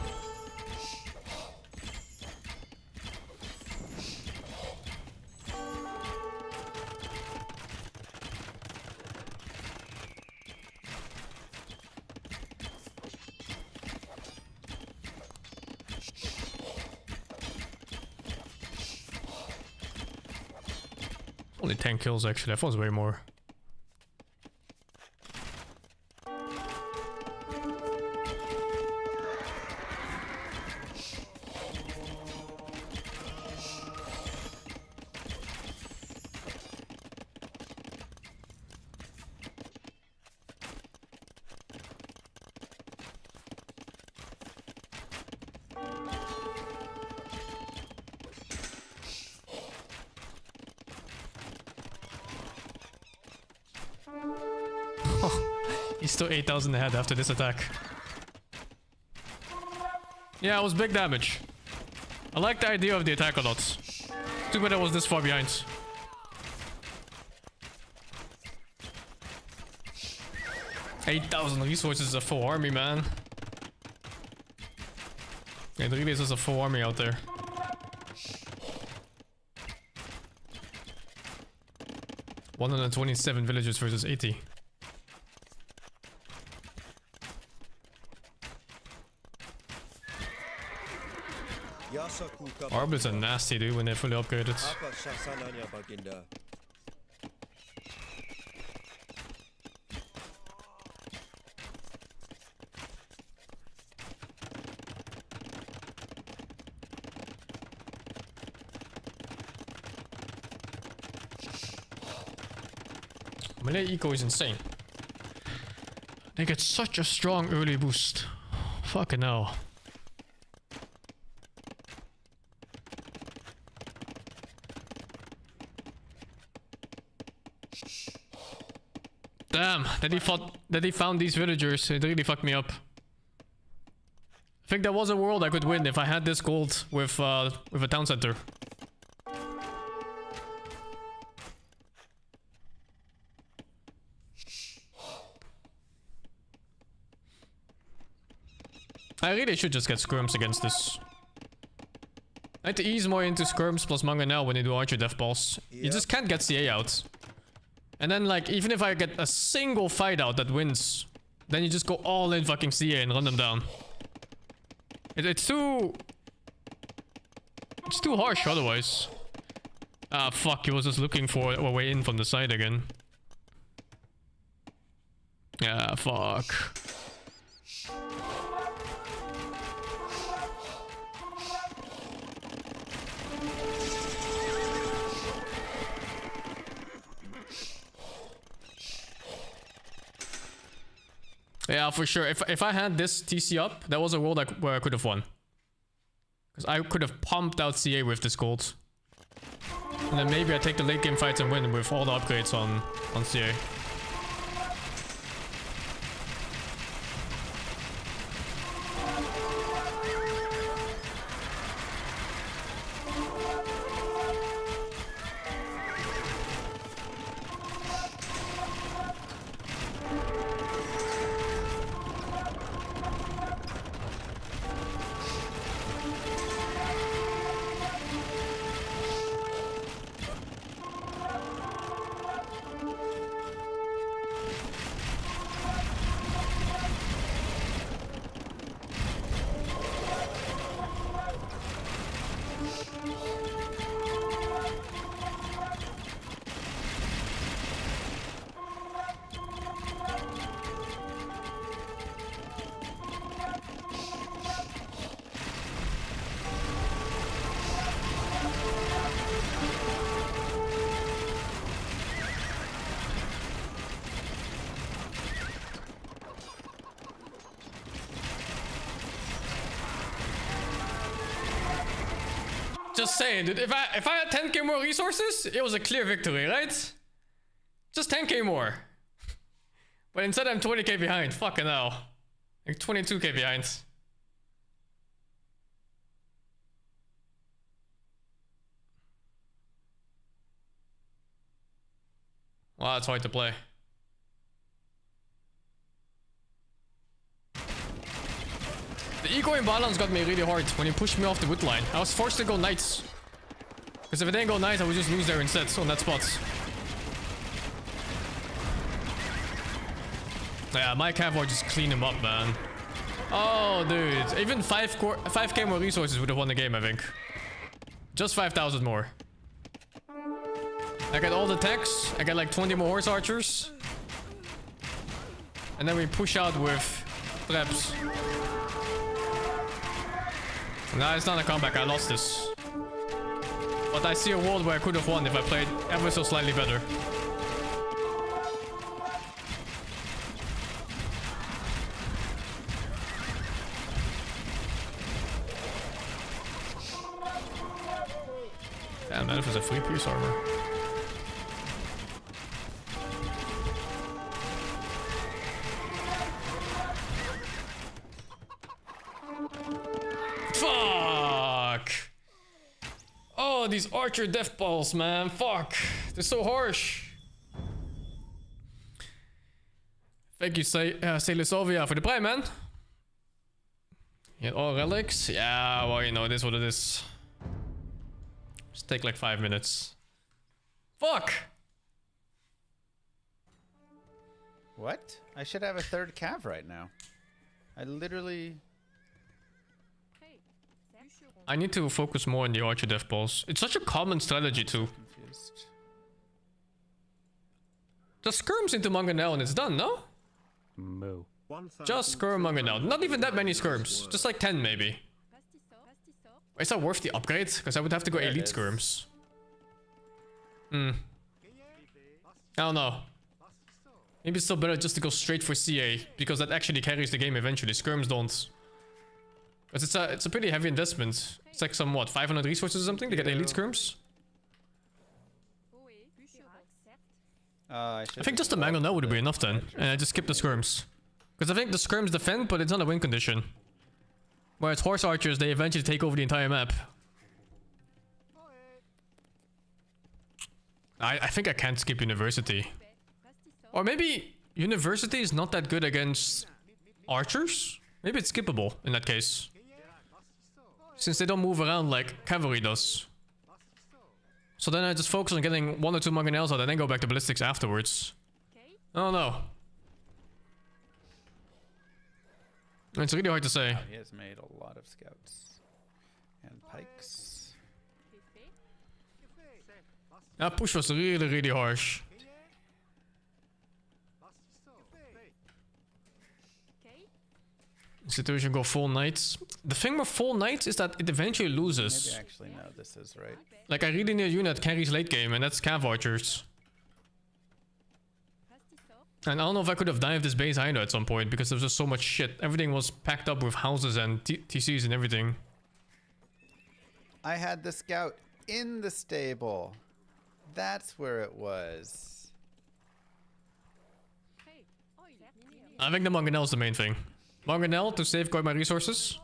Only 10 kills actually, I thought it was way more. He's still 8,000 ahead after this attack. Yeah, it was big damage. I like the idea of the attack a lot. Too bad I was this far behind. $8,000 resources is a full army, man. Yeah, there really is a full army out there. $127 villagers versus 80. Arbors are nasty, dude, when they're fully upgraded. Melee eco is insane. They get such a strong early boost. Fucking hell. Damn, that he found these villagers, it really fucked me up. I think there was a world I could win if I had this gold with a town center. I really should just get skirms against this. I had to ease more into skirms plus manga now when they do archer death balls. Yep. You just can't get CA out. And then, like, even if I get a single fight out that wins, then you just go all in fucking CA and run them down. It's too harsh otherwise. Ah, fuck, he was just looking for a way in from the side again. Yeah, fuck. Yeah, for sure. If I had this TC up, that was a world where I could have won. Because I could have pumped out CA with this gold. And then maybe I take the late game fights and win with all the upgrades on CA. just saying, dude. If I had 10k more resources, it was a clear victory, right? Just 10k more. But instead I'm 20k behind. Fucking hell. Like 22k behind. Wow, that's hard to play. The eco imbalance got me really hard when he pushed me off the wood line. I was forced to go knights. Because if I didn't go knights, I would just lose there instead on that spot. Yeah, my cavalry just clean him up, man. Oh, dude. Even 5k more resources would have won the game, I think. Just 5,000 more. I got all the techs. I got like 20 more horse archers. And then we push out with traps. Nah, it's not a comeback. I lost this. But I see a world where I could have won if I played ever so slightly better. Damn, that was a free piece armor. Fuck! Oh, these archer death balls, man. Fuck. They're so harsh. Thank you, Sailosovia, for the play, man. Get all relics? Yeah, well, you know, it is what it is. Just take like 5 minutes. Fuck! What? I should have a third cav right now. I literally... I need to focus more on the archer death balls. It's such a common strategy too. Confused. Just skirms into Mangonel and it's done, no? Moo. Just skirm Mangonel. Not even that many skirms. Just like 10 maybe. Is that worth the upgrade? Because I would have to go There it elite is. skirms. I don't know. Maybe it's still better just to go straight for CA. Because that actually carries the game eventually. Skirms don't. Because it's a pretty heavy investment. It's like some, what, 500 resources or something to get elite skirms? I I think just the Mangonel would be enough then. And I just skip the skirms. Because I think the skirms defend, but it's not a win condition. Whereas horse archers, they eventually take over the entire map. I think I can't skip university. Or maybe university is not that good against archers? Maybe it's skippable in that case. Since they don't move around like cavalry does. So then I just focus on getting 1 or 2 Mangonels out and then go back to ballistics afterwards. I don't know. It's really hard to say. Wow, he has made a lot of scouts. And pikes. That push was really, really harsh. Situation go full knights. The thing with full knights is that it eventually loses. Maybe actually no, this is right. Like I really need a unit that carries late game, and that's cav archers. And I don't know if I could have dived this base either at some point because there was just so much shit. Everything was packed up with houses and TCs and everything. I had the scout in the stable. That's where it was. I think the Mangonel is the main thing. Mangonel to safeguard my resources,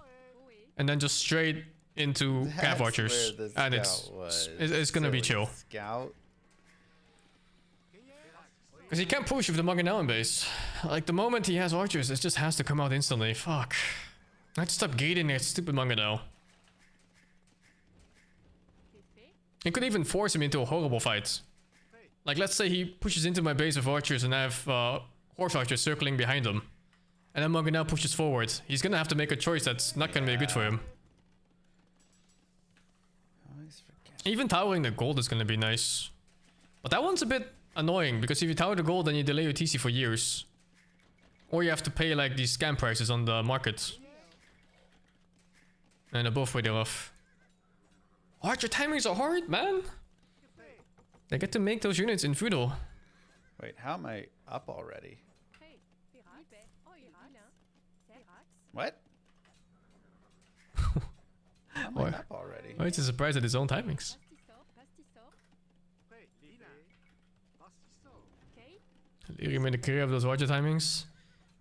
and then just straight into cav archers, Where the and scout was. it's gonna be Silly chill. Scout. Because he can't push with the Mangonel in base. Like the moment he has archers, it just has to come out instantly. Fuck. I have to stop gating that stupid Mangonel. It could even force him into a horrible fight. Like let's say he pushes into my base of archers and I have horse archers circling behind him. And then Mangonel pushes forward. He's gonna have to make a choice that's not gonna be good for him. Always forget. Even towering the gold is gonna be nice. But that one's a bit annoying because if you tower the gold then you delay your TC for years. Or you have to pay like these scam prices on the market. And they're both really rough. Archer timings are hard, man. They get to make those units in feudal. Wait, how am I up already? What? I'm Why? like up already. Why is he surprised at his own timings? Lyrium in the career of those archer timings.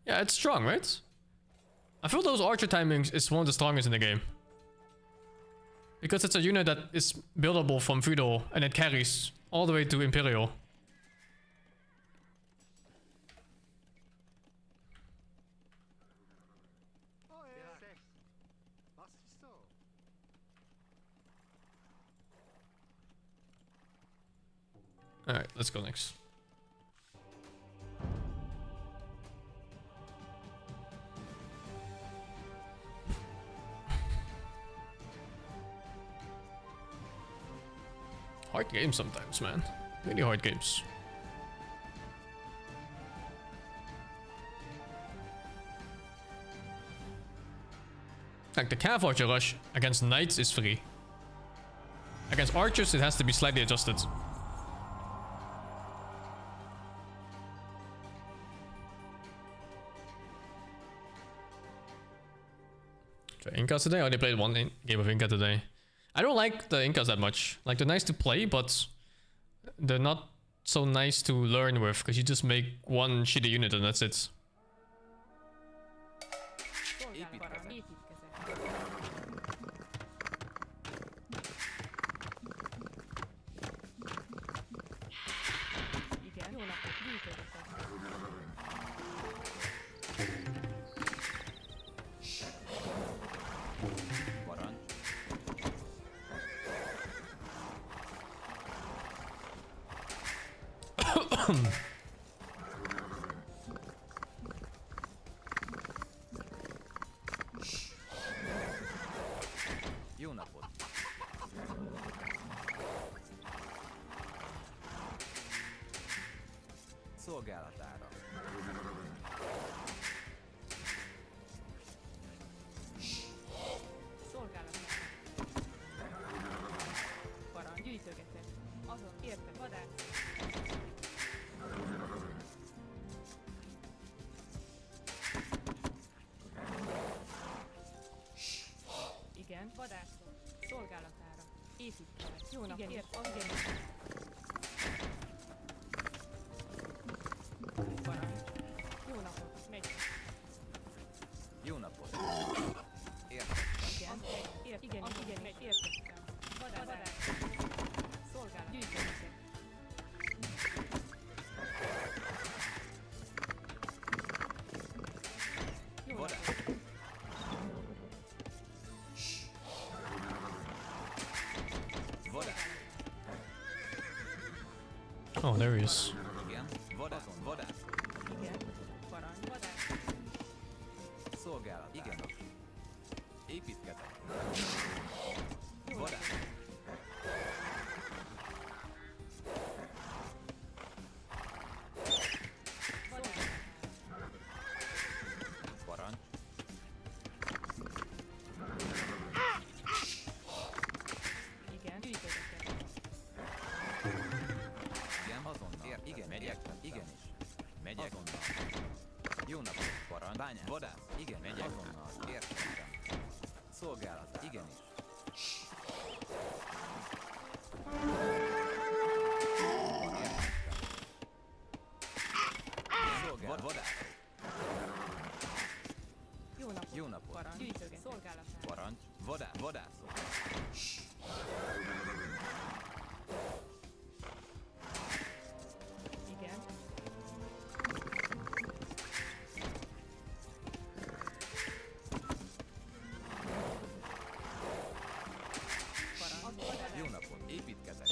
Yeah, it's strong, right? I feel those archer timings is one of the strongest in the game. Because it's a unit that is buildable from feudal and it carries all the way to imperial. Alright, let's go next. Hard games sometimes, man. Really hard games. Like the Cav Archer rush against knights is free. Against archers, it has to be slightly adjusted. Try Incas today? I only played one game of Inca today. I don't like the Incas that much. Like, they're nice to play, but they're not so nice to learn with, because you just make one shitty unit and that's it. Jó napot! Szolgálatára. Szolgálatára. Parancs. Gyűjtögetek. Azon érte vadász. Igen, vadászok. Szolgálatára. Építkezek. Jó nap, igen, ért, igen. Parancs. Jó napot, megy. Jó napot! Értem. Igen, ért, igen, igen, megy, értettem. Vadász. Szolgálat. Gyűjtögetek. Jó napot. Oh, there he is. Igen, vadászon, vadász. Igen, parancs, vadász. Szolgálat. Igen. Építkezek. Vadász. Parancs. Igen, gyűjtögetek. Igen, azonnal. Igen, megyek. Igenis. Megyek. Azonnal. Jó napot. Parancs. Bányász. Vadász. Igen, megyek. Azonnal. Értettem. Szolgálat. Igenis. Szolgálat. Vadász. Jó napot. Jó napot. Parancs. Gyűjtögetek. Szolgálatára. Parancs. Vadász. Vadászok. Igen. Parancs. Jó napot. Építkezek.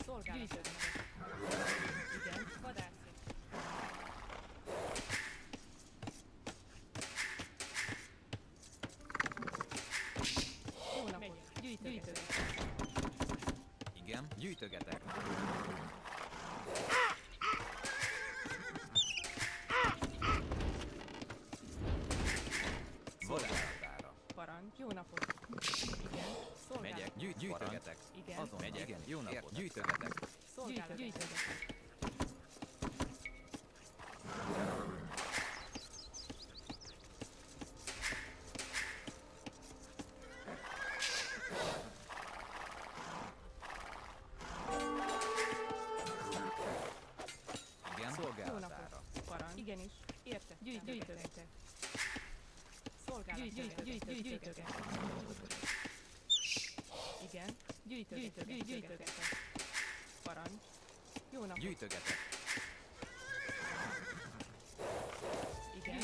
Szolgálat. Gyűjtögetek. Igen, vadászok. Jó napot. Gyűjtögetek. Igen, gyűjtögetek. Szolgálatára. Parancs. Jó napot. Igen. Szolgálat. Megyek, gyűjtögetek. Igen. Azon megyek. Igen, jó napot. Gyűjtögetek. Szolgálat. Gyűjtögetek. Igenis. Értettem. Gyűjtögetek. Szolgálat. Gyűjtögetek. Igen. Gyűjtögetek. Parancs. Jó napot. Gyűjtögetek. Igen.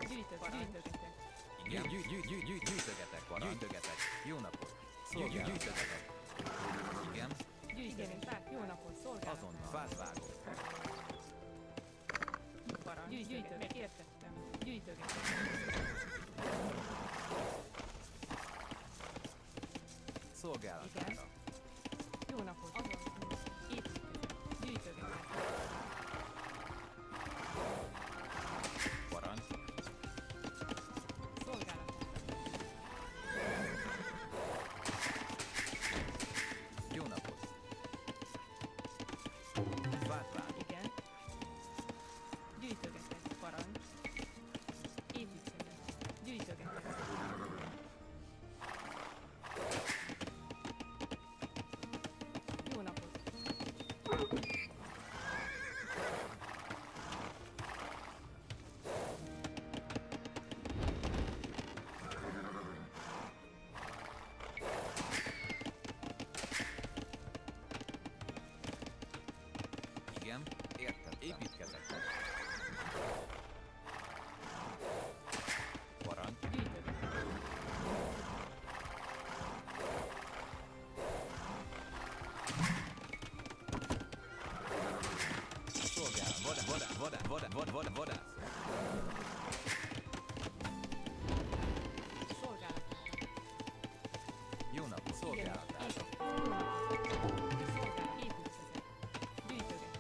Gyűjtögetek. Igen. Gyűjtögetek. Parancs. Gyűjtögetek. Jó napot. Szolgálat. Gyűjtögetek. Igen. Igenis. Jó napot. Szolgálat. Azonnal. Fát vágok. Parancs. Gyűjtögetek. Értettem. Gyűjtögetek. Szolgálatára. Jó napot. Azonnal. Építkezek. Gyűjtögetek. Parancs. Szolgálatára. Jó napot. Fát vágok. Igen. Gyűjtögetek. Parancs. Építkezek. Gyűjtögetek. Jó napot. Igen. Értem. Építkezek. Parancs. Gyűjtögetek. Szolgálat. Vadász. Szolgálatára. Jó napot. Szolgálatára. Szolgálat. Építkezek. Gyűjtögetek.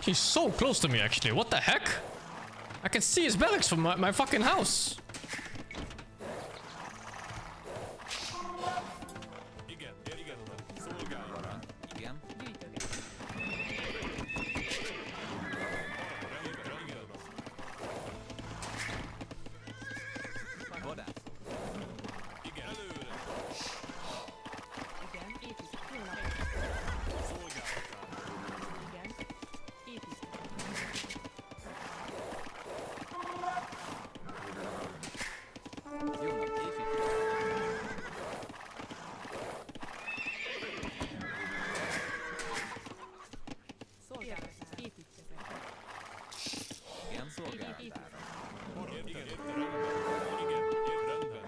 He's so close to me, actually. What the heck? I can see his barracks from my fucking house. Igen, uram. Szolgálat. Igen. Gyűjtögetek. Vadász. Igen, előre. Igen. Építkezek. Jó napot. Szolgálatára. Igen. Építkezek. Jó nap. Építkezek. Szolgálatára. Építkezek. Igen. Szolgálatára. Igen, rendben.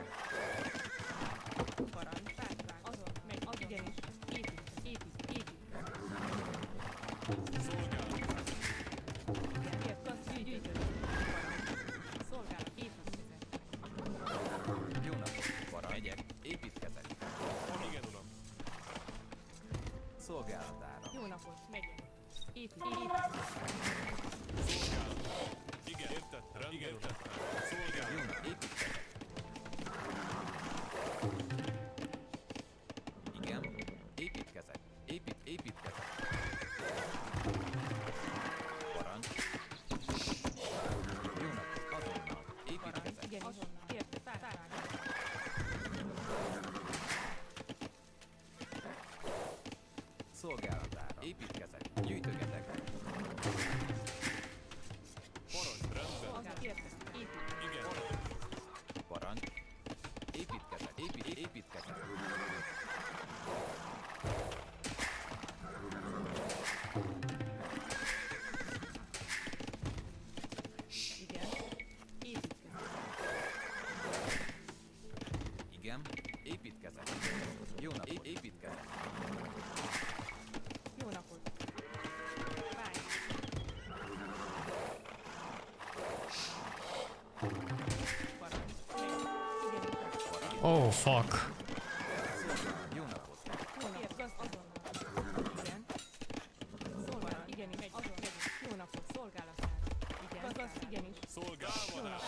Parancs. Fátvág. Azon. Megy. Azon. Igenis. Épít. Szolgálatára. Igen. Ért. Gyűjtögetek. Parancs. Szolgálat. Építkezek. Jó napot. Parancs. Megyek. Építkezek. Igen, uram. Szolgálatára. Jó napot. Megyek. Épít. Igen, értettem. Igen, értettem. Jó Szolgálat. nap. Építkezek. Igen. Építkezek. Építkezek. Parancs. Jó napot. Azonnal. Építkezek. Igenis. Azonnal. Érte. Fátvág. Szolgálatára. Építkezek. Gyűjtögetek. Parancs, rendben. Azon. Érte. Épít. Igen. Parancs. Építkezek. Építkezek. Igen. Építkezek. Igen. Építkezek. Jó nap. Építkezek. Jó napot. Bány. Parancs. Igenis. Oh, fuck. Jó napot. Jó napot. Azonnal. Igen. Szolgálat. Igenis. Megy. Azon. Megyünk. Jó napot. Szolgálatára. Igen. Igenis. Szolgálvadás.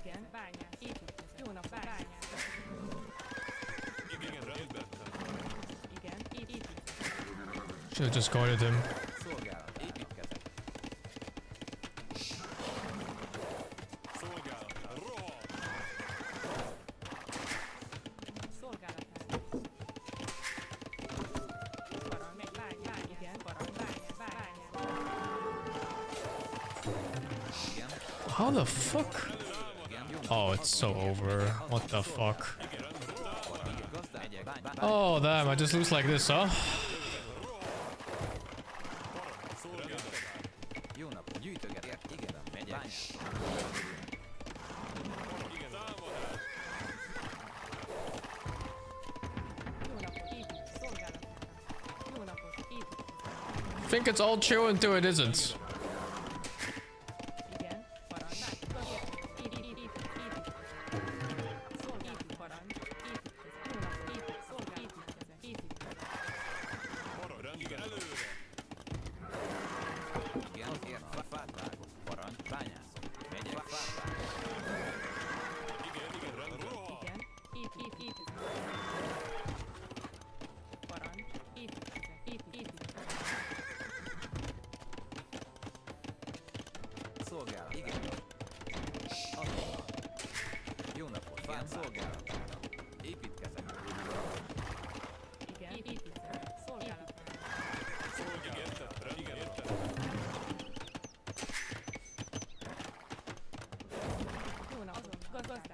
Igen, bányász. Építkezek. Jó nap, bányász. Igen, rendben. Igen, építkezek. Should have just guarded him. Szolgálat. Építkezek. How the fuck? Oh, it's so over. What the fuck? Oh, damn, I just lose like this, huh? Jó napot, gyűjtögetek. Igen, megyek. Jó napot, épít, szolgálatára. Jó napot, épít. I think it's all chill until it isn't. Igen, parancs. Épít. Szolgálat, parancs. Építkezek. Jó napot, épít, szolgálat, építkezek. Igen, ért, fát vágok. Parancs, bányászok. Megyek, fát vágok. Igen, épít. Parancs, építkezek. Szolgálat. Igen. Azonnal. Jó napot, fát szolgálatára. Építkezek. Igen, építkezek. Szolgálatára. Jó napot, gazdák.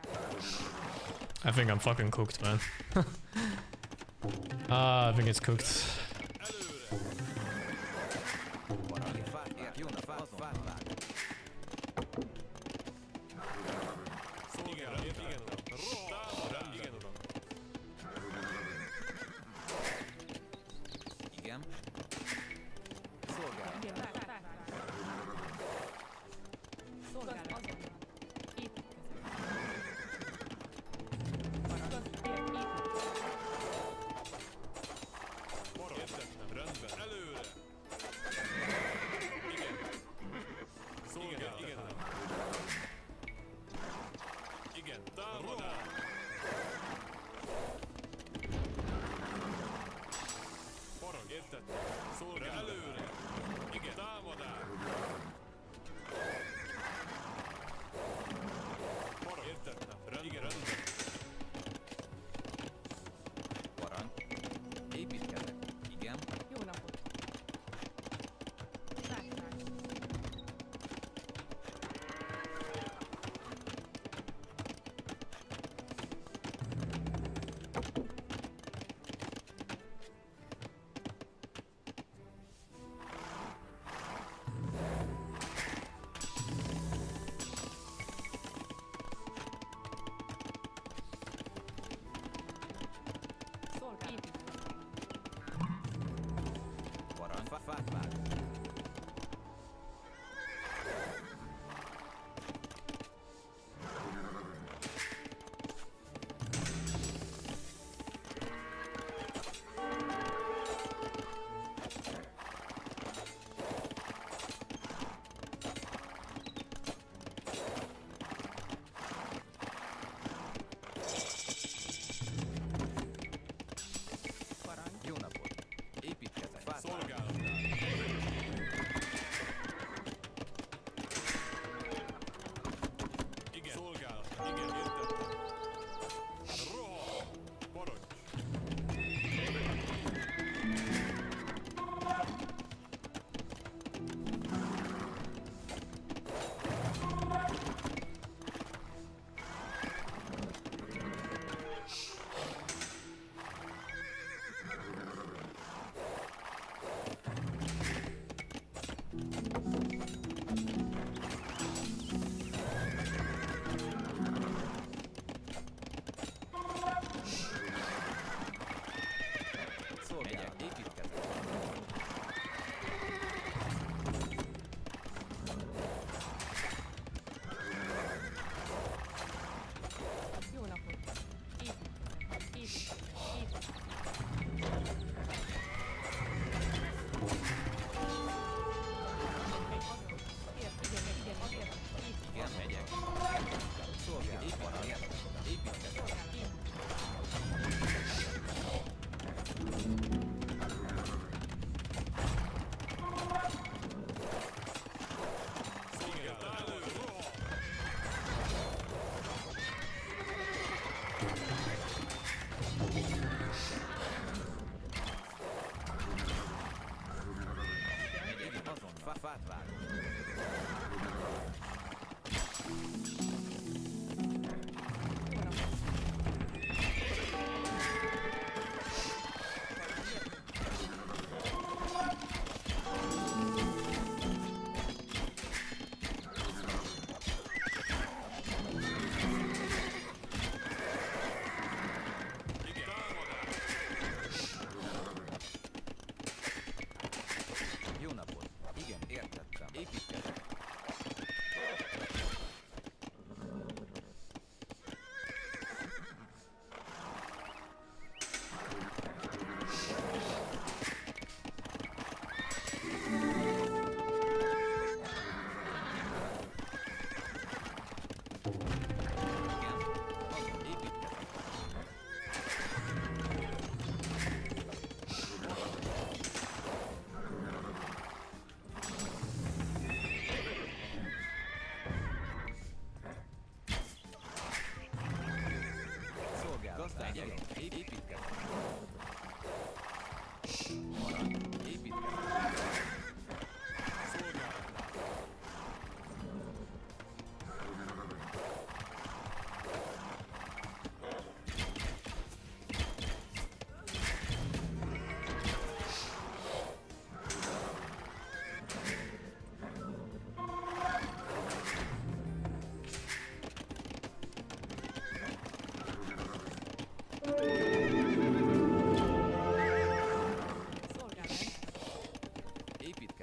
I think I'm fucking cooked, man. I think it's cooked. Parancs, fát ért. Jó napot, fát vágok. Igen. Szolgálat. Igen, vár. Szolgálat, azonnal. Építkezek. Parancs, építkezek. Parancs. Építkezek. Igen. Jó napot. Vágtál. Szolgálat, építkezek. Parancs, fát vágok. Parancs. Jó napot. Építkezek. Fát vágok. Szolgálat. Építkezek. Jó napot. Építkezek. Igen, megyek. Szolgálat. Parancs. Építkezek. Megyek azon. Fát vágok.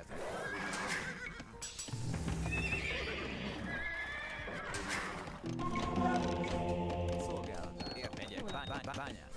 Építkezet. Szolgálatán. Megyek. Bányász.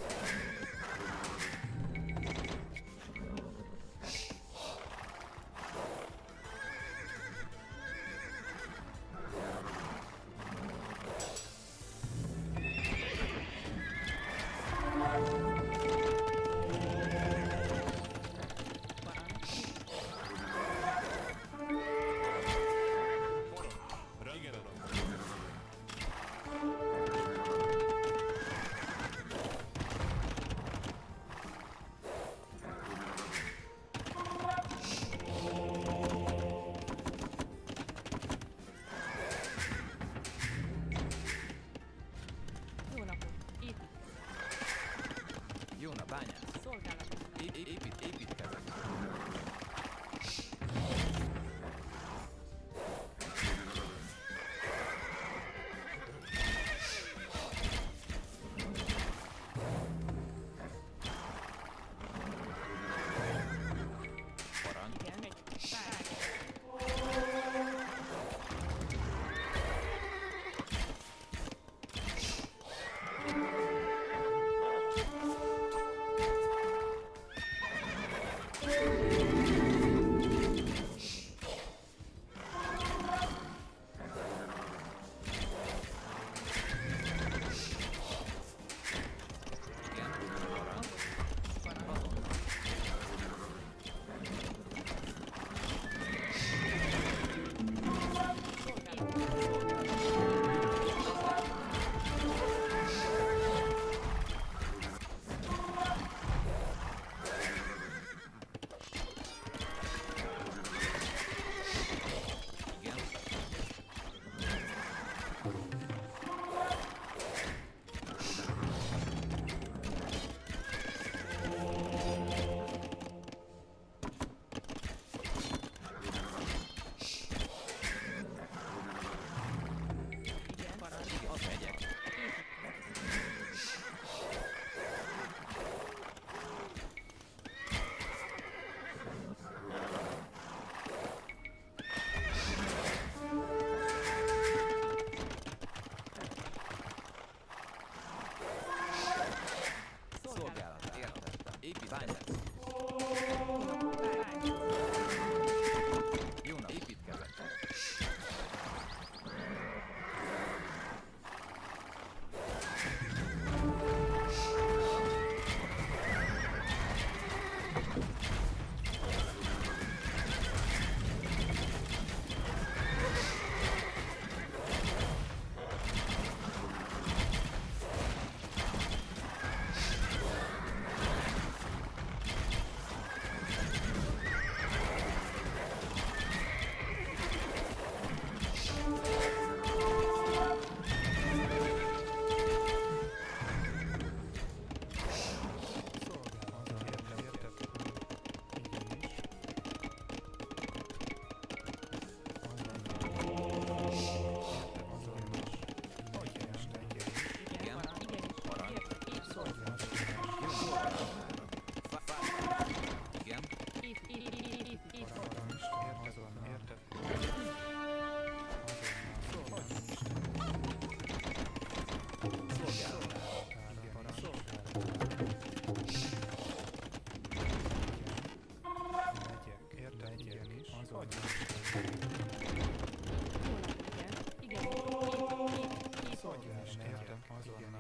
Jó napot. Építkezet. Jó nap, bányász. Szolgálatot. Építkezet. Parancs. Igen. Megy. Bányász. Igen. Parancs. Igen. Igen. Parancs. Igen. Megyek. Szolgálat. Értettem. Bányász. Bányász. Jó nap. Építkezet. Igen. Parancs. Igenis. Parancs. Értem. Szolgálat. Igen.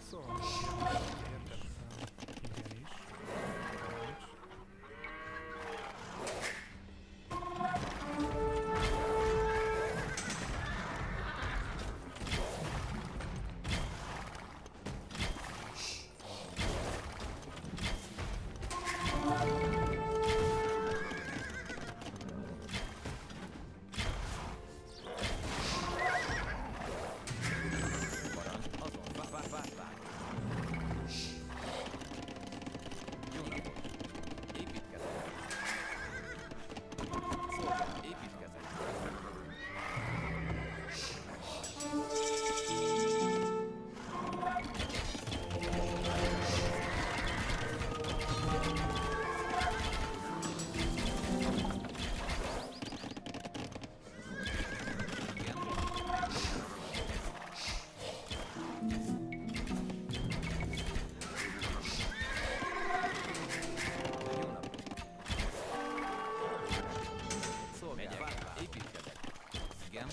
Szóval, igenis. Jó napot! Építkezek! Szolgál, építkezek! Igen? Jó napot! Szolgál, építkezek! Igen?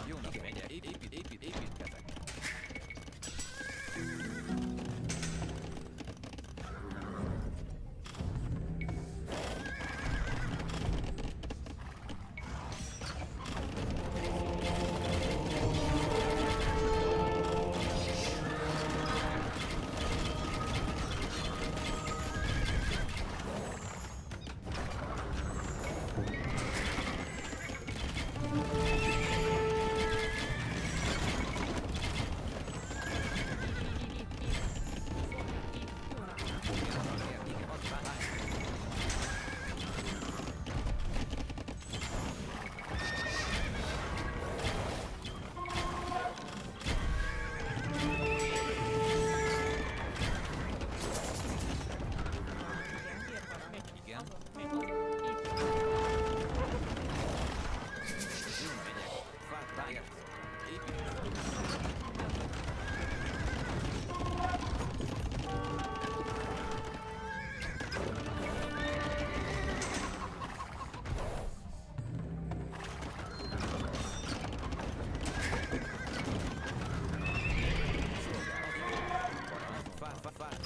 Jó napot! Megyek, építkezek! Igen, az már igen? Jó, megyek! Fát ráért! Építkezek! Fát!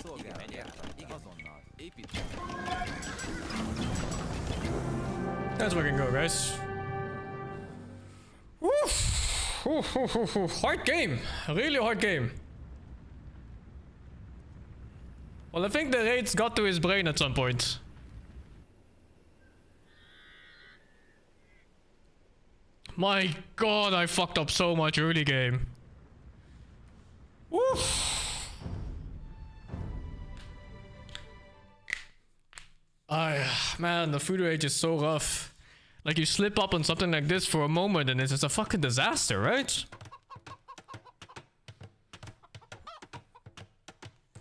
Szolgál, megyek! Azonnal! Építkezek! That's where we can go, guys. Woof. Hard game. Really hard game. Well, I think the raids got to his brain at some point. My god, I fucked up so much early game. Woof. Man, the food rage is so rough. Like, you slip up on something like this for a moment and it's just a fucking disaster, right?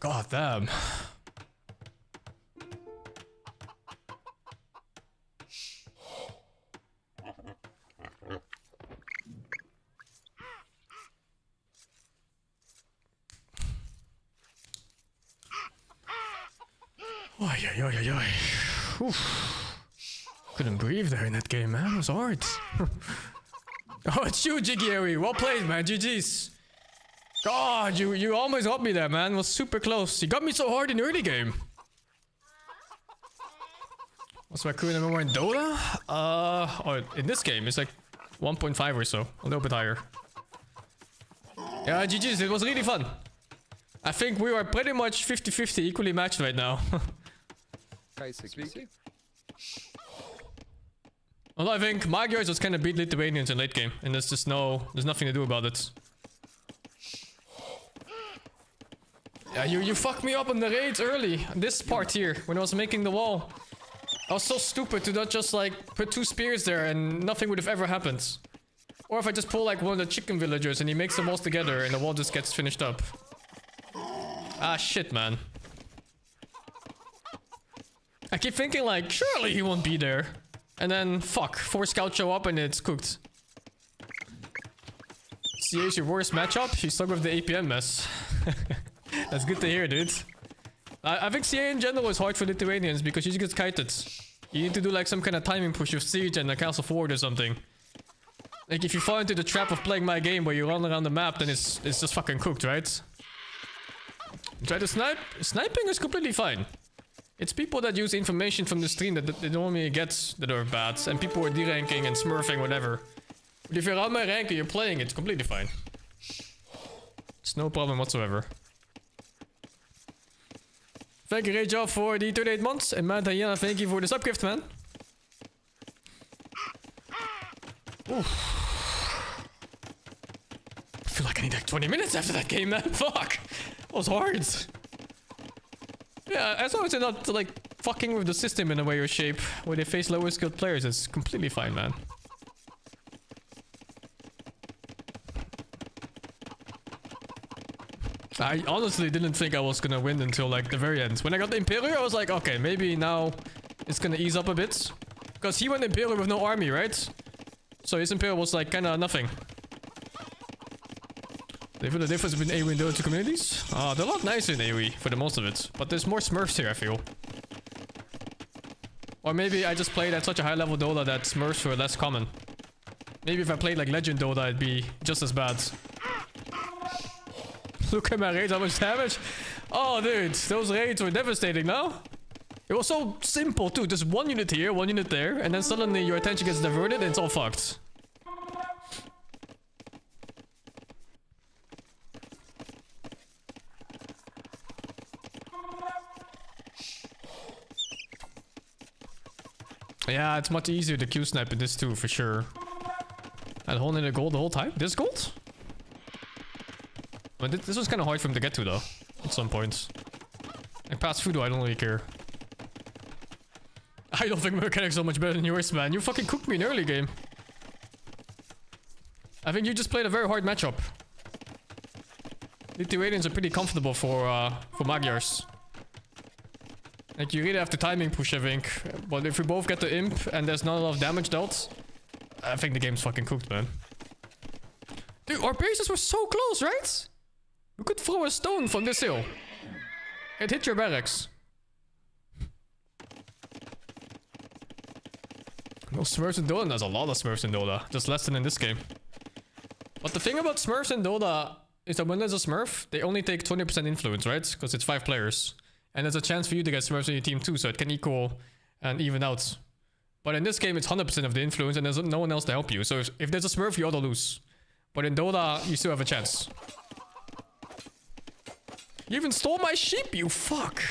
God damn. Oy, oy, oy, oy, oy. Oof. Couldn't breathe there in that game, man. It was hard. Oh, it's you, Jiggy. Well played, man. GG's. God, you almost got me there, man. It was super close. You got me so hard in the early game. What's my crew number 1 in Dota? Oh, in this game, it's like 1.5 or so. A little bit higher. Yeah, GG's. It was really fun. I think we are pretty much 50-50 equally matched right now. Although I think Magyars just kind of beat Lithuanians in late game, and there's just there's nothing to do about it. Yeah, you fucked me up on the raids early, this part here, when I was making the wall. I was so stupid to not just like put 2 spears there and nothing would have ever happened. Or if I just pull like one of the chicken villagers and he makes them all together and the wall just gets finished up. Ah, shit, man. I keep thinking like, surely he won't be there. And then, fuck, 4 scouts show up and it's cooked. CA is your worst matchup? You stuck with the APM mess. That's good to hear, dude. I think CA in general is hard for Lithuanians because you just get kited. You need to do like some kind of timing push with Siege and a Castle Forward or something. Like if you fall into the trap of playing my game where you run around the map, then it's just fucking cooked, right? Try to snipe. Sniping is completely fine. It's people that use information from the stream that they normally get that are bad. And people who are deranking and smurfing, whatever. But if you're around my rank and you're playing, it's completely fine. It's no problem whatsoever. Thank you, great job for the 38 months. And Matt Diana, thank you for the subgift, man. Oof. I feel like I need like 20 minutes after that game, man. Fuck. That was hard. Yeah, as long as they're not like fucking with the system in a way or shape where they face lower skilled players, it's completely fine, man. I honestly didn't think I was gonna win until like the very end. When I got the Imperial, I was like, okay, maybe now it's gonna ease up a bit. Because he went Imperial with no army, right? So his Imperial was like kinda nothing. They feel the difference between AoE and Dota 2 communities? They're a lot nicer in AoE for the most of it. But there's more smurfs here, I feel. Or maybe I just played at such a high level Dota that smurfs were less common. Maybe if I played like Legend Dota, it'd be just as bad. Look at my raids, how much damage. Oh, dude, those raids were devastating, no? It was so simple, too. Just 1 unit here, 1 unit there, and then suddenly your attention gets diverted and it's all fucked. Yeah, it's much easier to Q-snipe in this too, for sure. And holding the gold the whole time? This gold? But this was kind of hard for him to get to, though. At some points. Like past Fudo, I don't really care. I don't think my mechanic's so much better than yours, man. You fucking cooked me in early game. I think you just played a very hard matchup. Lithuanians are pretty comfortable for Magyars. Like, you really have to timing push, I think. But if we both get the imp and there's not a lot of damage dealt, I think the game's fucking cooked, man. Dude, our bases were so close, right? We could throw a stone from this hill. It hit your barracks. No smurfs in Dota? There's a lot of smurfs in Dota. Just less than in this game. But the thing about smurfs in Dota is that when there's a smurf, they only take 20% influence, right? Because it's 5 players. And there's a chance for you to get smurfs in your team too, so it can equal and even out. But in this game, it's 100% of the influence and there's no one else to help you. So if there's a smurf, you auto lose. But in Dota, you still have a chance. You even stole my sheep, you fuck!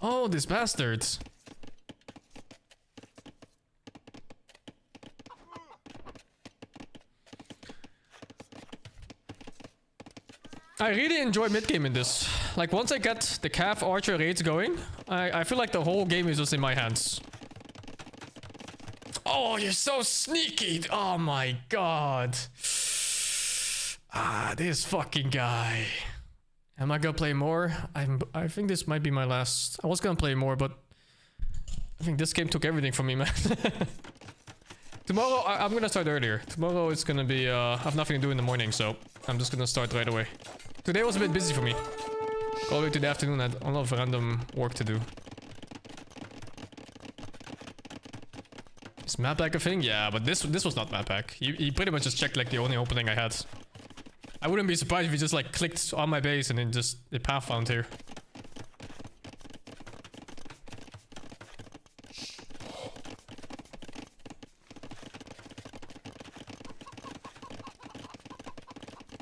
Oh, this bastard. I really enjoy mid-game in this. Like, once I get the calf archer raids going, I feel like the whole game is just in my hands. Oh, you're so sneaky! Oh my god. Ah, this fucking guy. Am I gonna play more? I think this might be my last. I was gonna play more, but I think this game took everything from me, man. Tomorrow, I'm gonna start earlier. Tomorrow it's gonna be, I have nothing to do in the morning, so I'm just gonna start right away. Today was a bit busy for me. All the way to the afternoon, I had a lot of random work to do. Is map pack a thing? Yeah, but this was not map pack. He pretty much just checked like the only opening I had. I wouldn't be surprised if he just like clicked on my base and then just the path found here.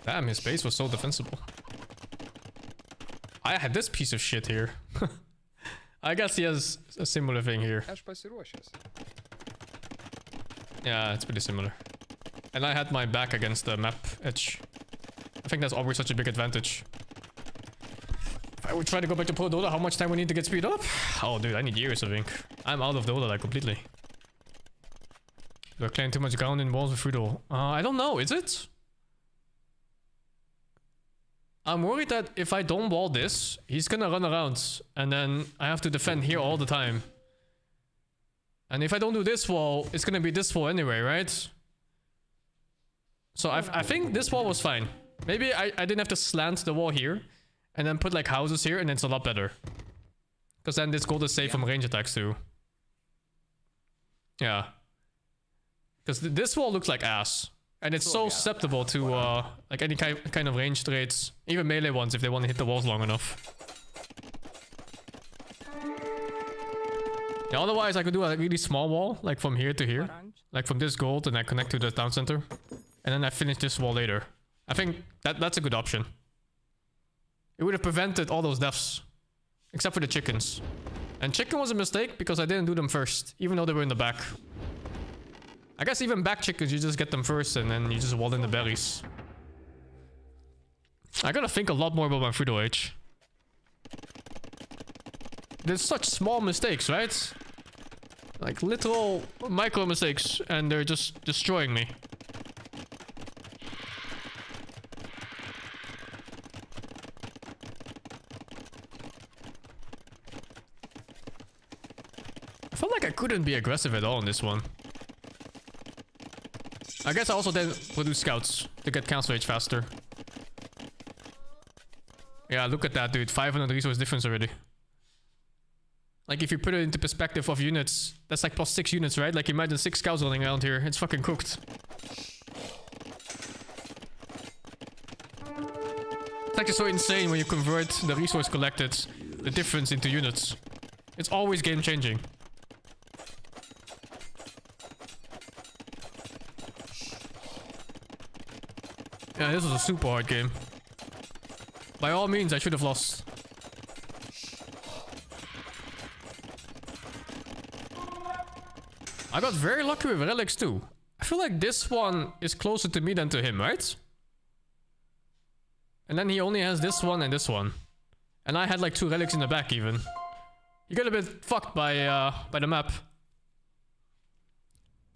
Damn, his base was so defensible. I had this piece of shit here. I guess he has a similar thing here. Yeah, it's pretty similar. And I had my back against the map edge. I think that's always such a big advantage. If I would try to go back to Pro Dota, how much time we need to get speed up? Oh, dude, I need years, I think. I'm out of Dota, like, completely. Do I claim too much ground in walls with Frudo? I don't know, is it? I'm worried that if I don't wall this, he's gonna run around. And then I have to defend here all the time. And if I don't do this wall, it's gonna be this wall anyway, right? So I think this wall was fine. Maybe I didn't have to slant the wall here. And then put like houses here and it's a lot better. Because then this gold is safe from range attacks too. Yeah. Because this wall looks like ass. And it's so susceptible to like any kind of ranged raids. Even melee ones if they want to hit the walls long enough. Yeah, otherwise I could do a really small wall, like from here to here. Like from this gold and I connect to the town center. And then I finish this wall later. I think that's a good option. It would have prevented all those deaths. Except for the chickens. And chicken was a mistake because I didn't do them first. Even though they were in the back. I guess even back chickens, you just get them first and then you just wall in the berries. I gotta think a lot more about my Fruito H. There's such small mistakes, right? Like literal micro mistakes and they're just destroying me. I felt like I couldn't be aggressive at all in this one. I guess I also then produce scouts to get cancel rage faster. Yeah, look at that, dude. 500 resource difference already. Like, if you put it into perspective of units, that's like plus 6 units, right? Like, imagine 6 scouts running around here. It's fucking cooked. It's actually so insane when you convert the resource collected, the difference into units. It's always game-changing. Yeah, this was a super hard game. By all means, I should have lost. I got very lucky with relics too. I feel like this one is closer to me than to him, right? And then he only has this one and this one. And I had like 2 relics in the back even. He got a bit fucked by the map.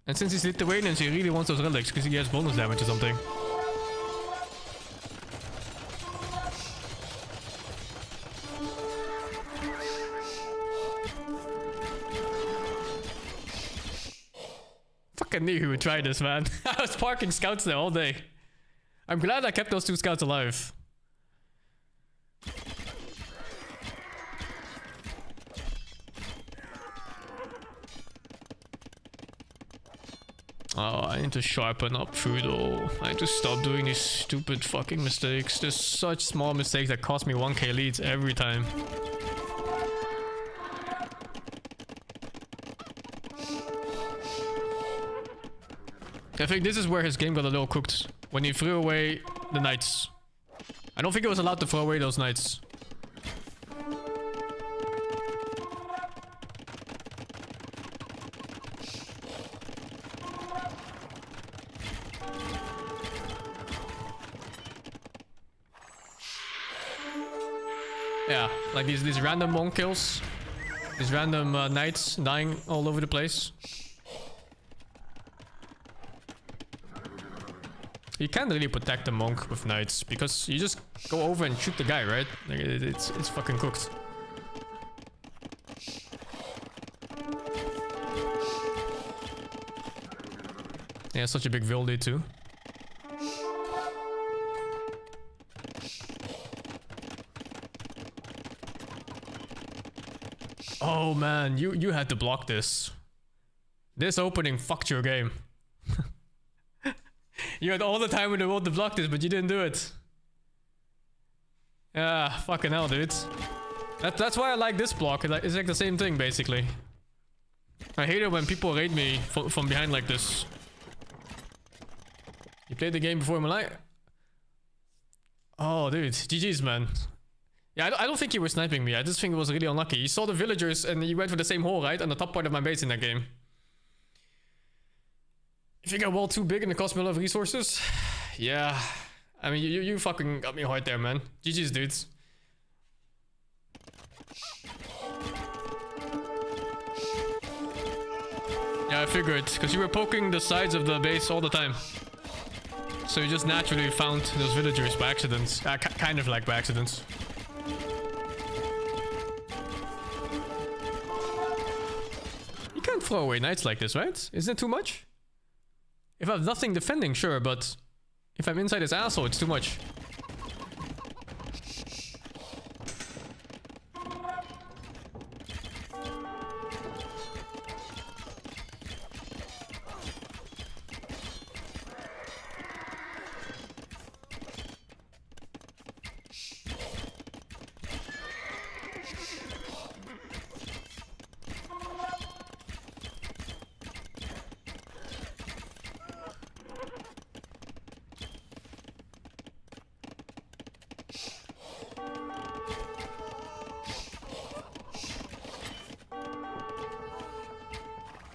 And since he's Lithuanian, he really wants those relics because he has bonus damage or something. Fucking knew he would try this, man. I was parking scouts there all day. I'm glad I kept those 2 scouts alive. Oh, I need to sharpen up Frudo. I need to stop doing these stupid fucking mistakes. There's such small mistakes that cost me 1k leads every time. I think this is where his game got a little cooked. When he threw away the knights. I don't think he was allowed to throw away those knights. Yeah, like these random monk kills. These random knights dying all over the place. You can't really protect the monk with knights because you just go over and shoot the guy, right? Like it's fucking cooked. Yeah, such a big Vilde too. Oh man, you had to block this. This opening fucked your game. You had all the time in the world to block this, but you didn't do it. Yeah, fucking hell, dude. That's why I like this block. It's like the same thing, basically. I hate it when people raid me from behind like this. You played the game before, Malay? Oh, dude. GG's, man. Yeah, I don't think he was sniping me. I just think it was really unlucky. He saw the villagers and he went for the same hole, right? On the top part of my base in that game. If you get wall too big and it costs me a lot of resources, yeah. I mean, you fucking got me hard there, man. GG's, dudes. Yeah, I figured, because you were poking the sides of the base all the time. So you just naturally found those villagers by accident. Kind of like by accident. You can't throw away knights like this, right? Isn't it too much? If I have nothing defending, sure, but if I'm inside his asshole, it's too much.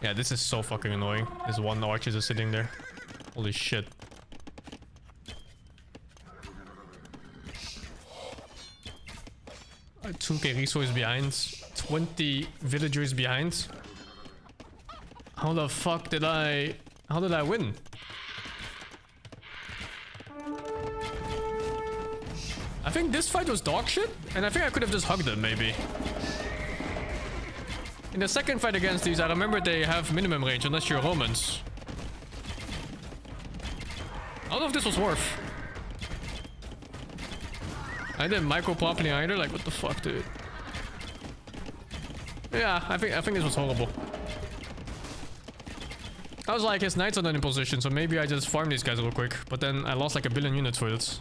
Yeah, this is so fucking annoying. This one archer just sitting there. Holy shit. A 2k resource behind. 20 villagers behind. How the fuck did I... How did I win? I think this fight was dog shit. And I think I could have just hugged them, maybe. In the second fight against these, I remember they have minimum range unless you're Romans. I don't know if this was worth. I didn't micro properly either, like what the fuck, dude. Yeah, I think this was horrible. I was like, his knights are not in position, so maybe I just farm these guys real quick. But then I lost like 1 billion units for it.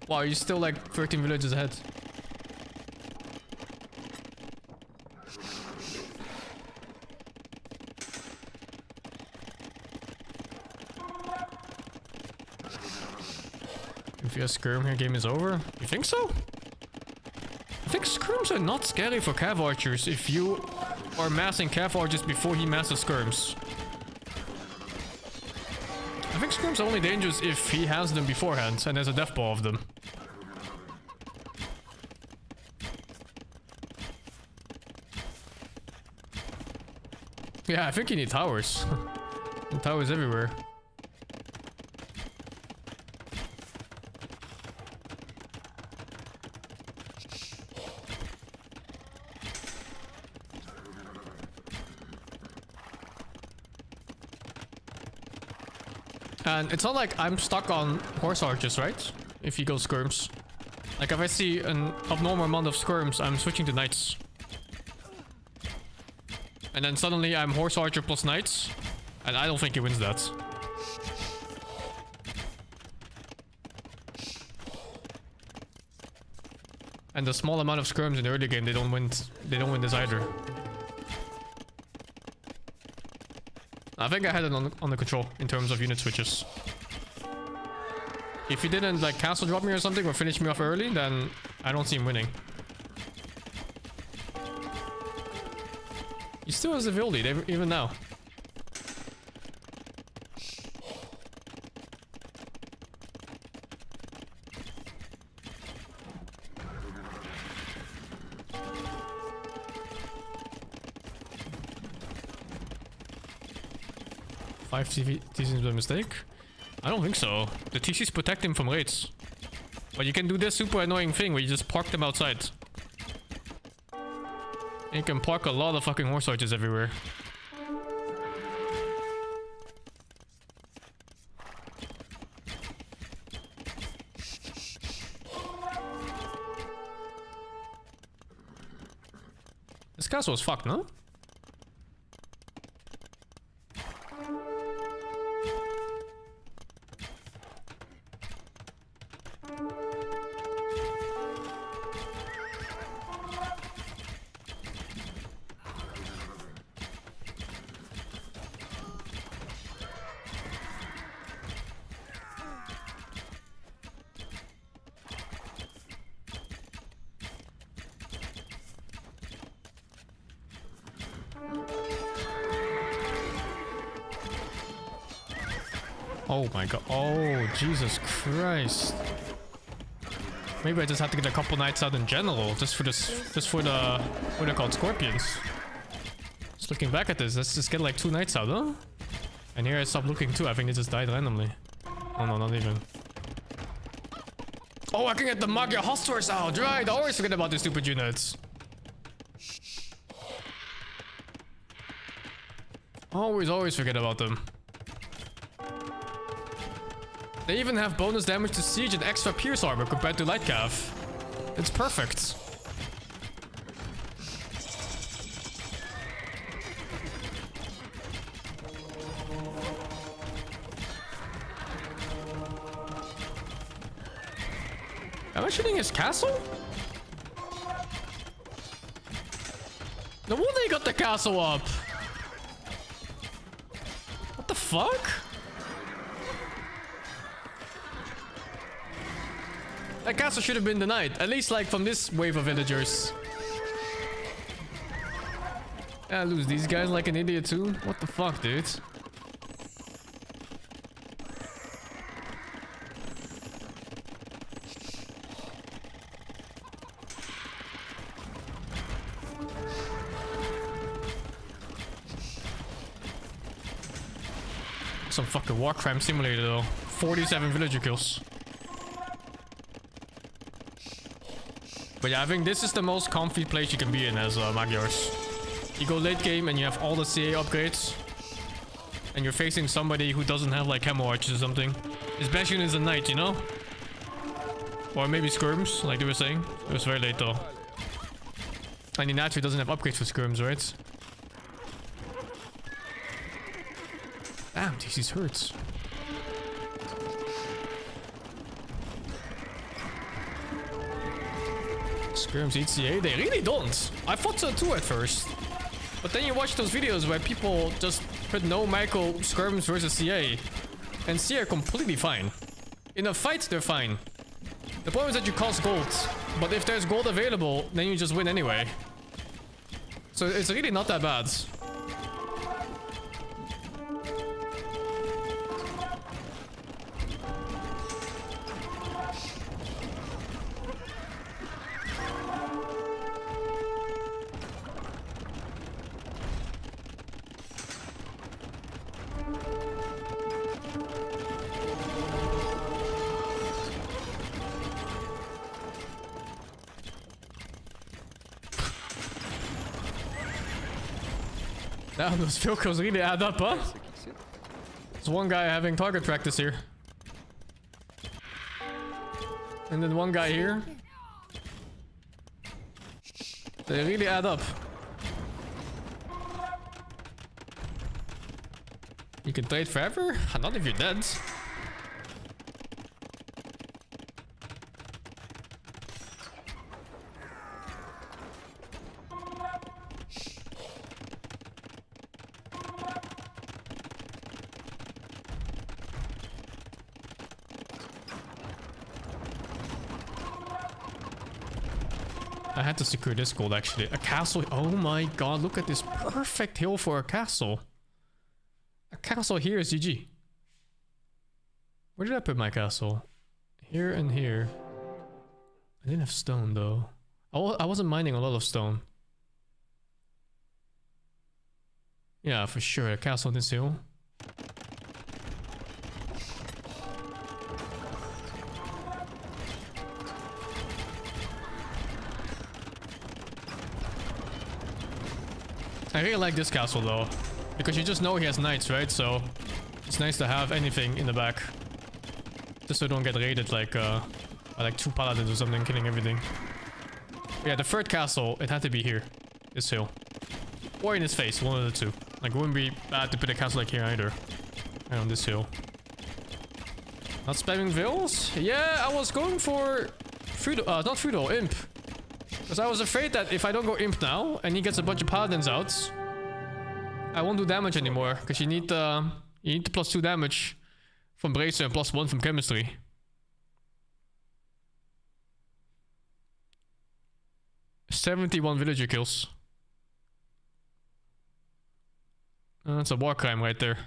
Wow, you're still like 13 villages ahead. If you have skirm here, game is over. You think so? I think skirms are not scary for cav archers if you are massing cav archers before he masses skirms. I think skirms are only dangerous if he has them beforehand and there's a death ball of them. Yeah, I think you need towers. And towers everywhere. And it's not like I'm stuck on horse archers, right? If you go skirms. Like if I see an abnormal amount of skirms, I'm switching to knights. And then suddenly I'm horse archer plus knights. And I don't think he wins that. And the small amount of skirms in the early game, they don't win this either. I think I had it under control in terms of unit switches. If he didn't like castle drop me or something or finish me off early, then I don't see him winning. He still has the Vildi, even now. 5 TCs by mistake? I don't think so. The TCs protect him from raids. But you can do this super annoying thing where you just park them outside. And you can park a lot of fucking horse archers everywhere. This castle is fucked, no? Oh my god. Oh, Jesus Christ. Maybe I just have to get a couple nights out in general, just for this, just for the, what are they called, scorpions. Just looking back at this, let's just get like 2 nights out, huh? And here I stopped looking too, I think they just died randomly. Oh no, not even. Oh, I can get the Magyar Hostors out, right? I always forget about these stupid units. Always forget about them. They even have bonus damage to siege and extra pierce armor compared to light cav. It's perfect. Am I shooting his castle? No wonder he got the castle up. What the fuck? That castle should have been denied. At least like from this wave of villagers. I lose these guys like an idiot too. What the fuck, dude? Some fucking war crime simulator though. 47 villager kills. But yeah, I think this is the most comfy place you can be in as Magyars. You go late game and you have all the CA upgrades. And you're facing somebody who doesn't have like camo archers or something. His best unit is a knight, you know? Or maybe skirms, like they were saying. It was very late though. And he naturally doesn't have upgrades for skirms, right? Damn, TC's hurts. Skirms eat CA? They really don't. I thought so too at first. But then you watch those videos where people just put no micro skirms versus CA. And CA are completely fine. In a fight, they're fine. The problem is that you cost gold. But if there's gold available, then you just win anyway. So it's really not that bad. Damn, those field kills really add up, huh? There's one guy having target practice here. And then one guy here. They really add up. You can trade forever? Not if you're dead. I had to secure this gold actually. A castle. Oh my god, look at this perfect hill for a castle. A castle here is GG. Where did I put my castle? Here and here. I didn't have stone though. I wasn't mining a lot of stone. Yeah, for sure. A castle on this hill. I really like this castle though. Because you just know he has knights, right? So it's nice to have anything in the back. Just so you don't get raided like by like 2 paladins or something, killing everything. But yeah, the third castle, it had to be here. This hill. Or in his face, one of the two. Like, wouldn't be bad to put a castle like here either. And on this hill. Not spamming vills? Yeah, I was going for not Fudo, Imp. Because I was afraid that if I don't go Imp now, and he gets a bunch of paladins out, I won't do damage anymore. Because you need the +2 damage from Bracer and +1 from Chemistry. "71 villager kills. That's a war crime right there.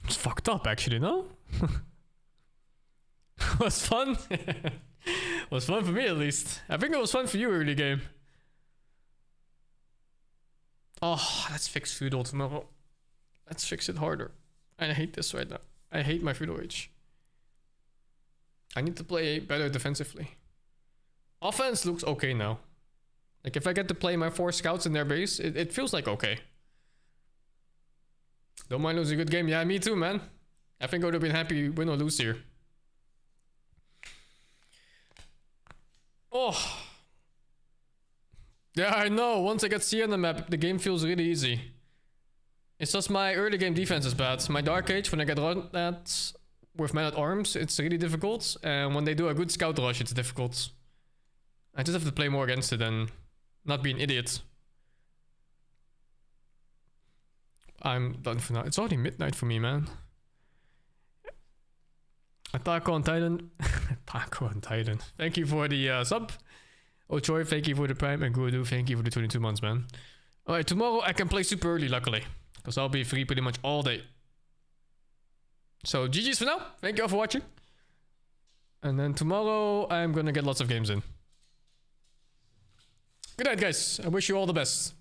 It's fucked up actually, no? Was fun. Was fun for me at least. I think it was fun for you early game. Oh, let's fix Feudal tomorrow. Let's fix it harder. I hate this right now. I hate my Feudal Age. I need to play better defensively. Offense looks okay now. Like if I get to play my 4 scouts in their base, it feels like okay. Don't mind losing a good game. Yeah, me too, man. I think I would have been happy win or lose here. Oh. Yeah, I know. Once I get C on the map, the game feels really easy. It's just my early game defense is bad. My Dark Age, when I get run at with men at arms, it's really difficult. And when they do a good scout rush, it's difficult. I just have to play more against it and not be an idiot. I'm done for now. It's already midnight for me, man. Attack on Titan. Attack on Titan. Thank you for the sub. Ochoy, thank you for the prime. And Guadu, thank you for the 22 months, man. Alright, tomorrow I can play super early, luckily. Because I'll be free pretty much all day. So, GG's for now. Thank you all for watching. And then tomorrow I'm gonna get lots of games in. Good night, guys. I wish you all the best.